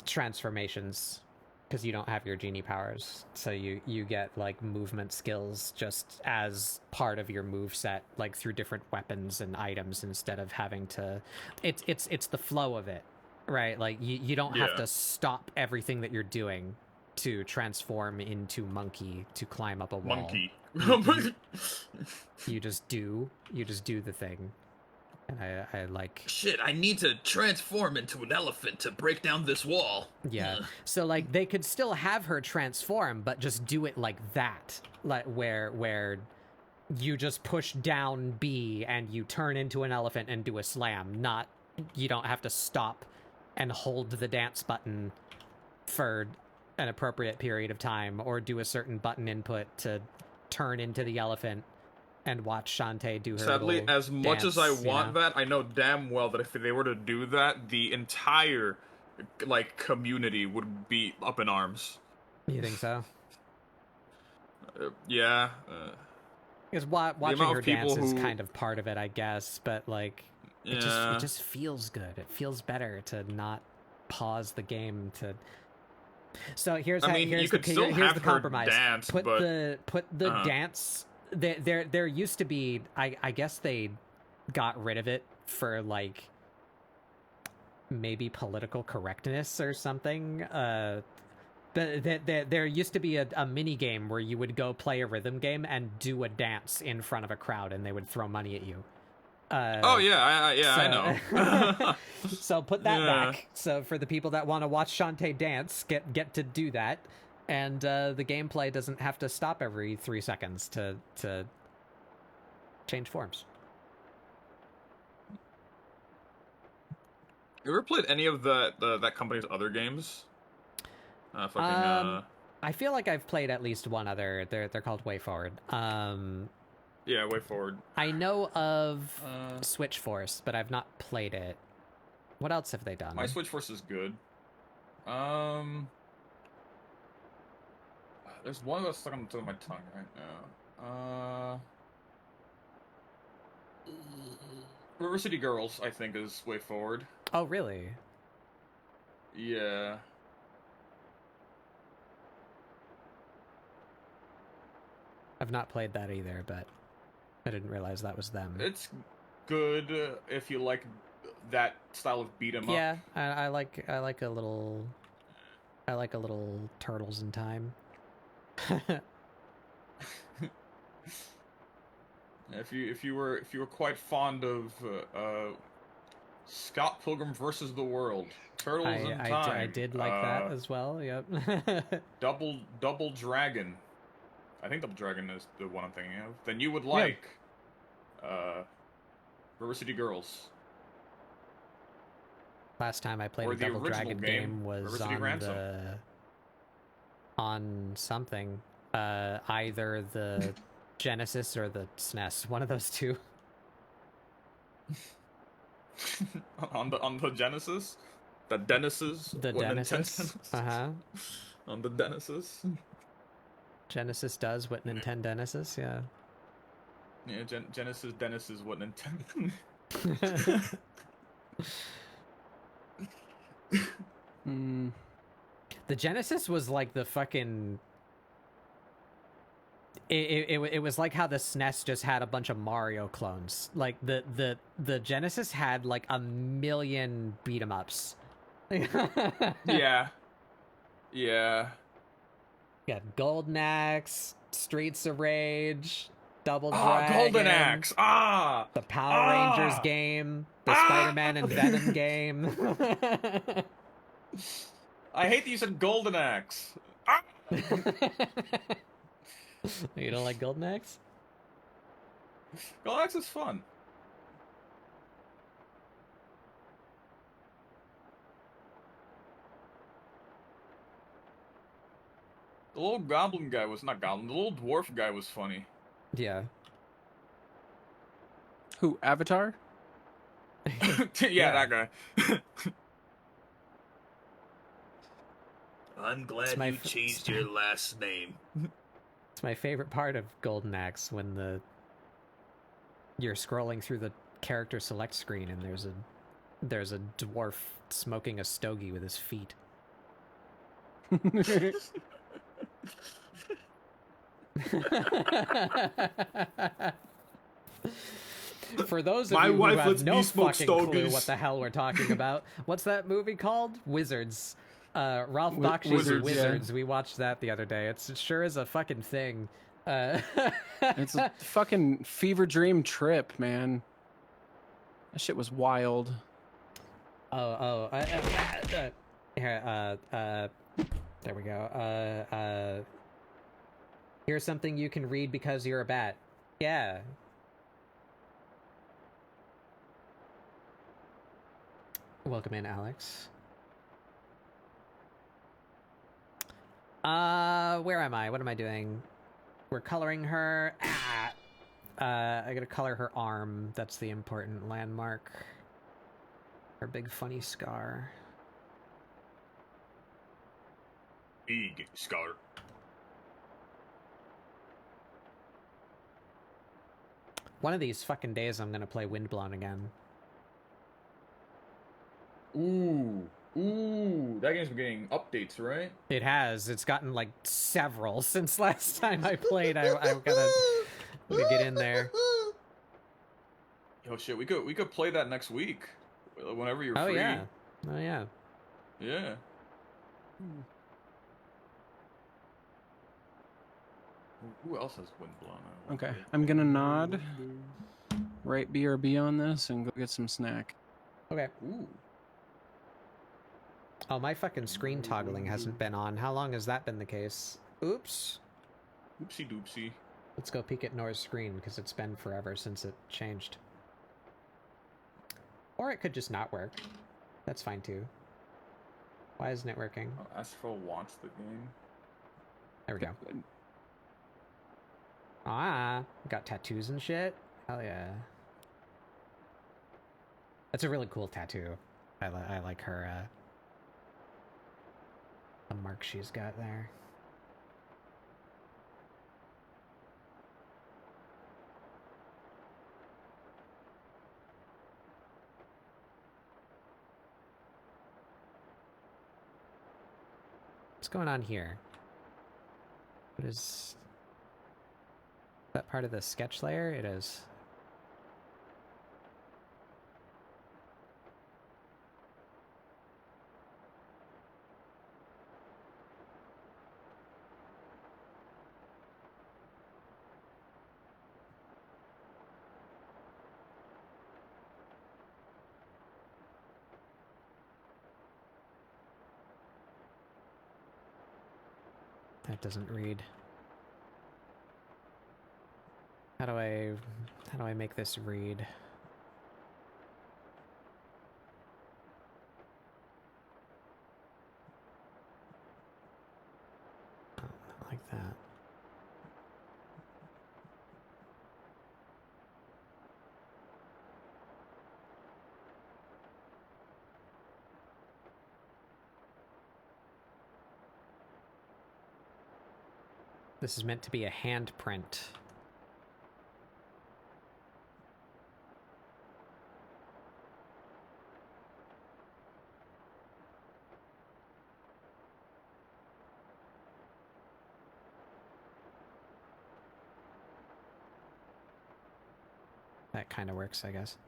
transformations, because you don't have your genie powers, so you get like movement skills just as part of your move set, like through different weapons and items, instead of having to it's the flow of it, right? Like you don't have to stop everything that you're doing to transform into monkey to climb up a wall. Monkey. You just do the thing. And I like... Shit, I need to transform into an elephant to break down this wall. Yeah. So, like, they could still have her transform, but just do it like that. Like, where you just push down B and you turn into an elephant and do a slam. Not... You don't have to stop and hold the dance button for an appropriate period of time, or do a certain button input to turn into the elephant and watch Shantae do her Sadly, as much dance, as I want that, I know damn well that if they were to do that, the entire like community would be up in arms. You think so? Yeah. Because watching amount her of people dance is who- kind of part of it, I guess. But like, it Yeah. just feels good. It feels better to not pause the game to. So here's I how, mean, here's you could the, still here's have the her compromise. dance, put but the dance. There used to be. I guess they got rid of it for like maybe political correctness or something. There used to be a mini game where you would go play a rhythm game and do a dance in front of a crowd, and they would throw money at you. Oh yeah, I know. So put that Yeah. back. So for the people that want to watch Shantae dance, get to do that, and the gameplay doesn't have to stop every 3 seconds to change forms. You ever played any of that company's other games? I feel like I've played at least one other. They're called Way Forward. Yeah, Way Forward. I know of Switch Force, but I've not played it. What else have they done? My Switch Force is good. There's one that's stuck on the tip of my tongue right now. River City Girls, I think, is Way Forward. Oh, really? Yeah. I've not played that either, but I didn't realize that was them. It's good if you like that style of beat 'em up. Yeah, I like a little Turtles in Time. If you were quite fond of Scott Pilgrim versus the World, Turtles in Time, I did like that as well. Yep. Double Dragon. I think Double Dragon is the one I'm thinking of. Then you would like River City Girls. Last time I played Or a the Double original Dragon game, game was River City on Ransom. on something. Either the Genesis or the SNES. One of those two. on the Genesis, the Genesis, The Genesis. On the Genesis. Genesis does what Nintendo is, yeah. Yeah, Genesis is what Nintendo. The Genesis was like the fucking. It was like how the SNES just had a bunch of Mario clones. Like the Genesis had like a million beat 'em ups. Yeah. Yeah. Yeah, Golden Axe, Streets of Rage, Double Dragon. Golden Axe! The Power Rangers game, the Spider-Man and Venom game. I hate that you said Golden Axe. You don't like Golden Axe? Golden Axe is fun. The little goblin guy was not goblin. The little dwarf guy was funny. Yeah. Who, Avatar? Yeah, that guy. I'm glad my you changed your last name. It's my favorite part of Golden Axe when you're scrolling through the character select screen and there's a dwarf smoking a stogie with his feet. For those of My you who wife have lets no me smoke fucking clue stogies. what the hell we're talking about, what's that movie called? Wizards. Ralph Bakshi's Wizards, Wizards. We watched that the other day. It sure is a fucking thing. It's a fucking fever dream trip, man. That shit was wild. Here, there we go. Here's something you can read because you're a bat. Yeah. Welcome in, Alex. Where am I? What am I doing? We're coloring her. I gotta color her arm. That's the important landmark. Her big funny scar. Big Scar. One of these fucking days, I'm gonna play Windblown again. Ooh, that game's been getting updates, right? It has. It's gotten like several since last time I played. I'm gonna get in there. Yo, shit, we could play that next week, whenever you're Oh free. yeah. Oh yeah. Yeah. Who else has Windblown? Okay, I'm gonna nod, write BRB on this, and go get some snack. Okay. Ooh. Oh, my fucking screen toggling hasn't been on. How long has that been the case? Oops. Oopsie doopsie. Let's go peek at Nora's screen, because it's been forever since it changed. Or it could just not work. That's fine too. Why isn't it working? Oh, Asphalt wants the game. There we go. Ah, got tattoos and shit. Hell yeah. That's a really cool tattoo. I like her, the mark she's got there. What's going on here? What is that part of the sketch layer? It is. That doesn't read. How do I make this read? Oh, not like that. This is meant to be a handprint. That kind of works, I guess.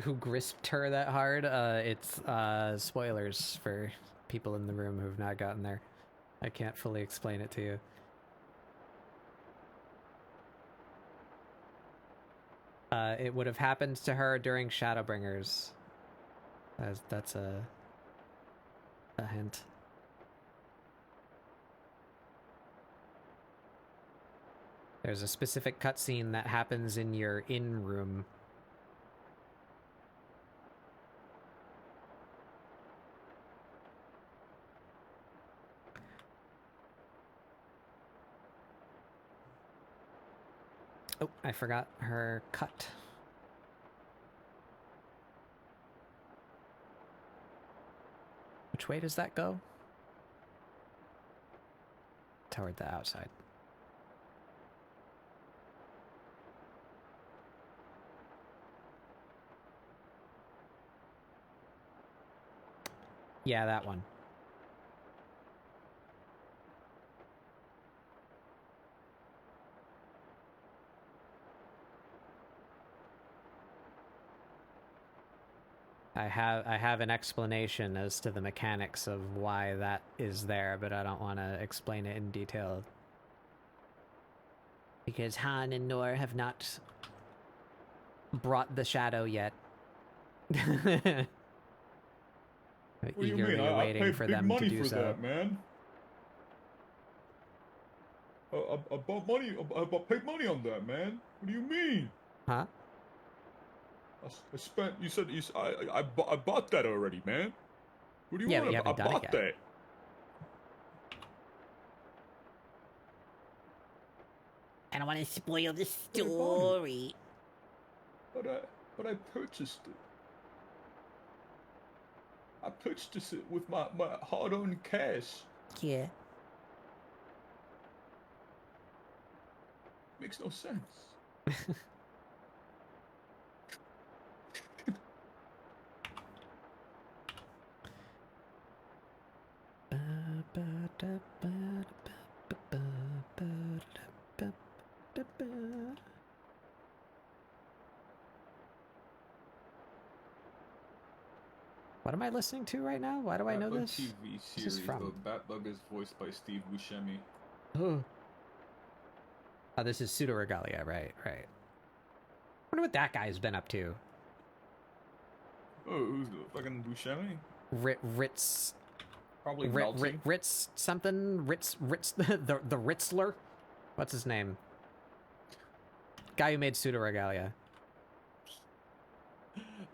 Who grisped her that hard? It's spoilers for people in the room who've not gotten there. I can't fully explain it to you. It would have happened to her during Shadowbringers. That's a hint. There's a specific cutscene that happens in your inn room. Oh, I forgot her cut. Which way does that go? Toward the outside. Yeah, that one. I have an explanation as to the mechanics of why that is there, but I don't want to explain it in detail. Because Han and Nor have not brought the shadow yet. What do you mean? I waiting paid for big them money to do for so. that, man. I bought money. I paid money on that, man. What do you mean? Huh? I spent. You said I bought that already, man. What do you Yeah, but want? you I haven't done it bought yet. that. I don't want to spoil the story. But I purchased it. I purchased it with my hard-earned cash. Yeah. Makes no sense. What am I listening to right now? Why do I know Batbug this? TV This is series. from. The Batbug is voiced by Steve Buscemi. Oh, this is Pseudo Regalia, right? Wonder what that guy's been up to. Oh, who's the fucking Buscemi? Ritz. Probably melting. Ritz something. Ritz the Ritzler. What's his name? Guy who made Pseudo Regalia.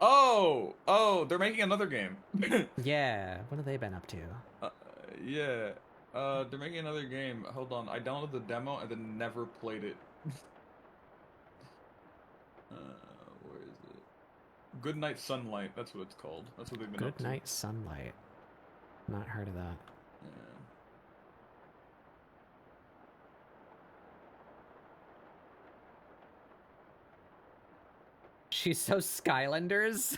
Oh, they're making another game. Yeah, what have they been up to? Yeah. They're making another game. Hold on, I downloaded the demo and then never played it. Where is it? Good Night Sunlight, that's what it's called. That's what they've been up to. Good Night Sunlight. Not heard of that. Yeah. She's so Skylanders?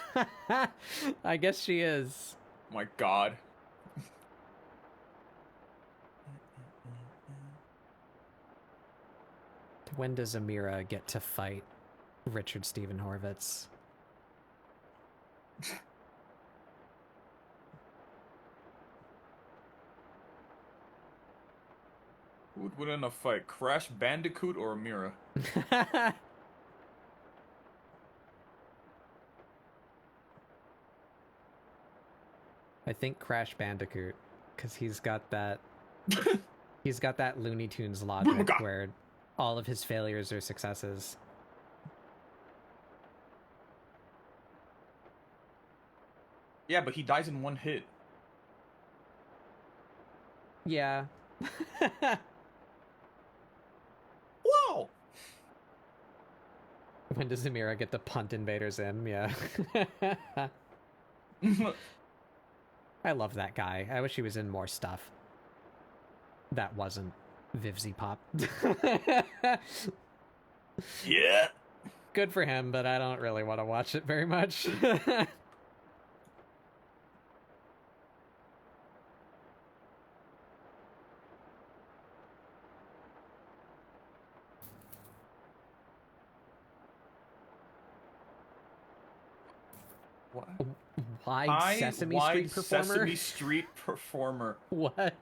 I guess she is. My god. When does Amira get to fight Richard Steven Horvitz? Who would win in a fight, Crash Bandicoot or Amira? I think Crash Bandicoot, because he's got that he's got that Looney Tunes logic where all of his failures are successes. Yeah, but he dies in one hit. Yeah. Whoa! When does Amira get to punt Invader's in? Yeah. I love that guy. I wish he was in more stuff. That wasn't Vivzy Pop. Yeah. Good for him, but I don't really want to watch it very much. What? Wide Sesame Street performer? Sesame Street performer. What?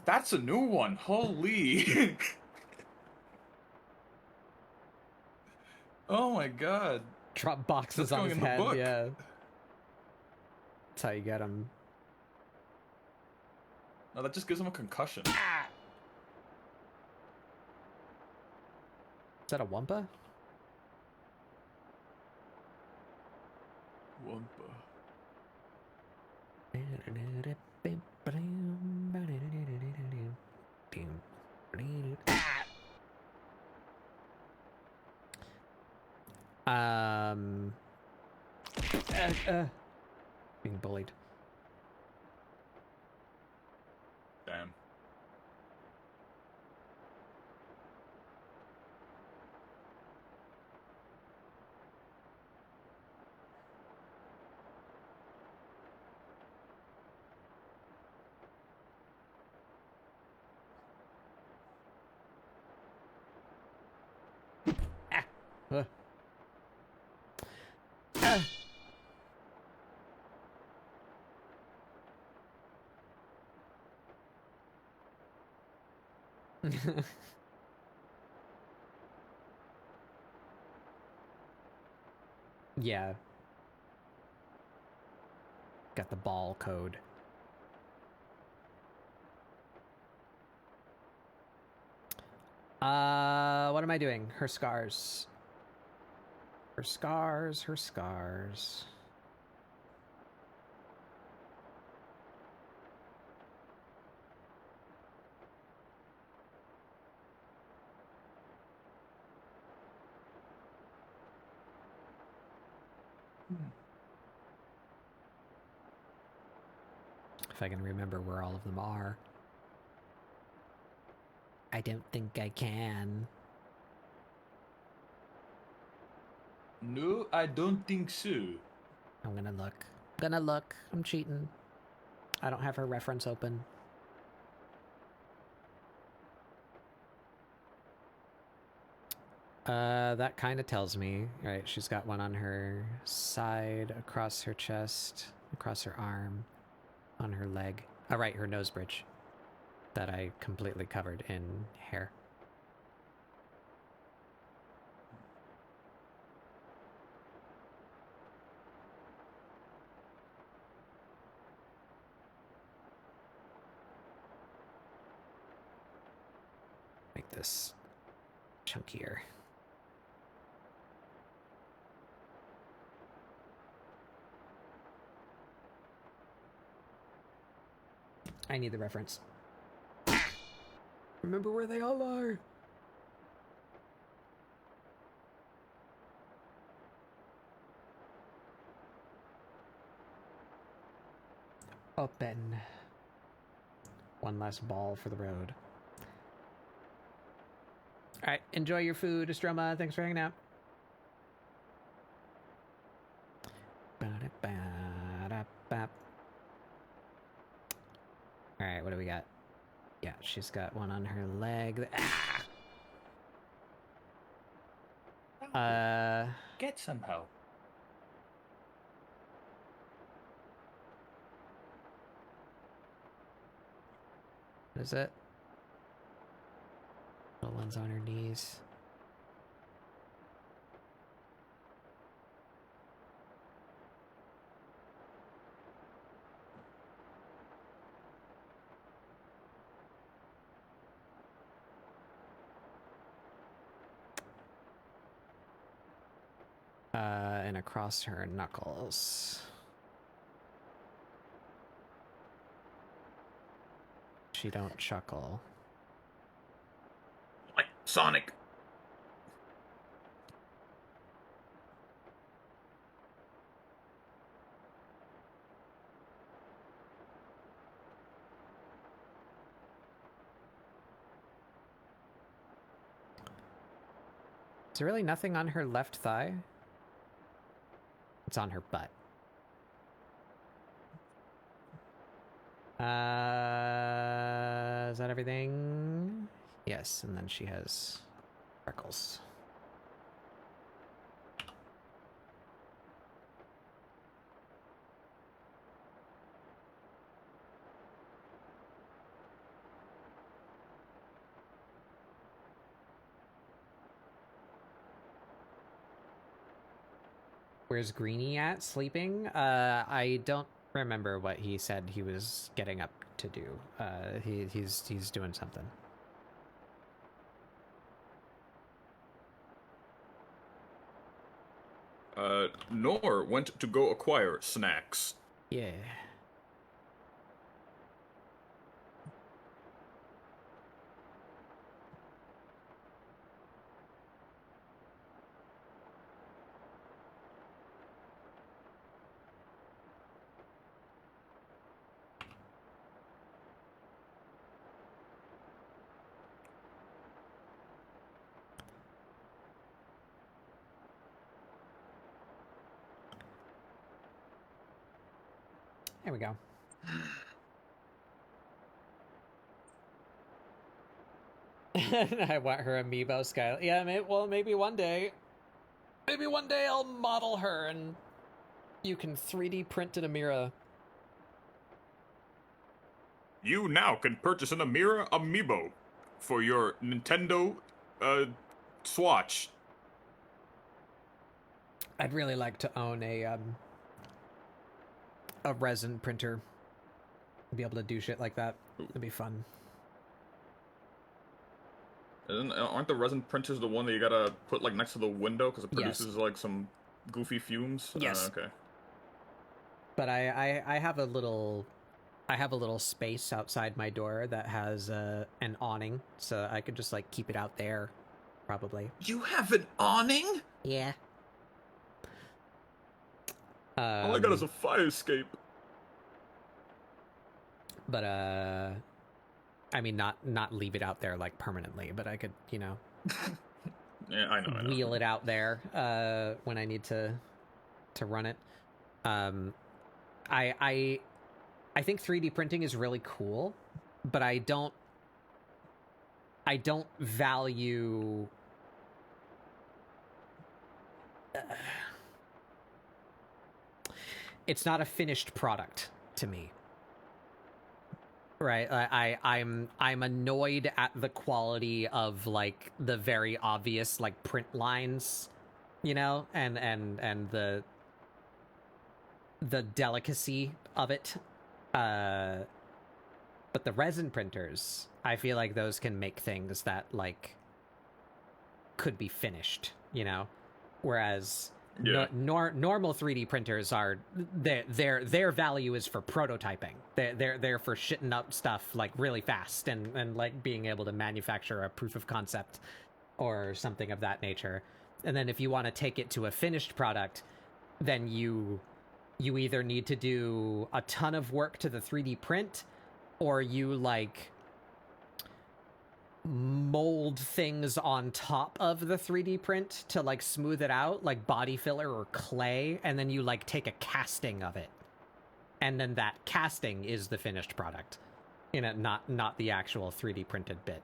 That's a new one. Holy. Oh my god. Drop boxes That's on going his in the head, book. yeah. That's how you get him. No, that just gives him a concussion. Is that a Wumpa? Wumpa. Being bullied. Damn. Yeah. Got the ball code. What am I doing? Her scars. Her scars, her scars. If I can remember where all of them are. I don't think I can. No, I don't think so. I'm gonna look. I'm cheating. I don't have her reference open. That kind of tells me, right? She's got one on her side, across her chest, across her arm, on her leg. Oh, right, her nose bridge that I completely covered in hair. Make this chunkier. I need the reference. Remember where they all are. Open. One last ball for the road. Alright, enjoy your food, Estroma. Thanks for hanging out. Alright, what do we got? Yeah, she's got one on her leg. Get some help. What is it? The one's on her knees. And across her knuckles. She don't chuckle. Like Sonic. Is there really nothing on her left thigh? It's on her butt. Is that everything? Yes, and then she has freckles. Where's Greenie at? Sleeping? I don't remember what he said he was getting up to do. He's doing something. Nor went to go acquire snacks. Yeah. There we go. I want her amiibo Sky. Yeah, maybe one day. Maybe one day I'll model her and you can 3D print an Amira. You now can purchase an Amira amiibo for your Nintendo Swatch. I'd really like to own a resin printer. Be able to do shit like that. It'd be fun. Aren't the resin printers the one that you gotta put like next to the window because it Yes. produces like some goofy fumes? Yes. Okay. But I have a little space outside my door that has an awning, so I could just like keep it out there, probably. You have an awning? Yeah. All I got is a fire escape. But I mean, not leave it out there like permanently, but I could, you know, Yeah, I know. wheel it out there when I need to run it. I think 3D printing is really cool, but I don't value it's not a finished product to me. Right, I'm annoyed at the quality of like the very obvious like print lines, you know, and the delicacy of it. But the resin printers, I feel like those can make things that like could be finished, you know, whereas normal 3D printers are their value is for prototyping. They're for shitting up stuff like really fast and like being able to manufacture a proof of concept or something of that nature. And then if you want to take it to a finished product, then you either need to do a ton of work to the 3D print, or you like mold things on top of the 3D print to like smooth it out, like body filler or clay, and then you like take a casting of it, and then that casting is the finished product, you know, not the actual 3D printed bit.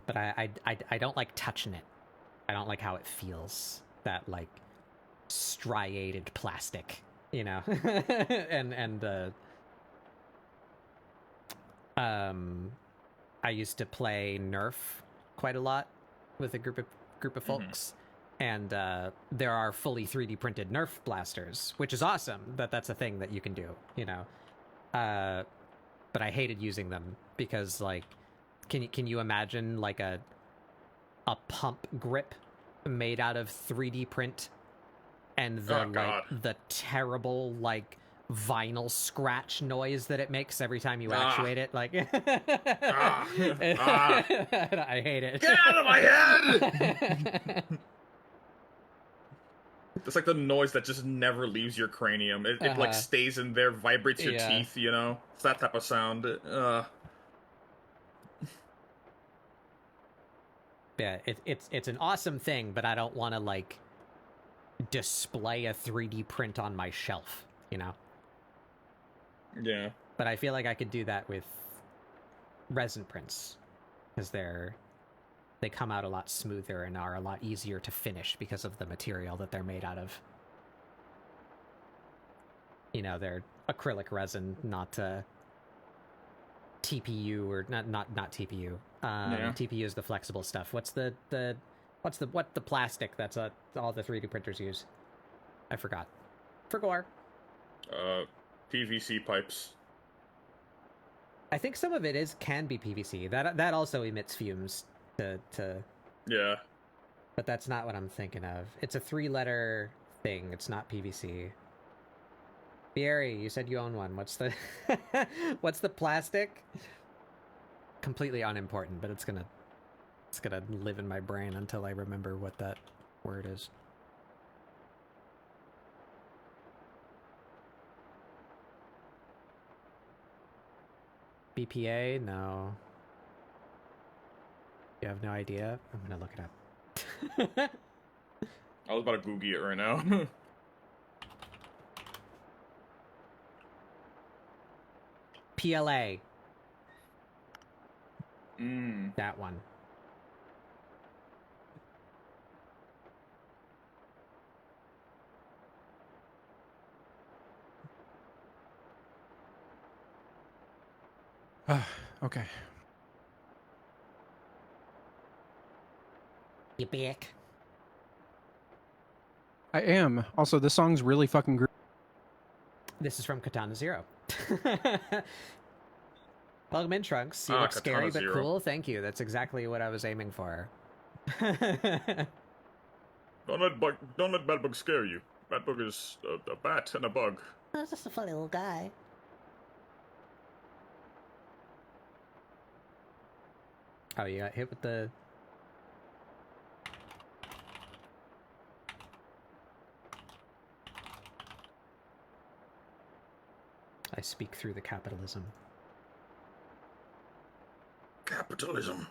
But I don't like touching it. I don't like how it feels, that like striated plastic, you know. I used to play Nerf quite a lot with a group of folks, and there are fully 3D printed Nerf blasters, which is awesome. That's a thing that you can do, you know. But I hated using them because, like, can you imagine like a pump grip made out of 3D print, and the terrible like vinyl scratch noise that it makes every time you actuate it, like I hate it. Get out of my head! It's like the noise that just never leaves your cranium. It like stays in there, vibrates your teeth, you know? It's that type of sound. Yeah, it's an awesome thing, but I don't want to like display a 3D print on my shelf, you know? Yeah. But I feel like I could do that with resin prints, because they come out a lot smoother and are a lot easier to finish because of the material that they're made out of. You know, they're acrylic resin, not TPU, or not TPU. TPU is the flexible stuff. What's the plastic that's all the 3D printers use? I forgot. For gore. PVC pipes. I think some of it can be PVC. That also emits fumes to Yeah. But that's not what I'm thinking of. It's a 3-letter thing. It's not PVC. Bieri, you said you own one. What's the what's the plastic? Completely unimportant, but it's gonna live in my brain until I remember what that word is. BPA? No. You have no idea? I'm gonna look it up. I was about to Google it right now. PLA. That one. Okay. You back? I am. Also, this song's really fucking great. This is from Katana Zero. Welcome in, Trunks. You look scary but cool. Thank you. That's exactly what I was aiming for. Don't let Badbug scare you. Badbug is a bat and a bug. That's just a funny little guy. Oh, you got hit with the... speak through the capitalism. Capitalism.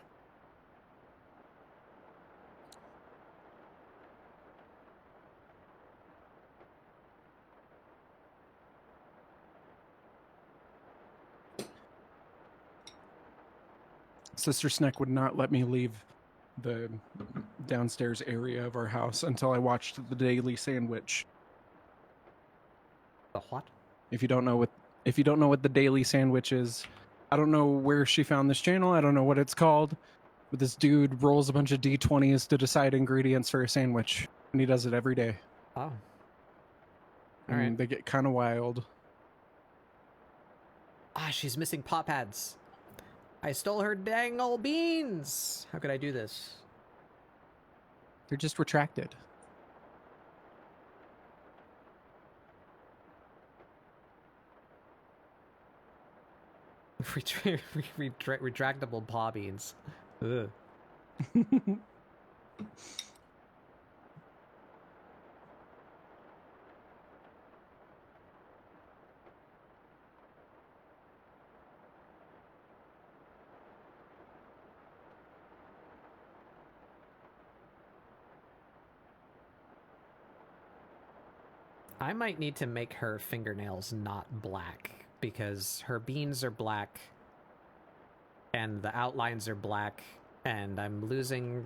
Sister Snack would not let me leave the downstairs area of our house until I watched the Daily Sandwich. The what? If you don't know what the Daily Sandwich is, I don't know where she found this channel. I don't know what it's called. But this dude rolls a bunch of D20s to decide ingredients for a sandwich, and he does it every day. Oh. And Alright. they get kind of wild. Ah, she's missing paw pads. I stole her dang old beans. How could I do this? They're just retracted. Retractable paw beans. Ugh. I might need to make her fingernails not black, because her beans are black and the outlines are black, and I'm losing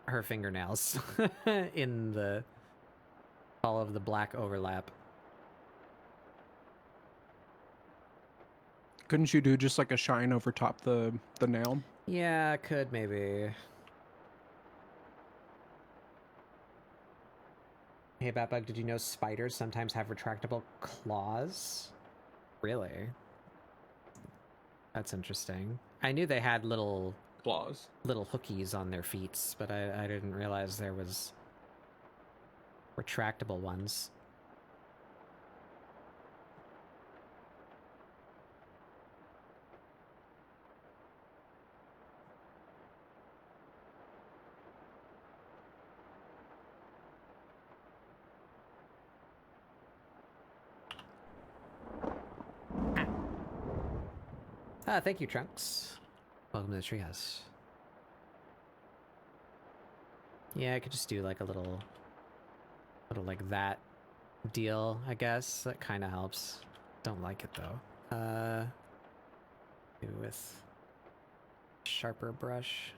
her fingernails in all of the black overlap. Couldn't you do just like a shine over top the nail? Yeah, I could maybe. Hey, Batbug, did you know spiders sometimes have retractable claws? Really? That's interesting. I knew they had little Claws. hookies on their feet, but I didn't realize there was retractable ones. Thank you, Trunks. Welcome to the treehouse. Yeah, I could just do like a little like that deal, I guess. That kind of helps. Don't like it though. Maybe with sharper brush.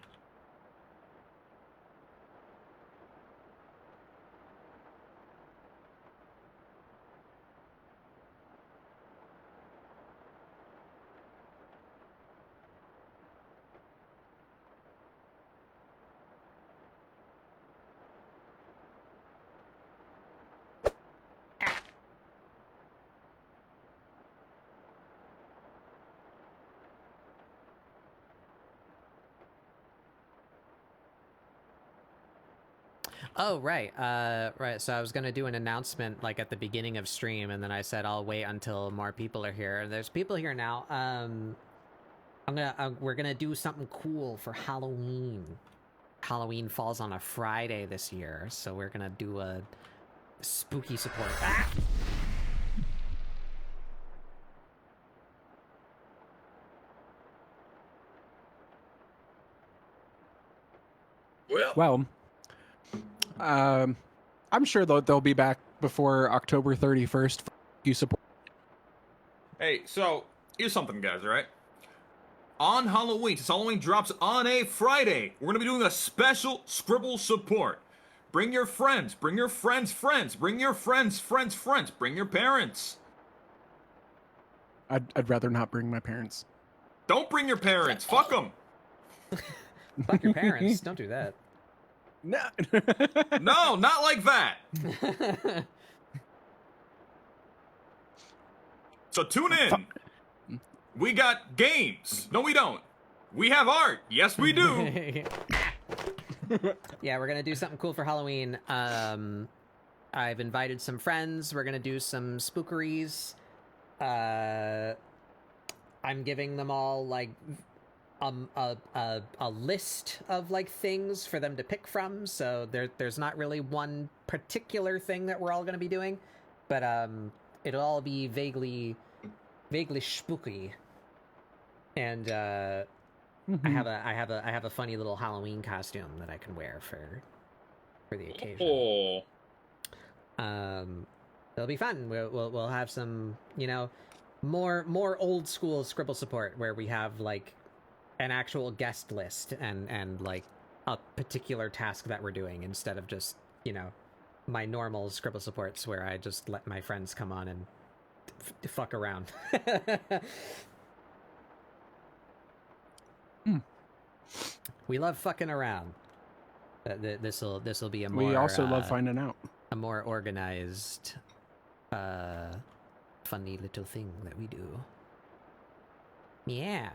Oh, right. Right. So I was gonna do an announcement like at the beginning of stream, and then I said I'll wait until more people are here. There's people here now. We're gonna do something cool for Halloween. Halloween falls on a Friday this year, so we're gonna do a spooky support. Ah! Well, I'm sure they'll be back before October 31st. You support. Hey, so here's something, guys. All right. On Halloween, since Halloween drops on a Friday, we're gonna be doing a special Scribble support. Bring your friends. Bring your friends' friends. Bring your friends' friends' friends. Bring your parents. I'd rather not bring my parents. Don't bring your parents. Fuck them. Fuck your parents. Don't do that. No. No, not like that. So tune in. We got games. No, we don't. We have art. Yes, we do. Yeah, we're gonna do something cool for Halloween. I've invited some friends. We're gonna do some spookeries. I'm giving them all like a list of like things for them to pick from. So there's not really one particular thing that we're all gonna be doing, but it'll all be vaguely vaguely spooky. And I Mhm. have a funny little Halloween costume that I can wear for the occasion. Oh. It'll be fun. We'll have some, you know, more old school ScribbleSupport where we have like an actual guest list and like a particular task that we're doing instead of just, you know, my normal ScribbleSupports where I just let my friends come on and fuck around. We love fucking around. This will be a more. We also love finding out. A more organized, funny little thing that we do. Yeah.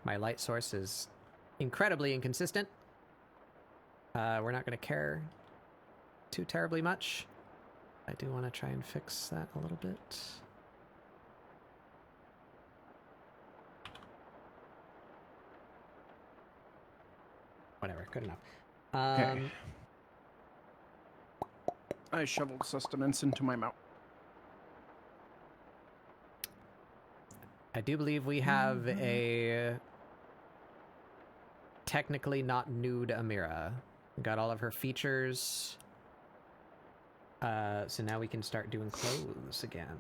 My light source is incredibly inconsistent. We're not going to care too terribly much. I do want to try and fix that a little bit. Whatever, good enough. Okay. I shoveled sustenance into my mouth. I do believe we have a technically not nude Amira. We got all of her features. So now we can start doing clothes again.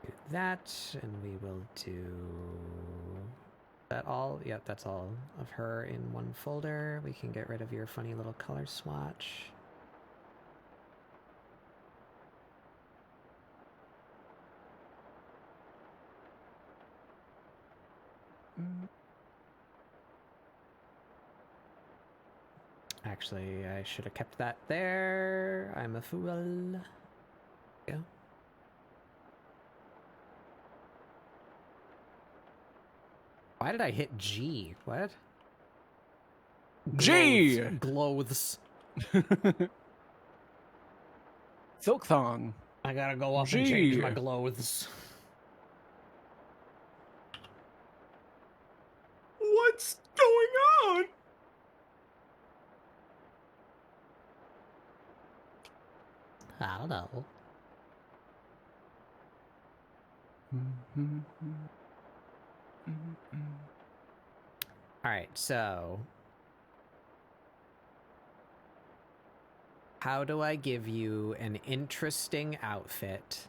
Do that, and we will do that all. Yep, that's all of her in one folder. We can get rid of your funny little color swatch. Actually, I should have kept that there. I'm a fool. Yeah. Why did I hit G? What? G! Clothes. Silk thong. I gotta go up G. and change my clothes. What's going on? I don't know. Alright, so how do I give you an interesting outfit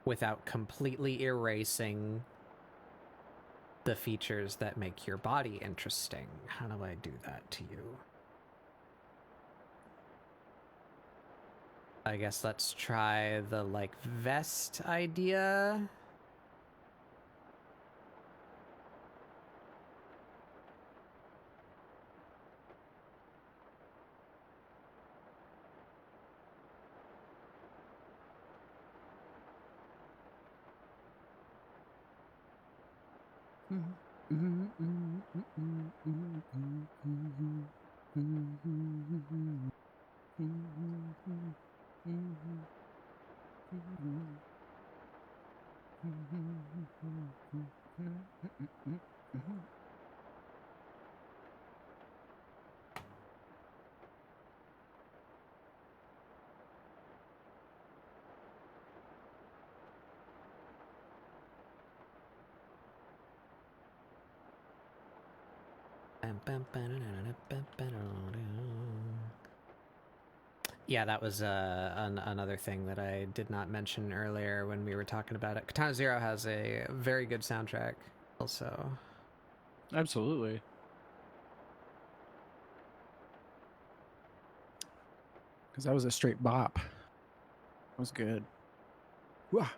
without completely erasing the features that make your body interesting? How do I do that to you? I guess let's try the, like, vest idea. Yeah, that was another thing that I did not mention earlier when we were talking about it. Katana Zero has a very good soundtrack also. Absolutely. Because that was a straight bop. That was good. Wah.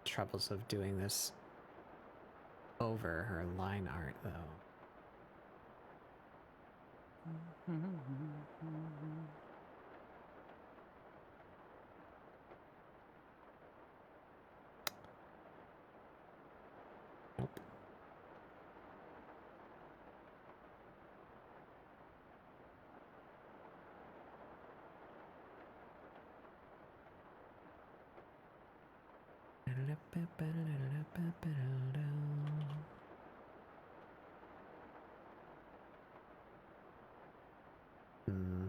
Troubles of doing this over her line art, though. Nope. Hmm.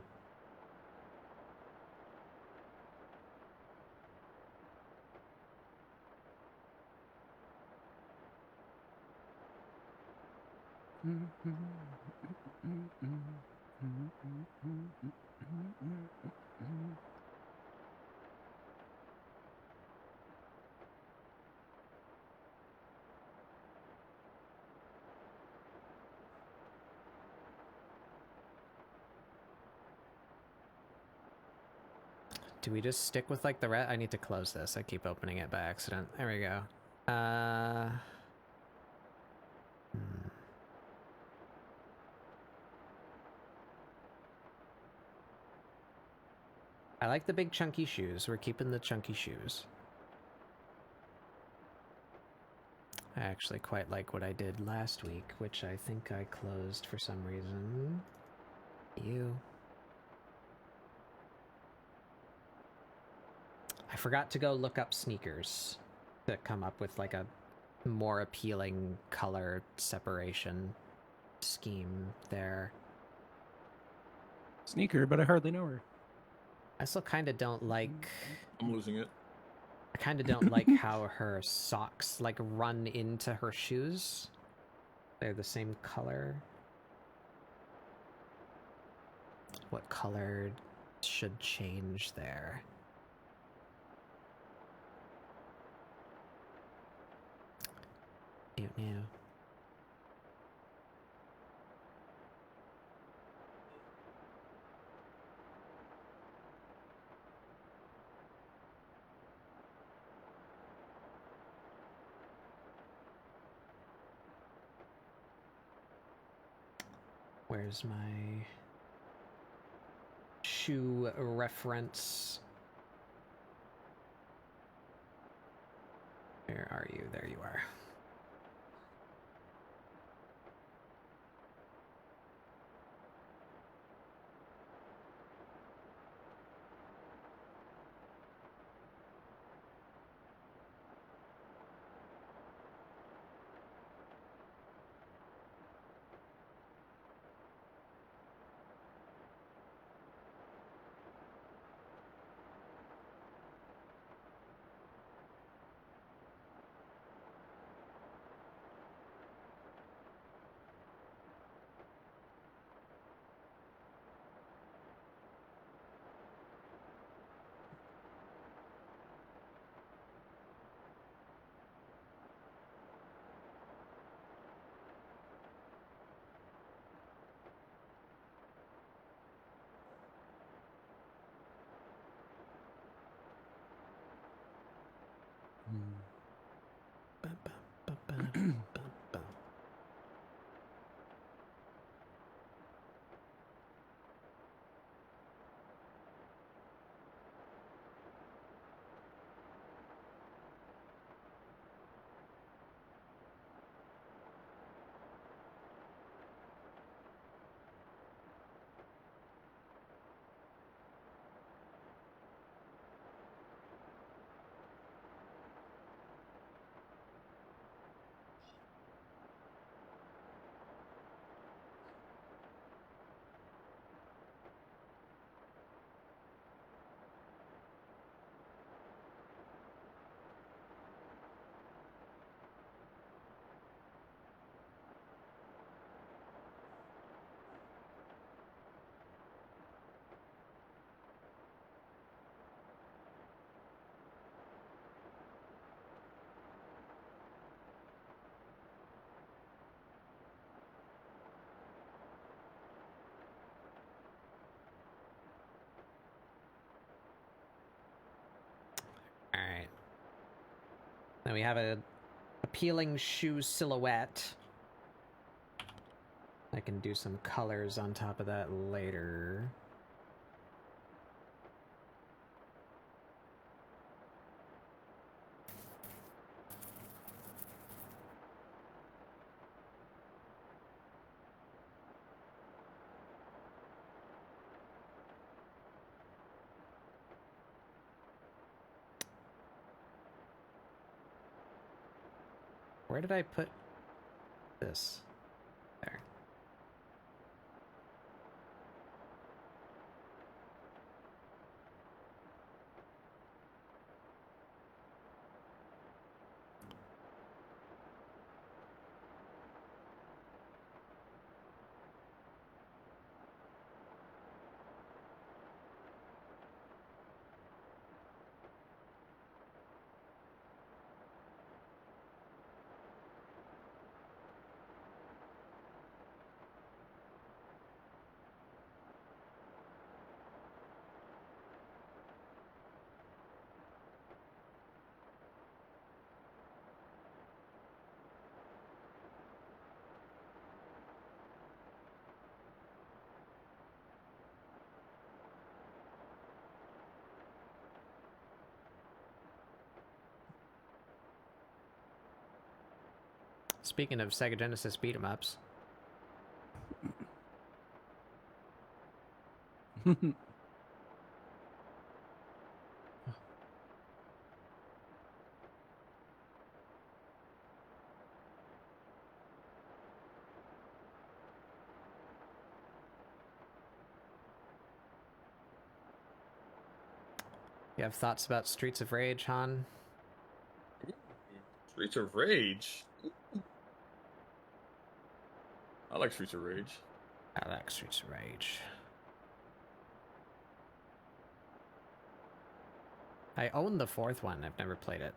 Do we just stick with like the red? I need to close this. I keep opening it by accident. There we go. I like the big chunky shoes. We're keeping the chunky shoes. I actually quite like what I did last week, which I think I closed for some reason. You. I forgot to go look up sneakers to come up with like a more appealing color separation scheme there. Sneaker, but I hardly know her. I still kind of don't like... I'm losing it. I kind of don't like how her socks like run into her shoes. They're the same color. What color should change there? Don't know. Where's my shoe reference? Where are you? There you are. Then we have a appealing shoe silhouette. I can do some colors on top of that later. Where did I put this? There. Speaking of Sega Genesis beat 'em ups. You have thoughts about Streets of Rage, Han? Streets of Rage. I like Streets of Rage. I like Streets of Rage. I own the fourth one. I've never played it.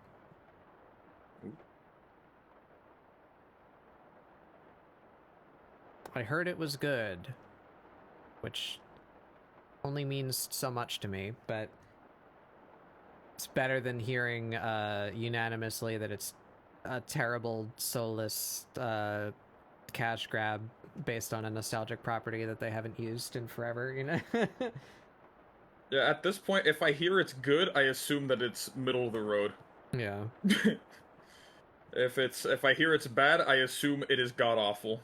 I heard it was good, which only means so much to me, but it's better than hearing unanimously that it's a terrible, soulless cash grab based on a nostalgic property that they haven't used in forever, you know? Yeah, at this point, if I hear it's good, I assume that it's middle of the road. Yeah. If I hear it's bad, I assume it is god awful.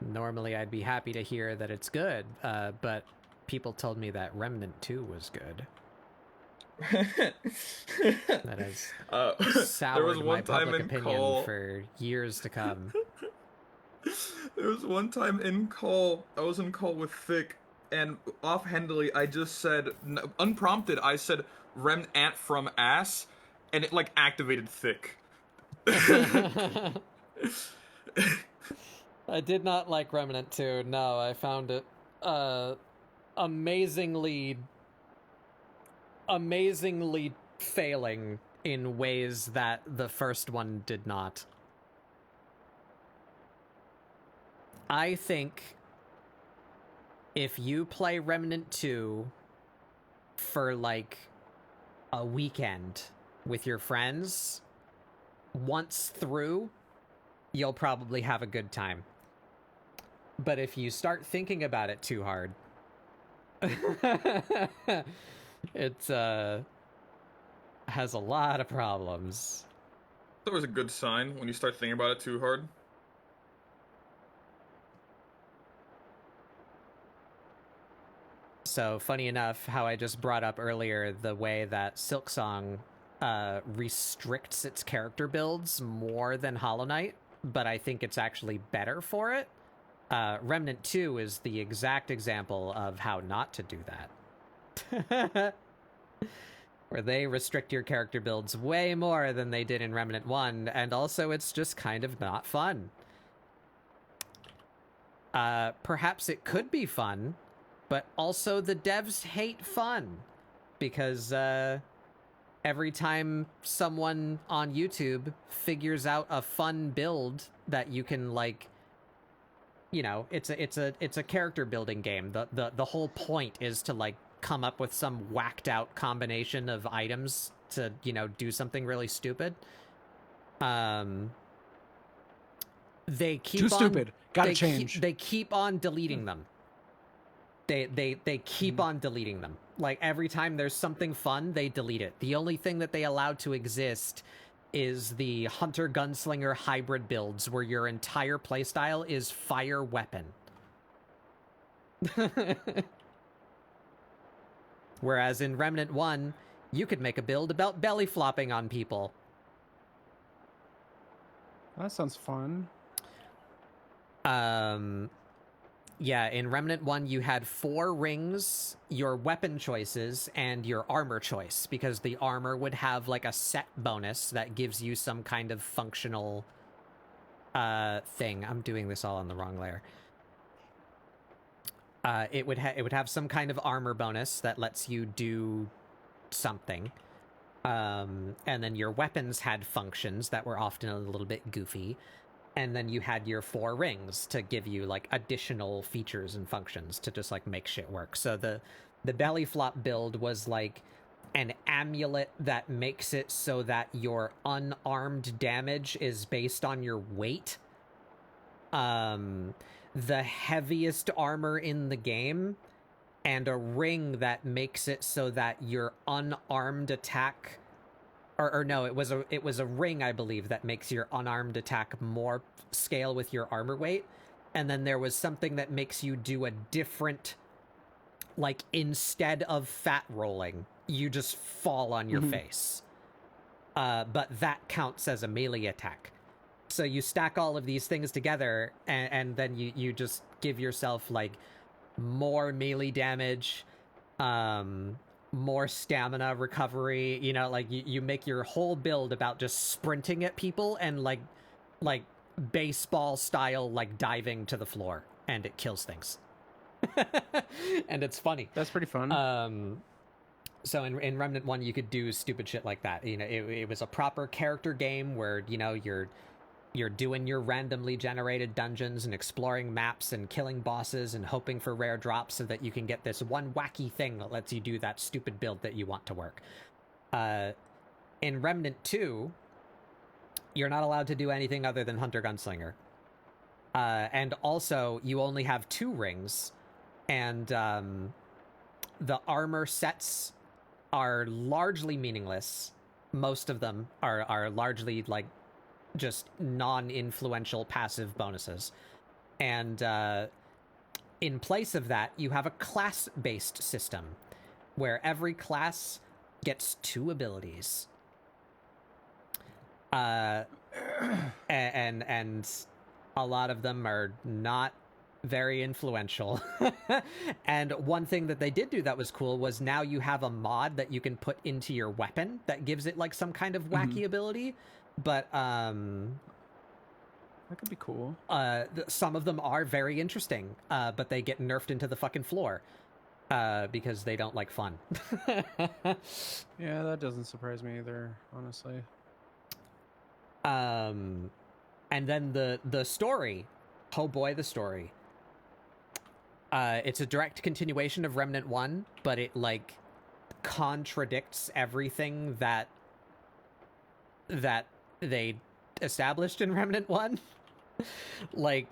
Normally, I'd be happy to hear that it's good, but people told me that Remnant 2 was good. That has soured my public opinion for years to come. There was one time in call, I was in call with Thick, and offhandedly I just said, unprompted, I said Remnant from ass, and it like activated Thick. I did not like Remnant 2, no, I found it amazingly failing in ways that the first one did not. I think if you play Remnant 2 for like a weekend with your friends, once through, you'll probably have a good time. But if you start thinking about it too hard, it has a lot of problems. That was a good sign when you start thinking about it too hard. So, funny enough, how I just brought up earlier the way that Silksong restricts its character builds more than Hollow Knight, but I think it's actually better for it. Remnant 2 is the exact example of how not to do that. Where they restrict your character builds way more than they did in Remnant 1, and also it's just kind of not fun. Perhaps it could be fun, but also the devs hate fun, because every time someone on YouTube figures out a fun build that you can, like, you know, it's a character building game. The whole point is to, like, come up with some whacked out combination of items to, you know, do something really stupid. They keep Too on, stupid. Gotta they change. they keep on deleting them. They keep on deleting them. Like, every time there's something fun, they delete it. The only thing that they allowed to exist is the Hunter Gunslinger hybrid builds, where your entire playstyle is fire weapon. Whereas in Remnant 1, you could make a build about belly flopping on people. That sounds fun. Yeah, in Remnant 1, you had 4 rings, your weapon choices, and your armor choice, because the armor would have, like, a set bonus that gives you some kind of functional thing. I'm doing this all on the wrong layer. It would have some kind of armor bonus that lets you do something. And then your weapons had functions that were often a little bit goofy. And then you had your 4 rings to give you, like, additional features and functions to just, like, make shit work. So the belly flop build was, like, an amulet that makes it so that your unarmed damage is based on your weight. The heaviest armor in the game, and a ring that makes it so that your unarmed attack... Or no, it was a ring, I believe, that makes your unarmed attack more scale with your armor weight. And then there was something that makes you do a different, like, instead of fat rolling, you just fall on your face. But that counts as a melee attack. So you stack all of these things together, and then you just give yourself, like, more melee damage, more stamina recovery, you know, like, you make your whole build about just sprinting at people and, like baseball style, like, diving to the floor, and it kills things. And it's funny. That's pretty fun. So in Remnant 1, you could do stupid shit like that. You know, it was a proper character game where, you know, you're doing your randomly generated dungeons and exploring maps and killing bosses and hoping for rare drops so that you can get this one wacky thing that lets you do that stupid build that you want to work. In Remnant 2, you're not allowed to do anything other than Hunter Gunslinger. And also, you only have 2 rings, and the armor sets are largely meaningless. Most of them are largely, like, just non-influential passive bonuses. And in place of that, you have a class-based system where every class gets 2 abilities. And a lot of them are not very influential. And one thing that they did do that was cool was now you have a mod that you can put into your weapon that gives it, like, some kind of wacky ability. But that could be cool. Some of them are very interesting, but they get nerfed into the fucking floor because they don't like fun. Yeah, that doesn't surprise me either, honestly. And then the story. Oh boy, the story. It's a direct continuation of Remnant 1, but it, like, contradicts everything that they established in Remnant 1. Like,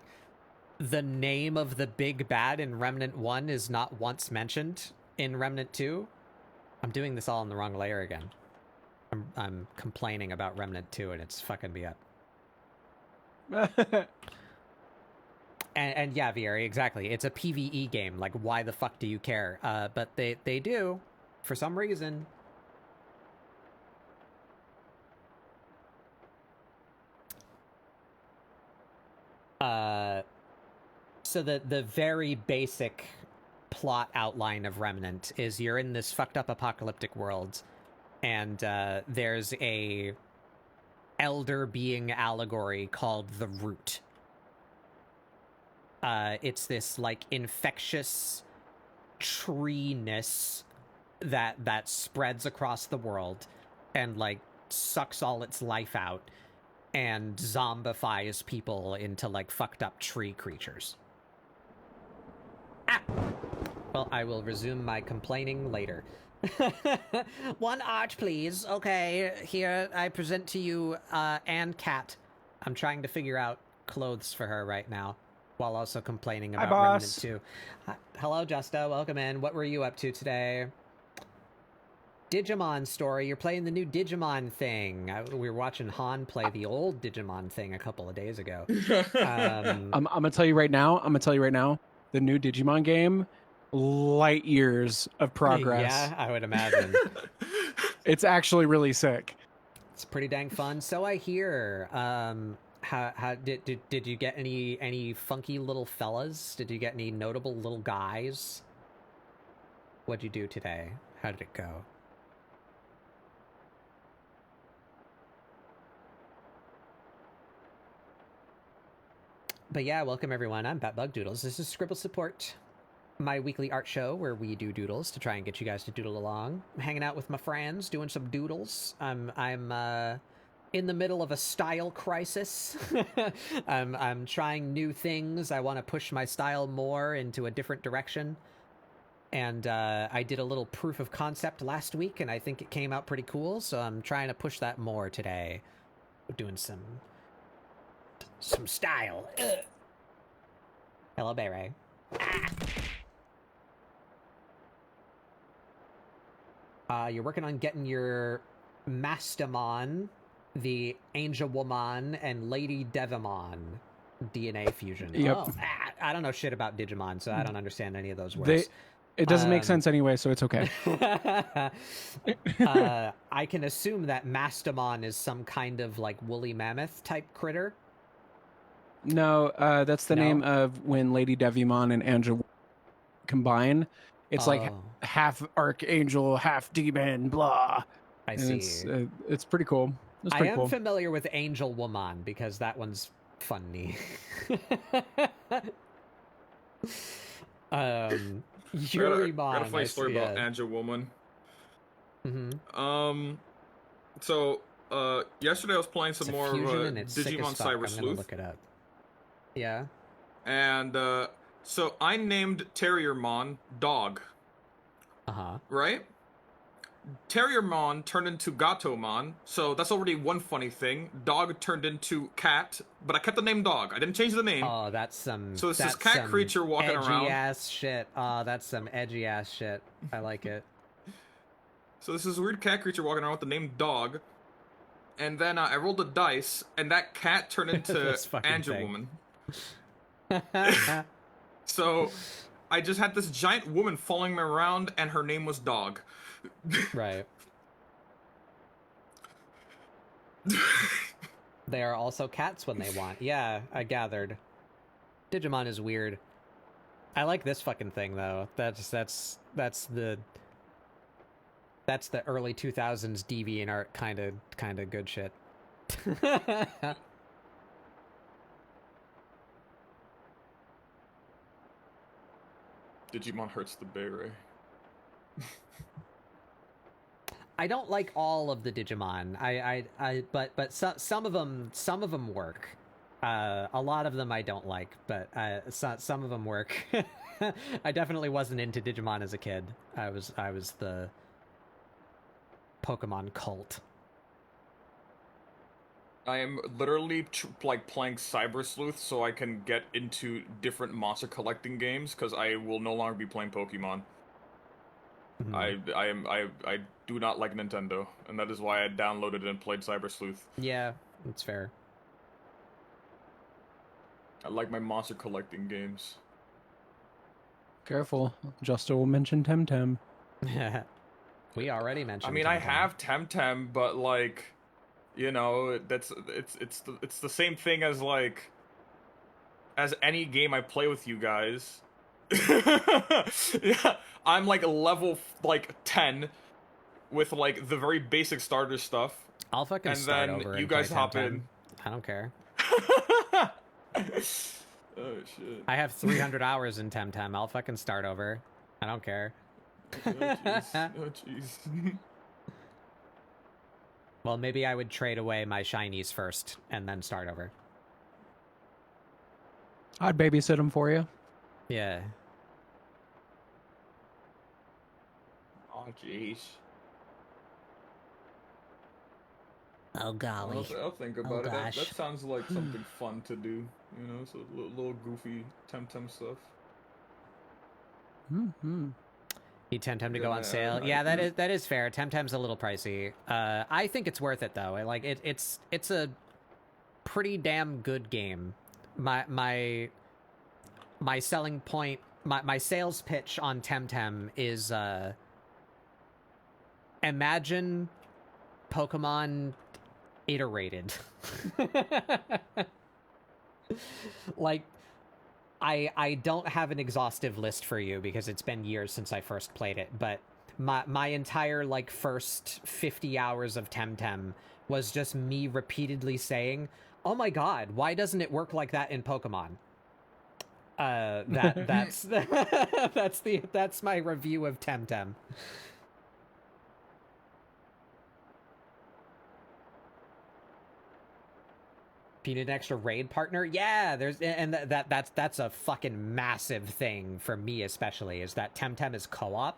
the name of the big bad in Remnant 1 is not once mentioned in Remnant 2. I'm doing this all in the wrong layer again. I'm complaining about Remnant 2 and it's fucking me up. And yeah, Vieri, exactly. It's a PvE game. Like, why the fuck do you care? But they do, for some reason. So the very basic plot outline of Remnant is you're in this fucked up apocalyptic world, and there's a elder being allegory called the Root. It's this, like, infectious tree-ness that spreads across the world and, like, sucks all its life out and zombifies people into, like, fucked up tree creatures. Ah! Well, I will resume my complaining later. 1 art, please. Okay, here I present to you Anne Cat. I'm trying to figure out clothes for her right now, while also complaining Hi, about boss. Remnant 2. Hello, Justa. Welcome in. What were you up to today? Digimon story. You're playing the new Digimon thing. We were watching Han play the old Digimon thing a couple of days ago. I'm gonna tell you right now. The new Digimon game, light years of progress. Yeah, I would imagine. It's actually really sick. It's pretty dang fun. So I hear. How did you get any funky little fellas? Did you get any notable little guys? What'd you do today? How did it go? But yeah, welcome everyone. I'm Batbug Doodles. This is ScribbleSupport, my weekly art show where we do doodles to try and get you guys to doodle along. I'm hanging out with my friends, doing some doodles. I'm in the middle of a style crisis. I'm trying new things. I want to push my style more into a different direction. And I did a little proof of concept last week, and I think it came out pretty cool. So I'm trying to push that more today. We're doing some style. Ugh. Hello, Beret. You're working on getting your Mastamon, the Angel Woman, and Lady Devimon DNA fusion. Yep. Oh, I don't know shit about Digimon, so I don't understand any of those words. It doesn't make sense anyway, so it's okay. I can assume that Mastamon is some kind of like woolly mammoth type critter. No, that's the name of when Lady Devimon and Angel combine. It's like half archangel, half demon, blah. I and see. It's pretty cool. It's pretty cool. Familiar with Angel Woman because that one's funny. Yuri got a funny story about Angel Woman. Mm-hmm. So yesterday I was playing some more of Digimon Cyber Sleuth. Look it up. Yeah. And so I named Terriermon Dog. Right? Terriermon turned into Gatomon, so that's already one funny thing. Dog turned into Cat, but I kept the name Dog. I didn't change the name. Oh, that's some. So it's this cat creature walking around. Edgy ass shit. Oh, that's some edgy ass shit. I like it. So this is a weird cat creature walking around with the name Dog, and then I rolled a dice, and that cat turned into Angel Woman. So I just had this giant woman following me around, and her name was Dog. Right. They are also cats when they want. Yeah, I gathered. Digimon is weird. I like this fucking thing though. That's the early 2000s DeviantArt kind of good shit. Digimon hurts the Beret. I don't like all of the Digimon. But some of them work. A lot of them I don't like, but some of them work. I definitely wasn't into Digimon as a kid. I was the Pokemon cult. I am literally playing Cyber Sleuth so I can get into different monster collecting games because I will no longer be playing Pokemon. Mm-hmm. I do not like Nintendo, and that is why I downloaded and played Cyber Sleuth. Yeah, that's fair. I like my monster collecting games. Careful, Justo will mention Temtem. We already mentioned. I mean, Temtem. I have Temtem, but like, you know, it's the same thing as like, as any game I play with you guys. Yeah, I'm like level like 10 with like the very basic starter stuff. I'll fucking and start then over you guys hop in. I don't care. Oh shit. I have 300 hours in Temtem. I'll fucking start over. I don't care. Oh jeez. Well, maybe I would trade away my shinies first and then start over. I'd babysit them for you. Yeah. jeez. Oh golly. I'll think about it. That Gosh. sounds like something fun to do. You know, so little goofy Temtem stuff. Mm-hmm. Need Temtem to go on sale. I Yeah, that agree. is fair. Temtem's a little pricey. I think it's worth it though. Like it's a pretty damn good game. My selling point, my sales pitch on Temtem is imagine Pokemon iterated. Like I don't have an exhaustive list for you because it's been years since I first played it, but my entire like first 50 hours of Temtem was just me repeatedly saying, "Oh my god, why doesn't it work like that in Pokemon?" That's that's my review of Temtem. If you need an extra raid partner, yeah, that's a fucking massive thing for me, especially, is that Temtem is co-op.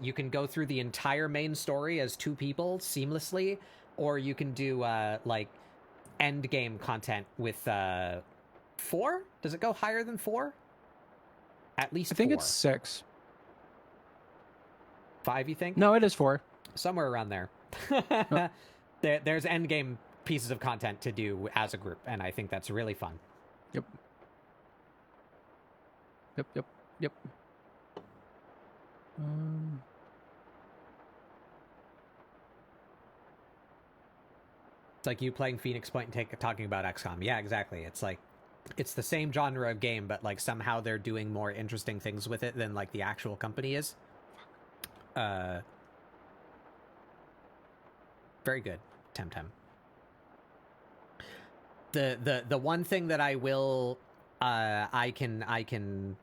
You can go through the entire main story as 2 people seamlessly, or you can do like end game content with 4. Does it go higher than 4? At least I think 4. it's 6. 5, you think? No, it is 4. Somewhere around there. There's end game pieces of content to do as a group, and I think that's really fun. Yep. Yep. It's like you playing Phoenix Point and talking about XCOM. Yeah, exactly. It's like it's the same genre of game, but like somehow they're doing more interesting things with it than like the actual company is. Very good, Temtem. The one thing that I will I can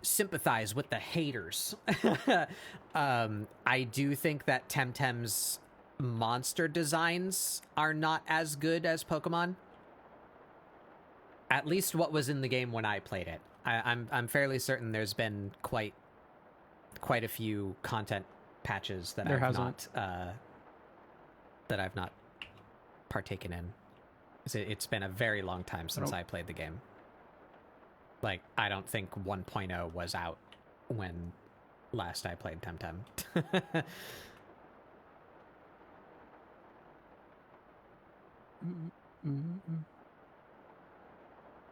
sympathize with the haters. I do think that Temtem's monster designs are not as good as Pokemon. At least what was in the game when I played it. I'm fairly certain there's been quite a few content patches that I've not partaken in. It's been a very long time since I played the game. Like, I don't think 1.0 was out when last I played Temtem.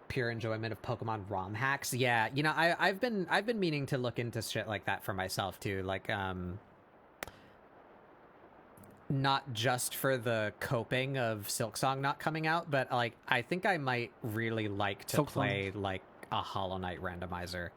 Pure enjoyment of Pokemon ROM hacks. Yeah, you know, I've been meaning to look into shit like that for myself too. Like, not just for the coping of Silksong not coming out, but like I think I might really like to play like a Hollow Knight randomizer.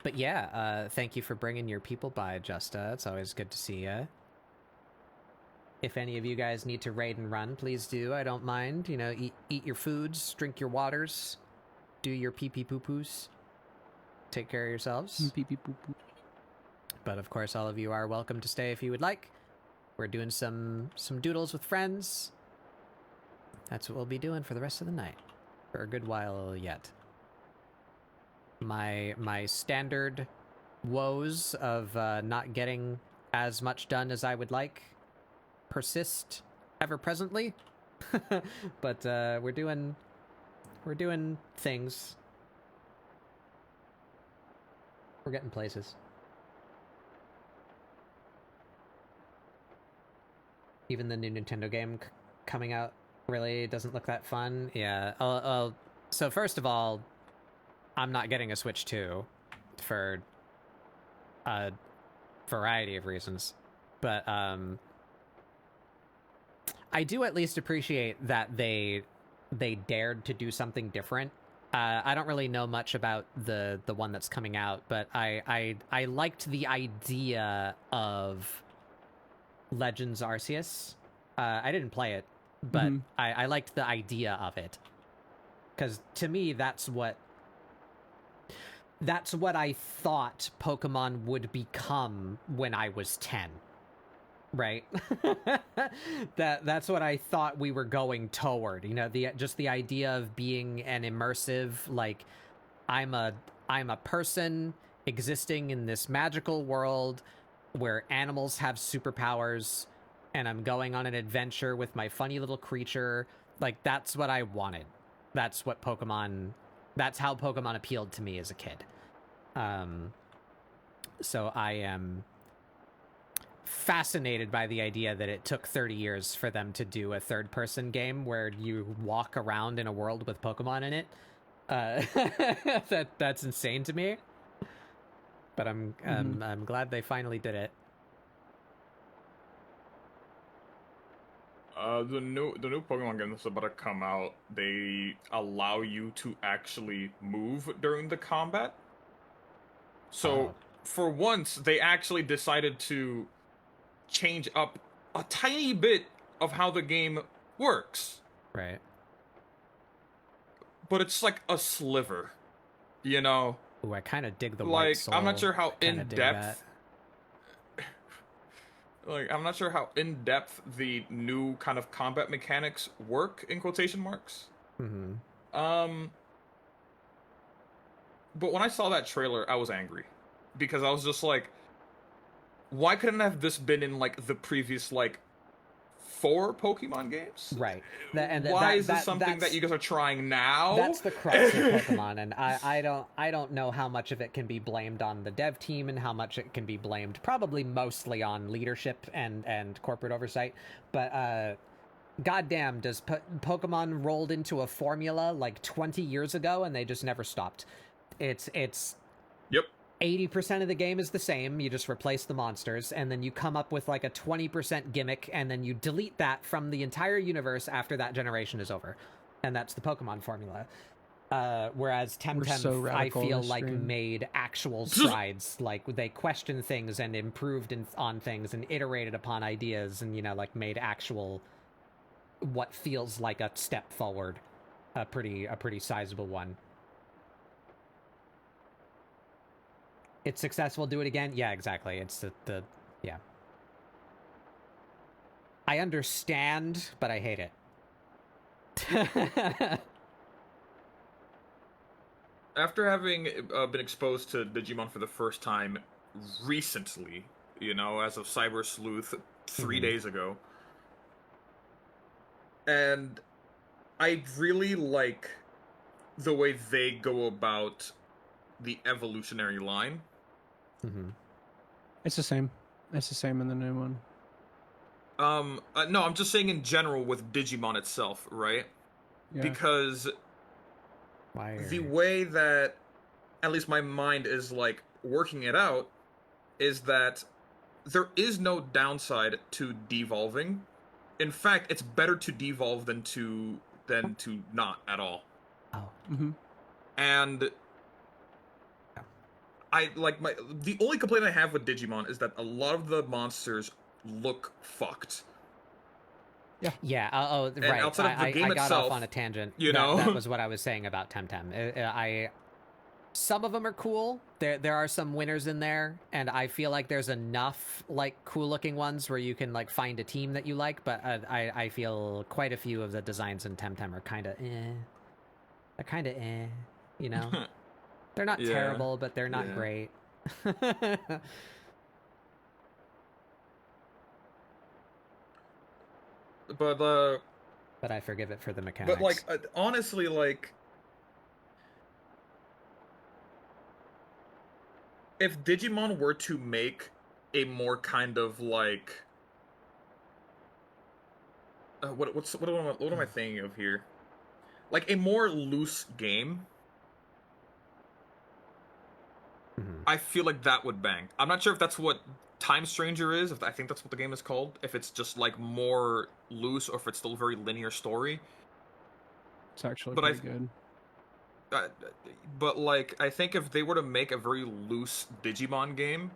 But yeah, thank you for bringing your people by, Justa. It's always good to see you. If any of you guys need to raid and run, please do. I don't mind. You know, eat your foods, drink your waters, do your pee-pee poo-poos. Take care of yourselves. Pee-pee poo-poo. But of course, all of you are welcome to stay if you would like. We're doing some doodles with friends. That's what we'll be doing for the rest of the night. For a good while yet. My standard woes of not getting as much done as I would like persist ever presently. But we're doing things. We're getting places. Even the new Nintendo game coming out really doesn't look that fun. Yeah. So first of all, I'm not getting a Switch 2 for a variety of reasons. But I do at least appreciate that they dared to do something different. I don't really know much about the one that's coming out, but I liked the idea of Legends Arceus. I didn't play it, but I liked the idea of it. Because to me, that's what I thought Pokemon would become when I was 10. Right. That's what I thought we were going toward. You know, the idea of being an immersive, like, I'm a person existing in this magical world where animals have superpowers, and I'm going on an adventure with my funny little creature. Like, that's what I wanted. That's how Pokemon appealed to me as a kid. So I am fascinated by the idea that it took 30 years for them to do a third-person game where you walk around in a world with Pokemon in it. That's insane to me. But I'm glad they finally did it. The new Pokemon game that's about to come out, they allow you to actually move during the combat. So for once, they actually decided to change up a tiny bit of how the game works. Right. But it's like a sliver, you know? Ooh, I kind of dig the like, white soul. I'm not sure how in depth. Like, I'm not sure how in depth the new kind of combat mechanics work in quotation marks. Mm-hmm. But when I saw that trailer, I was angry because I was just like, why couldn't have this been in like the previous like 4 Pokemon games? Right. Why is this something that you guys are trying now? That's the crux of Pokemon, and I don't know how much of it can be blamed on the dev team and how much it can be blamed probably mostly on leadership and corporate oversight. But goddamn, does Pokemon rolled into a formula like 20 years ago and they just never stopped. It's Yep. 80% of the game is the same. You just replace the monsters, and then you come up with like a 20% gimmick, and then you delete that from the entire universe after that generation is over. And that's the Pokemon formula. Whereas Temtem, so I radical feel in this like stream. made actual strides. Like, they questioned things and improved on things and iterated upon ideas and, you know, like made actual what feels like a step forward. A pretty sizable one. It's successful, do it again? Yeah, exactly. It's the yeah. I understand, but I hate it. After having been exposed to Digimon for the first time recently, you know, as of Cyber Sleuth 3 days ago, and I really like the way they go about the evolutionary line. It's the same. It's the same in the new one. No, I'm just saying in general with Digimon itself, right? Yeah. Because the way that at least my mind is like working it out is that there is no downside to devolving. In fact, it's better to devolve than to not at all. Oh. And the only complaint I have with Digimon is that a lot of the monsters look fucked. Yeah. And right. outside of the game I got itself, off on a tangent. You know, that was what I was saying about Temtem. Some of them are cool. There are some winners in there, and I feel like there's enough like cool looking ones where you can like find a team that you like. But I feel quite a few of the designs in Temtem are kind of They're kind of you know. They're not terrible, but they're not great. But I forgive it for the mechanics. But like honestly, like if Digimon were to make a more kind of like what am I thinking of here? Like a more loose game. I feel like that would bang. I'm not sure if that's what Time Stranger is. I think that's what the game is called. If it's just like more loose, or if it's still a very linear story. It's actually pretty good. But like, I think if they were to make a very loose Digimon game,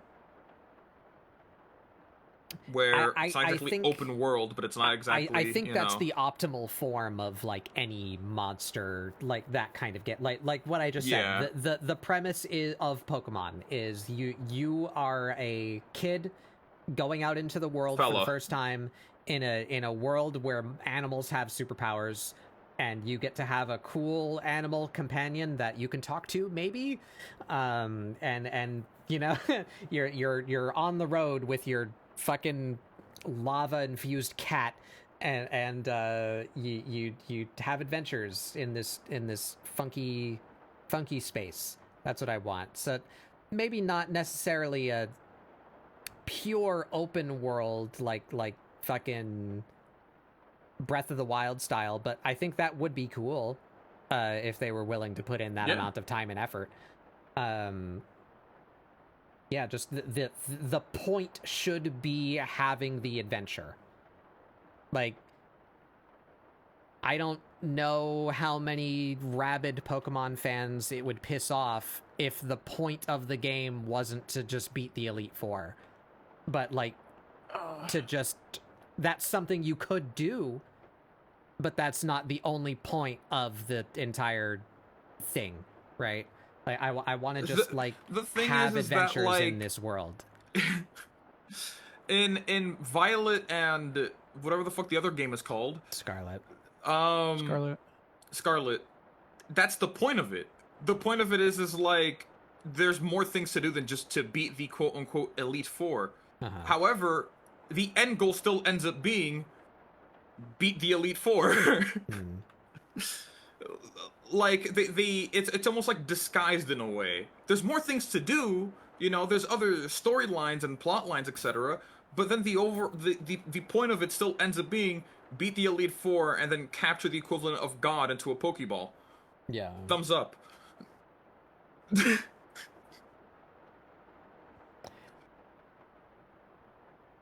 where it's not exactly open world, but it's not exactly. I think that's the optimal form of like any monster, like that kind of game. Like what I just said. The premise of Pokemon is you are a kid going out into the world for the Fella. first time in a world where animals have superpowers, and you get to have a cool animal companion that you can talk to, maybe, and you know, you're on the road with your fucking lava infused cat, and you have adventures in this funky space. That's what I want. So maybe not necessarily a pure open world like fucking Breath of the Wild style, but I think that would be cool if they were willing to put in that amount of time and effort. Yeah, just the point should be having the adventure. Like, I don't know how many rabid Pokemon fans it would piss off if the point of the game wasn't to just beat the Elite Four. But, like, to just... That's something you could do, but that's not the only point of the entire thing, right? Like, I want to just, the thing have is adventures that, like, in this world. in Violet and whatever the fuck the other game is called, Scarlet. Scarlet. That's the point of it. The point of it is like there's more things to do than just to beat the quote unquote Elite Four. However, the end goal still ends up being beat the Elite Four. Like it's almost like disguised in a way. There's more things to do, you know, there's other storylines and plot lines, etc. But then the point of it still ends up being beat the Elite Four and then capture the equivalent of God into a Pokeball. Yeah. Thumbs up.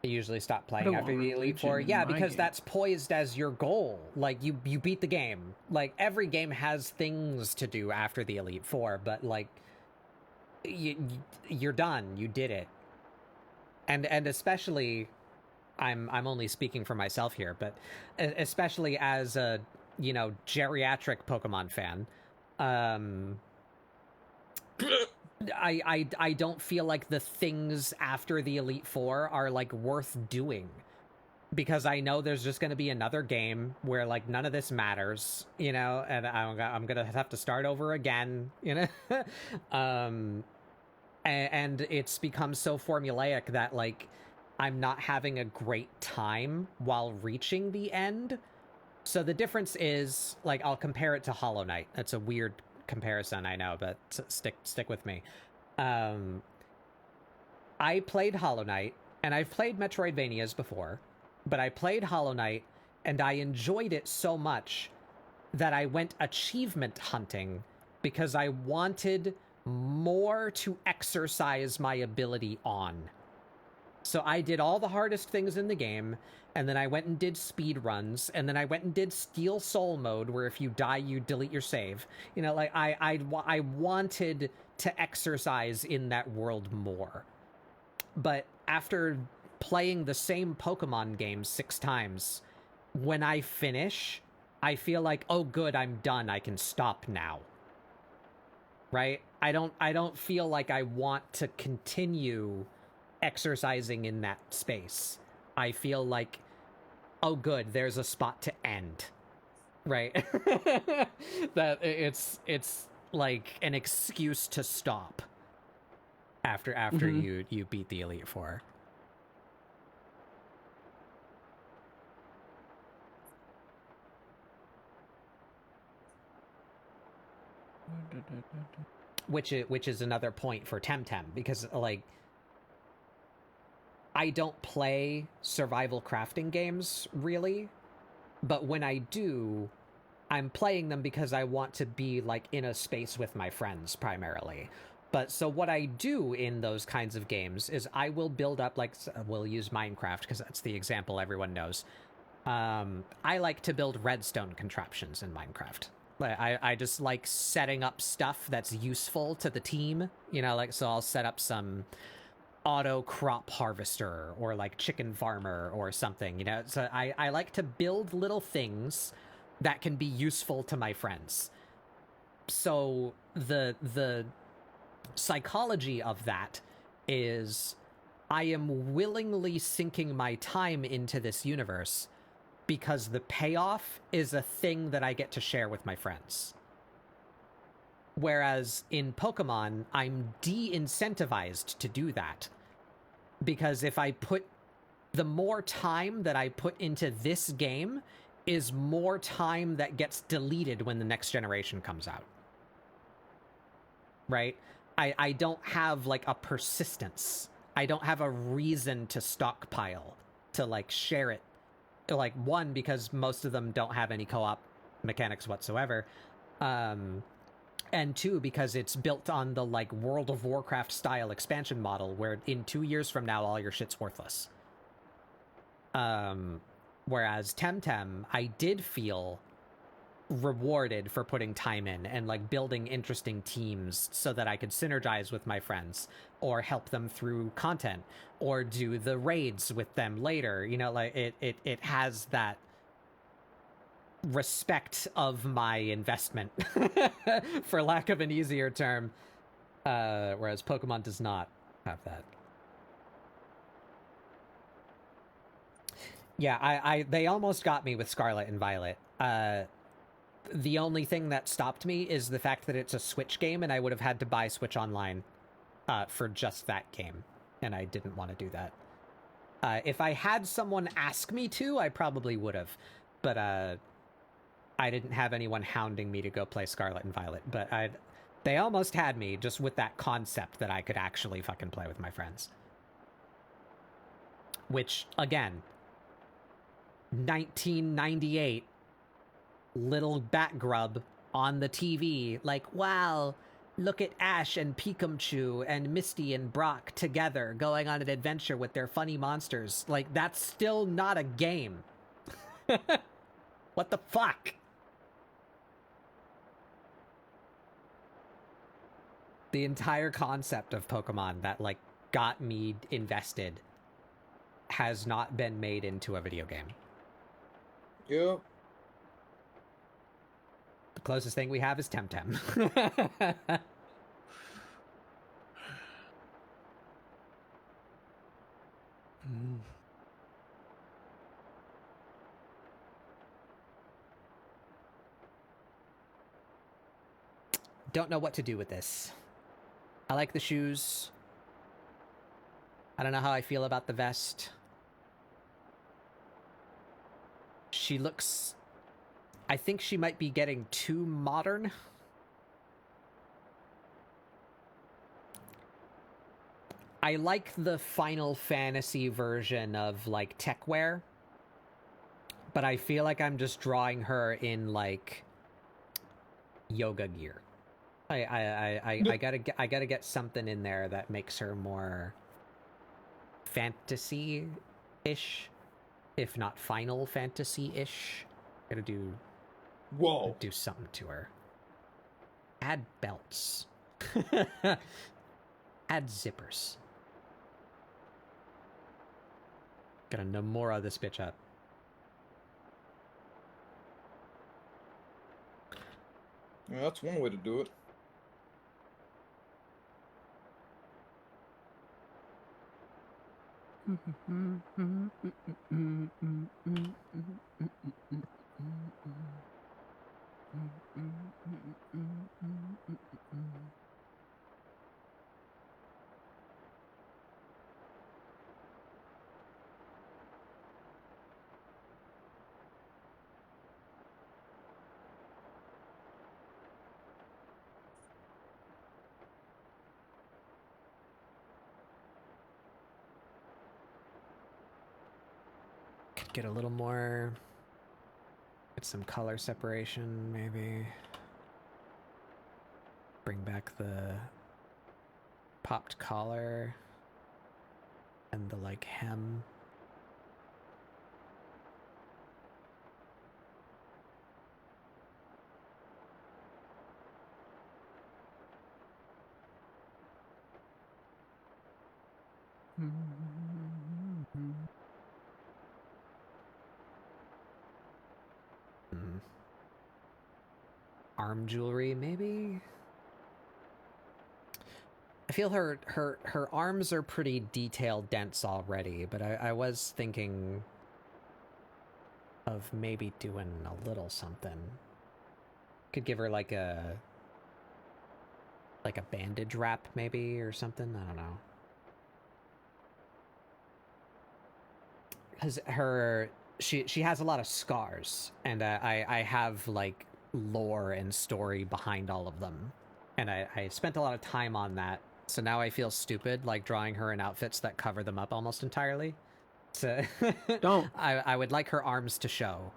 I usually stop playing after the Elite Four. Yeah, because that's poised as your goal. Like, you beat the game. Like, every game has things to do after the Elite Four, but, like, you're done. You did it. And especially, I'm only speaking for myself here, but especially as a, you know, geriatric Pokemon fan, I don't feel like the things after the Elite Four are, like, worth doing. Because I know there's just going to be another game where, like, none of this matters, you know, and I'm going to have to start over again, you know? And it's become so formulaic that, like, I'm not having a great time while reaching the end. So the difference is, like, I'll compare it to Hollow Knight. That's a weird comparison, I know, but stick with me. I played Hollow Knight, and I've played Metroidvanias before, but I played Hollow Knight, and I enjoyed it so much that I went achievement hunting because I wanted more to exercise my ability on. So I did all the hardest things in the game, and then I went and did speed runs, and then I went and did Steel Soul mode, where if you die, you delete your save. You know, like, I wanted to exercise in that world more. But after playing the same Pokemon game 6 times, when I finish, I feel like, oh good, I'm done, I can stop now. Right? I don't feel like I want to continue exercising in that space. I feel like, oh good, there's a spot to end. Right? That it's like an excuse to stop after you beat the Elite Four. Which is another point for Temtem, because, like, I don't play survival crafting games, really, but when I do, I'm playing them because I want to be, like, in a space with my friends, primarily. But so what I do in those kinds of games is I will build up, like, we'll use Minecraft, because that's the example everyone knows. I like to build redstone contraptions in Minecraft. I just like setting up stuff that's useful to the team, you know, like, so I'll set up some auto crop harvester or, like, chicken farmer or something, you know. So I like to build little things that can be useful to my friends. So the psychology of that is I am willingly sinking my time into this universe because the payoff is a thing that I get to share with my friends. Whereas in Pokemon, I'm de-incentivized to do that. Because if I put... The more time that I put into this game is more time that gets deleted when the next generation comes out. Right? I don't have, like, a persistence. I don't have a reason to stockpile, to, like, share it. Like, one, because most of them don't have any co-op mechanics whatsoever. And two, because it's built on the, like, World of Warcraft style expansion model where in 2 years from now, all your shit's worthless. Whereas Temtem, I did feel rewarded for putting time in and, like, building interesting teams so that I could synergize with my friends or help them through content or do the raids with them later. You know, like, it has that respect of my investment, for lack of an easier term, whereas Pokemon does not have that. Yeah, they almost got me with Scarlet and Violet. The only thing that stopped me is the fact that it's a Switch game, and I would have had to buy Switch Online for just that game, and I didn't want to do that. If I had someone ask me to, I probably would have, but I didn't have anyone hounding me to go play Scarlet and Violet, but they almost had me just with that concept that I could actually fucking play with my friends. Which, again, 1998, little bat grub on the TV, like, wow, look at Ash and Pikachu and Misty and Brock together going on an adventure with their funny monsters. Like, that's still not a game. What the fuck? The entire concept of Pokemon that, like, got me invested has not been made into a video game. Yeah. The closest thing we have is Temtem. Don't know what to do with this. I like the shoes. I don't know how I feel about the vest. She looks... I think she might be getting too modern. I like the Final Fantasy version of, like, tech wear, but I feel like I'm just drawing her in, like, yoga gear. I gotta get something in there that makes her more fantasy-ish, if not Final Fantasy-ish. Gotta do something to her. Add belts. Add zippers. Gotta Nomura this bitch up. Yeah, that's one way to do it. Could get a little more... Get some color separation, maybe. Bring back the popped collar and the, like, hem. Arm jewelry, maybe? I feel her arms are pretty detail dense already, but I was thinking of maybe doing a little something. Could give her like a bandage wrap maybe or something. I don't know. Because she has a lot of scars, and I have like lore and story behind all of them, and I spent a lot of time on that. So now I feel stupid like drawing her in outfits that cover them up almost entirely. So Don't. I would like her arms to show,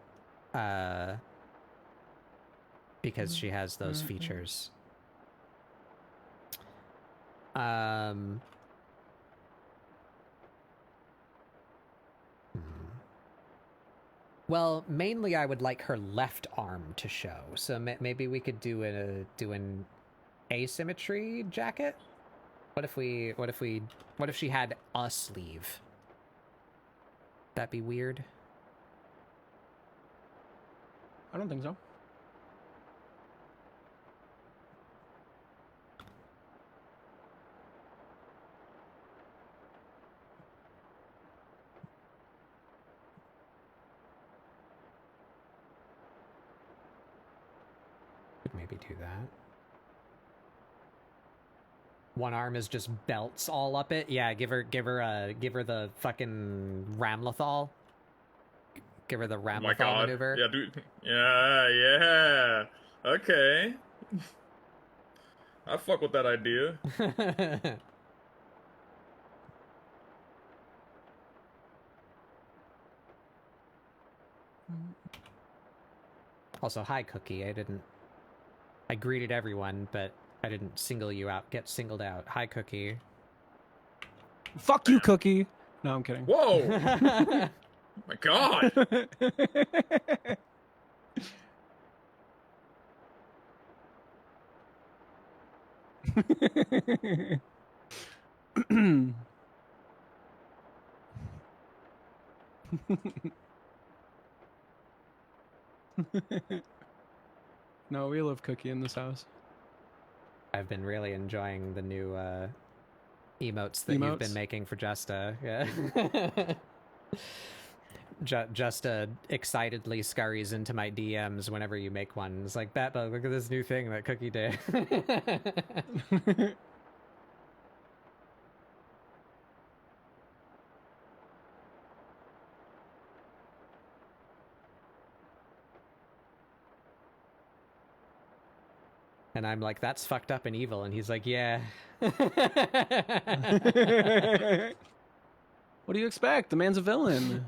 because she has those features. Well, mainly I would like her left arm to show. So maybe we could do an asymmetry jacket. What if she had a sleeve? That'd be weird. I don't think so. Could maybe do that. One arm is just belts all up it. Yeah, give her the fucking Ramlethal. Give her the Ramlethal maneuver. Yeah, dude. Yeah. Okay. I fuck with that idea. Also, hi Cookie. I greeted everyone, but I didn't single you out. Get singled out. Hi Cookie. Fuck you, Cookie. No, I'm kidding. Whoa! My God! No, we love Cookie in this house. I've been really enjoying the new emotes that you've been making for Justa. Yeah. Justa excitedly scurries into my DMs whenever you make one. It's like, Batbug, look at this new thing that Cookie did. And I'm like, that's fucked up and evil. And he's like, yeah. What do you expect? The man's a villain.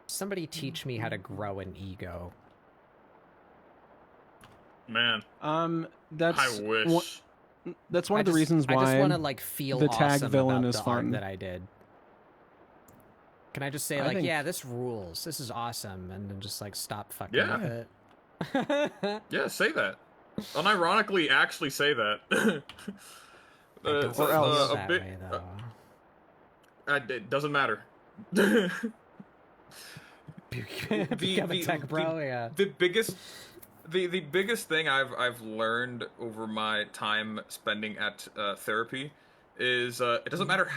Somebody teach me how to grow an ego. Man. That's I wish. That's one of the reasons why I just want to like feel the tag awesome villain about is the fun. art that I did. Can I just say like, yeah, this rules. This is awesome, and then just like stop fucking with it. Yeah, say that. Unironically, actually say that. Or else that way, though. It doesn't matter. Become a tech bro, yeah. The biggest thing I've learned over my time spending at therapy is it doesn't matter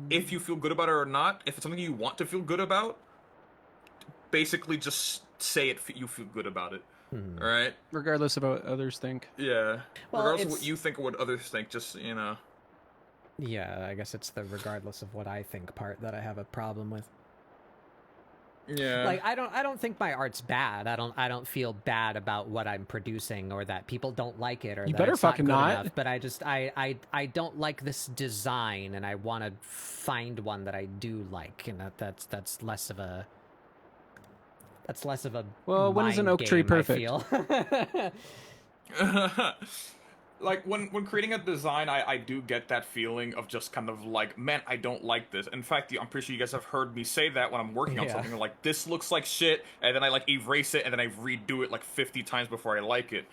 if you feel good about it or not. If it's something you want to feel good about, basically just say it. You feel good about it, all right? Regardless of what others think. Yeah. Well, regardless of what you think or what others think, just Yeah, I guess it's the regardless of what I think part that I have a problem with. Yeah. Like I don't think my art's bad. I don't feel bad about what I'm producing or that people don't like it or you that better it's fucking not. Good not. enough, but I don't like this design and I want to find one that I do like, and that's less of a Well, when is an mind oak tree game, I perfect? feel. like when creating a design, I do get that feeling of just kind of like, man, I don't like this. In fact, I'm pretty sure you guys have heard me say that when I'm working on something. Like, this looks like shit, and then I like erase it, and then I redo it like 50 times before I like it.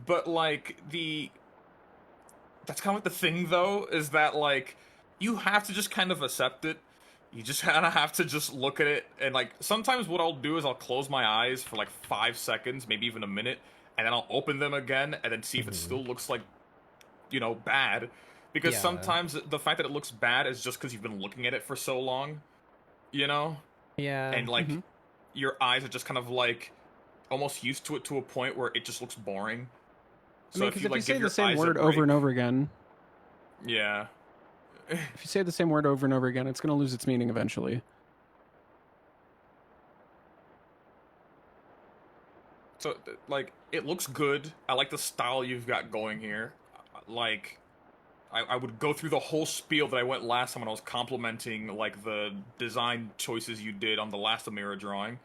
But like that's kind of like the thing though, is that like you have to just kind of accept it. You just kind of have to just look at it, and like sometimes what I'll do is I'll close my eyes for like 5 seconds, maybe even a minute, and then I'll open them again and then see if it still looks like, bad. Because sometimes the fact that it looks bad is just because you've been looking at it for so long, Yeah. and like your eyes are just kind of like almost used to it to a point where it just looks boring. So if you like say give the your same eyes a word over break- and over again, yeah. if you say the same word over and over again, it's going to lose its meaning eventually. So, like, it looks good. I like the style you've got going here. Like, I would go through the whole spiel that I went last time when I was complimenting, like, the design choices you did on the last Amira drawing.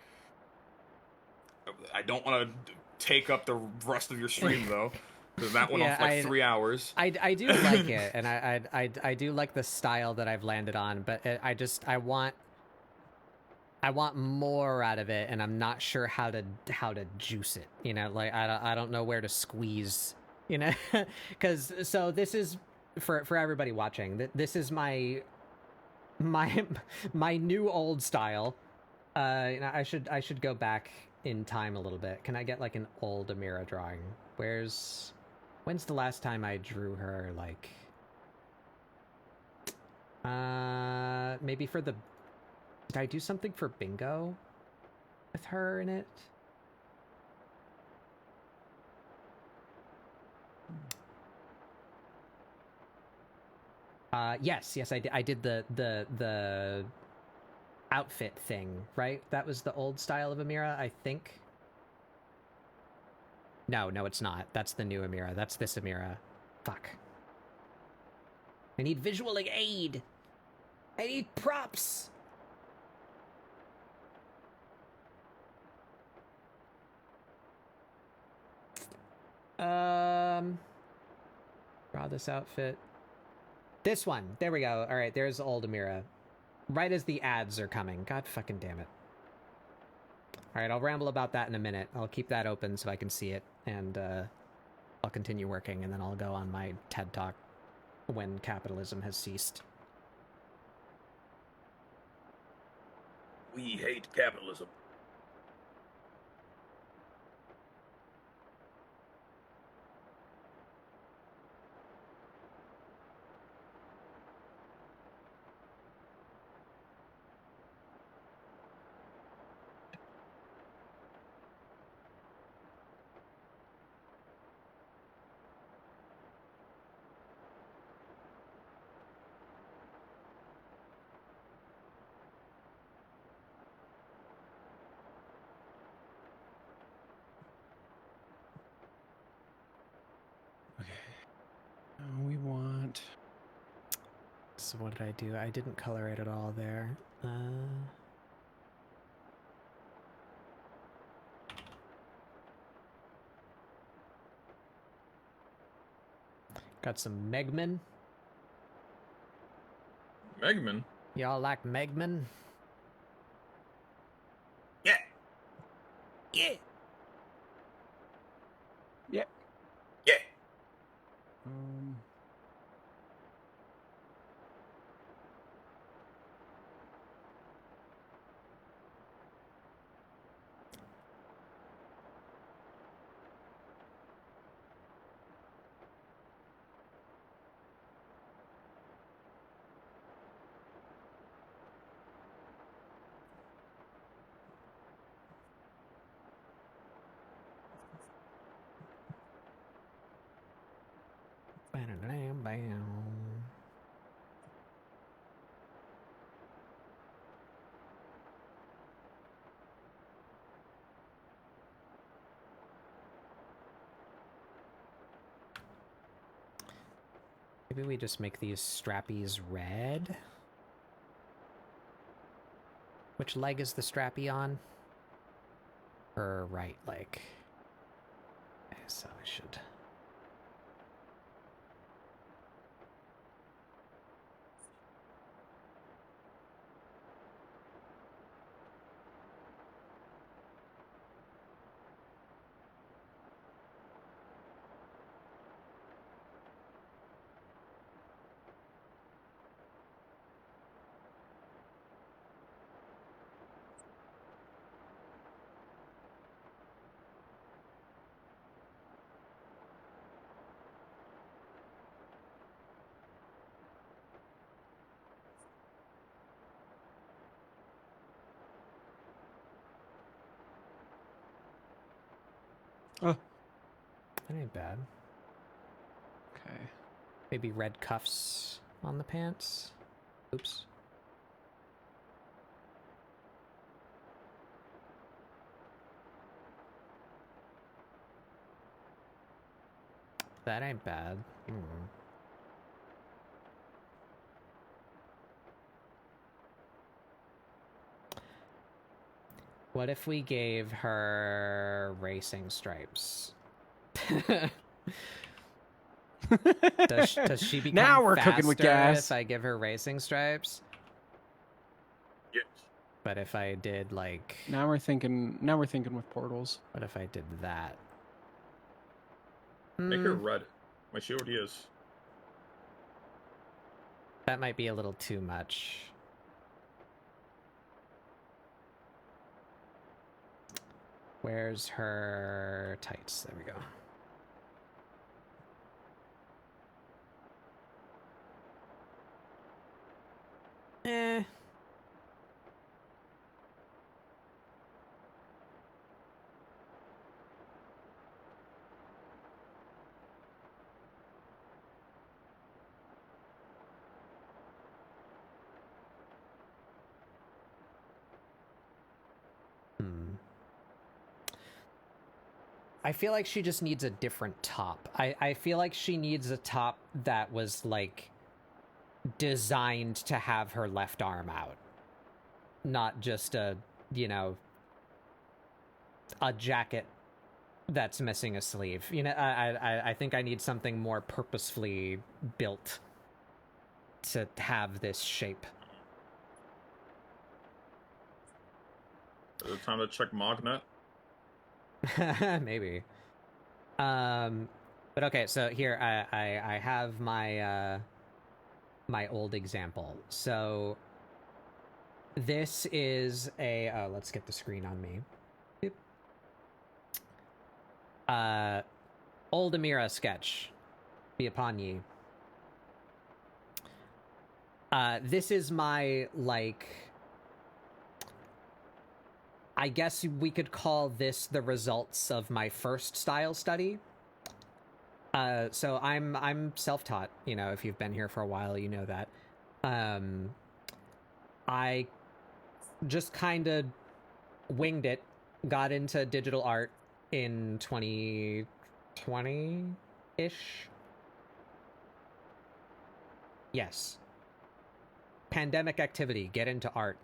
I don't want to take up the rest of your stream, though, because that went on for, like, 3 hours. I do like it, and I do like the style that I've landed on, but I want more out of it, and I'm not sure how to juice it. Like I don't know where to squeeze. Because so this is for everybody watching. This is my new old style. I should go back in time a little bit. Can I get like an old Amira drawing? When's the last time I drew her? Like, maybe for the. Did I do something for bingo with her in it? Yes, I did the outfit thing, right? That was the old style of Amira, I think. No, it's not. That's the new Amira. That's this Amira. Fuck. I need visual aid. I need props. Draw this outfit. This one. There we go. All right, there's old Amira. Right as the ads are coming. God fucking damn it. All right, I'll ramble about that in a minute. I'll keep that open so I can see it, and I'll continue working, and then I'll go on my TED Talk when capitalism has ceased. We hate capitalism. We want. So what did I do? I didn't color it at all there. Got some Megman. Megman? Y'all like Megman? Yeah. Yeah. Yeah. Yeah. Maybe we just make these strappies red? Which leg is the strappy on? Her right leg. Okay, so I should Oh. That ain't bad. Okay. Maybe red cuffs on the pants. Oops. That ain't bad. What if we gave her racing stripes? Does she become now we're faster cooking with gas? if I give her racing stripes? Yes. But if I did like, Now we're thinking with portals. what if I did that? Make her red. Like she already is. That might be a little too much. Where's her tights? There we go. Eh. I feel like she just needs a different top. I feel like she needs a top that was, like, designed to have her left arm out. Not just a, you know, a jacket that's missing a sleeve. You know, I think I need something more purposefully built to have this shape. Is it time to check Magnet? Maybe. But okay, so here I have my my old example. So this is a let's get the screen on me. Boop. Old Amira sketch. Be upon ye. This is my, like, I guess we could call this the results of my first style study. So I'm self-taught, you know, if you've been here for a while, you know that. I just kind of winged it, got into digital art in 2020-ish. Yes. Pandemic activity, get into art.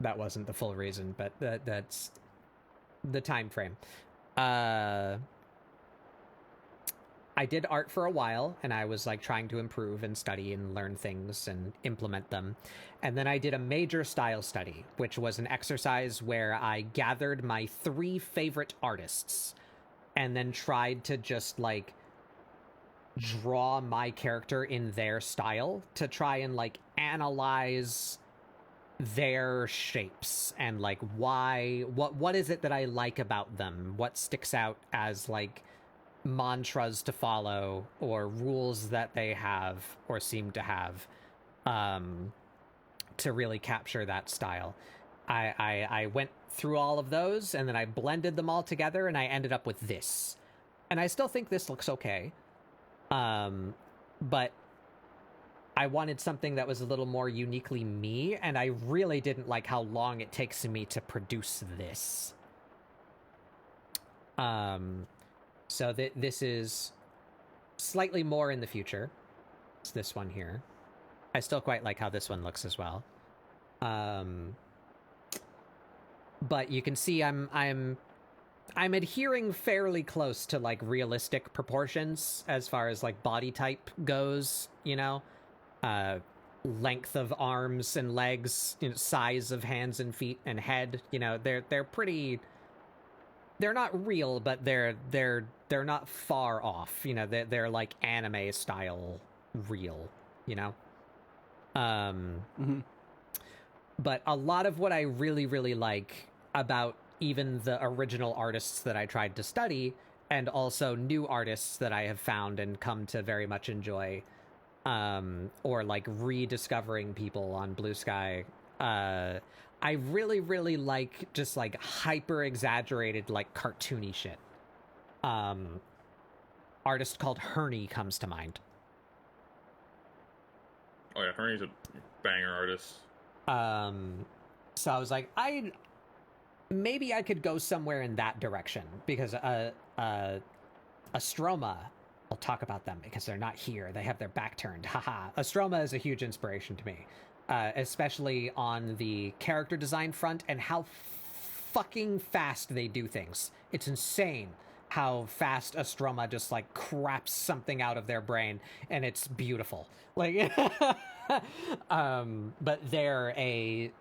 That wasn't the full reason, but that's the time frame. I did art for a while, and I was like trying to improve and study and learn things and implement them. And then I did a major style study, which was an exercise where I gathered my 3 favorite artists and then tried to just like draw my character in their style to try and like analyze their shapes and like what is it that I like about them, what sticks out as like mantras to follow or rules that they have or seem to have, to really capture that style. I went through all of those and then I blended them all together and I ended up with this, and I still think this looks okay, but I wanted something that was a little more uniquely me, and I really didn't like how long it takes me to produce this. So this is slightly more in the future. It's this one here. I still quite like how this one looks as well. But you can see I'm adhering fairly close to like realistic proportions as far as like body type goes, you know? Length of arms and legs, you know, size of hands and feet and head, you know, they're pretty, they're not real, but they're not far off, you know, they're like anime style real, you know? But a lot of what I really, really like about even the original artists that I tried to study, and also new artists that I have found and come to very much enjoy, or like rediscovering people on Blue Sky, I I really, really like just like hyper exaggerated, like cartoony shit. Artist called Herney comes to mind. Oh yeah, Herney's a banger artist. So I was like, maybe I could go somewhere in that direction because Astroma, I'll talk about them because they're not here. They have their back turned. Haha. Astroma is a huge inspiration to me, especially on the character design front and how fucking fast they do things. It's insane how fast Astroma just like craps something out of their brain, and it's beautiful. Like, but they're a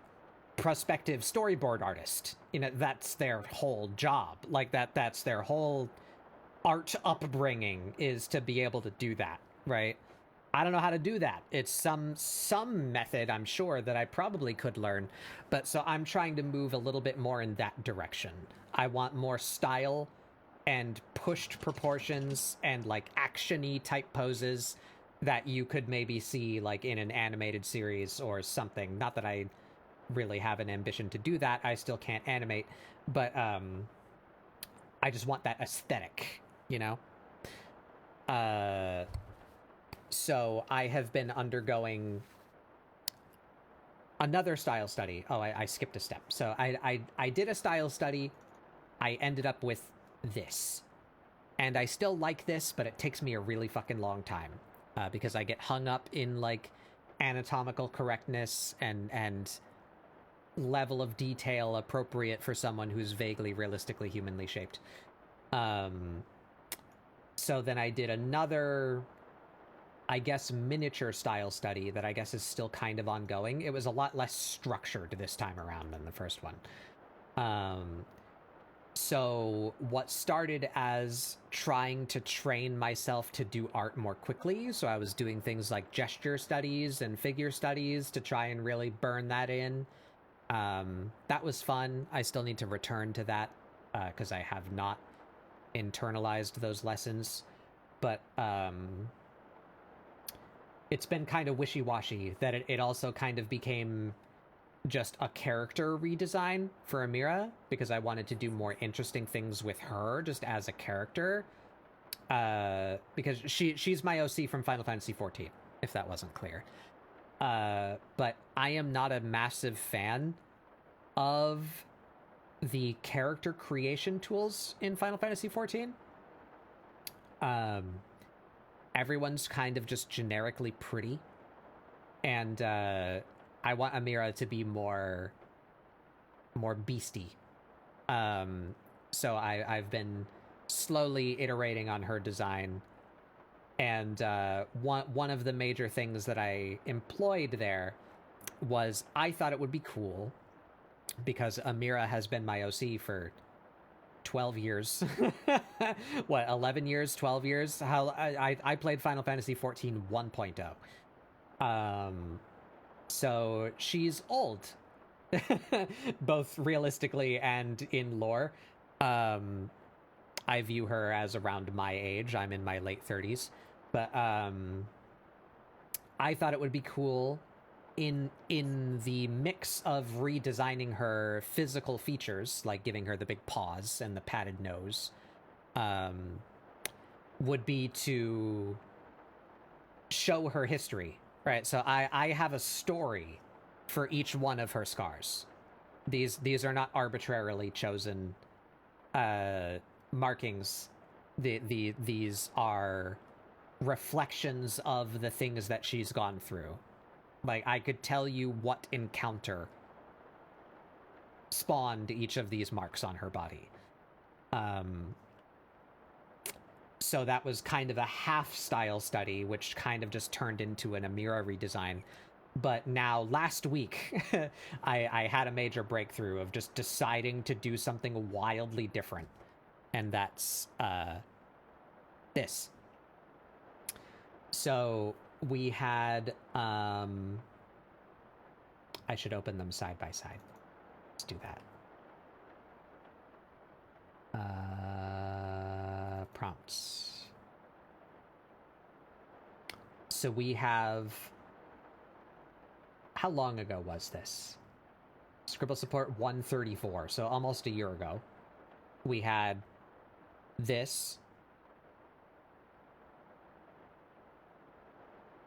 prospective storyboard artist. You know, that's their whole job. Like that's their whole art upbringing, is to be able to do that, right? I don't know how to do that. It's some method, I'm sure, that I probably could learn, but so I'm trying to move a little bit more in that direction. I want more style and pushed proportions and like action-y type poses that you could maybe see like in an animated series or something. Not that I really have an ambition to do that. I still can't animate, but I just want that aesthetic, you know? So I have been undergoing another style study. Oh, I skipped a step. So I did a style study. I ended up with this. And I still like this, but it takes me a really fucking long time. Because I get hung up in, like, anatomical correctness and level of detail appropriate for someone who's vaguely realistically humanly shaped. So then I did another, I guess, miniature style study that I guess is still kind of ongoing. It was a lot less structured this time around than the first one. So what started as trying to train myself to do art more quickly, so I was doing things like gesture studies and figure studies to try and really burn that in. That was fun. I still need to return to that because I have not internalized those lessons. But it's been kind of wishy-washy that it also kind of became just a character redesign for Amira because I wanted to do more interesting things with her just as a character. Because she's my OC from Final Fantasy XIV, if that wasn't clear. But I am not a massive fan of the character creation tools in Final Fantasy XIV. Everyone's kind of just generically pretty. And I want Amira to be more beastie. So I've been slowly iterating on her design. And one of the major things that I employed there was I thought it would be cool because Amira has been my OC for 12 years. What, 11 years, 12 years? How I played Final Fantasy XIV 1.0. So she's old, both realistically and in lore. I view her as around my age. I'm in my late 30s. But I thought it would be cool in the mix of redesigning her physical features, like giving her the big paws and the padded nose, would be to show her history, right? So I have a story for each one of her scars. These are not arbitrarily chosen markings. These are reflections of the things that she's gone through. Like, I could tell you what encounter spawned each of these marks on her body. So that was kind of a half-style study, which kind of just turned into an Amira redesign. But now, last week, I had a major breakthrough of just deciding to do something wildly different. And that's this. So we had, I should open them side by side. Let's do that. Prompts. So we have, how long ago was this? ScribbleSupport 134, so almost a year ago, we had this,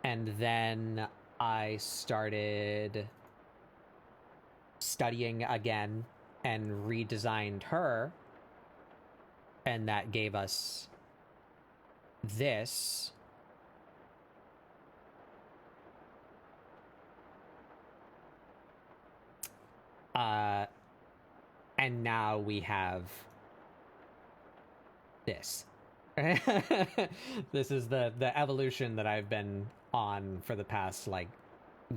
and then I started studying again and redesigned her, and that gave us this. And now we have this. This is the evolution that I've been on for the past, like,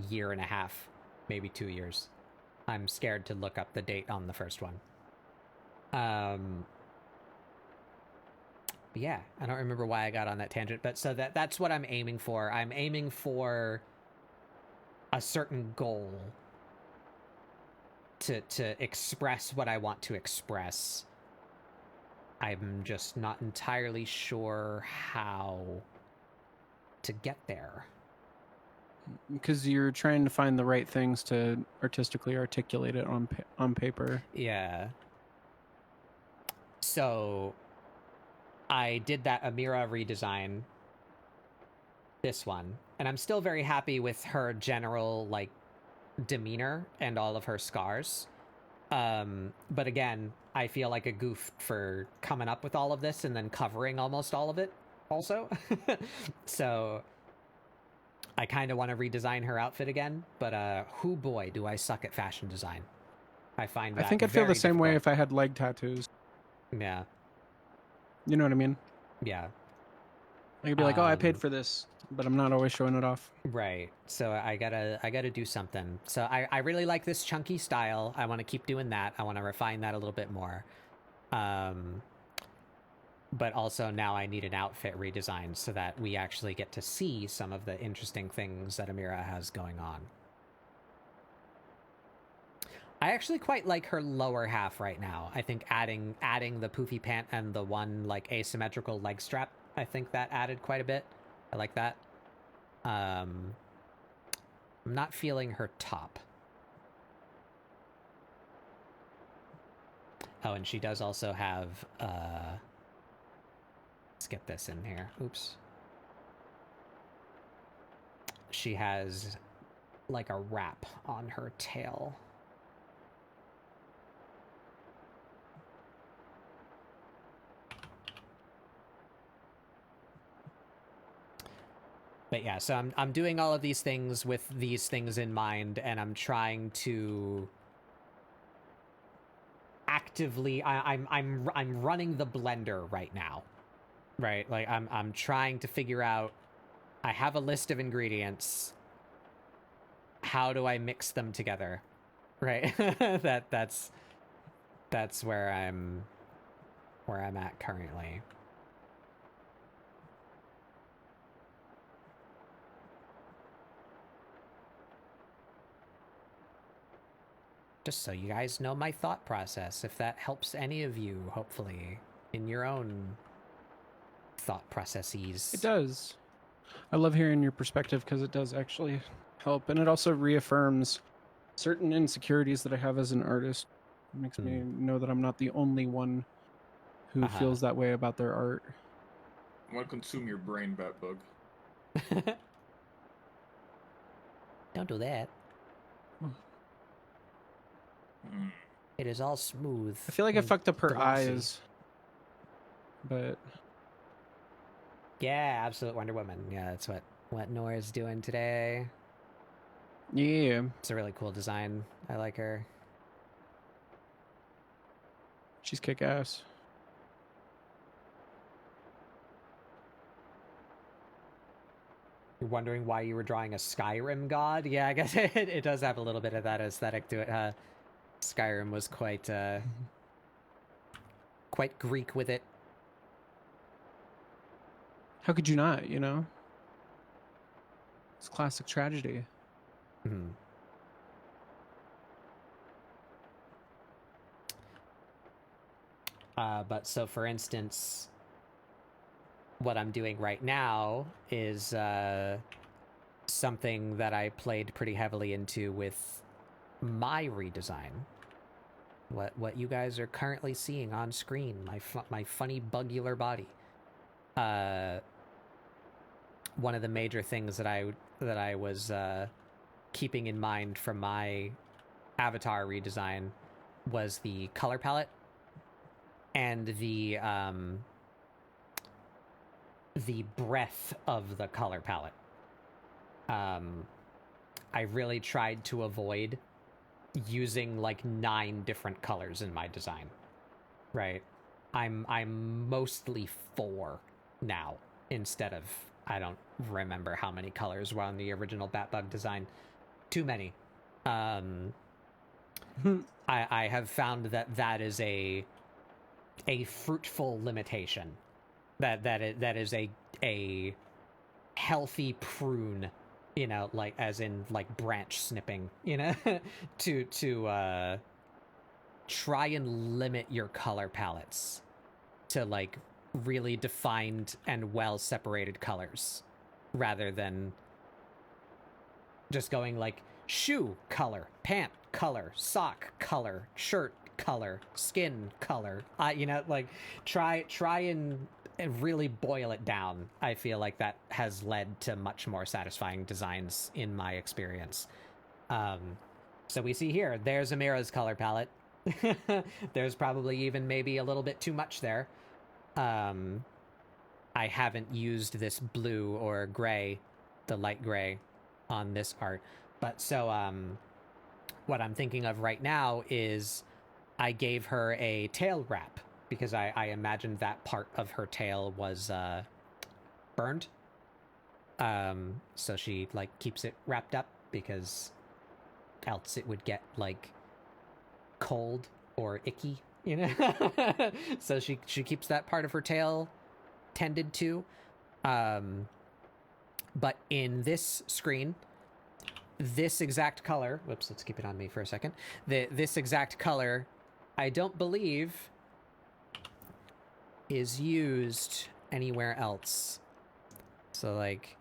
year and a half, maybe 2 years. I'm scared to look up the date on the first one. Yeah, I don't remember why I got on that tangent, but so that's what I'm aiming for. I'm aiming for a certain goal to express what I want to express. I'm just not entirely sure how to get there. Because you're trying to find the right things to artistically articulate it on paper. Yeah. So I did that Amira redesign, this one, and I'm still very happy with her general, like, demeanor and all of her scars. But again, I feel like a goof for coming up with all of this and then covering almost all of it also. So I kind of want to redesign her outfit again, but whoo boy, do I suck at fashion design. I find that I think I'd feel the same way difficult. if I had leg tattoos. Yeah. You know what I mean? Yeah. I could be like, oh, I paid for this, but I'm not always showing it off. Right. So I gotta do something. So I really like this chunky style. I want to keep doing that. I want to refine that a little bit more. But also now I need an outfit redesign so that we actually get to see some of the interesting things that Amira has going on. I actually quite like her lower half right now. I think adding the poofy pant and the one, like, asymmetrical leg strap, I think that added quite a bit. I like that. I'm not feeling her top. Oh, and she does also have, let's get this in here. Oops. She has, like, a wrap on her tail. But yeah, so I'm doing all of these things with these things in mind, and I'm trying to actively I'm running the blender right now. Right? Like I'm trying to figure out, I have a list of ingredients. How do I mix them together? Right? That's where I'm at currently. Just so you guys know my thought process, if that helps any of you, hopefully, in your own thought processes. It does. I love hearing your perspective because it does actually help. And it also reaffirms certain insecurities that I have as an artist. It makes me know that I'm not the only one who feels that way about their art. I want to consume your brain, Batbug. Don't do that. It is all smooth. I feel like I fucked up her glossy. eyes. But yeah, Absolute Wonder Woman. Yeah, that's what Nora's doing today. yeah, It's a really cool design. I like her. she's kick-ass. You're wondering why you were drawing a Skyrim god? Yeah, I guess it does have a little bit of that aesthetic to it, huh? Skyrim was quite Greek with it. How could you not, you know? It's classic tragedy. But so, for instance, what I'm doing right now is something that I played pretty heavily into with my redesign, what you guys are currently seeing on screen, my funny bugular body. One of the major things that I was keeping in mind from my avatar redesign was the color palette and the breadth of the color palette. I really tried to avoid using like 9 different colors in my design. Right? I'm mostly 4 now instead of, I don't remember how many colors were on the original Batbug design. Too many. I have found that is a fruitful limitation. That is a healthy prune, you know, like as in like branch snipping, you know, to try and limit your color palettes to like really defined and well separated colors rather than just going like shoe color, pant color, sock color, shirt color, skin color. You know, like try and really boil it down. I feel like that has led to much more satisfying designs in my experience. So we see here, there's Amira's color palette. There's probably even maybe a little bit too much there. I haven't used this blue or gray, the light gray, on this art. But so, what I'm thinking of right now is I gave her a tail wrap because I imagined that part of her tail was burned. So she like keeps it wrapped up because else it would get like cold or icky, you know. So she keeps that part of her tail tended to. But in this screen, this exact color, whoops, let's keep it on me for a second. This exact color, I don't believe is used anywhere else. So like,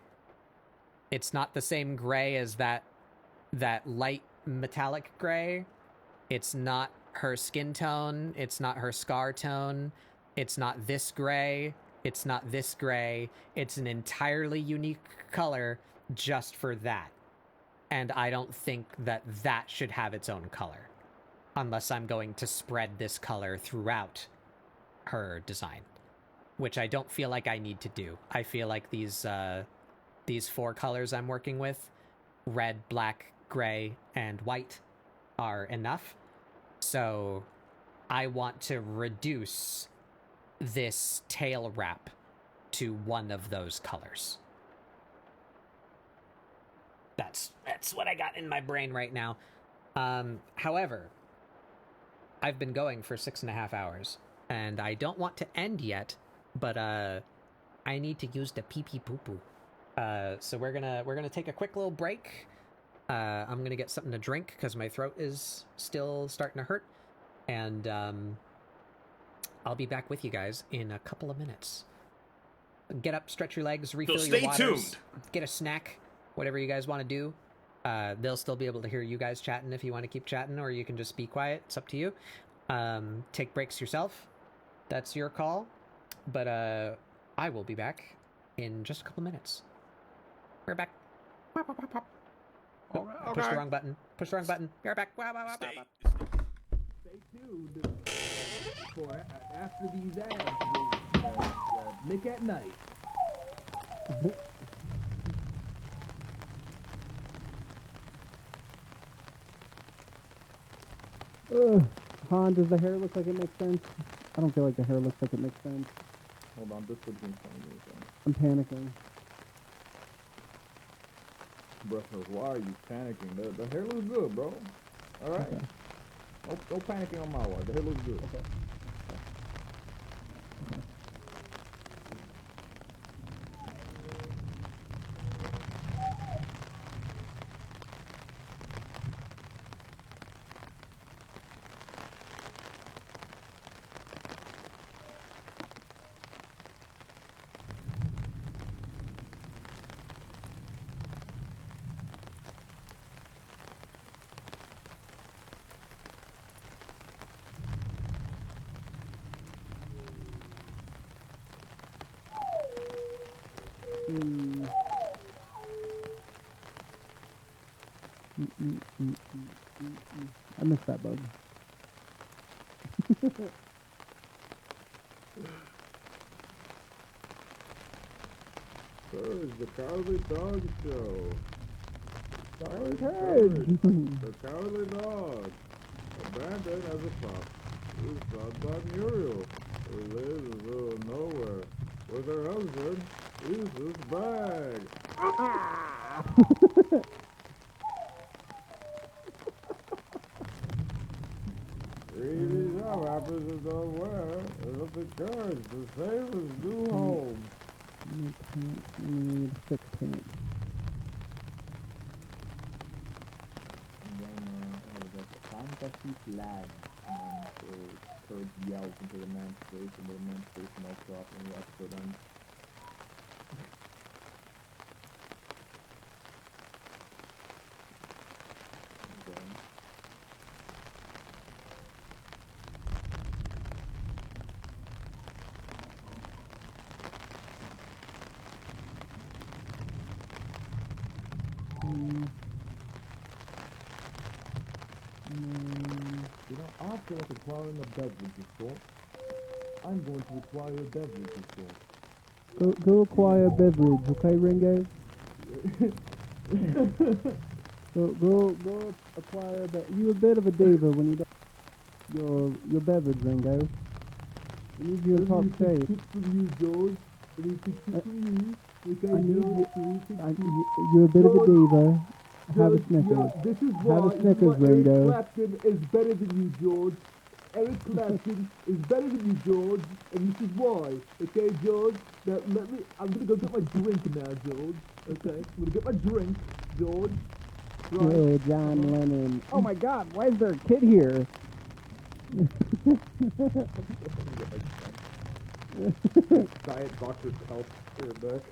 it's not the same gray as that light metallic gray. It's not her skin tone. It's not her scar tone. It's not this gray. It's not this gray. It's an entirely unique color just for that. And I don't think that should have its own color unless I'm going to spread this color throughout her design, which I don't feel like I need to do. I feel like these 4 colors I'm working with, red, black, gray, and white, are enough. So I want to reduce this tail wrap to one of those colors. That's what I got in my brain right now. However, I've been going for 6.5 hours, and I don't want to end yet, but I need to use the pee pee poo poo. So we're gonna take a quick little break. I'm gonna get something to drink because my throat is still starting to hurt, and I'll be back with you guys in a couple of minutes. Get up, stretch your legs, refill your waters, tuned. Get a snack, whatever you guys want to do. They'll still be able to hear you guys chatting if you want to keep chatting, or you can just be quiet. It's up to you. Take breaks yourself. That's your call. But I will be back in just a couple minutes. We're back. All right, Push the wrong button. Push the wrong button. We're back. Stay tuned for after these ads. Nick at night. Han, does the hair look like it makes sense? I don't feel like the hair looks like it makes sense. Hold on, this would be funny. I'm panicking. Bro, why are you panicking? The hair looks good, bro. All right. Okay. No panicking on my watch. The hair looks good. Okay. I missed that bug. Courage, the Cowardly Dog Show. Courage. The Cowardly Dog. Abandoned as a pup. Who's found by Muriel, who lives in the middle of nowhere with her husband, uses bag. Really, now happens is nowhere. There's up the courage to save his new home. Need 16. Fantasy flag. And then Courage yells into the man's face, and the man's face melts off, and the episode ends. You know, after acquiring a beverage store, I'm going to acquire a beverage store. Go acquire a beverage, okay, Ringo? Go acquire a beverage. You're a bit of a diva when you don't your beverage, Ringo. I need you in top shape. From you, George. I need to from you. You're a bit of a diva. Have a Snickers. Yeah, this is why, Have a Snickers, Ringo. Eric Clapton is better than you, George. Eric Clapton is better than you, George. And this is why. Okay, George? Now, I'm gonna go get my drink now, George. Okay? I'm gonna get my drink, George. Right. Oh, John Lennon. Oh my God, why is there a kid here? Diet Dr. Kelp for your back.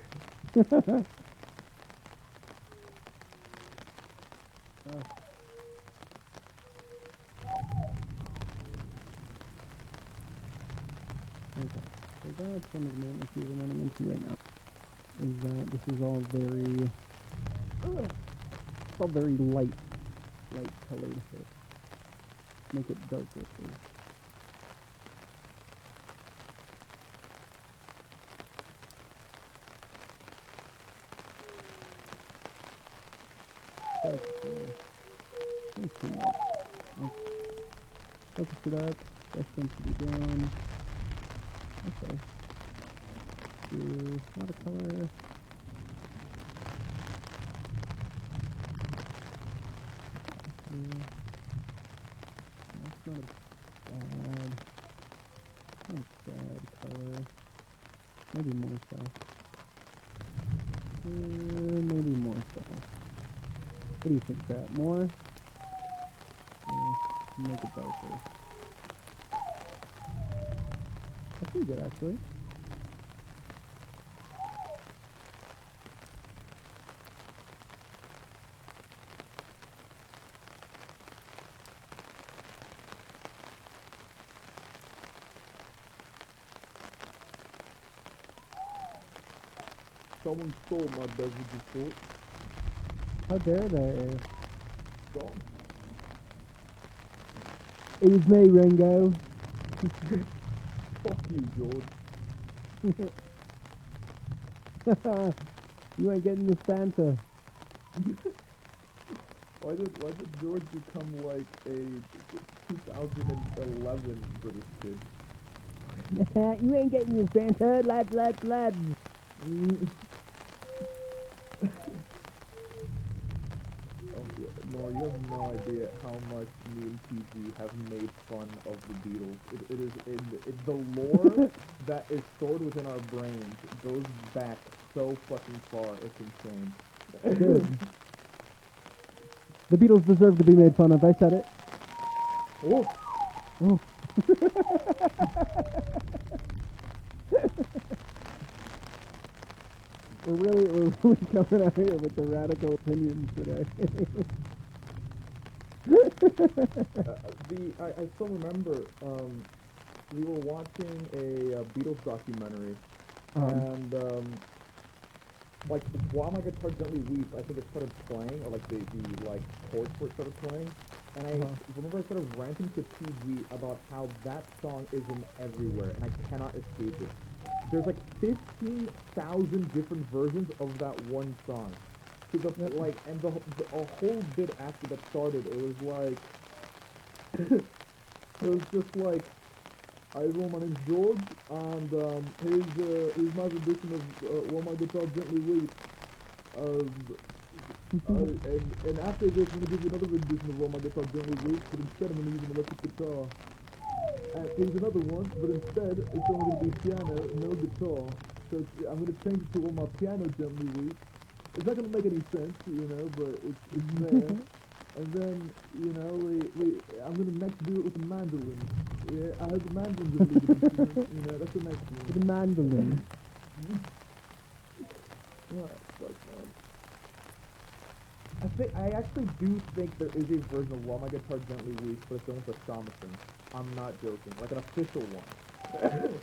Okay, so that's one of the main issues I'm running into right now. Is that this is all very, it's all very light colored here. Make it darker, please. That's too much. Focus it up. That's going to be down. Okay. Do watercolor. That's not a bad color. Maybe more so. Maybe more so. What do you think, Pat? More? Make it darker. That's pretty good, actually. Someone stole my beverage report. How dare they? Stop. It was me, Ringo. Fuck you, George. You ain't getting the Santa. Why did George become like a 2011 British kid? You ain't getting your Santa, lads. No, you have no idea how much me and PG have made fun of the Beatles. It is the lore that is stored within our brains goes back so fucking far. It's insane. Good. The Beatles deserve to be made fun of. I said it. Oh. Oh. We're really coming out here with the radical opinions today. I still remember we were watching a Beatles documentary, and like while my guitar gently weeps, I think it started playing, or like the like chords for it started playing, and I remember I started ranting to PG about how that song is in everywhere, and I cannot escape it. There's like 15,000 different versions of that one song. To the like, and a whole bit after that started, it was like, it was just like, hi everyone, my name's George, and here's my rendition of While My Guitar Gently Weeps. And after this, I'm gonna give you another rendition of While My Guitar Gently Weeps, but instead I'm gonna use an electric guitar. And here's another one, but instead it's only gonna be piano, no guitar. So I'm gonna change it to While My Piano Gently Weeps. It's not gonna make any sense, you know, but it's there. And then, you know, I'm gonna next do it with the mandolin. Yeah, I hope the mandolin's a really good instrument. You know, that's the next one. The mandolin. What? Fuck, man. I actually do think there is a version of While My Guitar Gently Weeps, but it's only for Thomason. I'm not joking. Like an official one. That'd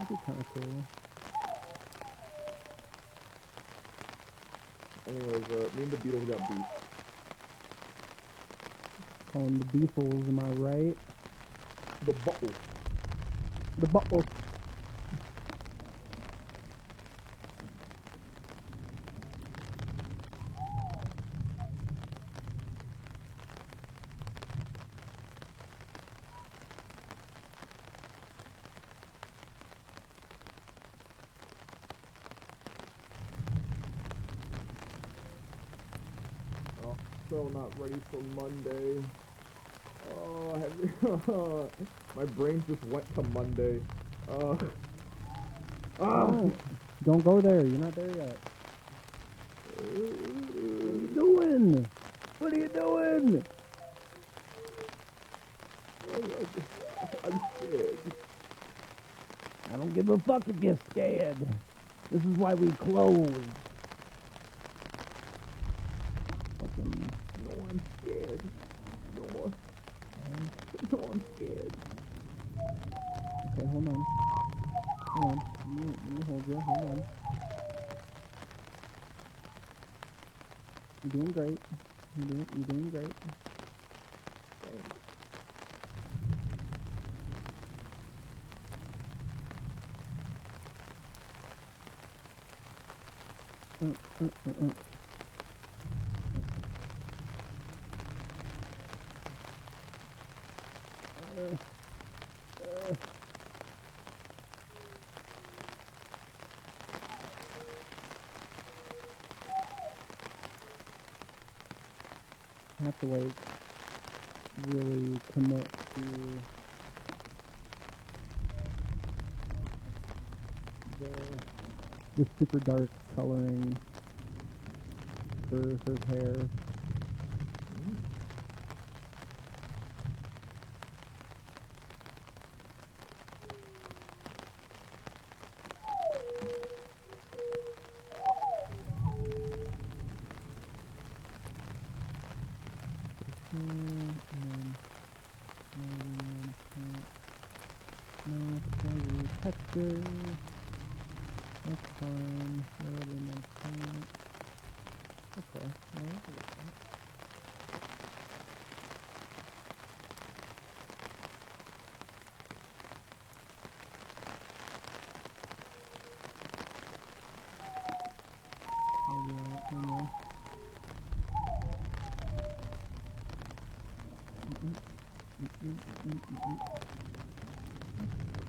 be kind of cool. Anyways, me and the Beatles got beef. Calling the Beatles, am I right? The bottle. The bottle. Oh, still not ready for Monday. Oh, my brain just went to Monday. Oh, don't go there. You're not there yet. What are you doing? What are you doing? I'm scared. I don't give a fuck if you're scared. This is why we close. Fucking... No, I'm scared. No, I'm scared. Okay, hold on. Hold on. Let me hold you. Hold on. You're doing great. You're doing great. I have to like really commit to the super dark coloring for her hair. Texture. That's fine. Okay.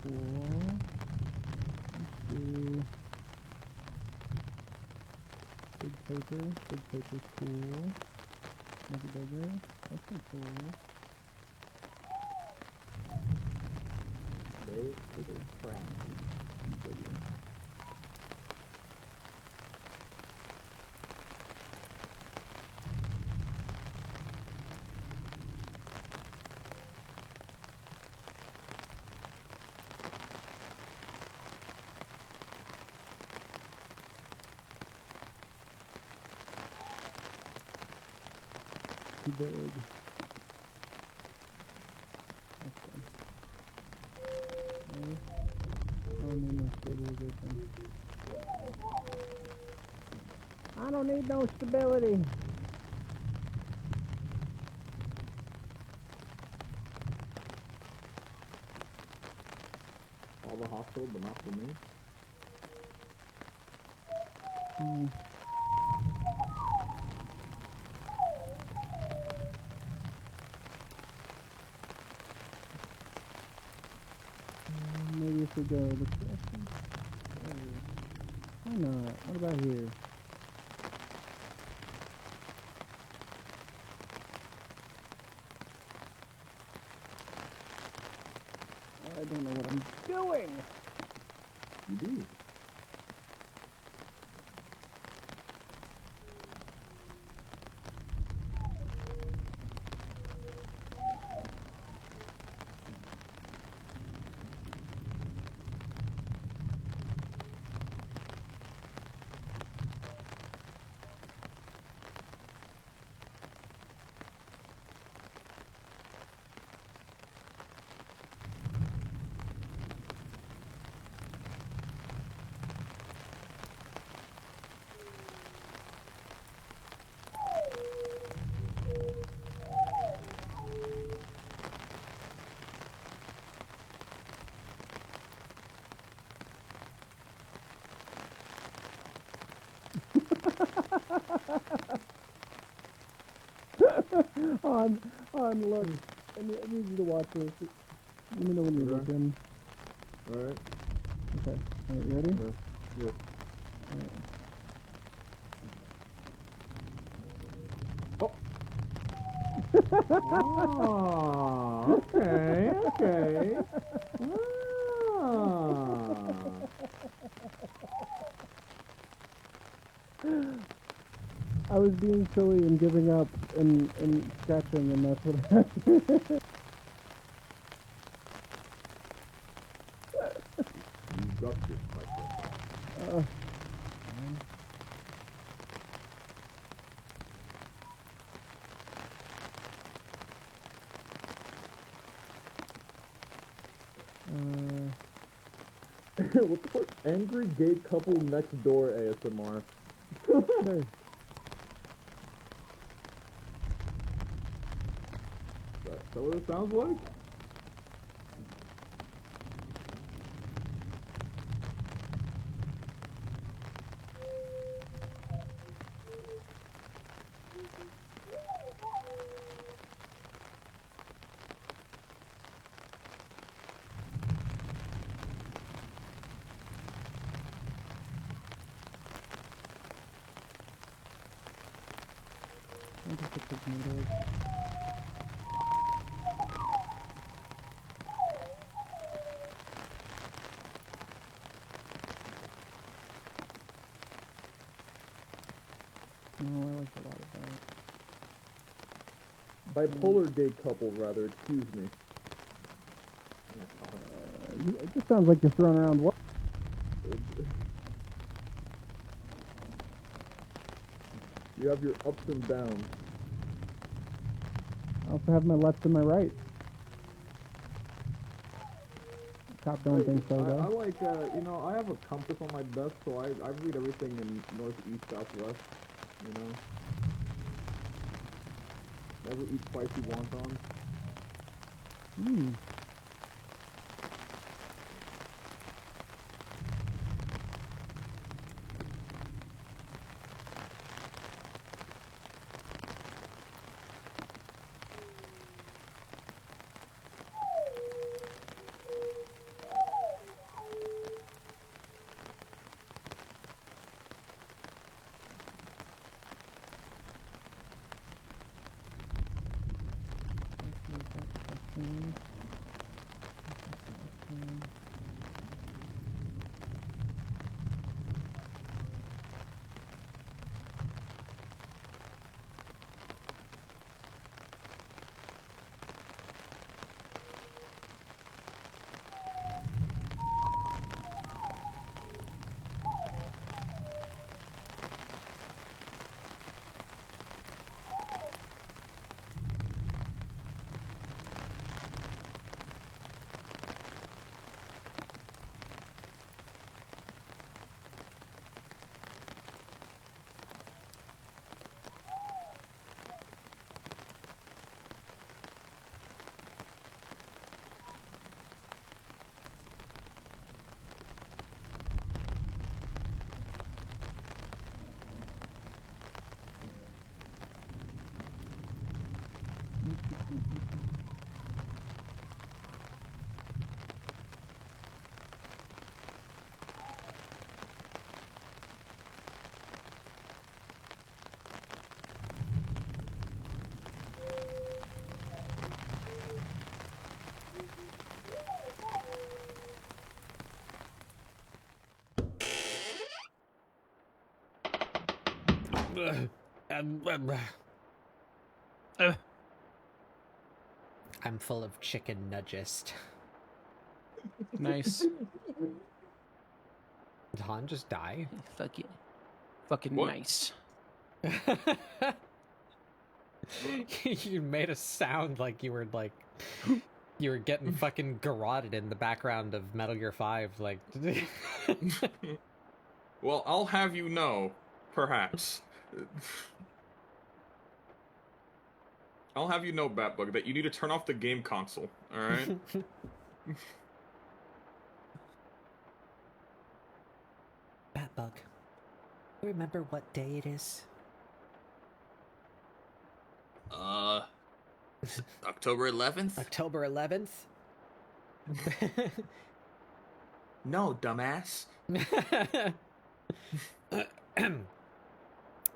Cool. Big paper. Big paper's cool. Make it bigger. That's pretty cool. Bigger crap. Bigger. Too big. Okay. Oh, no, stabilization. I don't need no stability. All the hospital, but not for me. Maybe if we go this direction. Why not? What about here? I don't know what I'm doing. You do. on, look. I need you to watch this. Let me know when you're looking. Alright. Okay. Alright, you ready? Yeah. Oh, okay. I was being silly and giving up and scratching, and that's what happened. You got this, my friend. What the fuck? Angry gay couple next door ASMR. Hey. That's what it sounds like? I'll just put this windows. No, I like a lot of that. Bipolar gay couple, rather, excuse me. It just sounds like you're throwing around what? You have your ups and downs. I also have my left and my right. Cop don't think so, I though. like, I have a compass on my desk, so I read everything in north, east, southwest, you know? Never eat spicy wontons. I'm full of chicken nudgist. Nice. Did Han just die? Fuck yeah. Fucking What? nice. You made a sound like you were getting fucking garroted in the background of Metal Gear 5, like. Well, I'll have you know, perhaps. I'll have you know, Batbug, that you need to turn off the game console, alright? Batbug, remember what day it is? October 11th? October 11th? No, dumbass.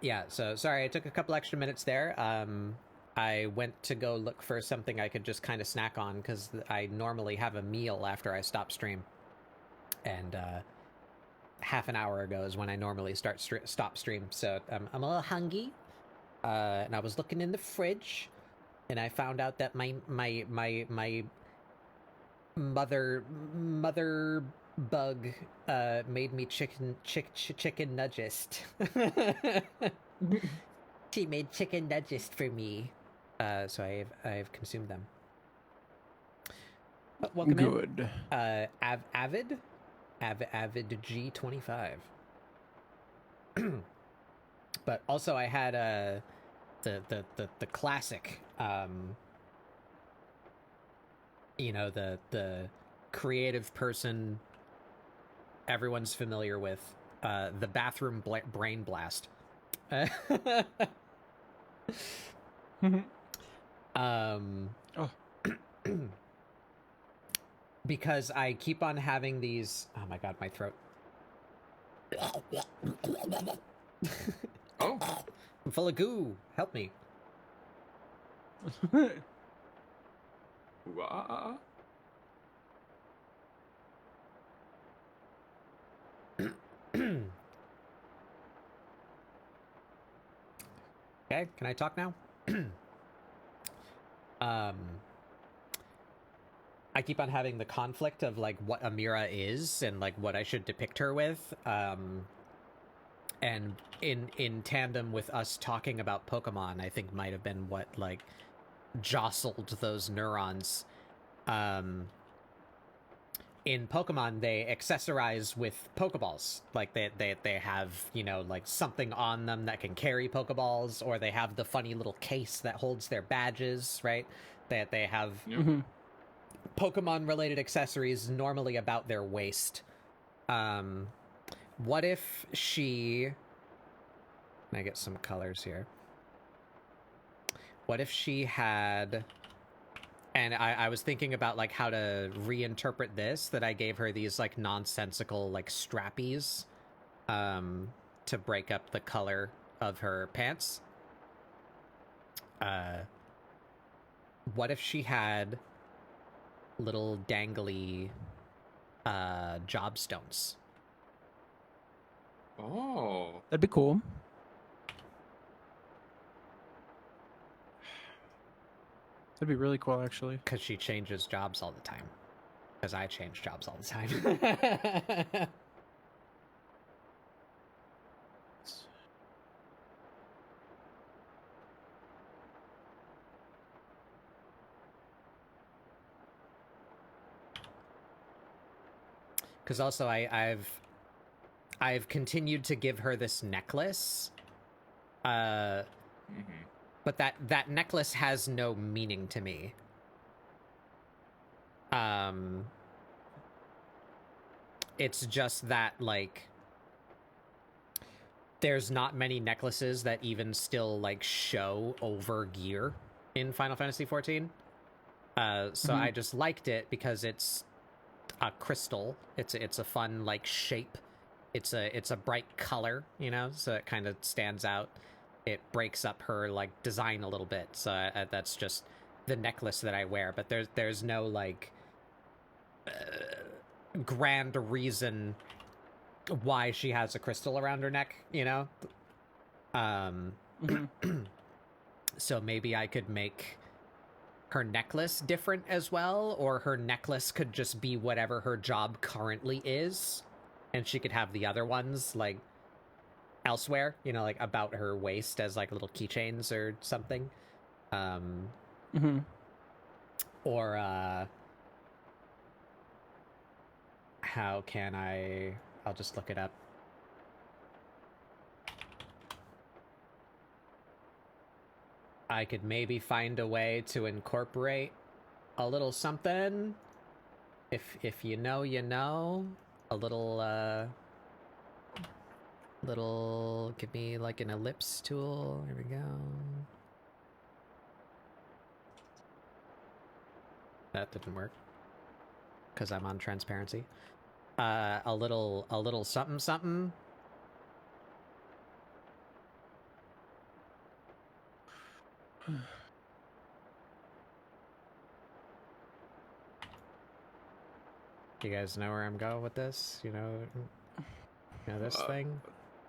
Yeah, so sorry, I took a couple extra minutes there. I went to go look for something I could just kind of snack on, because I normally have a meal after I stop stream. And half an hour ago is when I normally stop stream, so I'm a little hungry. And I was looking in the fridge, and I found out that my mother bug made me chicken nudgist. She made chicken nudgist for me, so I've consumed them. Welcome Good. in. Avid G25. But also I had the classic, you know, the creative person everyone's familiar with, the bathroom brain blast. Because I keep on having these. Oh my god, my throat. Oh. I'm full of goo. Help me. Okay, can I talk now? I keep on having the conflict of like what Amira is and like what I should depict her with. And in tandem with us talking about Pokemon, I think might have been what like jostled those neurons. In Pokemon, they accessorize with Pokeballs. Like they have, you know, like something on them that can carry Pokeballs, or they have the funny little case that holds their badges, right? That they have Pokemon related accessories normally about their waist. What if she... Can I get some colors here? What if she had... And I was thinking about like how to reinterpret this, that I gave her these like nonsensical like strappies to break up the color of her pants. What if she had little dangly jobstones? Oh. That'd be cool. That'd be really cool, actually. Because she changes jobs all the time. Because I change jobs all the time. Because also I've continued to give her this necklace. But that necklace has no meaning to me. It's just that, like, there's not many necklaces that even still, like, show over gear in Final Fantasy XIV. So I just liked it because it's a crystal. It's a fun, like, shape. It's a bright color, you know, so it kind of stands out. It breaks up her like design a little bit, so that's just the necklace that I wear. But there's no like grand reason why she has a crystal around her neck, you know. So maybe I could make her necklace different as well, or her necklace could just be whatever her job currently is, and she could have the other ones like elsewhere, you know, like about her waist as like little keychains or something. Or how can I'll just look it up. I could maybe find a way to incorporate a little something. If you know, you know. A little, give me like an ellipse tool. Here we go. That didn't work. Because I'm on transparency. A little something something. You guys know where I'm going with this? You know this thing?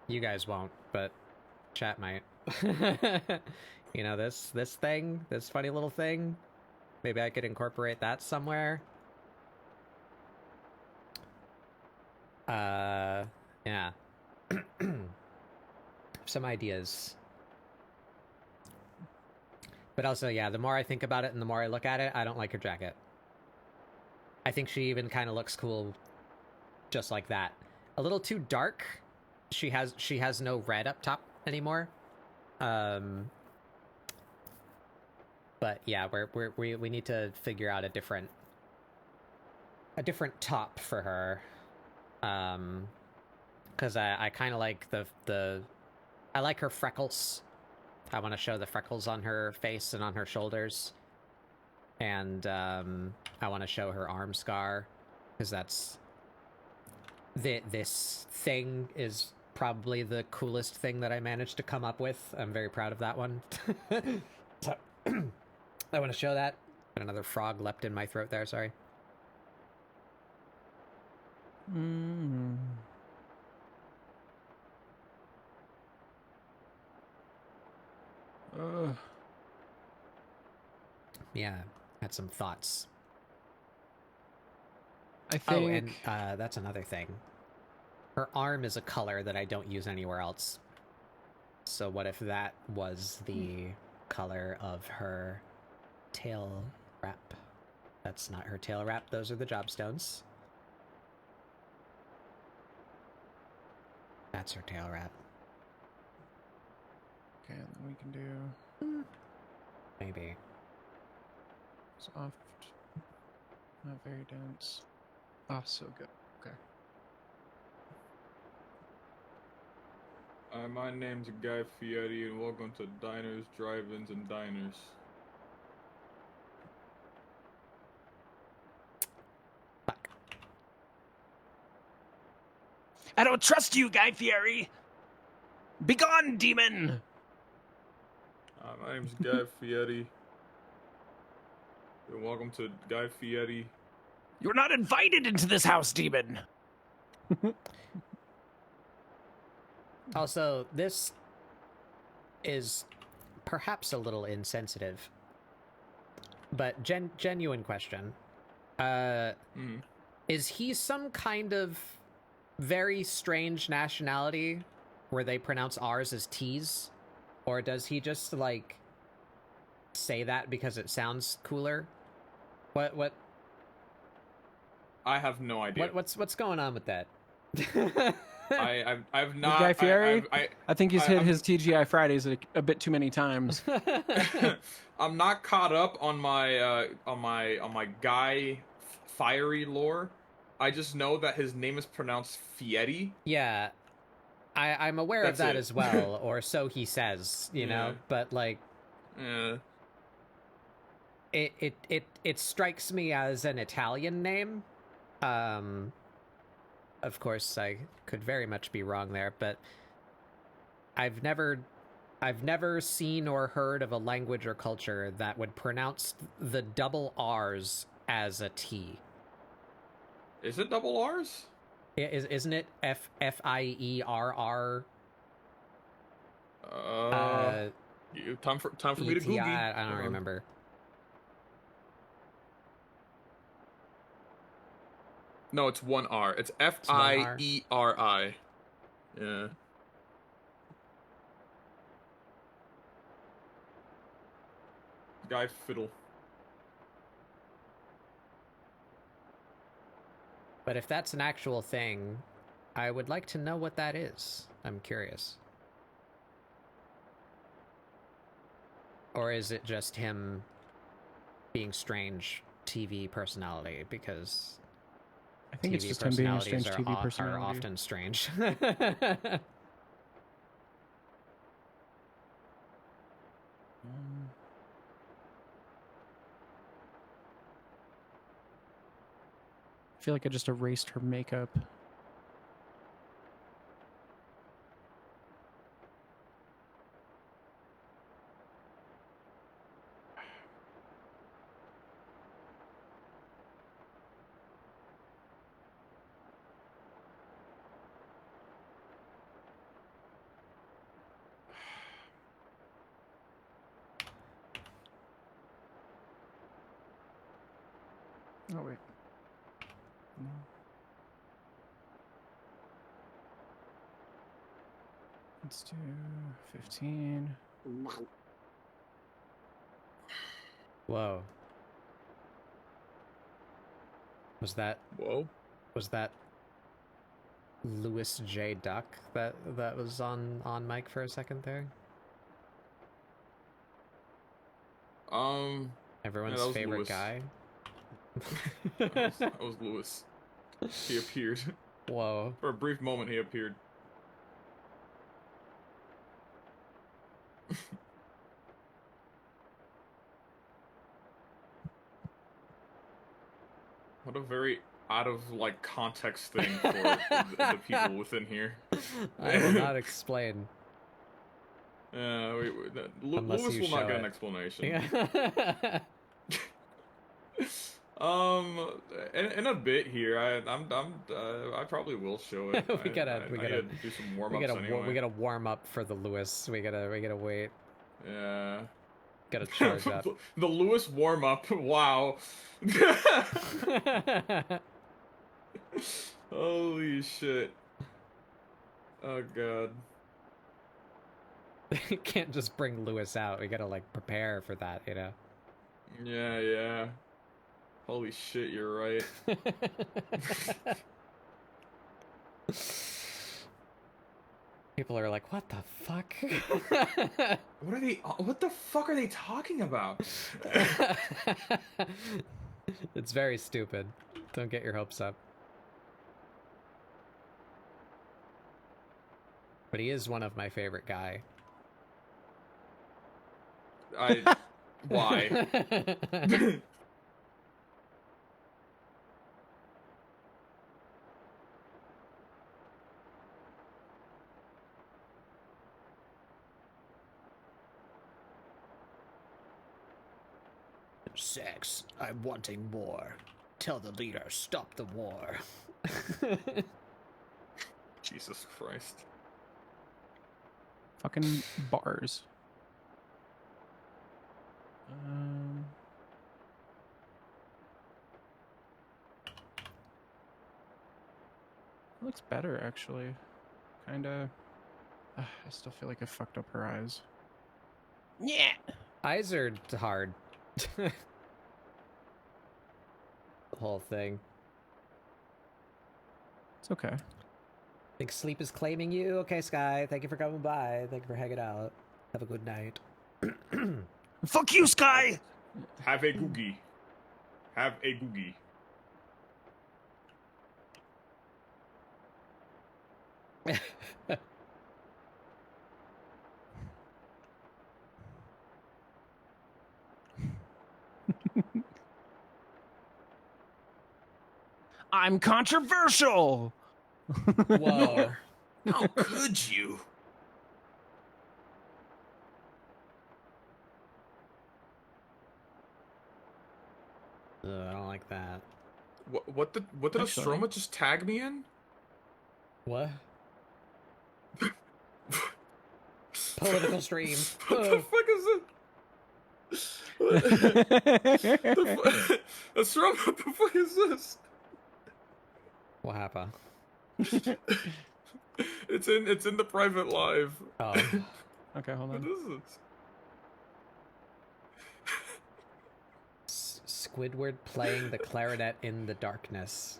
You guys won't, but chat might. You know this thing? This funny little thing? Maybe I could incorporate that somewhere. Yeah. Some ideas. But also, yeah, the more I think about it and the more I look at it, I don't like her jacket. I think she even kind of looks cool just like that. A little too dark. She has no red up top anymore. But yeah, we need to figure out a different top for her. Because I kind of like I like her freckles. I want to show the freckles on her face and on her shoulders. And I want to show her arm scar, because that's this thing is probably the coolest thing that I managed to come up with. I'm very proud of that one. So I want to show that. But another frog leapt in my throat there. Sorry. Yeah, had some thoughts. I think... Oh, and that's another thing. Her arm is a color that I don't use anywhere else. So what if that was the color of her tail wrap? That's not her tail wrap. Those are the jobstones. That's her tail wrap. Okay, then we can do... Maybe. Soft. Not very dense. Oh, so good. Okay. My name's Guy Fieri, and welcome to Diners, Drive-Ins, and Diners. Fuck. I don't trust you, Guy Fieri! Begone, demon! My name's Guy Fieri. And welcome to Guy Fieri. You're not invited into this house, demon! Also, this is perhaps a little insensitive, but genuine question. Is he some kind of very strange nationality where they pronounce R's as T's? Or does he just, like, say that because it sounds cooler? What? I have no idea. What's going on with that? I've not. Guy Fieri? I think he's hit I'm- his TGI Fridays a bit too many times. I'm not caught up on my Guy Fiery lore. I just know that his name is pronounced Fieri. Yeah, I'm aware of That's that it. as well, or so he says, you know. Yeah. But like, it strikes me as an Italian name. Of course, I could very much be wrong there, but I've never seen or heard of a language or culture that would pronounce the double R's as a T. Is it double R's? Isn't it F-I-E-R-R? Time for me to Google. I don't remember. No, it's one R. It's Fieri. Yeah. Guy Fiddle. But if that's an actual thing, I would like to know what that is. I'm curious. Or is it just him being strange TV personality? Because I think it's TV just him being a personalities strange TV personality. are often strange. I feel like I just erased her makeup. Oh, wait. No. Let's do 15. Whoa. Was that Louis J. Duck that was on mic for a second there? Everyone's that was favorite Louis. guy? That was Louis. He appeared. Whoa. For a brief moment, he appeared. What a very out of context thing for the people within here. I will not explain. Louis Unless you will not show get it. an explanation. Yeah. In a bit here, I probably will show it. we gotta do some warm ups anyway. We gotta warm up for the Lewis. We gotta wait. Yeah. Gotta charge up. The Lewis warm up. Wow. Holy shit. Oh god. Can't just bring Lewis out. We gotta prepare for that, you know. Yeah. Holy shit, you're right. People are like, what the fuck? What the fuck are they talking about? It's very stupid. Don't get your hopes up. But he is one of my favorite guy. Why? Sex. I'm wanting more. Tell the leader, stop the war. Jesus Christ. Fucking bars. Looks better, actually. Kinda. I still feel like I fucked up her eyes. Yeah. Eyes are hard. The whole thing. It's okay. Think sleep is claiming you? Okay, Sky. Thank you for coming by. Thank you for hanging out. Have a good night. Fuck you, Sky! Have a googie. Have a googie. I'm controversial! Whoa. How could you? I don't like that. What did Astroma just tag me in? What? Political stream. What the fuck is it? What's wrong? What the fuck is this? What happened? It's in the private live. Oh. Okay, hold What on. is this? Squidward playing the clarinet in the darkness.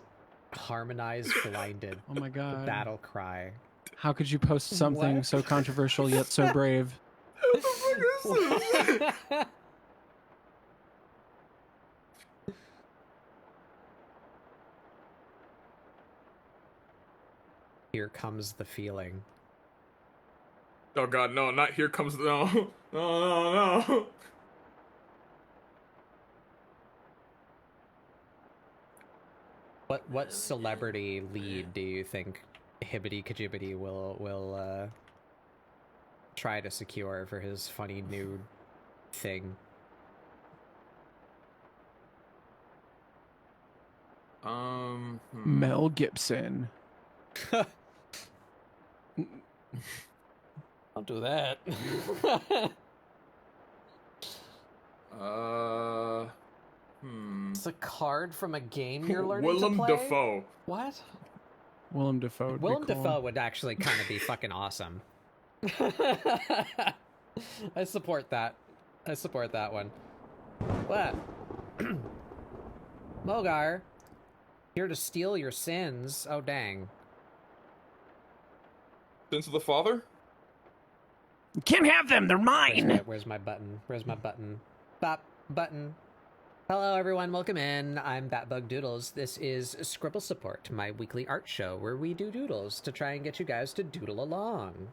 Harmonized blinded. Oh my god. Battle cry. How could you post something What? so controversial yet so brave? What the fuck is this? Here comes the feeling. Oh god, no, not here comes the no. No. What celebrity lead do you think Hibbity Kajibity will try to secure for his funny nude thing? Mel Gibson. Don't do that. It's a card from a game you're learning Willem to play? Dafoe. What? Willem Dafoe. would be Willem cool. Dafoe would actually kind of be fucking awesome. I support that. I support that one. What? Mogar, here to steal your sins. Oh, dang. Sins of the father? You can't have them. They're mine. Where's my button? Where's my button? Bop, button. Hello, everyone. Welcome in. I'm Batbug Doodles. This is ScribbleSupport, my weekly art show where we do doodles to try and get you guys to doodle along.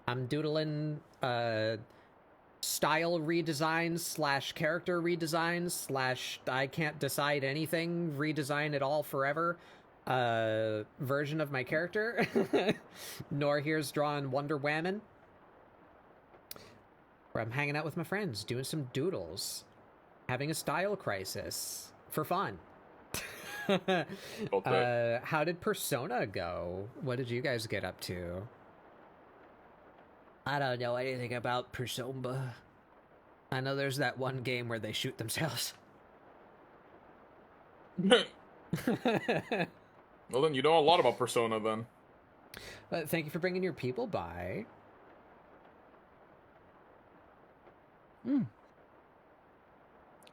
I'm doodling style redesign / character redesign / I can't decide anything redesign it all forever version of my character. Nor here's drawing Wonder Whammon, where I'm hanging out with my friends doing some doodles, having a style crisis for fun. How did Persona go? What did you guys get up to? I don't know anything about Persona. I know there's that one game where they shoot themselves. Well, then you know a lot about Persona, then. Thank you for bringing your people by.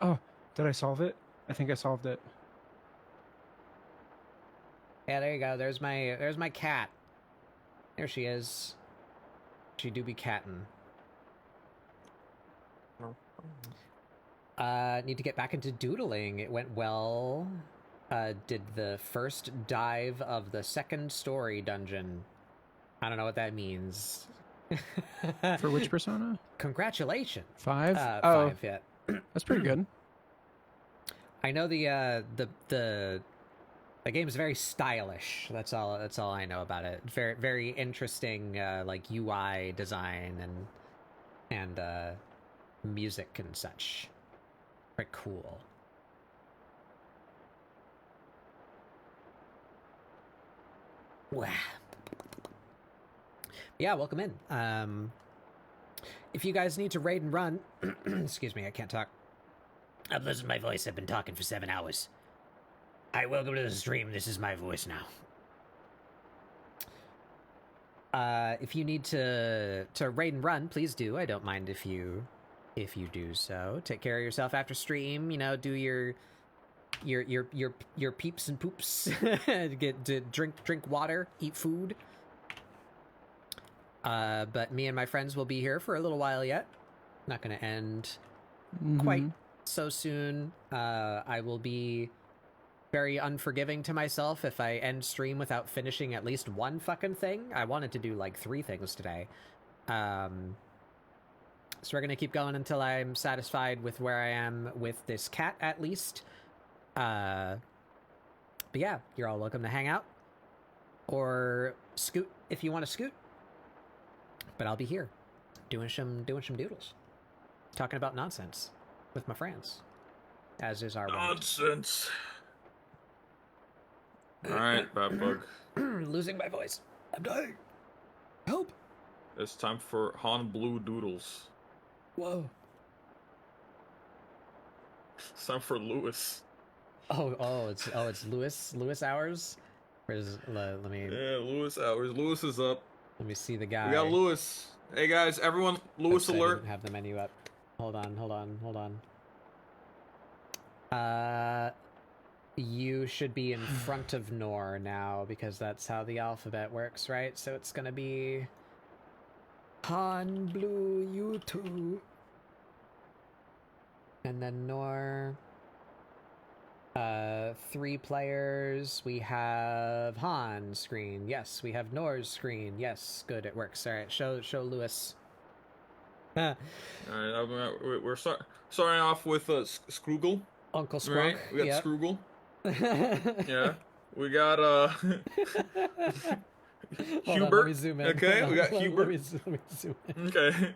Oh, did I solve it? I think I solved it. Yeah, there you go. There's my cat. There she is. She do be cattin'. Need to get back into doodling. It went well. Did the first dive of the second story dungeon. I don't know what that means. For which Persona? Congratulations. 5? 5, yeah. That's pretty good. I know the game is very stylish. That's all I know about it. Very very interesting like UI design and music and such. Very cool. Wow. Yeah, welcome in. If you guys need to raid and run, excuse me, I can't talk. I'm losing my voice. I've been talking for 7 hours. Hi, welcome to the stream. This is my voice now. If you need to raid and run, please do. I don't mind if you do so. Take care of yourself after stream. You know, do your peeps and poops. Get to drink water, eat food. But me and my friends will be here for a little while yet. Not going to end quite so soon. I will be very unforgiving to myself if I end stream without finishing at least one fucking thing. I wanted to do like 3 things today. So we're gonna keep going until I'm satisfied with where I am with this cat, at least. But yeah, you're all welcome to hang out or scoot if you want to scoot. But I'll be here doing some doodles, talking about nonsense with my friends, as is our nonsense. All right, Batbug. Losing my voice. I'm dying. Help. It's time for Han Blue Doodles. Whoa. It's time for Lewis. It's Lewis hours. Let me. Yeah, Lewis hours. Lewis is up. Let me see the guy. We got Lewis. Hey guys, everyone, Lewis Oops, I alert. didn't have the menu up. Hold on. You should be in front of Nor now because that's how the alphabet works, right? So it's gonna be Han Blue U2. And then Nor. 3 players. We have Han screen. Yes, we have Nor's screen. Yes, good, it works. All right, show Lewis. All right, we're starting off with Scroogle. Uncle Scrooge. Right? We got yep. Scroogle. Yeah, we got Hold on, Hubert. let me zoom in. Okay, Hold we on, got Hubert. Let me zoom in. Okay.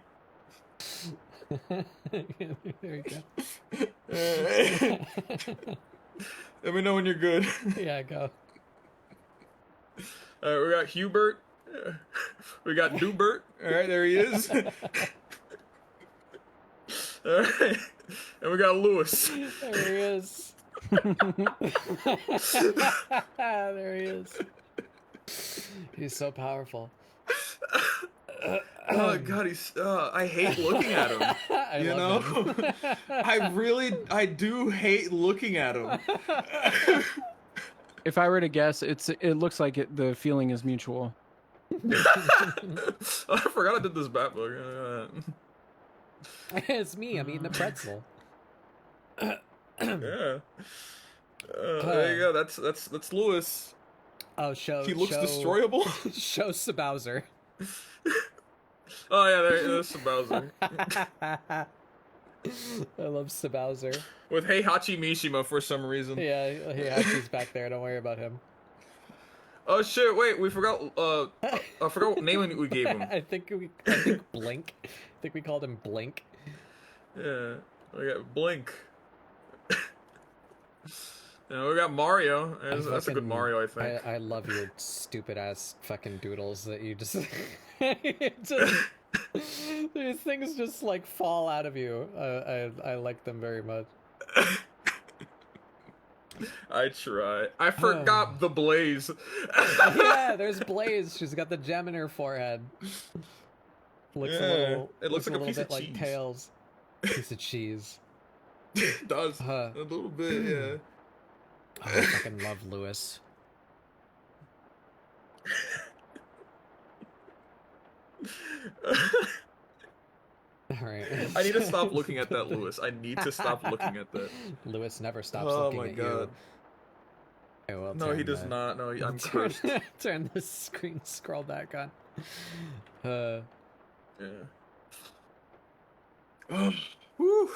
There you go. Let me know when you're good. Yeah, go. All right, we got Hubert. We got Dubert. All right, there he is. All right, and we got Lewis. There he is. There he is. He's so powerful. Oh God, I hate looking at him. You know, I do hate looking at him. If I were to guess, it looks like the feeling is mutual. I forgot I did this bat book. It's me. I'm eating a pretzel. Yeah. There you go. That's Lewis. Oh, show. He looks destroyable. Show Sabowser. Oh yeah, there's Sabowser. I love Sabowser. With Heihachi Mishima for some reason. Yeah, he's back there. Don't worry about him. Oh shit! Wait, we forgot. I forgot what name we gave him. I think Blink. I think we called him Blink. Yeah, we got Blink. We got Mario. That's a good Mario, I think. I love your stupid ass fucking doodles that you just. These things just like fall out of you. I like them very much. I try. I forgot the Blaze. Yeah, there's Blaze. She's got the gem in her forehead. Looks a little. It looks like a piece bit of like cheese. Tails. Piece of cheese. It does a little bit, yeah. Oh, I fucking love Lewis. Alright. I need to stop looking at that, Lewis. I need to stop looking at that. Lewis never stops Oh looking my at God. you. Okay, well, No, he does not. No, I'm cursed. Turn the screen scroll back on. Yeah. Whew.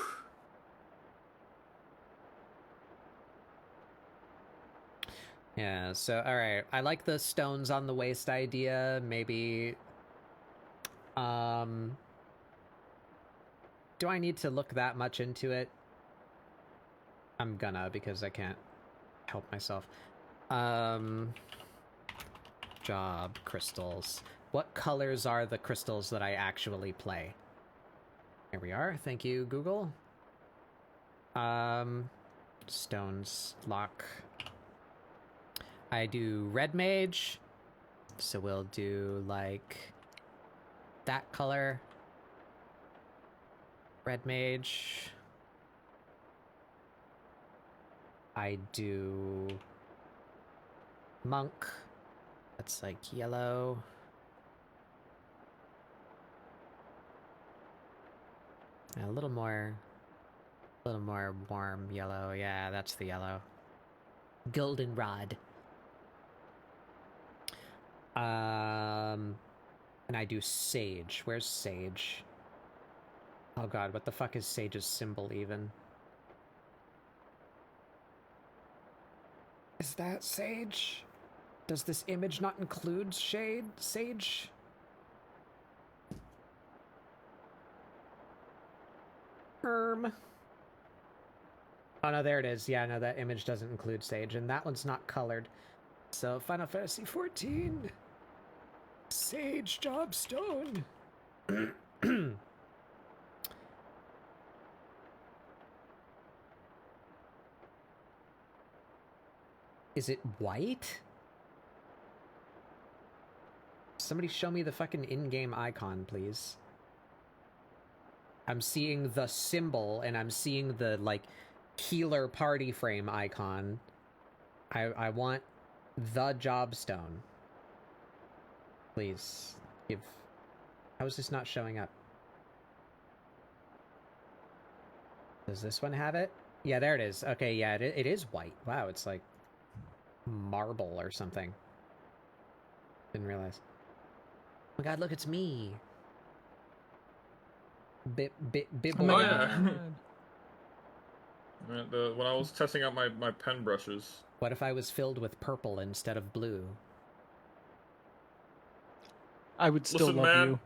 Yeah, so alright. I like the stones on the waist idea. Maybe do I need to look that much into it? I'm gonna, because I can't help myself. Job crystals. What colors are the crystals that I actually play? Here we are. Thank you, Google. Stones lock. I do red mage, so we'll do like that color. Red mage. I do monk. That's like yellow. A little more warm yellow. Yeah, that's the yellow. Goldenrod. And I do sage. Where's sage? Oh god, what the fuck is sage's symbol even? Is that sage? Does this image not include sage? Oh no, there it is. Yeah, no, that image doesn't include sage, and that one's not colored. So, Final Fantasy XIV. Sage Jobstone. Is it white? Somebody show me the fucking in-game icon, please. I'm seeing the symbol, and I'm seeing the, like, healer party frame icon. I want the jobstone. Please, give... How is this not showing up? Does this one have it? Yeah, there it is. Okay, yeah, it is white. Wow, it's like marble or something. Didn't realize. Oh my god, look, it's me. Bit Oh my yeah. God. When I was testing out my pen brushes. What if I was filled with purple instead of blue? I would still love you.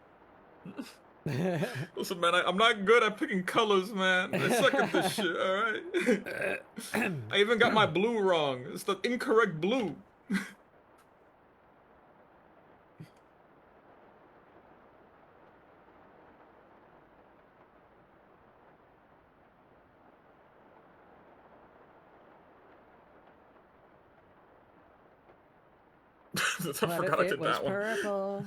Listen, man, I'm not good at picking colors, man. I suck at this shit, alright? I even got my blue wrong. It's the incorrect blue. I forgot I did that one. Purple?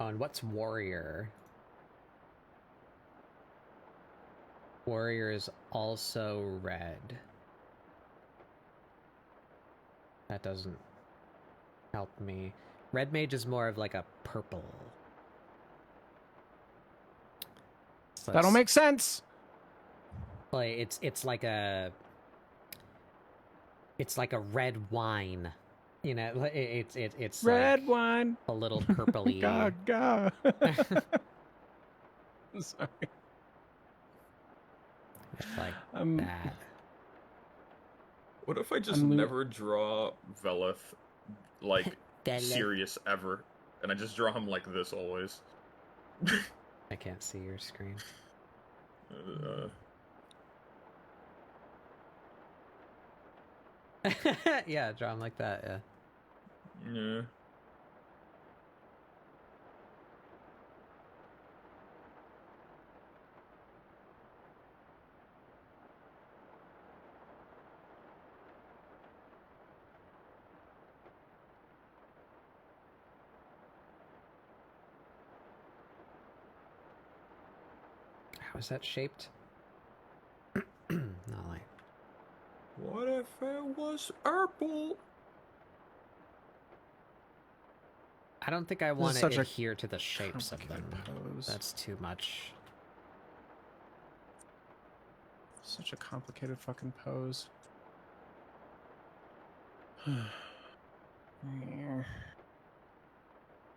Oh, and what's warrior? Warrior is also red. That doesn't help me. Red mage is more of like a purple. So That'll make sense. Like it's like a red wine. You know, it's Red like wine. a little purpley. Gaga. Sorry. It's like that. What if I just never draw Veleth, like, serious ever, and I just draw him like this always? I can't see your screen. Yeah, draw him like that, yeah. Yeah. How is that shaped? Not like. What if it was purple? I don't think I want to adhere to the shapes of them. Pose. That's too much. Such a complicated fucking pose.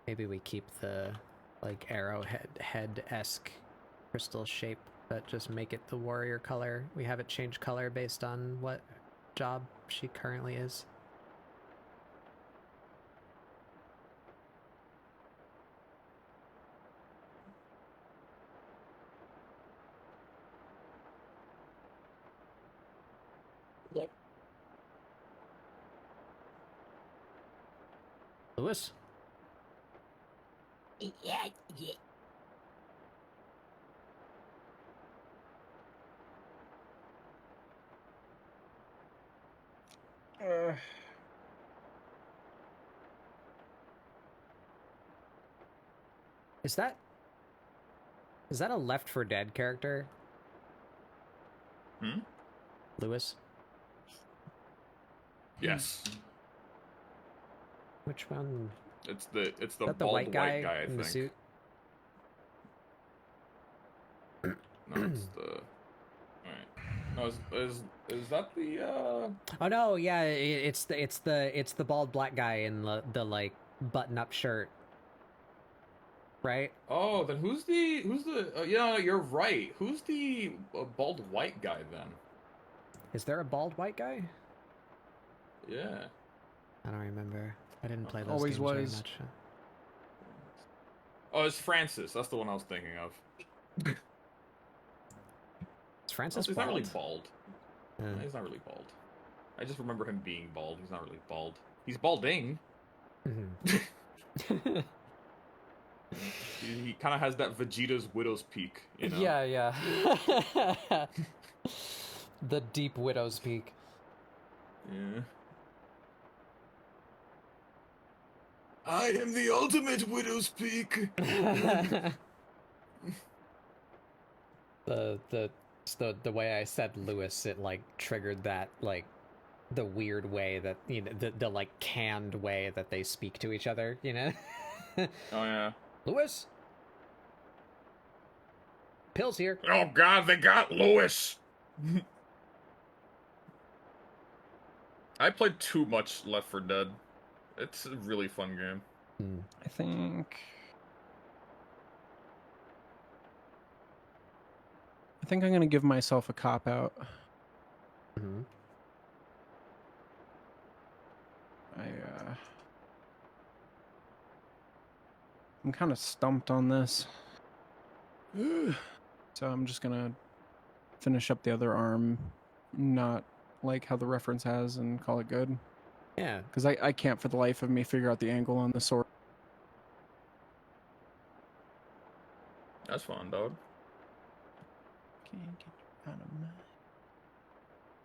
Maybe we keep the like arrowhead-esque crystal shape, but just make it the warrior color. We have it change color based on what job she currently is. Yep. Lewis? Yeah. Is that a Left 4 Dead character? Hmm? Lewis? Yes. Which one? It's the Is that the bald white guy, I in think. the suit? No, it's the. Alright. No, is that the Oh no, yeah, it's the bald black guy in the like button-up shirt, right? Oh, then who's the? Yeah, you're right. Who's the bald white guy then? Is there a bald white guy? Yeah. I don't remember. I didn't play those Always games very was. much. Oh, it's Francis. That's the one I was thinking of. Is Francis He's bald? not really bald. Uh, He's not really bald. I just remember him being bald. He's not really bald. He's balding. mhm. He kind of has that Vegeta's widow's peak, you know? Yeah, yeah. The deep widow's peak. Yeah. I am the ultimate widow's peak. The way I said Lewis, it like triggered that like the weird way that the like canned way that they speak to each other, Oh yeah. Lewis, pills here. Oh God, they got Lewis. I played too much Left 4 Dead. It's a really fun game. I think I'm gonna give myself a cop out. Mm-hmm. I'm kind of stumped on this, so I'm just gonna finish up the other arm, not like how the reference has, and call it good. Yeah, Because I can't for the life of me figure out the angle on the sword. That's fun, dog. Can't get out of my...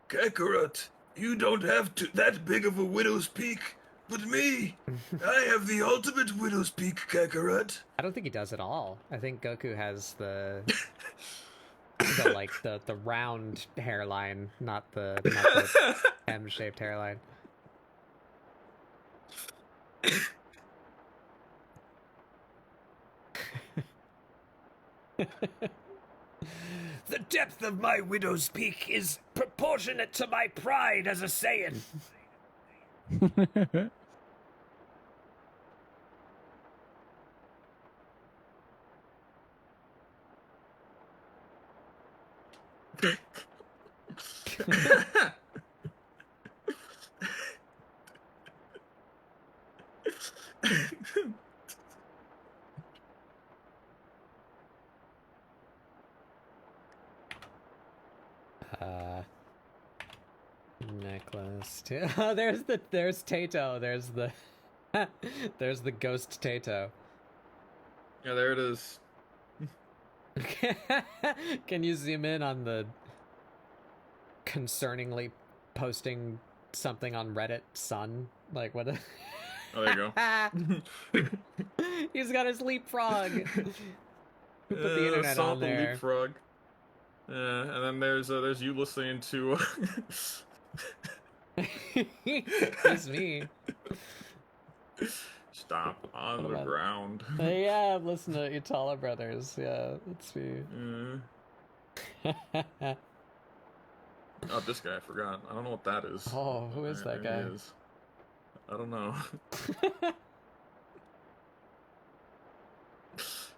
Kakarot, you don't have that big of a widow's peak, but me, I have the ultimate widow's peak, Kakarot. I don't think he does at all. I think Goku has the the round hairline, not the M-shaped hairline. The depth of my widow's peak is proportionate to my pride as a Saiyan. Necklace. Oh, there's Tato. There's the ghost Tato. Yeah, there it is. Can you zoom in on the concerningly posting something on Reddit son? Like what? Oh, there you go. He's got his leapfrog. Who put the internet on there? Leapfrog. And then there's you listening to. It's me. Stop on the ground. Yeah, I'm listening to Utala Brothers. Yeah, it's me. Oh, this guy, I forgot. I don't know what that is. Oh, who is that guy? I don't know.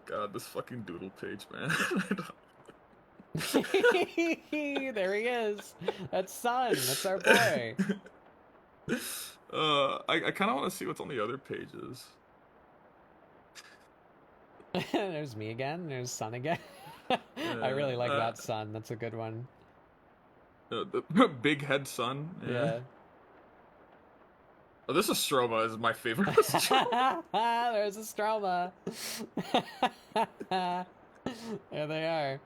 God, this fucking doodle page, man. There he is. That's Sun. That's our boy. I kind of want to see what's on the other pages. There's me again. There's Sun again. I really like that Sun. That's a good one. The big head Sun. Yeah. Oh, this Astroma is my favorite. There's Astroma. There they are.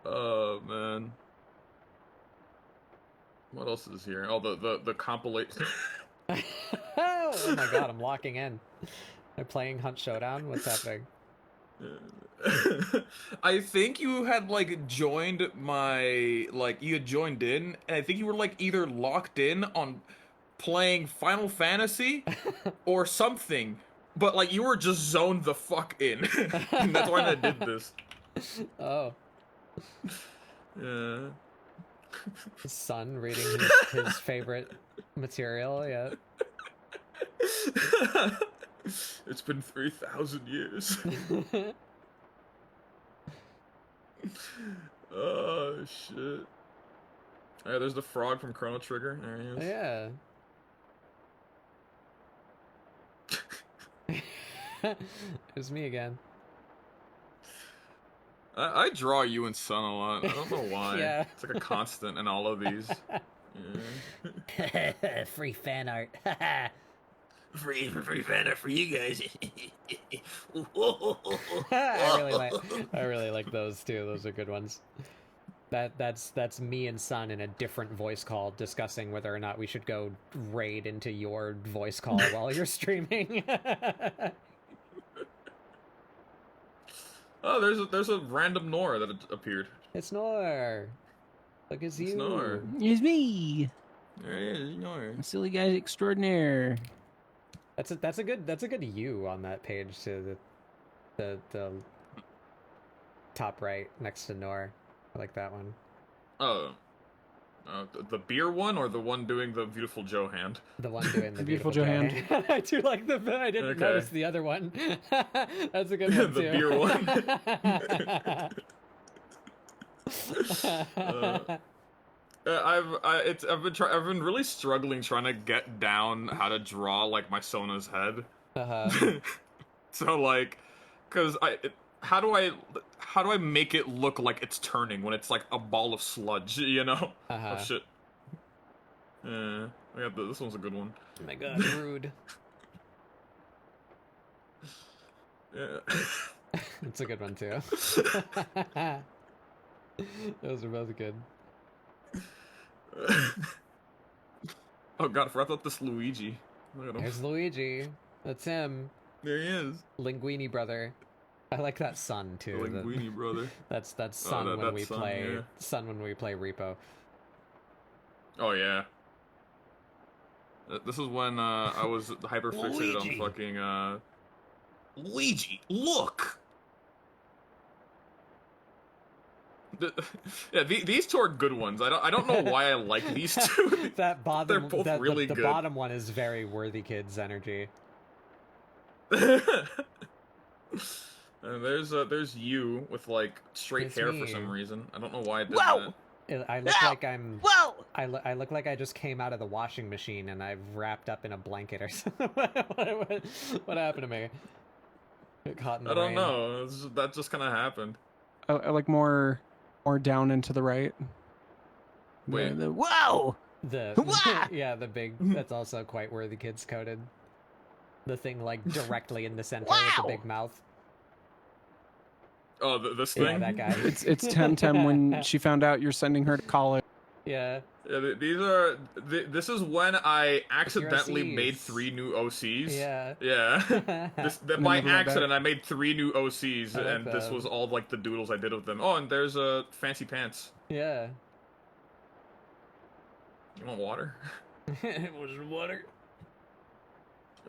Oh man, what else is here? Oh, the compilation. Oh my god, I'm locking in. They're playing Hunt Showdown. What's happening? I think you had like joined my you had joined in, and I think you were like either locked in on playing Final Fantasy or something, but like you were just zoned the fuck in. And that's why I did this. Oh. Yeah. His son reading his favorite material. Yeah. It's been 3,000 years. Oh Oh shit. Yeah, there's the frog from Chrono Trigger. There he is. Yeah. It's me again. I draw you and Sun a lot. I don't know why. Yeah. It's like a constant in all of these. Yeah. Free fan art. Free fan art for you guys. I really like those too. Those are good ones. That's me and Sun in a different voice call discussing whether or not we should go raid into your voice call while you're streaming. Oh, there's a random Nora that appeared. It's Nor. Look, it's you. It's Nor. It's me. There he is, Nor. Silly guy extraordinaire. That's a good you on that page too. The top right next to Nor. I like that one. Oh. The beer one or the one doing the beautiful Joe hand? The one doing the beautiful Joe hand. I do like the. I didn't notice the other one. That's a good one The too. beer one. I've been really struggling trying to get down how to draw like my Sona's head. So like, cause how do I make it look like it's turning when it's like a ball of sludge, you know? Oh shit. Yeah, this one's a good one. Oh my god, rude. Yeah. It's a good one too. Those are both good. Oh god, I forgot about this Luigi. Look at him. There's Luigi. That's him. There he is. Linguini brother. I like that Sun too. Linguini brother. That's Sun when we Sun, play yeah. Sun when we play Repo. Oh yeah. This is when I was hyper fixated on fucking Luigi. Look. Yeah, these two are good ones. I don't know why I like these two. That bottom, they're both really the good. bottom one is very Worthy Kids energy. And there's you with like straight It's hair me. for some reason. I don't know why I did Whoa! that. I look like I'm. Whoa! I look like I just came out of the washing machine and I've wrapped up in a blanket or something. What happened to me? Got caught in the I don't rain. know. That just kind of happened. I like more down and to the right. Wait. Whoa! Yeah, the big. That's also quite Worthy Kids coded. The thing like directly in the center with the big mouth. Oh, this thing? Yeah, that guy. It's Temtem when she found out you're sending her to college. Yeah. Yeah, these are. This is when I accidentally OCs. made 3 new OCs. Yeah. Yeah. By never went accident, back. I made 3 new OCs, I like and this them. was all like the doodles I did with them. Oh, and there's fancy pants. Yeah. You want water? Was it water?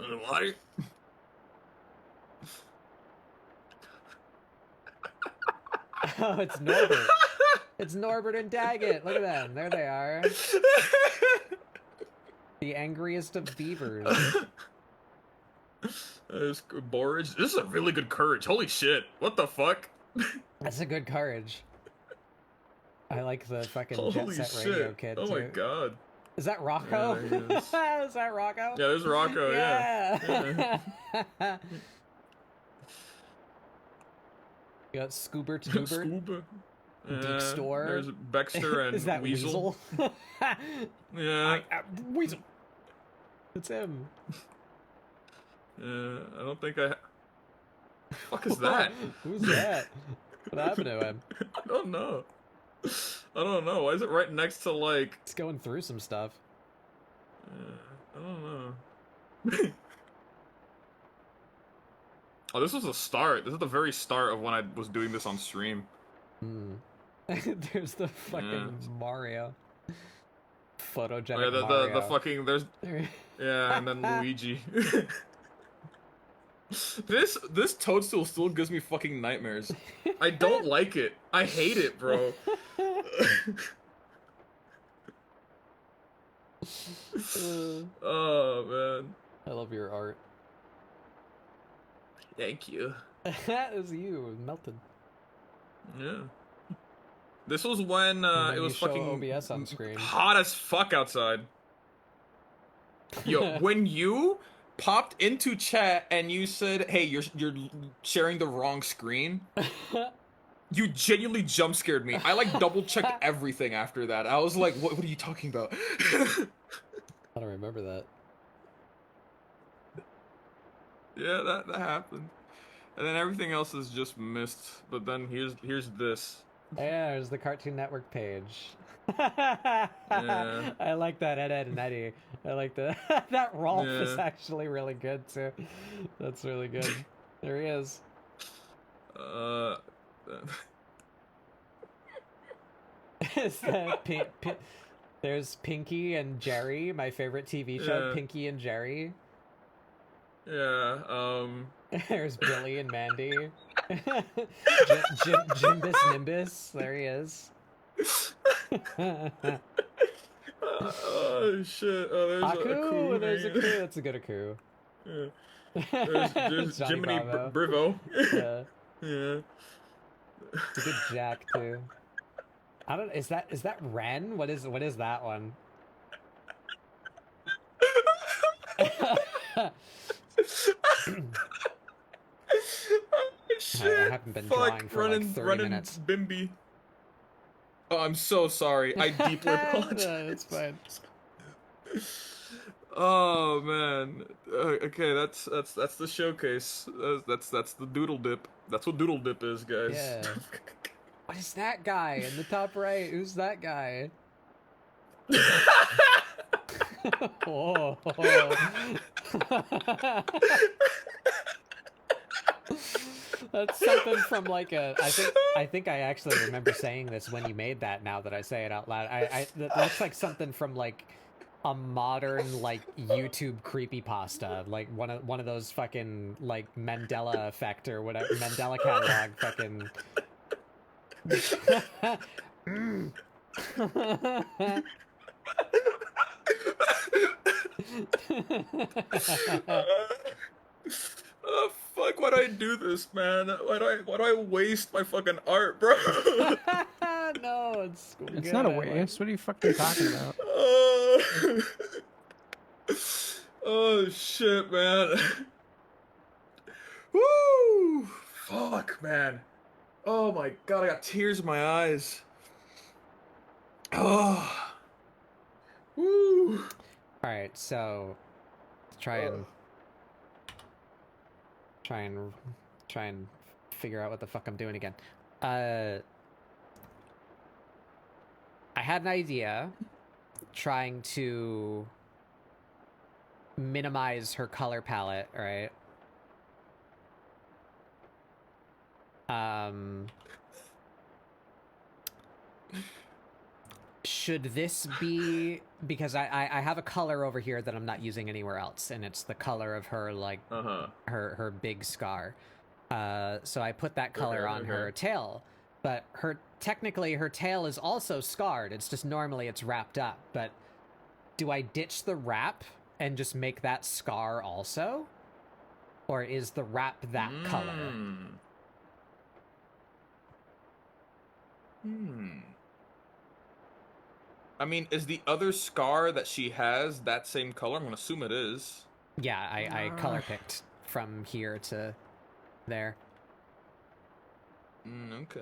You want water? Oh, it's Norbert. It's Norbert and Daggett. Look at them. There they are. The angriest of beavers. There's Borage. This is a really good courage. Holy shit. What the fuck? That's a good courage. I like the fucking Jet Holy Set shit. Radio Kid Oh too. my god. Is that Rocco? Yeah, there he is. Is that Rocco? Yeah, there's Rocco, yeah. You got Scoober to Goober. Scuba. Deep Store. There's Baxter and Is that Weasel. Yeah. Weasel. It's him. Yeah, I don't think I... fuck is that? Who's that? What happened to him? I don't know. I don't know. Why is it right next to, like... It's going through some stuff. I don't know. Oh, this was the start. This is the very start of when I was doing this on stream. Hmm. There's the fucking Mario. Photogenic Oh, yeah, Mario. the fucking... There's... Yeah, and then Luigi. This toadstool still gives me fucking nightmares. I don't like it. I hate it, bro. Oh man. I love your art. Thank you. That is you, melted. Yeah. This was when then it you was show fucking OBS on screen. hot as fuck outside. Yo, when you popped into chat and you said, "Hey, you're sharing the wrong screen," you genuinely jump scared me. I like double checked everything after that. I was like, "What are you talking about?" I don't remember that. Yeah, that happened. And then everything else is just missed. But then here's this. Yeah, there's the Cartoon Network page. Yeah. I like that Ed, Ed and Eddie. I like the that Rolf is Yeah. actually really good too. That's really good. There he is. Is that there's Pinky and Jerry, my favorite TV show, Yeah. Pinky and Jerry. Yeah, There's Billy and Mandy. Jimbus Nimbus, there he is. Oh shit! Oh, there's a coup. There's a coup. That's a good coup. Yeah. There's Johnny Jiminy Bravo. Brivo. Yeah. Yeah. It's a good Jack too. I don't. Is that Ren? What is that one? Shit. I haven't been drawing for like 30 minutes. Bimby. Oh, I'm so sorry. I deeply apologize. No, it's fine. Oh man. Okay, that's the showcase. That's the doodle dip. That's what doodle dip is, guys. Yeah. What is that guy in the top right? Who's that guy? Whoa. That's something from like a. I think I actually remember saying this when you made that. Now that I say it out loud, that looks like something from like a modern like YouTube creepypasta, like one of those fucking like Mandela effect or whatever, Mandela catalog fucking. Oh fuck! Why do I do this, man? Why do I waste my fucking art, bro? No, it's not a waste. What are you fucking talking about? Oh shit, man. Woo! Fuck, man. Oh my god, I got tears in my eyes. Oh. Woo! All right, so try and figure out what the fuck I'm doing again. I had an idea trying to minimize her color palette, right? Should this be, because I have a color over here that I'm not using anywhere else, and it's the color of her like her big scar. So I put that color on her tail, but technically her tail is also scarred. It's just normally it's wrapped up. But do I ditch the wrap and just make that scar also, or is the wrap that color? I mean, is the other scar that she has that same color? I'm gonna assume it is. Yeah, I color picked from here to there. Okay.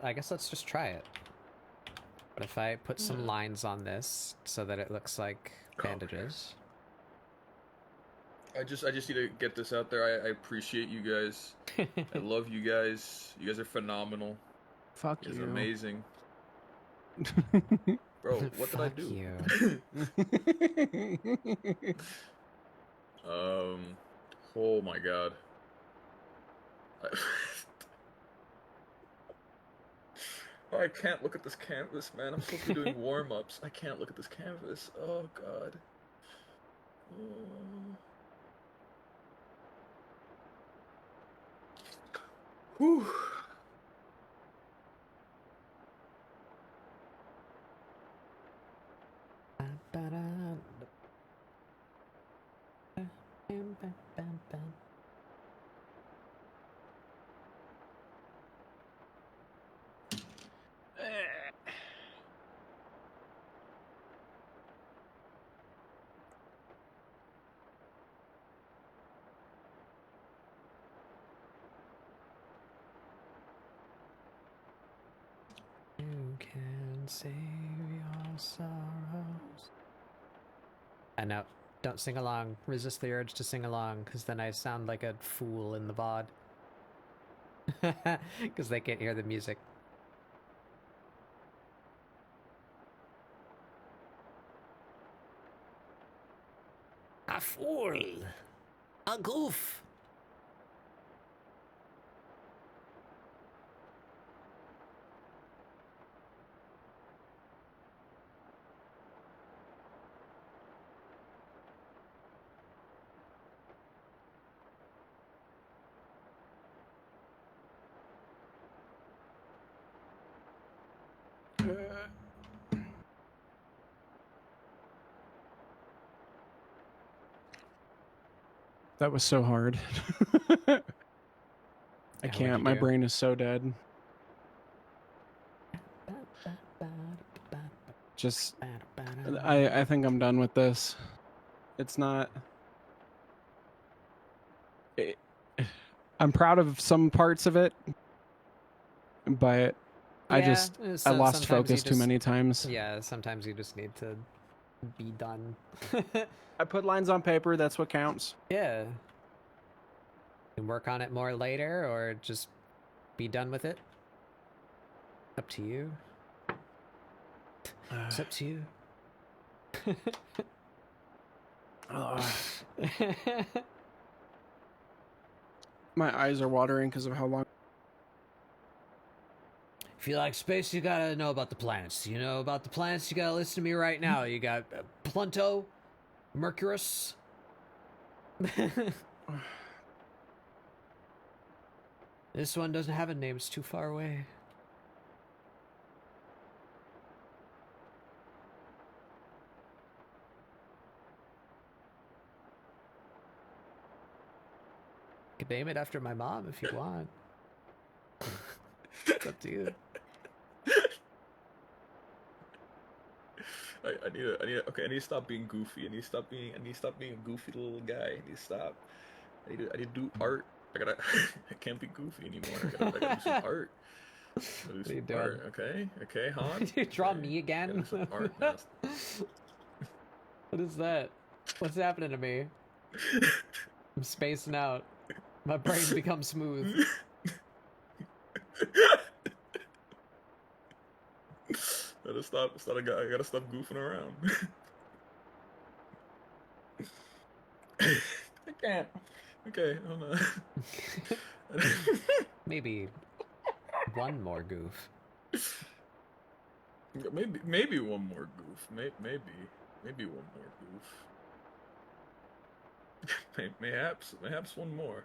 I guess let's just try it. But if I put some lines on this so that it looks like bandages. I just need to get this out there. I appreciate you guys. I love you guys. You guys are phenomenal. Fuck you. It's amazing. Bro, what did I do? Oh my god. I can't look at this canvas, man. I'm supposed to be doing warm-ups. I can't look at this canvas. Oh god. Whew. save your sorrows. And now, don't sing along. Resist the urge to sing along, because then I sound like a fool in the VOD. Because they can't hear the music. A fool. A goof. That was so hard. I can't. My brain is so dead. Just, I think I'm done with this. It's not. I'm proud of some parts of it, but I lost focus too many times. Yeah, sometimes you just need to be done. I put lines on paper. That's what counts. Yeah. You can work on it more later, or just be done with it. Up to you. It's up to you. My eyes are watering because of how long. If you like space, you gotta know about the planets. You know about the planets, you gotta listen to me right now. You got Pluto, Mercurius. This one doesn't have a name, it's too far away. You can name it after my mom if you want. It's up to you. I need to stop being goofy. I need to stop being a goofy little guy. I need to stop. I need to do art. I can't be goofy anymore. I gotta do some art. Do some art. Okay, Han. Did you draw me again? Some art now. What is that? What's happening to me? I'm spacing out. My brain becomes smooth. I gotta stop goofing around. I can't. Okay, hold on. Maybe one more goof. Maybe one more goof. Maybe one more goof. Mayhaps one more.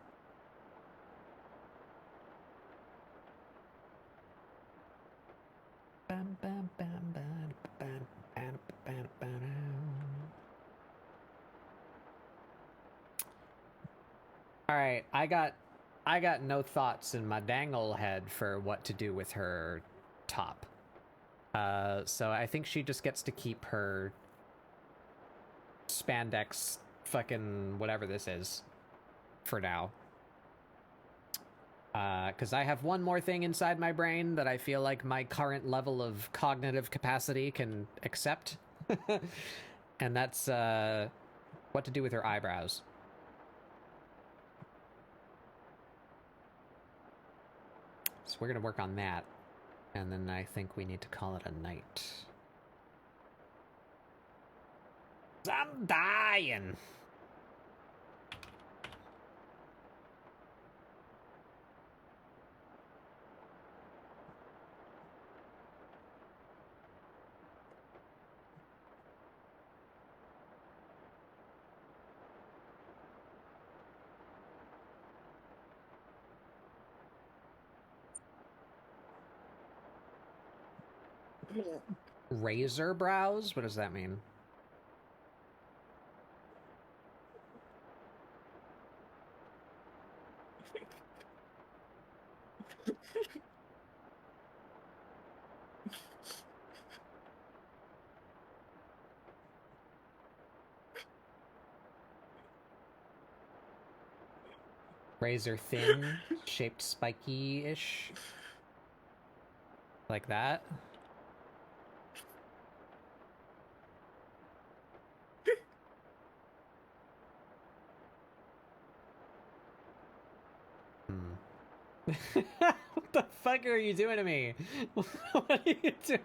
All right, I got no thoughts in my dang ol' head for what to do with her top. So I think she just gets to keep her spandex fucking whatever this is for now. Because I have one more thing inside my brain that I feel like my current level of cognitive capacity can accept. And that's what to do with her eyebrows. So we're going to work on that. And then I think we need to call it a night. I'm dying. Razor brows? What does that mean? Razor thin, shaped spiky-ish. Like that. What the fuck are you doing to me? What are you doing?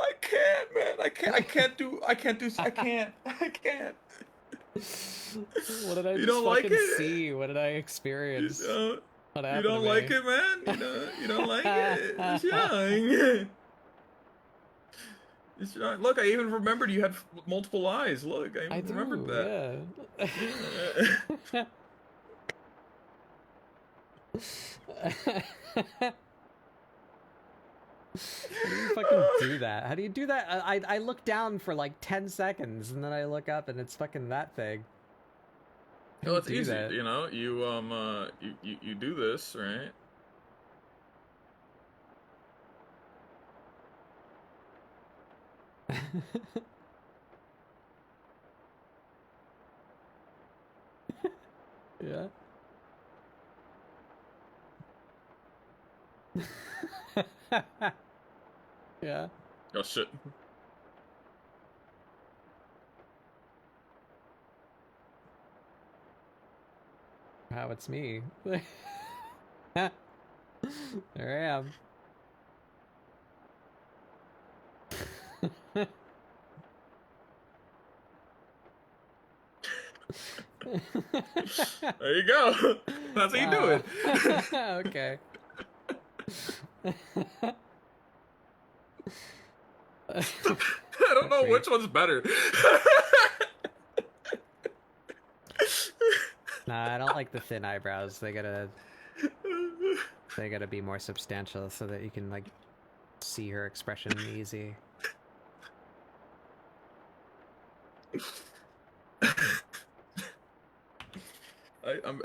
I can't, man. I can't. What did I You just don't like fucking it? see? What did I experience? What You happened don't to me? like it, man? You don't like it? It's young. It's young. Look, I even remembered you had multiple eyes. Look, I even remembered that. Yeah. How do you fucking do that? How do you do that? I look down for like 10 seconds and then I look up and it's fucking that thing. No, it's do easy. that? You know, you do this, right? Yeah. Yeah. Oh shit. Wow, it's me. There I am. There you go. That's how you do it. Okay. I don't know which one's better. Nah, I don't like the thin eyebrows. They gotta be more substantial so that you can like see her expression easy.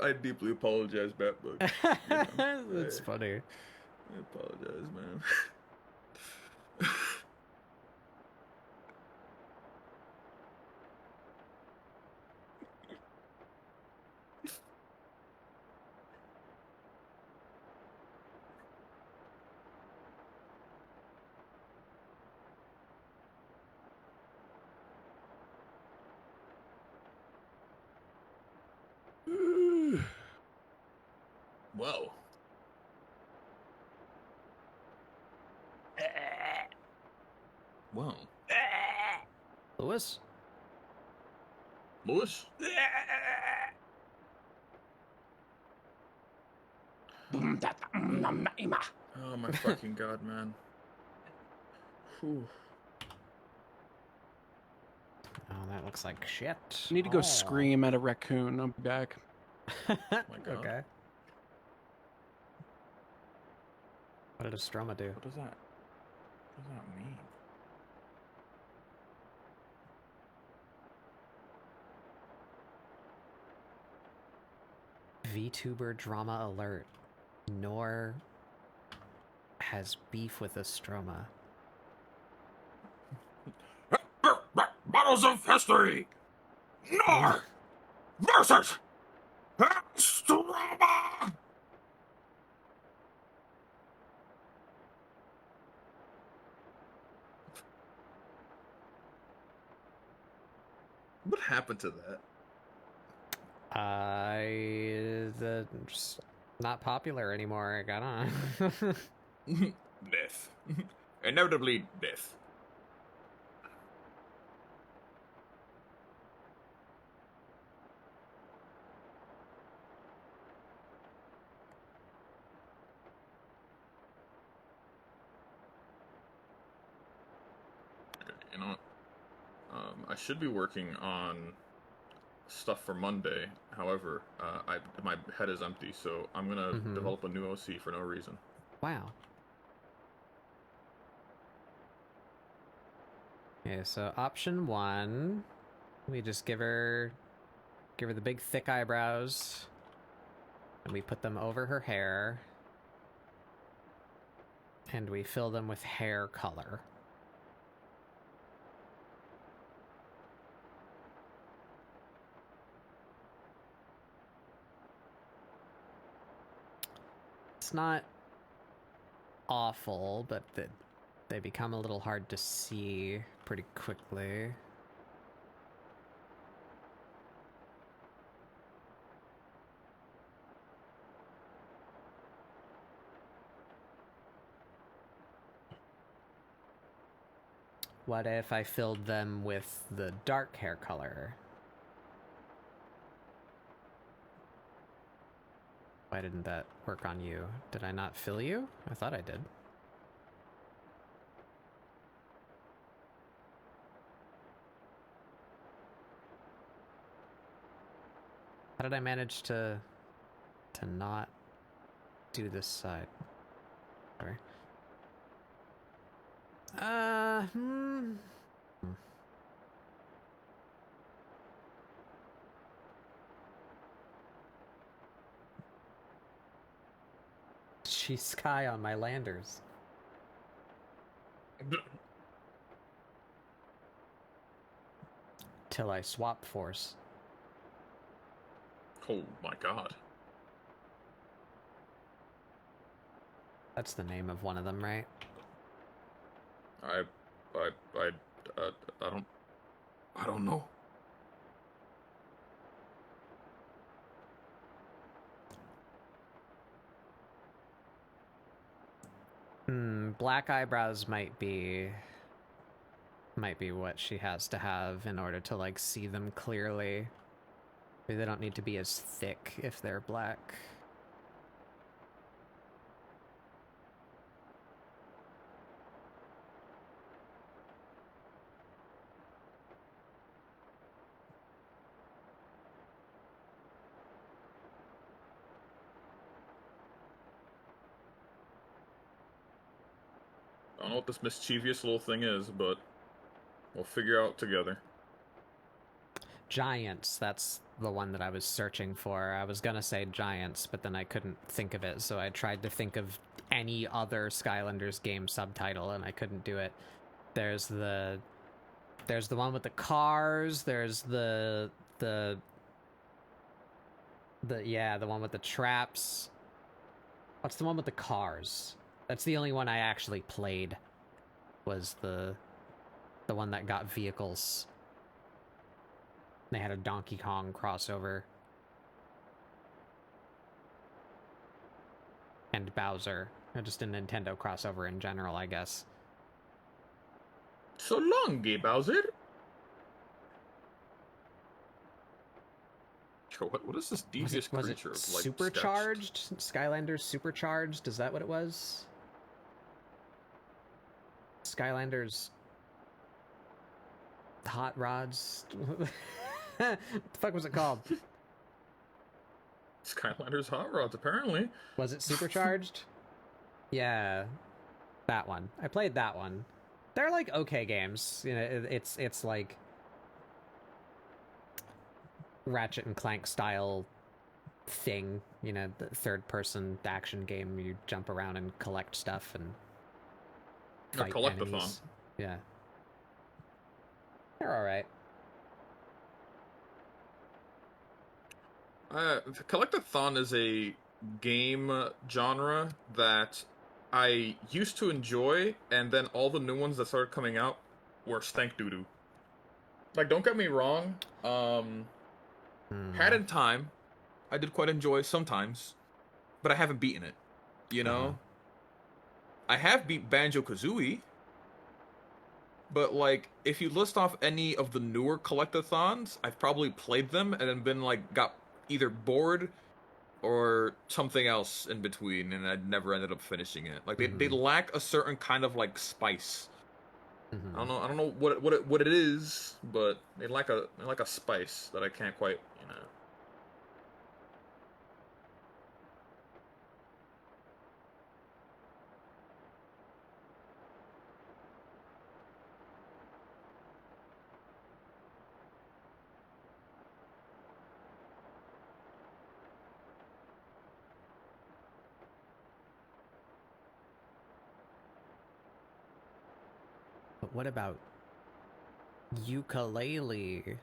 I deeply apologize, Batbook. That's funny. I apologize, man. Whoa. Whoa. Lewis? Lewis? Oh my fucking god, man. Whew. Oh, that looks like shit. I need to go scream at a raccoon. I'll be back. Oh my god. Okay. What did Astroma do? What does that mean? VTuber drama alert. Nor has beef with Astroma. Bottles of history! Nor! Versus! Stroma! What happened to that? Just not popular anymore. I don't know. Death. Inevitably death. You know what? I should be working on stuff for Monday. However, my head is empty, so I'm gonna develop a new OC for no reason. Wow. Okay, so option 1, we just give her the big thick eyebrows, and we put them over her hair, and we fill them with hair color. It's not awful, but they become a little hard to see pretty quickly. What if I filled them with the dark hair color? Why didn't that work on you? Did I not fill you? I thought I did. How did I manage to not do this side? Sorry. She's sky on my landers. Till I swap force. Oh my god. That's the name of one of them, right? I don't know. Black eyebrows might be what she has to have in order to like see them clearly. Maybe they don't need to be as thick if they're black. I don't know what this mischievous little thing is, but we'll figure out together. Giants, that's the one that I was searching for. I was gonna say giants, but then I couldn't think of it, so I tried to think of any other Skylanders game subtitle, and I couldn't do it. There's the one with the cars, there's the one with the traps. What's the one with the cars? That's the only one I actually played, was the one that got vehicles. They had a Donkey Kong crossover. And Bowser. Or just a Nintendo crossover in general, I guess. So long, gay Bowser. What is this devious creature? Was it Like supercharged? Skylanders Supercharged? Is that what it was? Skylanders Hot Rods? What the fuck was it called? Skylanders Hot Rods, apparently. Was it supercharged? Yeah, that one. I played that one. They're like okay games. You know, it's like Ratchet and Clank style thing. You know, the third-person action game. You jump around and collect stuff and fight Collect-a-thon. enemies. Yeah, they're all right. Collect-a-thon is a game genre that I used to enjoy, and then all the new ones that started coming out were stank doo-doo. Like, don't get me wrong, had in time, I did quite enjoy sometimes, but I haven't beaten it, you know? I have beat Banjo-Kazooie, but, like, if you list off any of the newer collect-a-thons, I've probably played them and then been, like, got either bored or something else in between, and I never ended up finishing it. Like they lack a certain kind of like spice. I don't know what it is, but they lack a spice that I can't quite, you know. But what about ukulele?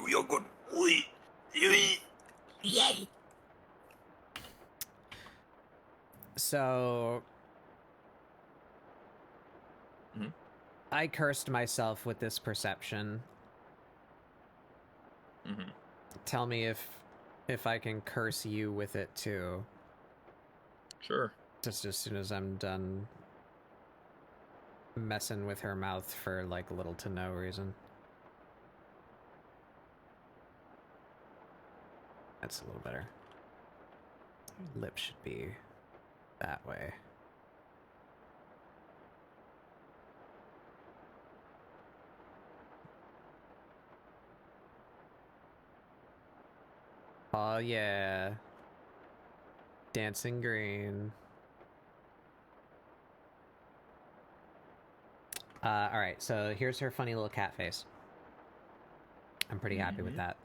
You're good. So Mhm. I cursed myself with this perception. Mhm. Tell me if I can curse you with it too. Sure. Just as soon as I'm done messing with her mouth for like little to no reason. That's a little better. Lip should be that way. Oh yeah. Dancing green. Alright, so here's her funny little cat face. I'm pretty happy with that.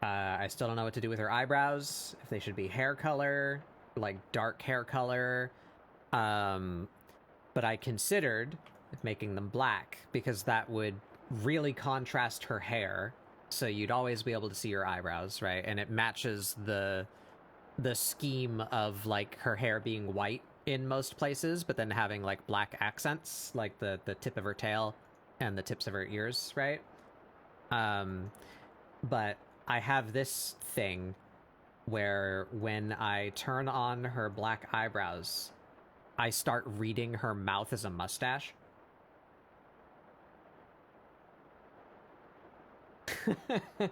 I still don't know what to do with her eyebrows. If they should be hair color, like dark hair color. But I considered making them black because that would really contrast her hair. So you'd always be able to see her eyebrows, right? And it matches the scheme of like her hair being white in most places, but then having like black accents, like the tip of her tail and the tips of her ears, right? But I have this thing where when I turn on her black eyebrows, I start reading her mouth as a mustache.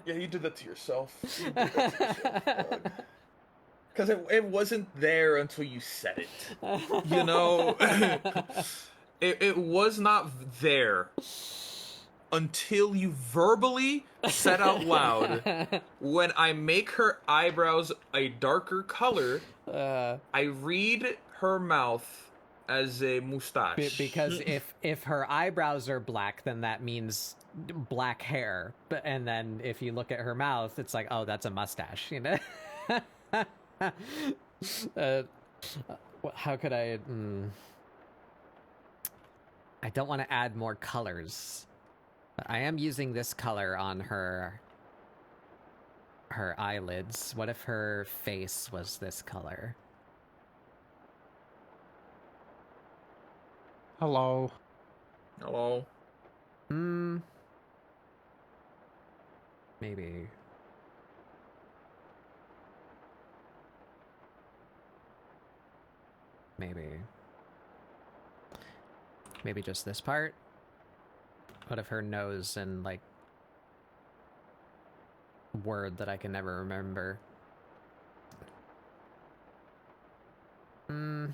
Yeah, you did that to yourself. Because it wasn't there until you said it. You know? it was not there until you verbally said out loud, when I make her eyebrows a darker color, I read her mouth as a mustache. Because if her eyebrows are black, then that means black hair. And then if you look at her mouth, it's like, oh, that's a mustache, you know? How could I... I don't want to add more colors. But I am using this color on her eyelids. What if her face was this color? Hello. Hello. Maybe. Maybe just this part? What if her nose and, like, word that I can never remember? No.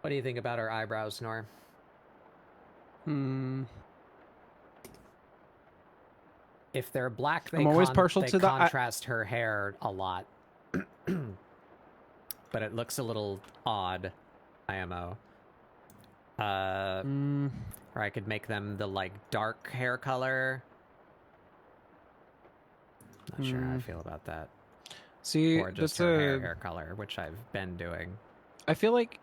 What do you think about her eyebrows, Nor? If they're black, they I'm always partial to the contrast her hair a lot. But it looks a little odd, IMO. Or I could make them the, like, dark hair color. Not sure how I feel about that. See, or just that's her hair color, which I've been doing. I feel like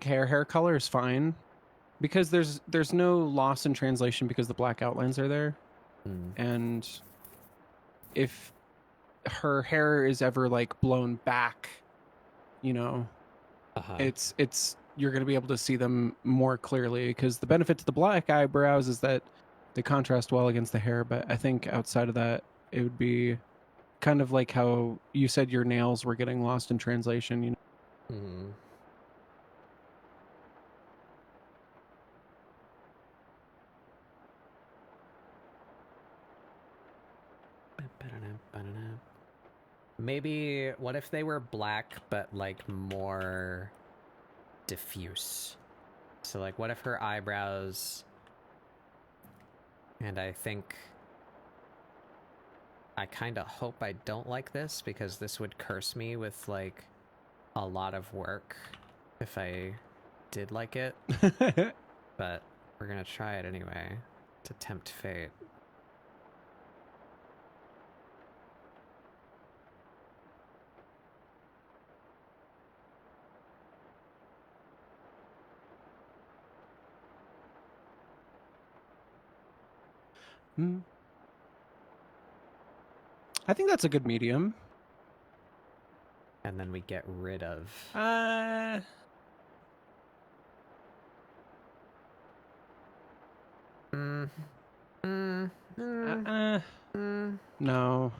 hair color is fine because there's no loss in translation because the black outlines are there. And if her hair is ever like blown back, you know, it's you're going to be able to see them more clearly, because the benefit to the black eyebrows is that they contrast well against the hair. But I think outside of that, it would be kind of like how you said your nails were getting lost in translation, you know. Maybe, what if they were black, but, like, more diffuse? So, like, what if her eyebrows... And I think... I kind of hope I don't like this, because this would curse me with, like, a lot of work if I did like it. But we're gonna try it anyway, to tempt fate. I think that's a good medium. And then we get rid of... No.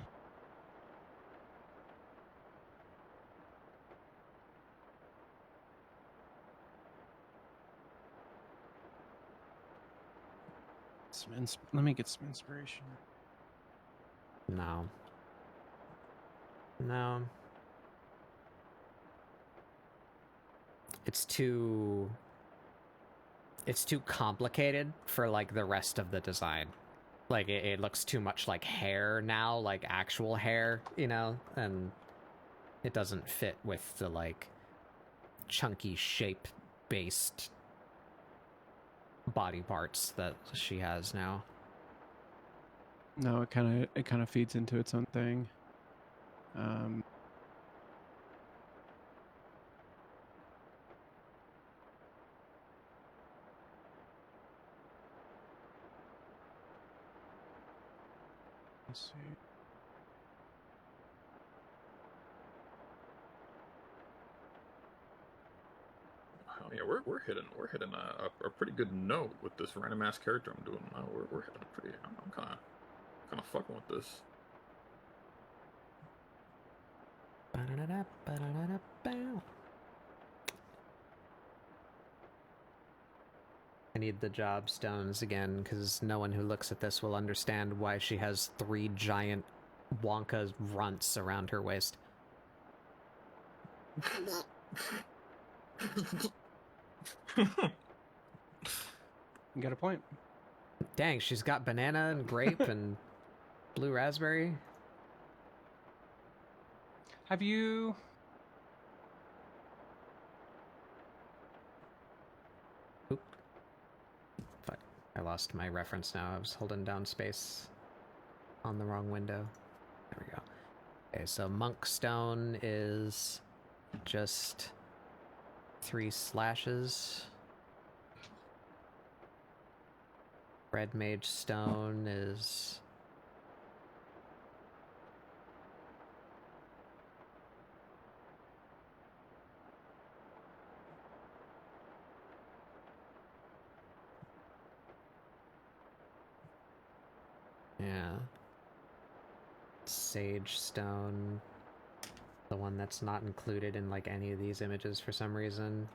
Let me get some inspiration. No. No. It's too complicated for like the rest of the design. Like it looks too much like hair now, like actual hair, you know, and it doesn't fit with the like chunky shape based body parts that she has now. No, it kind of feeds into its own thing. Let's see. Oh, yeah, we're hitting a pretty good note with this random ass character I'm doing now. We're hitting a pretty. I'm kind of fucking with this. I need the job stones again, because no one who looks at this will understand why she has 3 giant Wonka runts around her waist. You got a point. Dang, she's got banana and grape and blue raspberry. Have you... Oop. Fuck. I lost my reference now. I was holding down space on the wrong window. There we go. Okay, so monk stone is just 3 slashes. Red mage stone is... yeah. Sage stone. The one that's not included in like any of these images for some reason.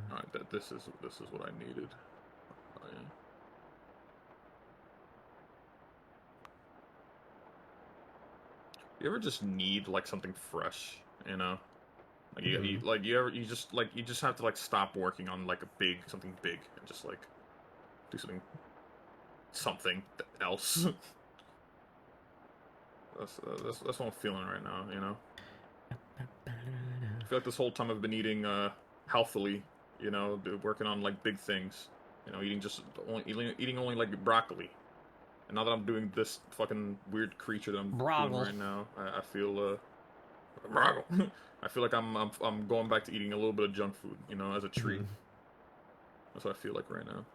Alright, this is what I needed. Oh, yeah. You ever just need like something fresh, you know? Like you just have to like stop working on like something big and just like do something else. That's what I'm feeling right now, you know. I feel like this whole time I've been eating healthily, you know, working on like big things, you know, eating only like broccoli. And now that I'm doing this fucking weird creature that I'm doing right now, I feel I feel like I'm going back to eating a little bit of junk food, you know, as a treat. That's what I feel like right now.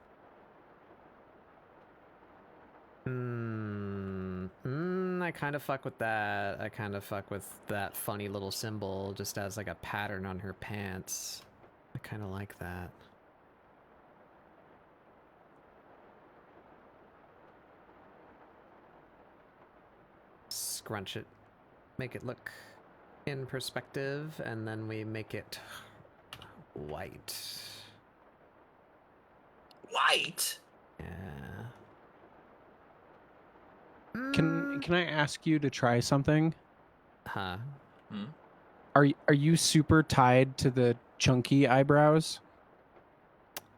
I kind of fuck with that. I kind of fuck with that funny little symbol just as like a pattern on her pants. I kind of like that. Scrunch it. Make it look in perspective, and then we make it white. White? Yeah. Can I ask you to try something? Huh? Are you super tied to the chunky eyebrows?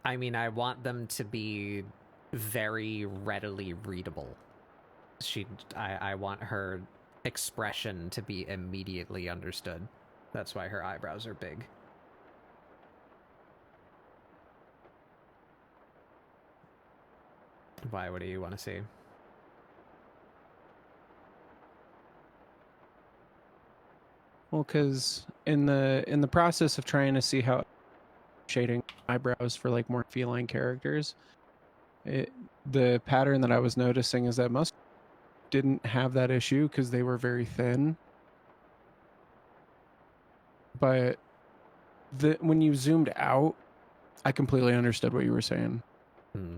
I mean, I want them to be very readily readable. I want her expression to be immediately understood. That's why her eyebrows are big. Why? What do you want to see? Well, because in the process of trying to see how shading eyebrows for like more feline characters, the pattern that I was noticing is that most didn't have that issue because they were very thin. But when you zoomed out, I completely understood what you were saying. Hmm.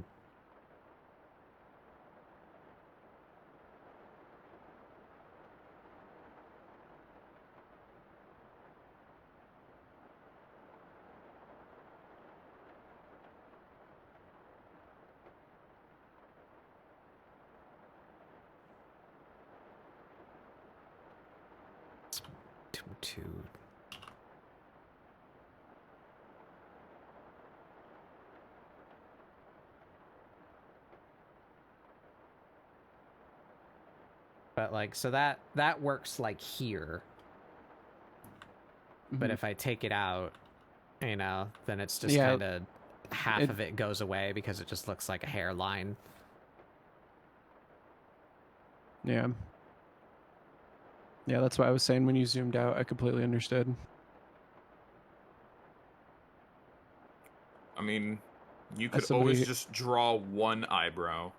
Two. But like, so that works like here. But if I take it out, you know, then it's just kind of half of it goes away because it just looks like a hairline. Yeah. Yeah, that's why I was saying when you zoomed out, I completely understood. I mean, you could always just draw one eyebrow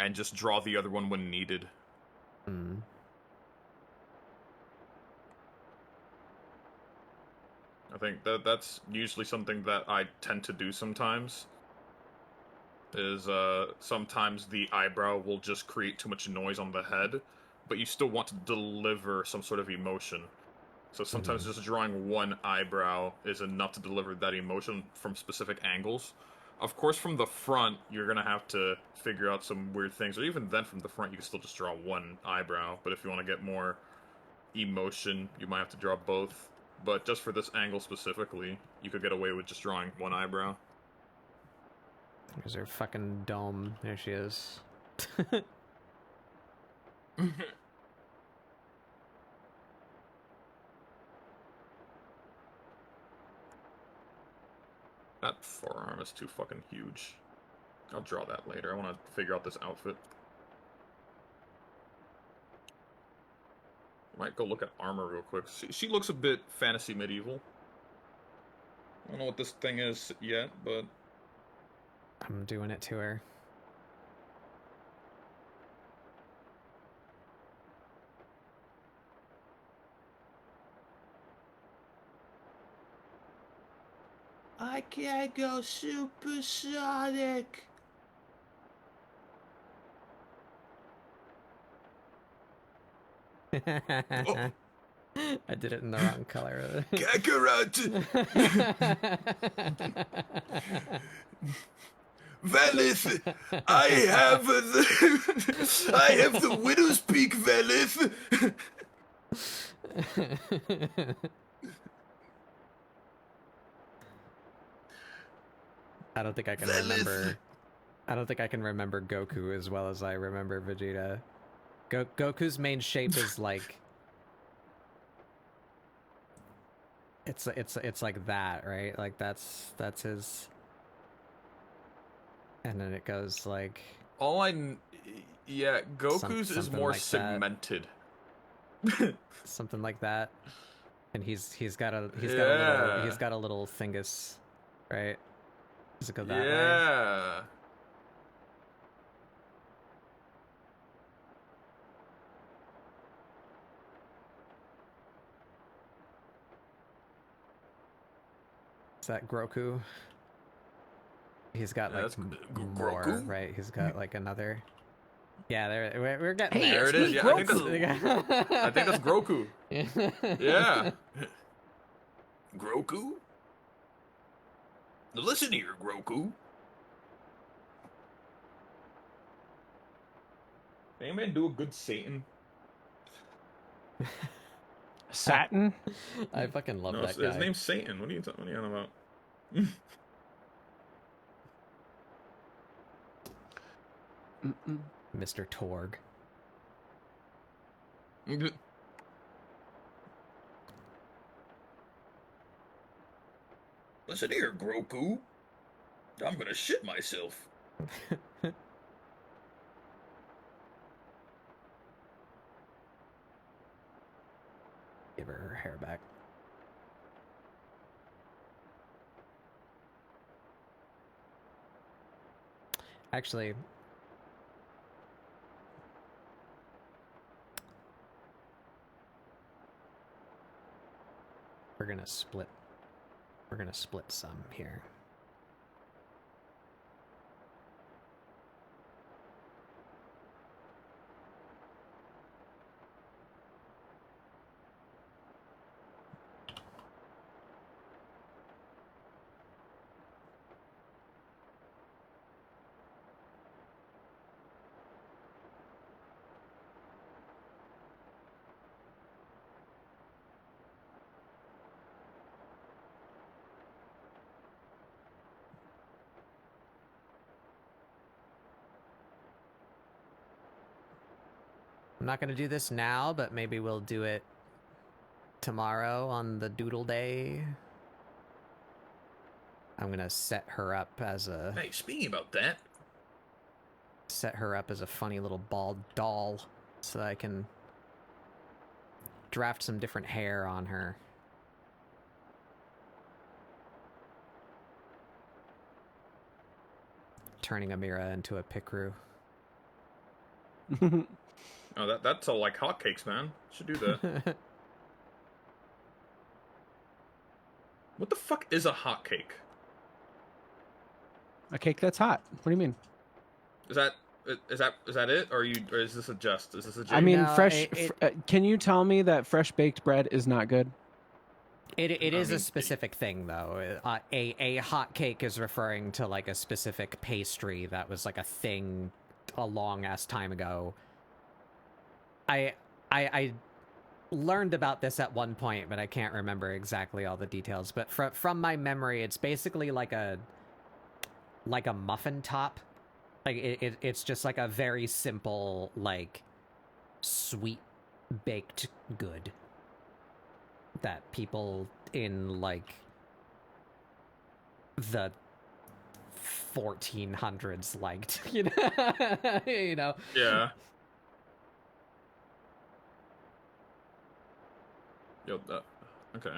and just draw the other one when needed. Hmm. I think that's usually something that I tend to do sometimes. Is sometimes the eyebrow will just create too much noise on the head, but you still want to deliver some sort of emotion. So sometimes just drawing one eyebrow is enough to deliver that emotion from specific angles. Of course, from the front, you're gonna have to figure out some weird things, or even then from the front, you can still just draw one eyebrow. But if you want to get more emotion, you might have to draw both. But just for this angle specifically, you could get away with just drawing one eyebrow. There's her fucking dome. There she is. That forearm is too fucking huge. I'll draw that later. I want to figure out this outfit. Might go look at armor real quick. She looks a bit fantasy medieval. I don't know what this thing is yet, but... I'm doing it to her. I can't go supersonic. Oh. I did it in the wrong color. Kakarot! Velith! I have the Widow's Peak, Velith! I don't think I can remember. I don't think I can remember Goku as well as I remember Vegeta. Goku's main shape is like it's like that, right? Like that's his. And then it goes like yeah, Goku's is more like segmented. Something like that. And he's got a little fungus, right? Does it go that way? Yeah. Is that Groku? He's got like more, Groku? right? He's got like another. Yeah, we're getting there. It is. Yeah, I think that's Groku. Yeah. Groku? Listen here, Groku. Can man do a good Satan? Satin? I fucking love that guy. His name's Satan. What are you on about? Mr. Torg. Listen here, Groku. I'm gonna shit myself. Give her hair back. Actually, we're gonna split some here. I'm not gonna do this now, but maybe we'll do it tomorrow on the doodle day. I'm gonna set her up as a... Hey, speaking about that... Set her up as a funny little bald doll so that I can draft some different hair on her. Turning Amira into a Pikru. Oh, that's all like hotcakes, man. Should do that. What the fuck is a hotcake? A cake that's hot. What do you mean? Is that it, or is this a jest? Is this a joke? I mean, No, fresh. Can you tell me that fresh baked bread is not good? It is a specific thing, though. A hot cake is referring to like a specific pastry that was like a thing a long ass time ago. I learned about this at one point, but I can't remember exactly all the details. But from my memory, it's basically like a muffin top. Like it's just like a very simple, like, sweet baked good that people in like the 1400s liked, you know. You know. Yeah. Okay.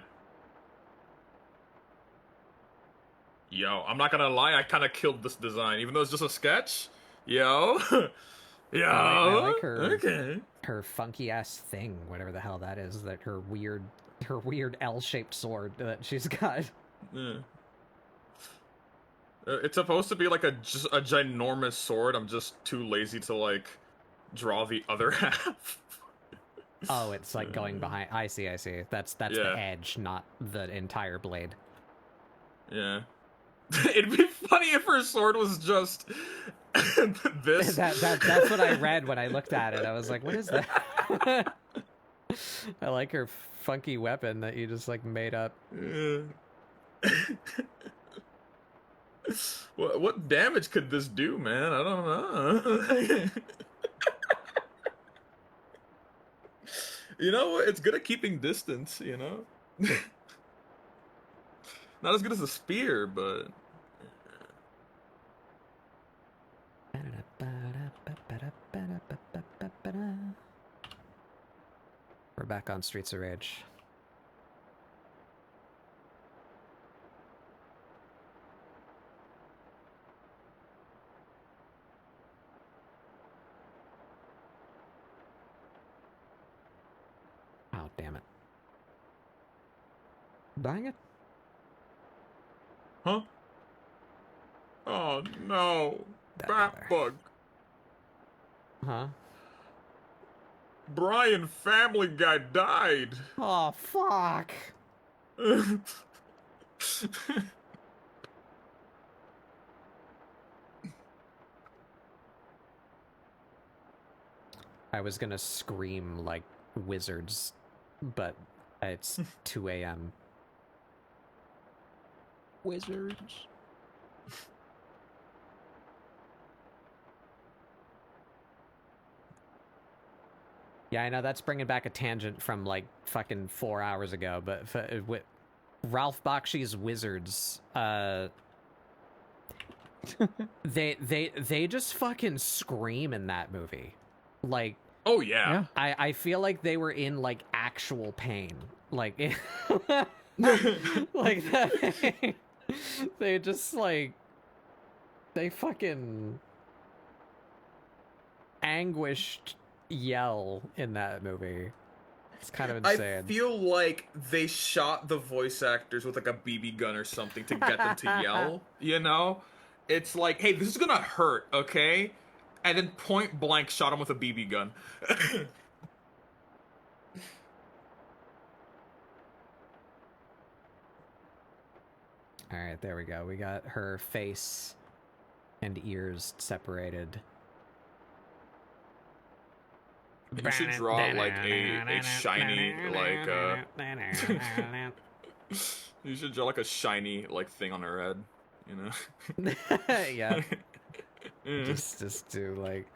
Yo, I'm not gonna lie, I kind of killed this design, even though it's just a sketch. Yo, yo. I like her. Okay. Her funky ass thing, whatever the hell that is. That her weird L-shaped sword that she's got. Yeah. It's supposed to be like a ginormous sword. I'm just too lazy to like draw the other half. Oh, it's like going behind. I see. That's Yeah. the edge, not the entire blade. Yeah. It'd be funny if her sword was just this. That's what I read when I looked at it. I was like, what is that? I like her funky weapon that you just like made up. Yeah. What damage could this do, man? I don't know. You know, it's good at keeping distance, you know? Not as good as a spear, but... We're back on Streets of Rage. Oh, damn it. Dang it. Huh? Oh, no. Bat bug. Huh? Brian Family Guy died. Oh, fuck. I was gonna scream like wizards, but it's 2 a.m. Wizards. Yeah, I know that's bringing back a tangent from like fucking 4 hours ago, but with Ralph Bakshi's Wizards, they just fucking scream in that movie. Like, oh yeah. I feel like they were in like actual pain. Like, like that. They just like they fucking anguished yell in that movie. It's kind of insane. I feel like they shot the voice actors with like a BB gun or something to get them to yell, you know? It's like, hey, this is gonna hurt, okay? And then point blank shot them with a BB gun. Alright, there we go. We got her face and ears separated. You should draw like a shiny like you should draw like a shiny like thing on her head, you know? Yeah. Just do like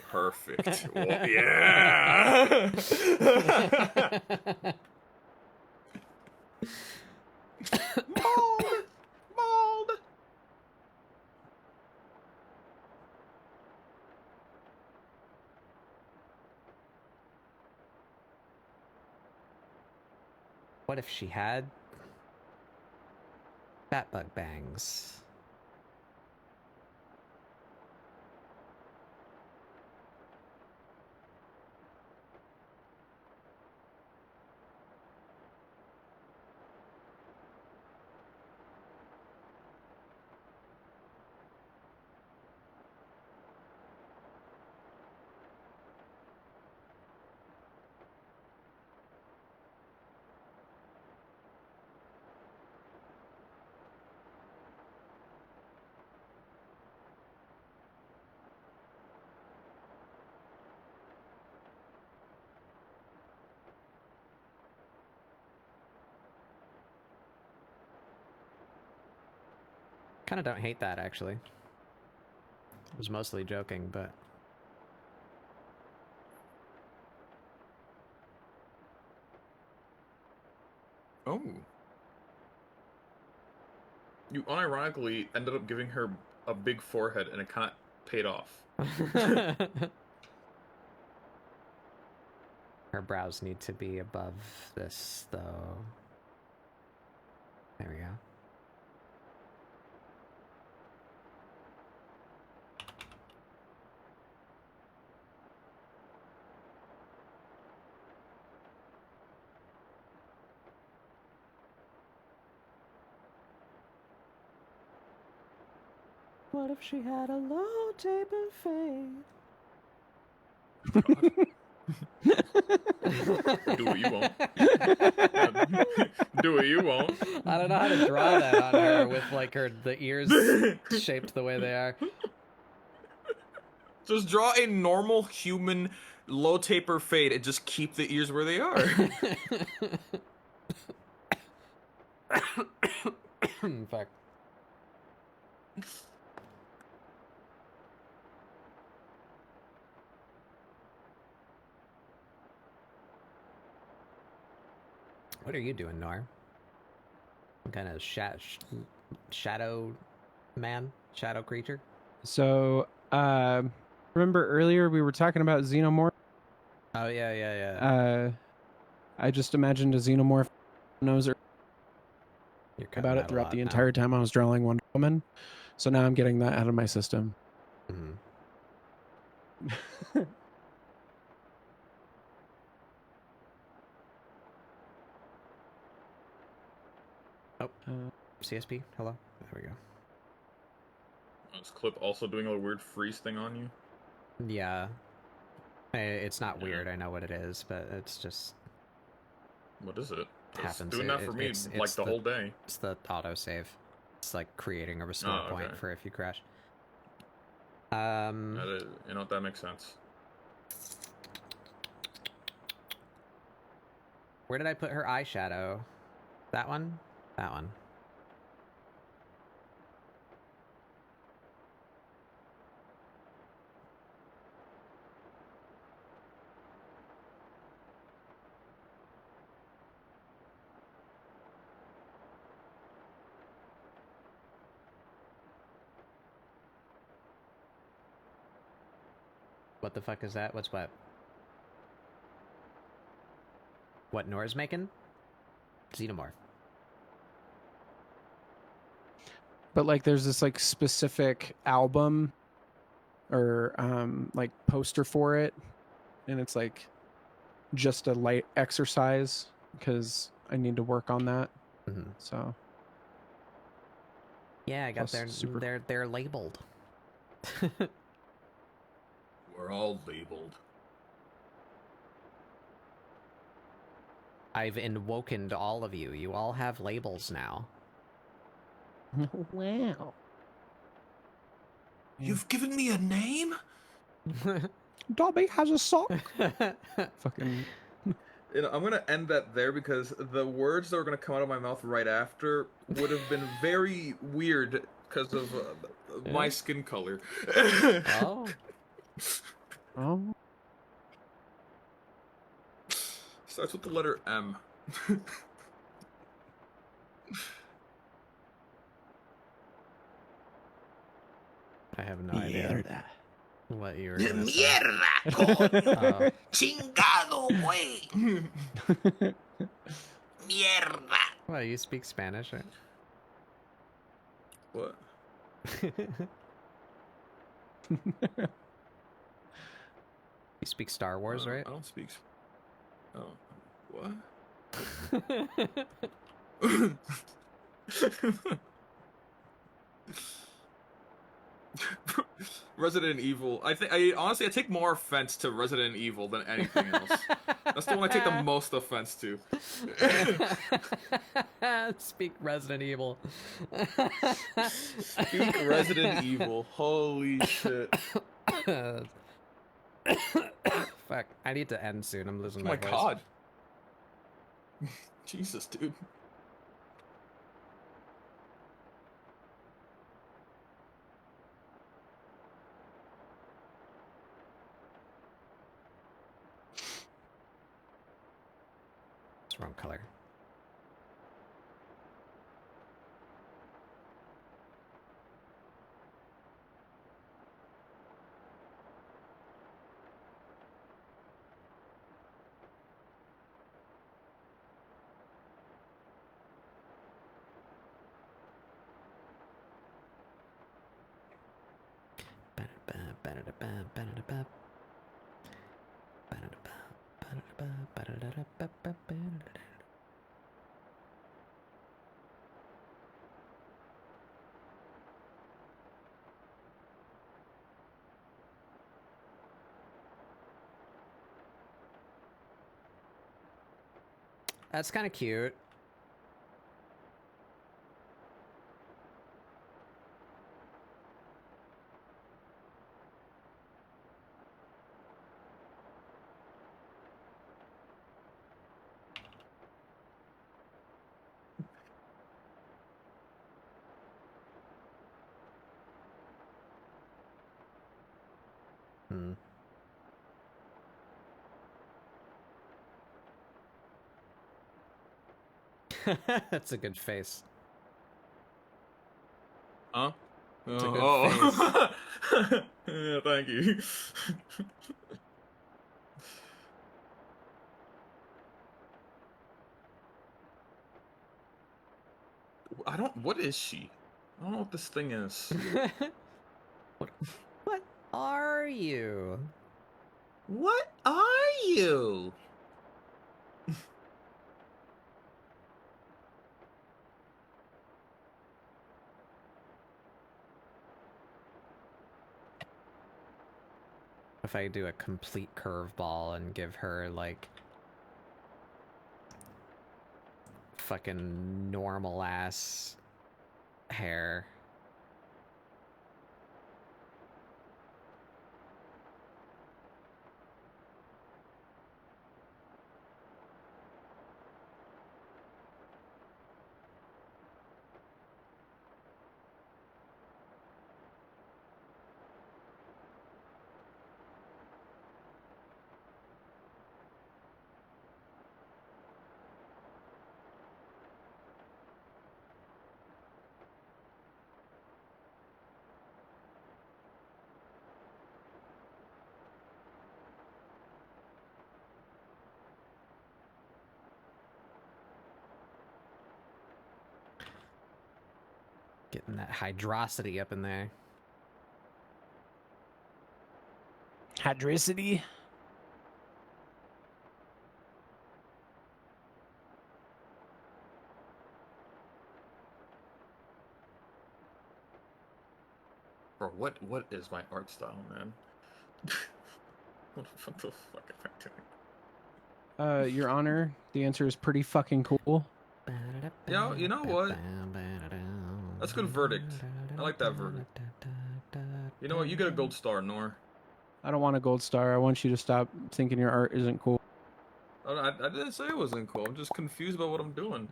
perfect. Well, yeah. Mold. What if she had bat bug bangs? Kind of don't hate that, actually. I was mostly joking, but... Oh. You unironically ended up giving her a big forehead and it kind of paid off. Her brows need to be above this, though. There we go. What if she had a low taper fade? Do what you want. Do what you want. I don't know how to draw that on her with like the ears shaped the way they are. Just draw a normal human low taper fade and just keep the ears where they are. Fuck. What are you doing, Nor? Some kind of shadow man? Shadow creature? So, remember earlier we were talking about xenomorph? Oh, yeah. I just imagined a xenomorph knows You're about it throughout the entire time I was drawing Wonder Woman. So now I'm getting that out of my system. Mm-hmm. Oh, CSP, hello. There we go. Is Clip also doing a weird freeze thing on you? Yeah. It's not weird, I know what it is, but it's just... What is it? Happens. It's doing that for me like the whole day. It's the autosave. It's like creating a restore point for if you crash. You know, that makes sense. Where did I put her eyeshadow? That one? That one. What the fuck is that? What's what? What Nora's making? Xenomorph. But like, there's this like specific album or like poster for it, and it's like just a light exercise because I need to work on that. Mm-hmm. So yeah, I got Plus their they're labeled. We're all labeled. I've inwokened all of you. You all have labels now. wow. You've given me a name? Dobby has a sock. Fucking. You know, I'm gonna end that there because the words that were gonna come out of my mouth right after would have been very weird because of my skin color. Oh. Oh. Starts with the letter M. I have no idea what you were De gonna say. mierda, coño. Oh. Chingado, güey. Mierda. Well, you speak Spanish, right? What? You speak Star Wars, right? I don't speak. Oh, what? Resident Evil. I honestly take more offense to Resident Evil than anything else. That's the one I take the most offense to. Speak Resident Evil. Speak Resident Evil. Holy shit. Fuck. I need to end soon. I'm losing Oh my voice. god. Jesus, dude. It's wrong color. That's kind of cute. Hmm. That's a good face. Huh? It's a good face. Yeah, thank you. What is she? I don't know what this thing is. What are you? What are you? If I do a complete curveball and give her like fucking normal ass hair. Getting that hydrosity up in there. Hadricity. Bro, what is my art style, man? What the fuck am I doing? Your Honor, the answer is pretty fucking cool. Yo, you know what? That's a good verdict. I like that verdict. You know what? You get a gold star, Nor. I don't want a gold star. I want you to stop thinking your art isn't cool. Oh, I didn't say it wasn't cool. I'm just confused about what I'm doing.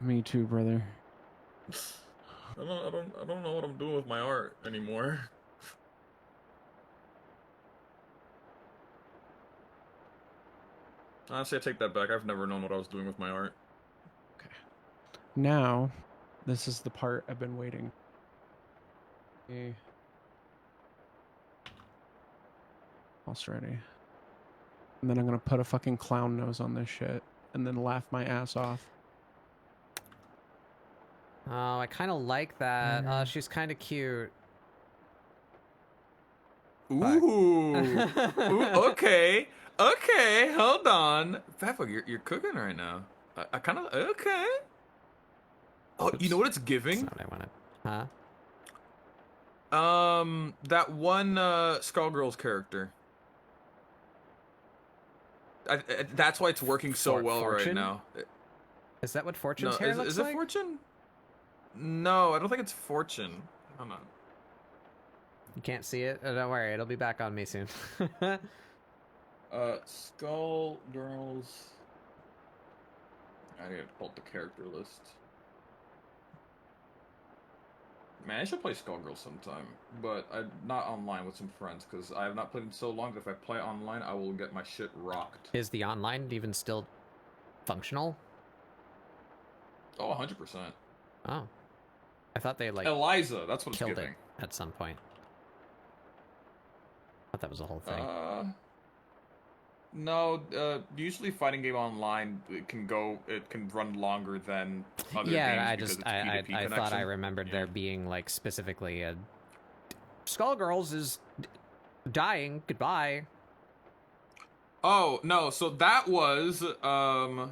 Me too, brother. I don't know what I'm doing with my art anymore. Honestly, I take that back. I've never known what I was doing with my art. Okay. Now, this is the part I've been waiting. Okay. Almost ready. And then I'm gonna put a fucking clown nose on this shit, and then laugh my ass off. Oh, I kind of like that. She's kind of cute. Ooh. Ooh, okay. Okay, hold on. Papa, you're cooking right now. I kind of okay. Oh, you know what it's giving? That's not what I wanted. Huh? That one Skullgirls character. That's why it's working so well Fortune? right now. Is that what Fortune's hair looks is like? Is it Fortune? No, I don't think it's Fortune. Hold on. You can't see it? Oh, don't worry, it'll be back on me soon. Skullgirls. I need to pull up the character list. Man, I should play Skullgirls sometime, but not online with some friends, because I have not played in so long that if I play online, I will get my shit rocked. Is the online even still functional? Oh, 100%. Oh. I thought they, like... Eliza, that's what it's killed giving. it at some point. I thought that was a whole thing. No, usually fighting game online, it can run longer than other games. I thought I remembered there being, like, specifically a... Skullgirls is dying, goodbye. Oh, no, so that was, to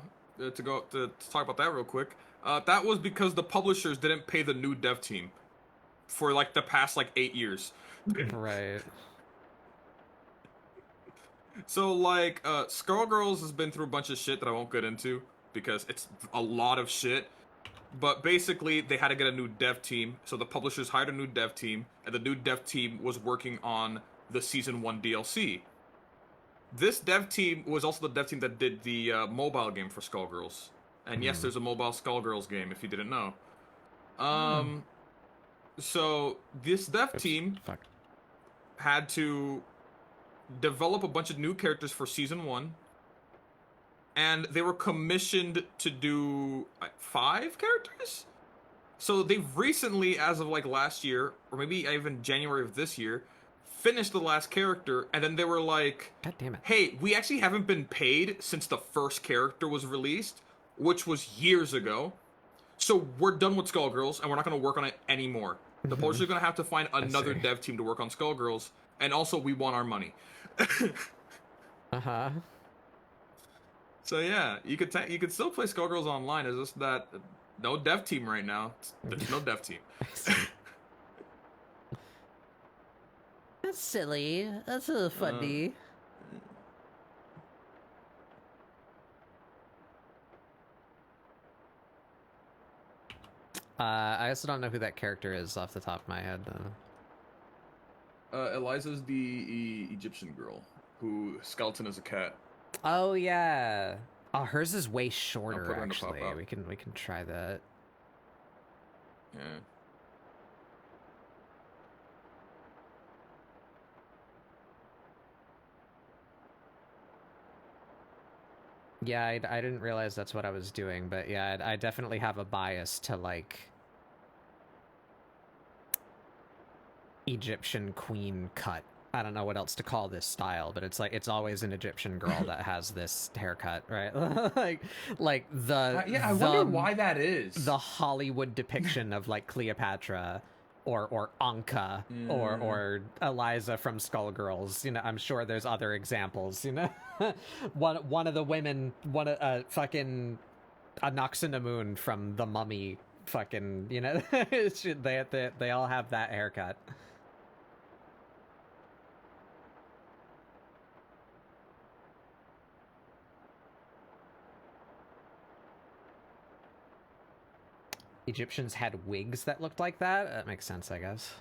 talk about that real quick, that was because the publishers didn't pay the new dev team for, like, the past, like, 8 years. Right. So, like, Skullgirls has been through a bunch of shit that I won't get into, because it's a lot of shit. But basically, they had to get a new dev team, so the publishers hired a new dev team, and the new dev team was working on the Season 1 DLC. This dev team was also the dev team that did the mobile game for Skullgirls. And yes, there's a mobile Skullgirls game, if you didn't know. So, this dev team had to develop a bunch of new characters for Season 1. And they were commissioned to do 5 characters? So they've recently, as of like last year, or maybe even January of this year, finished the last character, and then they were like, God damn it. Hey, we actually haven't been paid since the first character was released, which was years ago. So we're done with Skullgirls, and we're not going to work on it anymore. The publisher's going to have to find another dev team to work on Skullgirls, and also we want our money. Uh-huh. So yeah, you could still play Skullgirls online. It's just that no dev team right now. There's no dev team. That's silly. That's a funny. I also don't know who that character is off the top of my head. Eliza's the Egyptian girl who skeleton is a cat. Oh yeah. Oh, hers is way shorter. her in the Actually, pop-up. we can try that. Yeah. Yeah, I didn't realize that's what I was doing, but yeah, I definitely have a bias to, like, Egyptian queen cut. I don't know what else to call this style, but it's like it's always an Egyptian girl that has this haircut, right? like the I wonder why that is. The Hollywood depiction of like Cleopatra or Anka or Eliza from Skullgirls. You know, I'm sure there's other examples. You know, one of the women, fucking Anaxinamun from The Mummy. Fucking, you know, they all have that haircut. Egyptians had wigs that looked like that? That makes sense, I guess.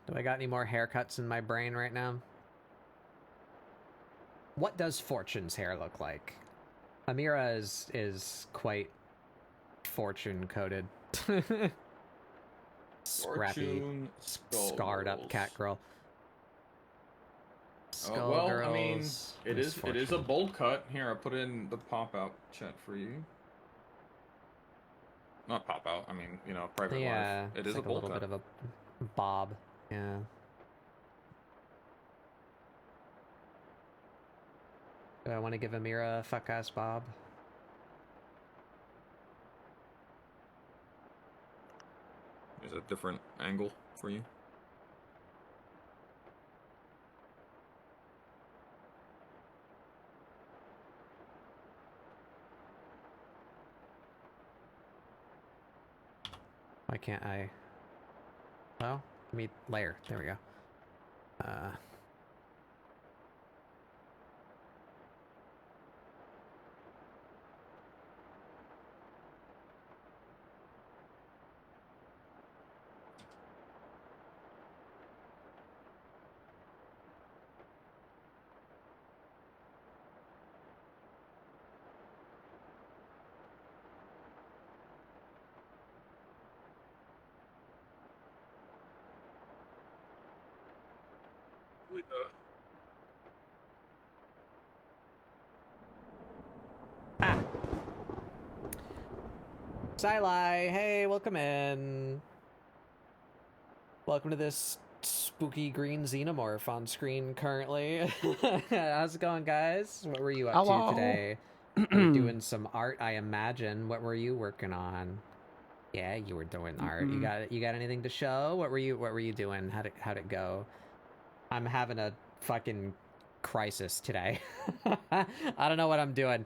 Do I got any more haircuts in my brain right now? What does Fortune's hair look like? Amira is quite fortune-coated. Scrappy, scarred up cat girl. Oh, well, I mean, it is a bowl cut. Here, I put in the pop-out chat for you. Not pop-out, I mean, you know, private life. It is like a bowl little cut. bit of a bob. Yeah. Do I want to give Amira a fuck-ass bob? Is a different angle for you? Why can't I? Oh, let me layer. There we go. Sili, hey, welcome in. Welcome to this spooky green xenomorph on screen currently. How's it going, guys? What were you up to today? You're doing some art, I imagine. What were you working on? Yeah, you were doing art. You got anything to show? What were you doing? How'd it go? I'm having a fucking crisis today. I don't know what I'm doing.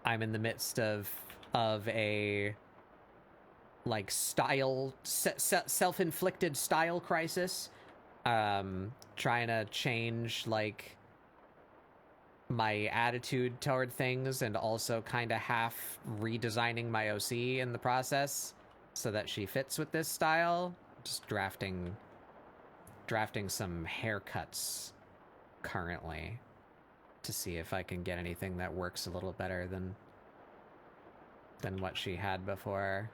I'm in the midst of a like self-inflicted style crisis. Trying to change like my attitude toward things and also kind of half redesigning my OC in the process so that she fits with this style. Just drafting some haircuts currently to see if I can get anything that works a little better than what she had before.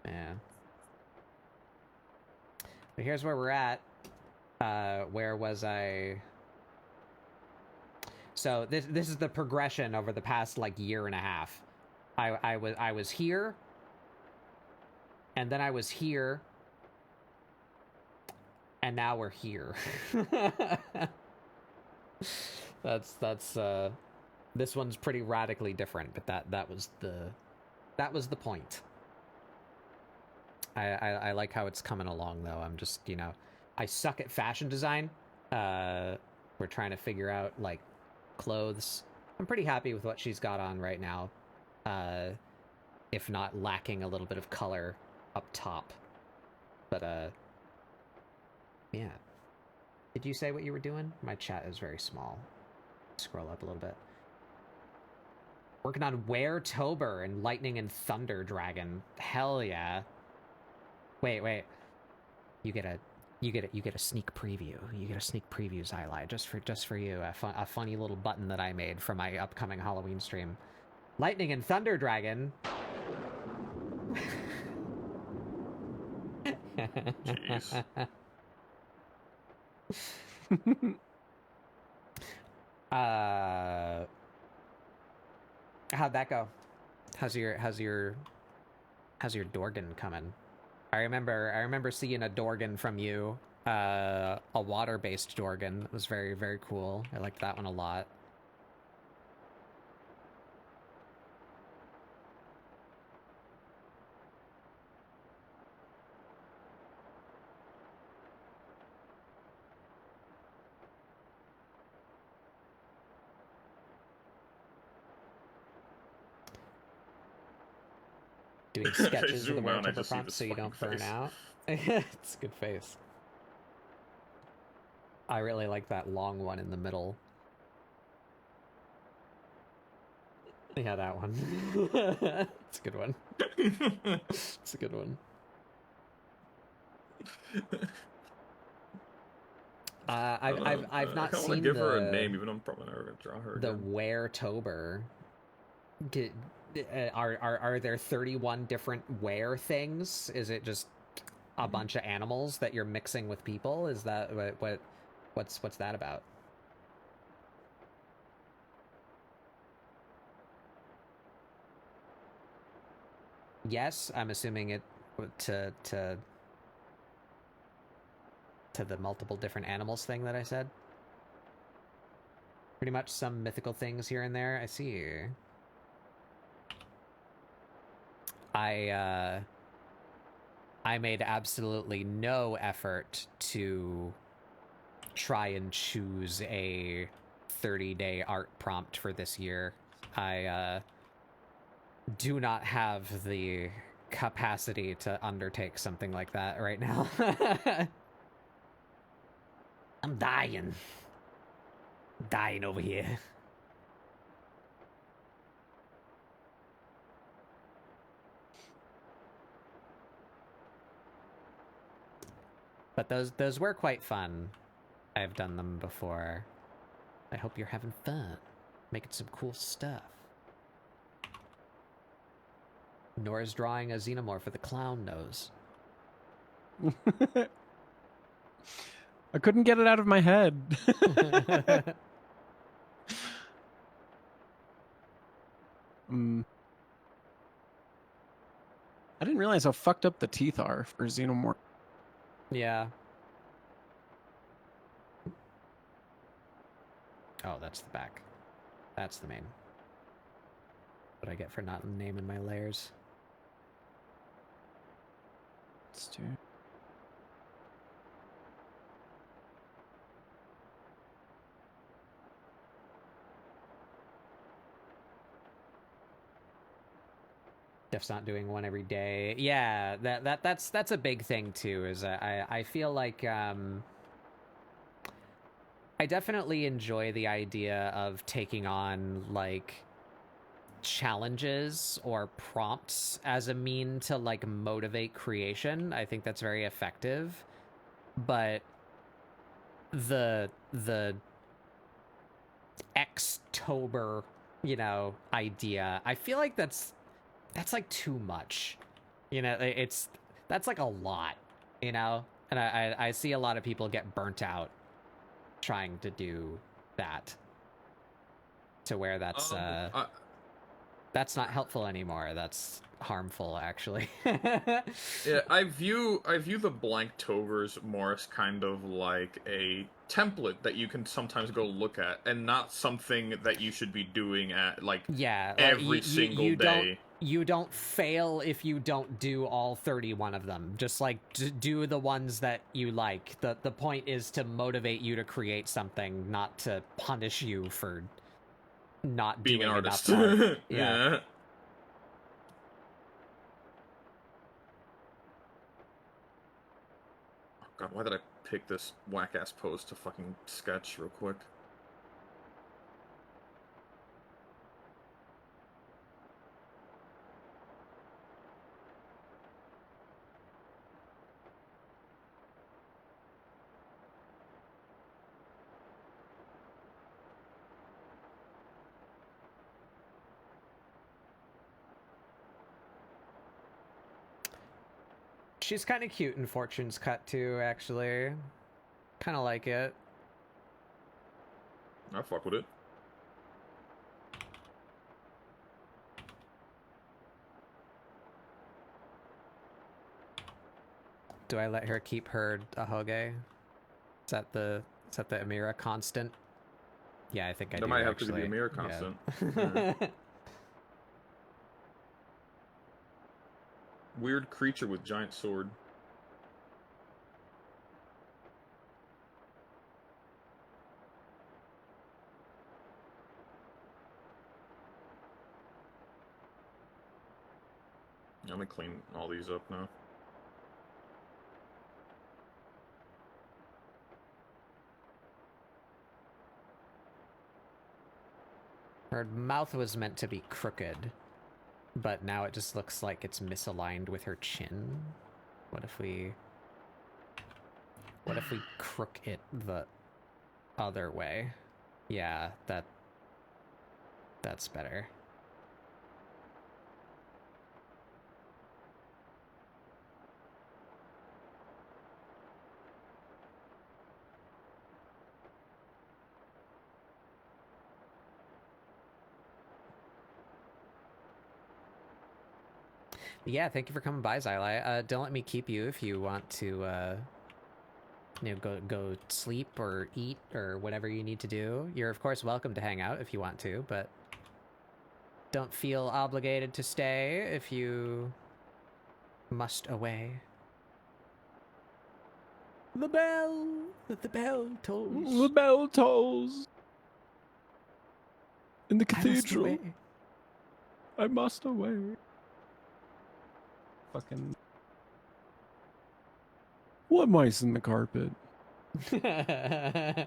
Yeah. But here's where we're at. Where was I? So this is the progression over the past like year and a half. I was here, and then I was here, and now we're here. That's this one's pretty radically different, but that was the point. I like how it's coming along though. I'm just, you know, I suck at fashion design. We're trying to figure out like clothes. I'm pretty happy with what she's got on right now. If not lacking a little bit of color up top. But yeah. Did you say what you were doing? My chat is very small. Scroll up a little bit. Working on Were-tober and Lightning and Thunder Dragon. Hell yeah. Wait. You get a sneak preview. You get a sneak preview, Xyli, just for you. A funny little button that I made for my upcoming Halloween stream. Lightning and Thunder Dragon. Jeez. How'd that go? How's your Dorgan coming? I remember seeing a Dorgan from you, a water-based Dorgan. It was very, very cool. I liked that one a lot. Doing sketches with the Were-tober prompt so you don't burn out. It's a good face. I really like that long one in the middle. Yeah, that one. It's a good one. It's a good one. I've not seen give her a name, even though I'm probably never gonna draw her. The Were-tober. Are there 31 different were things? Is it just a bunch of animals that you're mixing with people? Is that what's that about? Yes, I'm assuming it to the multiple different animals thing that I said. Pretty much some mythical things here and there. I see. I made absolutely no effort to try and choose a 30-day art prompt for this year. I do not have the capacity to undertake something like that right now. I'm dying. Dying over here. But those were quite fun. I've done them before. I hope you're having fun. Making some cool stuff. Nora's drawing a xenomorph with a clown nose. I couldn't get it out of my head. I didn't realize how fucked up the teeth are for xenomorph. Yeah. Oh, that's the back. That's the main. What I get for not naming my layers. Let's do. Def's not doing one every day. Yeah, that's a big thing too. Is I feel like I definitely enjoy the idea of taking on like challenges or prompts as a mean to like motivate creation. I think that's very effective. But the Xtober, idea, I feel like that's like too much. That's like a lot, and I see a lot of people get burnt out trying to do that, to where that's not helpful anymore. That's harmful, actually. Yeah, I view the blank tovers more as kind of like a template that you can sometimes go look at, and not something that you should be doing at every single day. You don't fail if you don't do all 31 of them. Just like do the ones that you like. The point is to motivate you to create something, not to punish you for not being doing an artist. enough art. Yeah. Oh God, why did I pick this whack ass pose to fucking sketch real quick? She's kind of cute in Fortune's Cut too, actually. Kind of like it. I fuck with it. Do I let her keep her Ahoge? Is that the Amira constant? Yeah, I think I do. That might have actually. to be the Amira constant. Yeah. Yeah. Weird creature with giant sword. I'm gonna clean all these up now. Her mouth was meant to be crooked, but now it just looks like it's misaligned with her chin. What if we crook it the other way? Yeah, that's better. Yeah, thank you for coming by, Xyli. Don't let me keep you if you want to, go sleep or eat or whatever you need to do. You're, of course, welcome to hang out if you want to, but don't feel obligated to stay if you must away. The bell tolls. The bell tolls. In the cathedral. I must away. Fucking. What mice in the carpet? Yeah,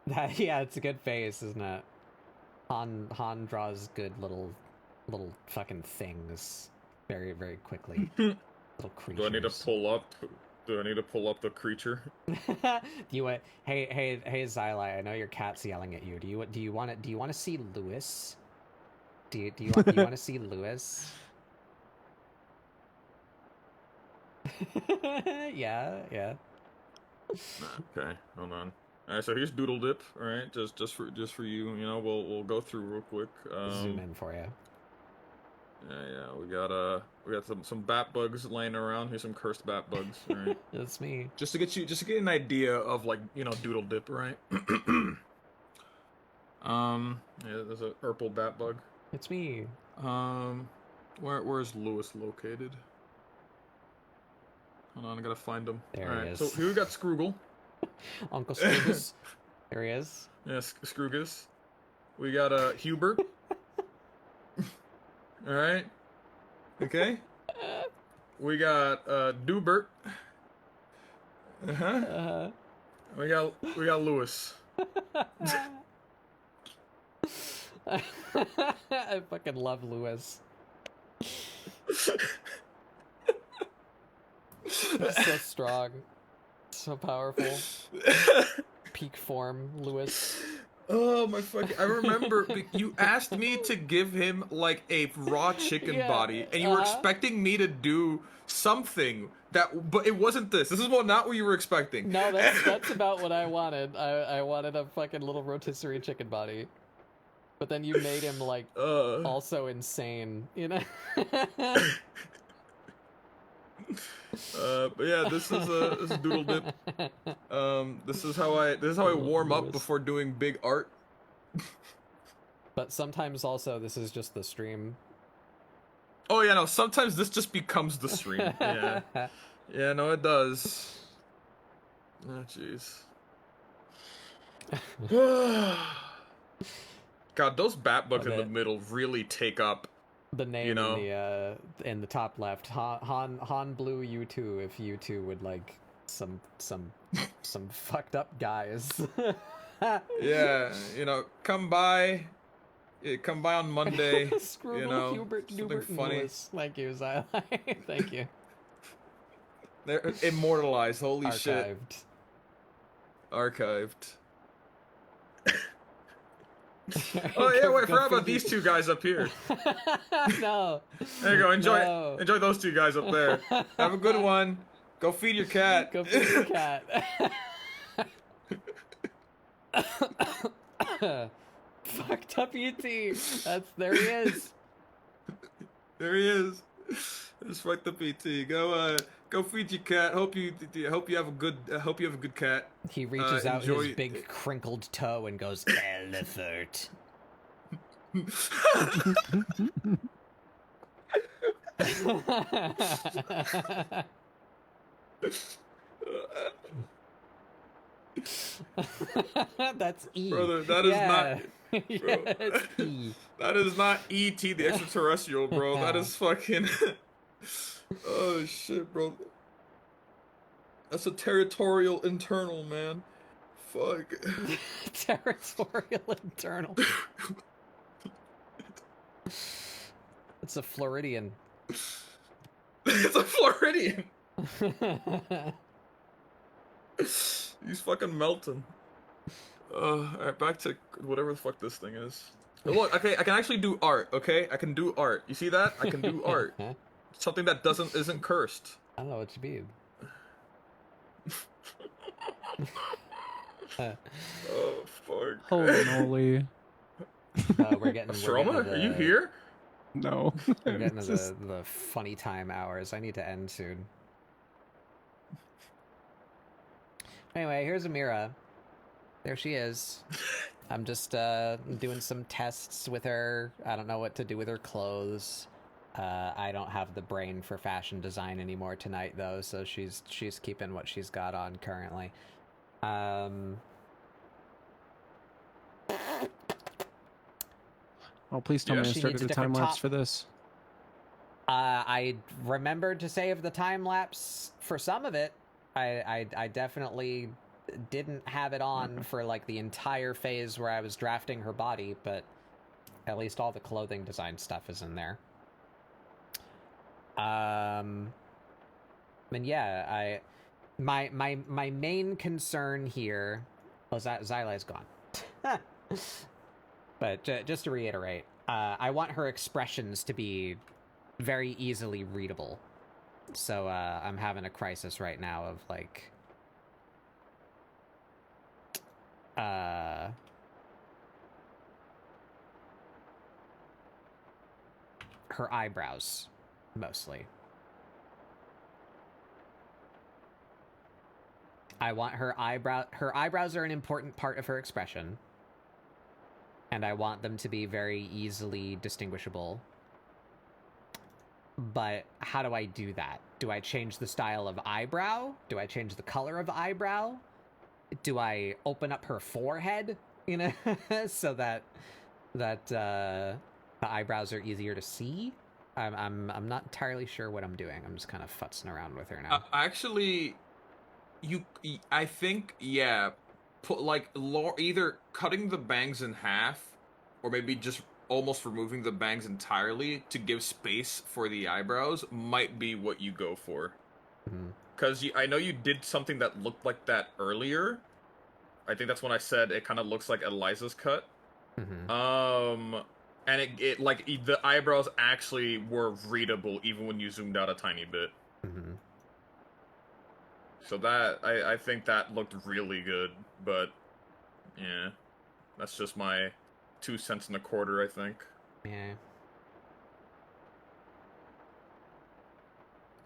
it's a good face, isn't it? Han draws good little fucking things very, very quickly. Little creatures. Do I need to pull up the creature? Do you want? Hey, Xyli, I know your cat's yelling at you. Do you want to see Lewis? Do you want to see Lewis? Yeah. Okay, hold on. All right, so here's Doodle Dip. All right, just for you, you know, we'll go through real quick. Zoom in for you. Yeah, we got some bat bugs laying around. Here's some cursed bat bugs. All right, that's me. Just to get an idea of, like, you know, Doodle Dip, right? Yeah, there's a purple bat bug. It's me. Where's Lewis located? Hold on, I gotta find him. There All he right, is. so here we got Scroogle. Uncle Scroogus. There he is. Yes, Scroogus. We got Hubert. All right. Okay. We got Dubert. We got Lewis. I fucking love Lewis. So strong, so powerful. Peak form, Lewis. Oh my fucking! I remember you asked me to give him like a raw chicken body, and you were expecting me to do something but it wasn't this. This is not what you were expecting. No, that's about what I wanted. I wanted a fucking little rotisserie chicken body, but then you made him like also insane, you know. But yeah, this is Doodle Dip. This is how I warm up before doing big art. But sometimes also this is just the stream. Oh yeah, no. Sometimes this just becomes the stream. Yeah, yeah. No, it does. Oh jeez. God, those bat bugs in the middle really take up the name, you know, in the top left. Han Blue U2, if U2 would like some fucked up guys. Yeah, you know, come by on Monday. Scribble, you know, Hubert, something funny. Lewis. Thank you, Xyli. Thank you. They're immortalized. Holy shit. Archived. Oh yeah, wait, I Go forgot about feed these two guys up here. No. There you go. Enjoy No. enjoy those two guys up there. Have a good one. Go feed your cat. Go feed your cat. Fucked up ET. There he is. There he is. It's fucked up ET. Go feed your cat. Hope you have a good cat. He reaches out enjoy- his big crinkled toe and goes, elephant. That's E. Brother, that is not. Yeah, it's E. That is not E.T. the extraterrestrial, bro. That is fucking. Oh shit, bro. That's a territorial internal, man. Fuck. Territorial internal. It's a Floridian. It's a Floridian. He's fucking melting. Alright, back to whatever the fuck this thing is. Look, okay, I can actually do art, okay? I can do art. You see that? I can do art. Something that isn't cursed. I don't know what you mean. Oh, fuck. Holy moly. We're getting Stroma, are you here? No. We're getting to Just- the funny time hours. I need to end soon. Anyway, here's Amira. There she is. I'm just doing some tests with her. I don't know what to do with her clothes. I don't have the brain for fashion design anymore tonight, though, so she's keeping what she's got on currently. Oh, please tell me I She started needs a a time different lapse top. for this. I remembered to save the time lapse for some of it. I definitely didn't have it on for like the entire phase where I was drafting her body, but at least all the clothing design stuff is in there. And yeah, my main concern here. Oh, Xylai's gone. But just to reiterate, I want her expressions to be very easily readable. So I'm having a crisis right now of like her eyebrows mostly. I want her eyebrows are an important part of her expression, and I want them to be very easily distinguishable. But how do I do that? Do I change the style of eyebrow? Do I change the color of eyebrow? Do I open up her forehead, you know, so that the eyebrows are easier to see? I'm not entirely sure what I'm doing. I'm just kind of futzing around with her now. Actually, I think, yeah, put like either cutting the bangs in half, or maybe just almost removing the bangs entirely to give space for the eyebrows might be what you go for. Because I know you did something that looked like that earlier. I think that's when I said it kind of looks like Eliza's cut. And it like the eyebrows actually were readable even when you zoomed out a tiny bit. So that I think that looked really good, but yeah, that's just my 2 cents and a quarter, I think. Yeah. Is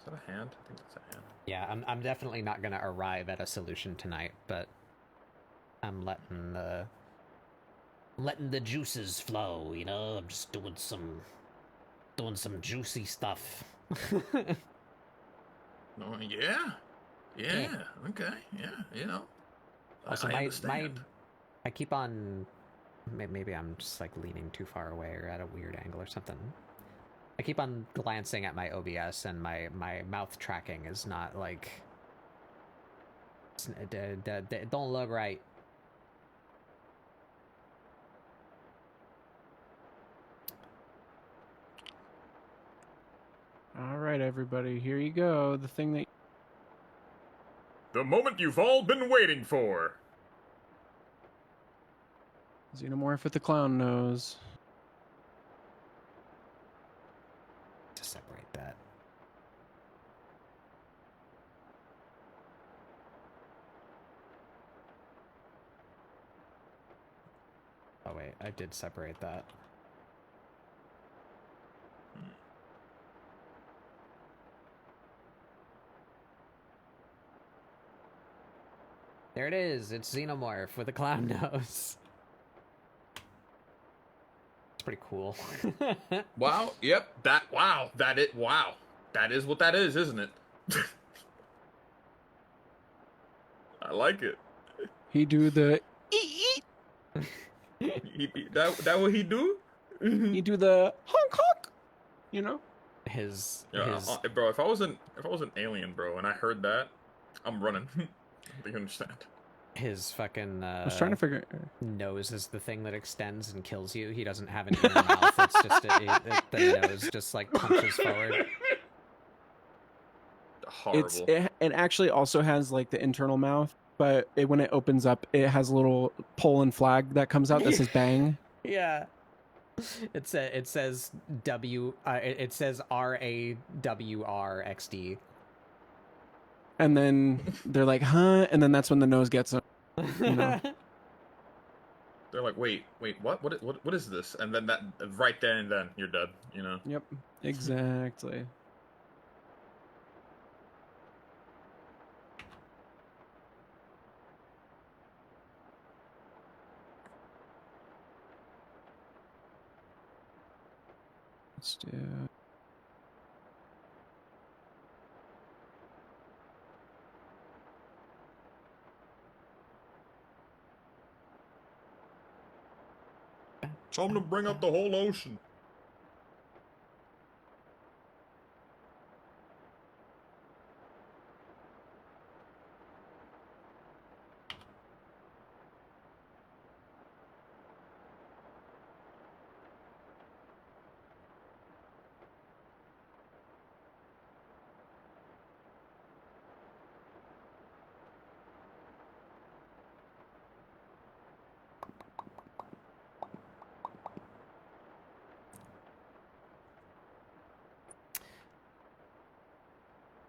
that a hand? I think that's a hand. Yeah, I'm definitely not gonna arrive at a solution tonight, but I'm letting the juices flow, you know. I'm just doing some juicy stuff. No, yeah, okay, yeah, you know. Also, I understand. I keep on. Maybe I'm just like leaning too far away or at a weird angle or something. I keep on glancing at my OBS, and my mouth tracking is not like. It don't look right. All right, everybody, here you go. The thing that The moment you've all been waiting for. Xenomorph with the clown nose. To separate that. Oh wait, I did separate that. There it is. It's Xenomorph with a clown nose. It's pretty cool. Wow. Yep. Wow. Wow. That is what that is, isn't it? I like it. He do the That what he do? he do the honk honk. You know? Bro, if I was an alien, bro, and I heard that, I'm running. Do you understand? His fucking I was trying to figure nose is the thing that extends and kills you. He doesn't have an inner mouth. It's just the nose just like punches forward. Horrible. It actually also has like the internal mouth, but when it opens up, it has a little Poland flag that comes out that says bang. Yeah. It says it says RAWRXD. And then they're like, huh? And then that's when the nose gets them. You know? They're like, wait, what is this? And then that right there and then you're dead. You know. Yep. Exactly. Let's do. Tell them to bring up the whole ocean.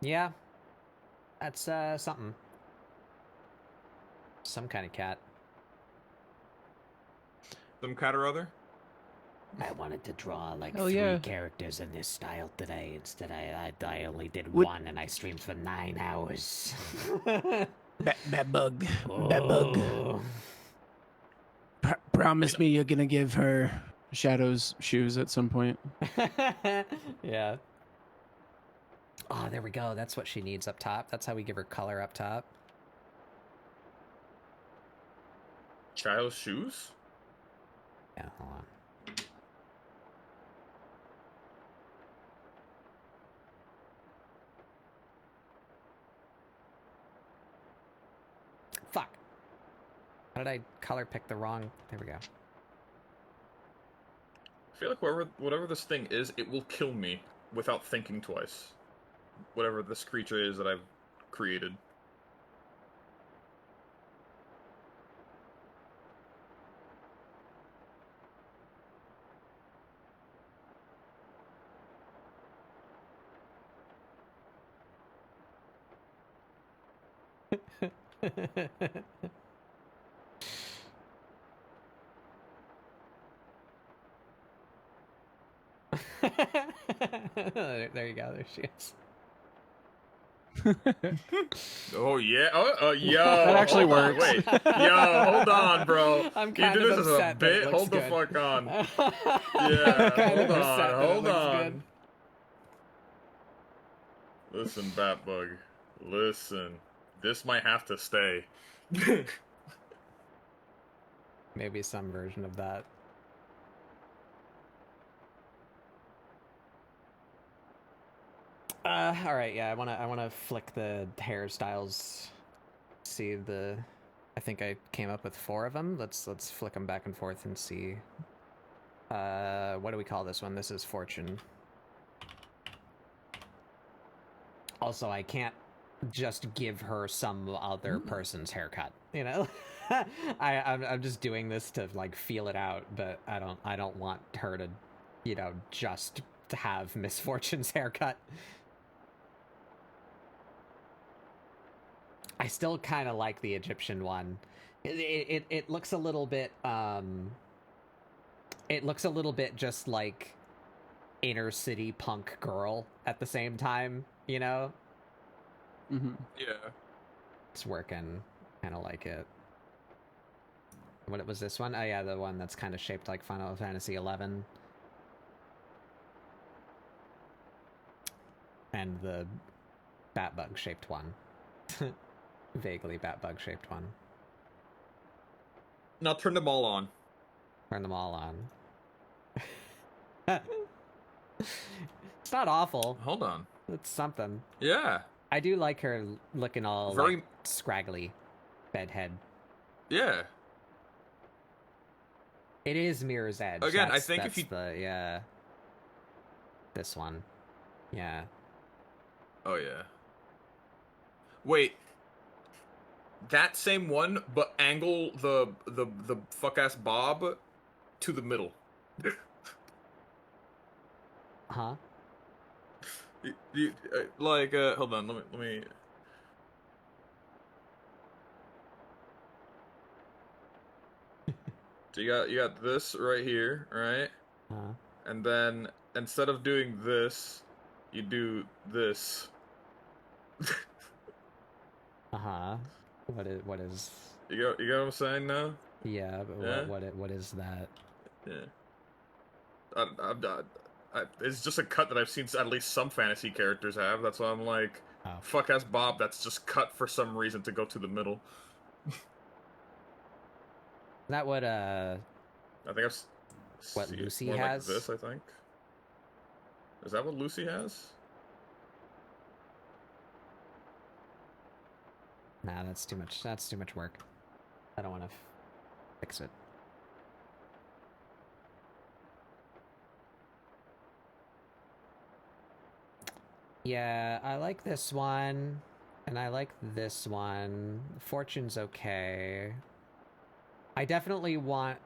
Yeah. That's something. Some kind of cat. Some cat or other? I wanted to draw like Hell 3 yeah. characters in this style today. Instead, I only did Would- 1, and I streamed for 9 hours. Bat bug. Bat bug. Oh. Promise me you're gonna give her Shadow's shoes at some point. Yeah. Oh, there we go. That's what she needs up top. That's how we give her color up top. Child's shoes? Yeah, hold on. Fuck. How did I color pick the wrong? There we go. I feel like whatever this thing is, it will kill me without thinking twice. Whatever this creature is that I've created. There you go. There she is. Oh yeah. Yo. That actually hold on, works. Wait. Yo, hold on, bro. I'm kind you of do this as a upset that it bit. looks Hold the good. fuck on. I'm Yeah. kind of Hold upset that it on. Hold looks on. good. Listen, Batbug. Listen. This might have to stay. Maybe some version of that. All right, yeah, I wanna flick the hairstyles. See the, I think I came up with 4 of them. Let's flick them back and forth and see. What do we call this one? This is Fortune. Also, I can't just give her some other person's haircut, you know? I'm just doing this to like feel it out, but I don't want her to, you know, just to have Misfortune's haircut. I still kind of like the Egyptian one. It looks a little bit it looks a little bit just like inner city punk girl at the same time, you know? Mm-hmm. Yeah. It's working. Kind of like it. What was this one? Oh yeah, the one that's kind of shaped like Final Fantasy 11. And the Batbug shaped one. Vaguely Batbug shaped one. Now turn them all on. Turn them all on. It's not awful. Hold on. It's something. Yeah. I do like her looking all Very like, scraggly. Bedhead. Yeah. It is Mirror's Edge. Again, that's, I think that's if you... yeah. This one. Yeah. Oh, yeah. Wait. That same one, but angle the fuck-ass Bob to the middle. Huh? Hold on, let me... So you got this right here, right? Uh-huh. And then instead of doing this, you do this. Uh-huh. What is You got what I'm saying now? Yeah, but Yeah? what is that? Yeah. It's just a cut that I've seen at least some fantasy characters have. That's why I'm like, fuck ass Bob. That's just cut for some reason to go to the middle. That what I think I've what see it Lucy more has? like this. I think. Is that what Lucy has? Nah, that's too much. That's too much work. I don't want to fix it. Yeah, I like this one, and I like this one. Fortune's okay. I definitely want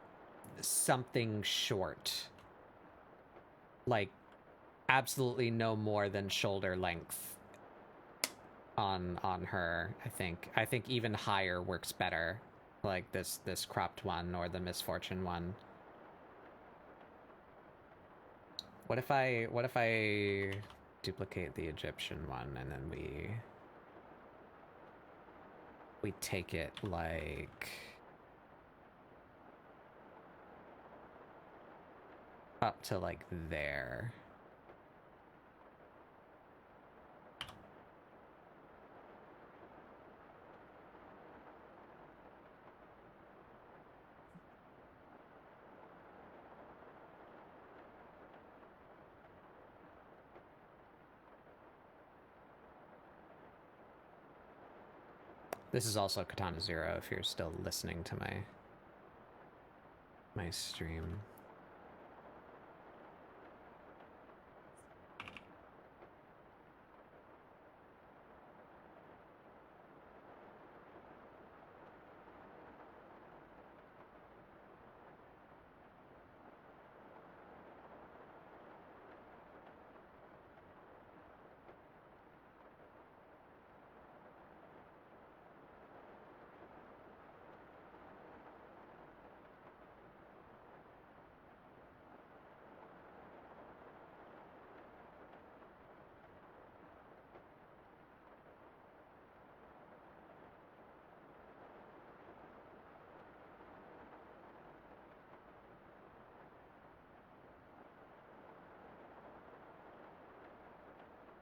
something short. Like, absolutely no more than shoulder length on her, I think. I think even higher works better. Like this cropped one or the Misfortune one. What if I duplicate the Egyptian one and then we take it like up to like there. This is also Katana Zero if you're still listening to my stream.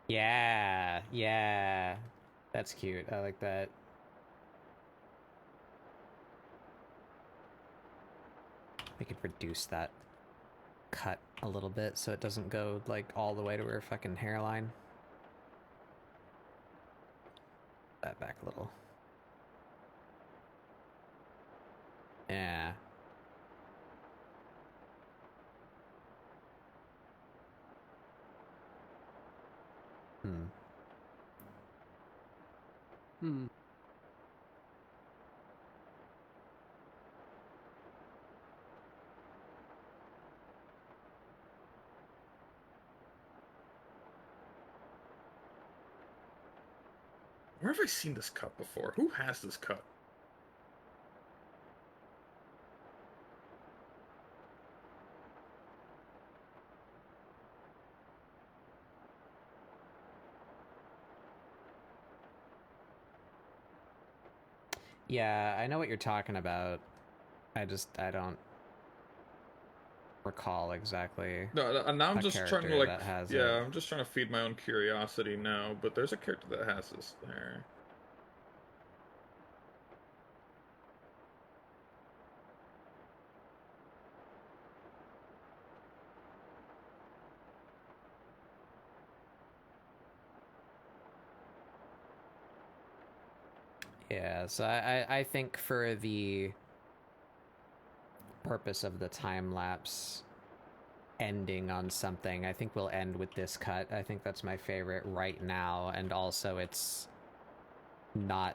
Yeah, yeah. That's cute. I like that. We could reduce that cut a little bit so it doesn't go like all the way to her fucking hairline. That back a little. Yeah. Where have I seen this cut before? Who has this cut? Yeah, I know what you're talking about. I don't recall exactly. No, now I'm just trying to like, that has yeah, it. I'm just trying to feed my own curiosity now. But there's a character that has this there. Yeah, so I think for the purpose of the time lapse ending on something, I think we'll end with this cut. I think that's my favorite right now, and also it's not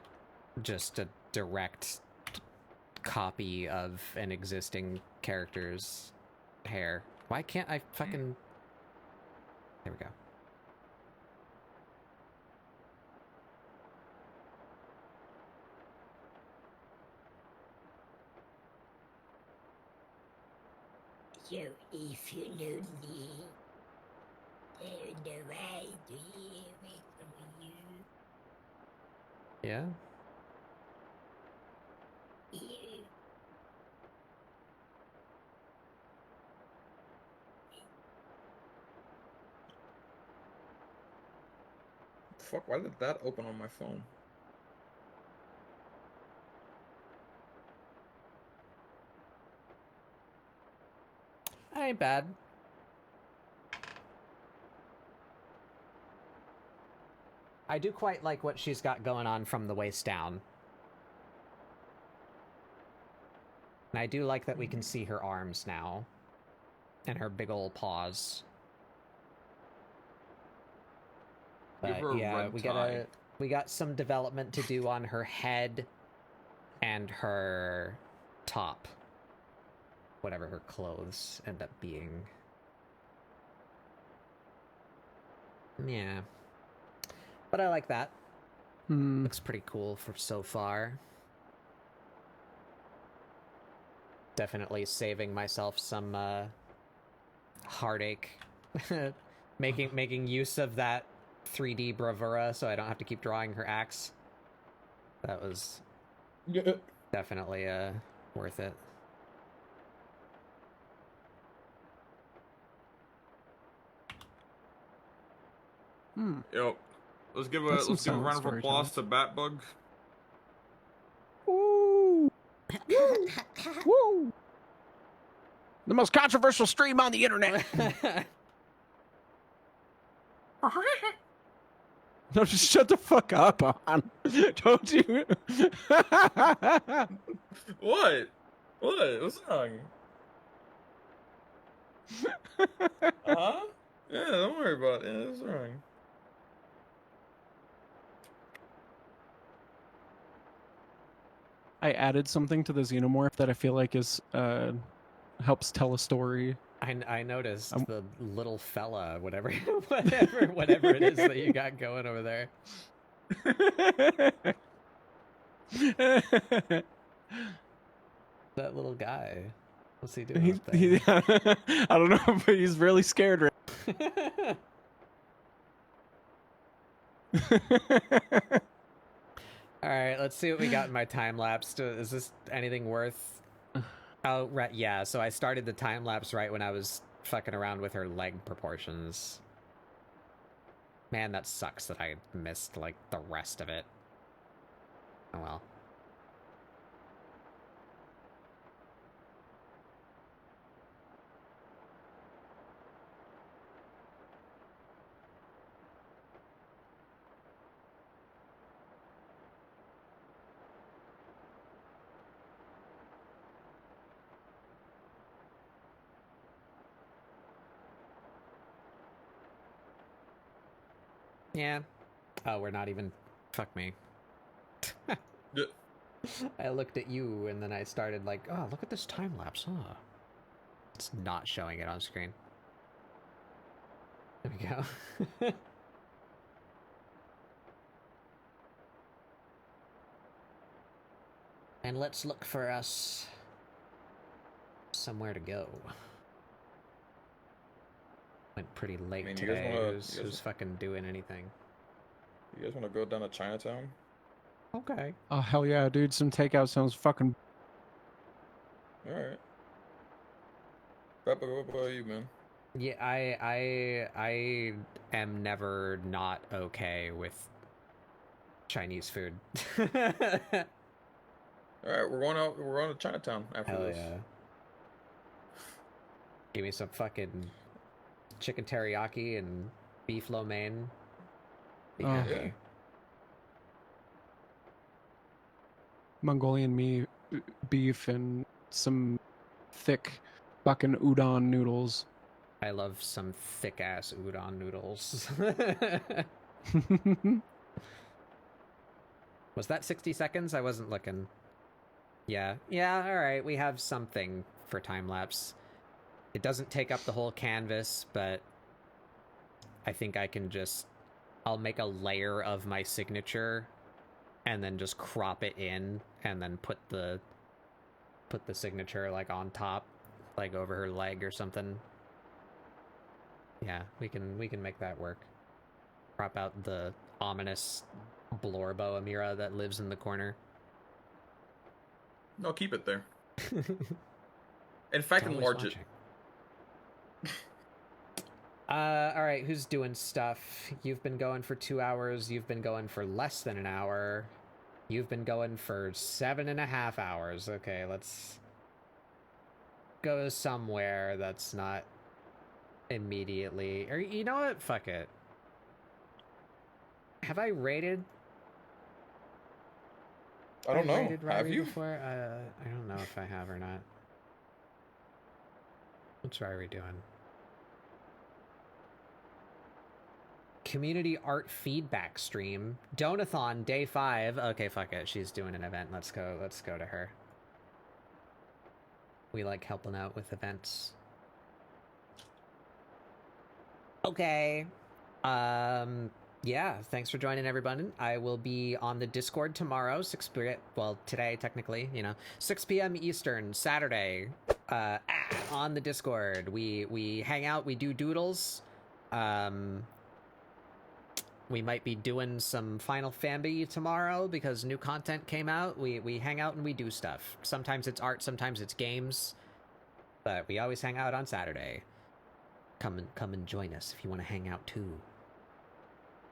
just a direct copy of an existing character's hair. Why can't I fucking... There we go. So if you know me, the right to hear it from you. Yeah? You. Fuck, why did that open on my phone? That ain't bad. I do quite like what she's got going on from the waist down. And I do like that we can see her arms now. And her big ol' paws. Give her But a yeah, red we tie. got some development to do on her head and her top. Whatever her clothes end up being. Yeah. But I like that. Looks pretty cool for so far. Definitely saving myself some heartache. making use of that 3D bravura so I don't have to keep drawing her axe. That was definitely worth it. Yep. Let's give a round of applause to Batbug. Woo! Woo! The most controversial stream on the internet. No, just shut the fuck up, on. Don't you? What? What? What's wrong? Huh? Yeah, don't worry about it. Yeah, what's wrong? I added something to the xenomorph that I feel like is helps tell a story. I noticed the little fella, whatever whatever it is that you got going over there. That little guy. What's he doing up there? I don't know, but he's really scared right Alright, let's see what we got in my time lapse. Is this anything worth... Oh, right, yeah, so I started the time lapse right when I was fucking around with her leg proportions. Man, that sucks that I missed, like, the rest of it. Oh well. Yeah. Oh, we're not even... Fuck me. I looked at you, and then I started like, oh, look at this time-lapse, huh? It's not showing it on screen. There we go. And let's look for us somewhere to go. Went pretty late mean, you guys today. wanna- Who's you guys- fucking doing anything? You guys want to go down to Chinatown? Okay. Oh hell yeah, dude! Some takeout sounds fucking. All right. What about you, man? Yeah, I am never not okay with Chinese food. All right, we're going out. We're going to Chinatown after Hell this. yeah. Give me some fucking chicken teriyaki and beef lo mein. Be Oh. happy. Yeah. Mongolian meat, beef, and some thick fucking udon noodles. I love some thick ass udon noodles. Was that 60 seconds? I wasn't looking. Yeah. Yeah, alright. We have something for time lapse. It doesn't take up the whole canvas, but I think I can just... I'll make a layer of my signature and then just crop it in and then put the signature like on top, like over her leg or something. Yeah, we can make that work. Crop out the ominous Blorbo Amira that lives in the corner. No, keep it there. In fact, Always enlarge it. watching. Alright, who's doing stuff? You've been going for 2 hours, you've been going for less than an hour. You've been going for 7.5 hours. Okay, let's go somewhere that's not immediately... Or, you know what? Fuck it. Have I rated... I don't know. rated Have Ryrie you? before? I don't know if I have or not. What's Ryrie doing? Community art feedback stream. Donathon, day 5. Okay, fuck it. She's doing an event. Let's go to her. We like helping out with events. Okay. Yeah, thanks for joining, everybody. I will be on the Discord tomorrow, 6 p.m. Well, today, technically, 6 p.m. Eastern, Saturday, on the Discord. We hang out, we do doodles. We might be doing some Final Fantasy tomorrow because new content came out. We hang out and we do stuff. Sometimes it's art, sometimes it's games, but we always hang out on Saturday. Come and join us if you want to hang out too.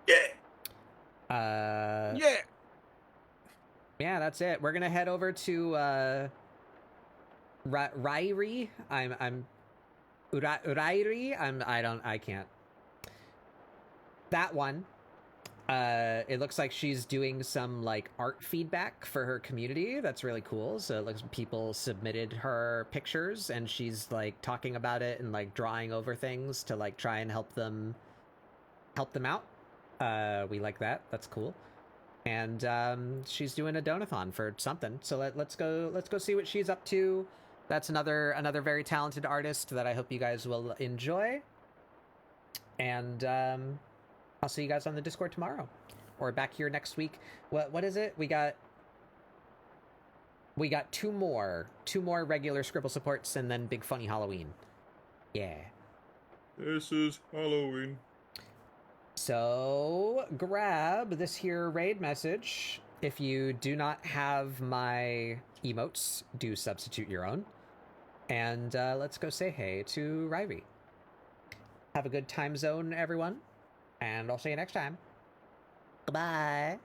Yeah. Yeah, that's it. We're gonna head over to Ryrie. I'm Ryrie. I can't. That one. It looks like she's doing some like art feedback for her community. That's really cool. So it looks people submitted her pictures and she's like talking about it and like drawing over things to like try and help them out. We like that. That's cool. And she's doing a donathon for something. So let's go see what she's up to. That's another very talented artist that I hope you guys will enjoy. And I'll see you guys on the Discord tomorrow, or back here next week. What is it? We got two more regular Scribble supports, and then Big Funny Halloween. Yeah. This is Halloween. So grab this here raid message. If you do not have my emotes, do substitute your own. And let's go say hey to Ryrie. Have a good time zone, everyone. And I'll see you next time. Goodbye.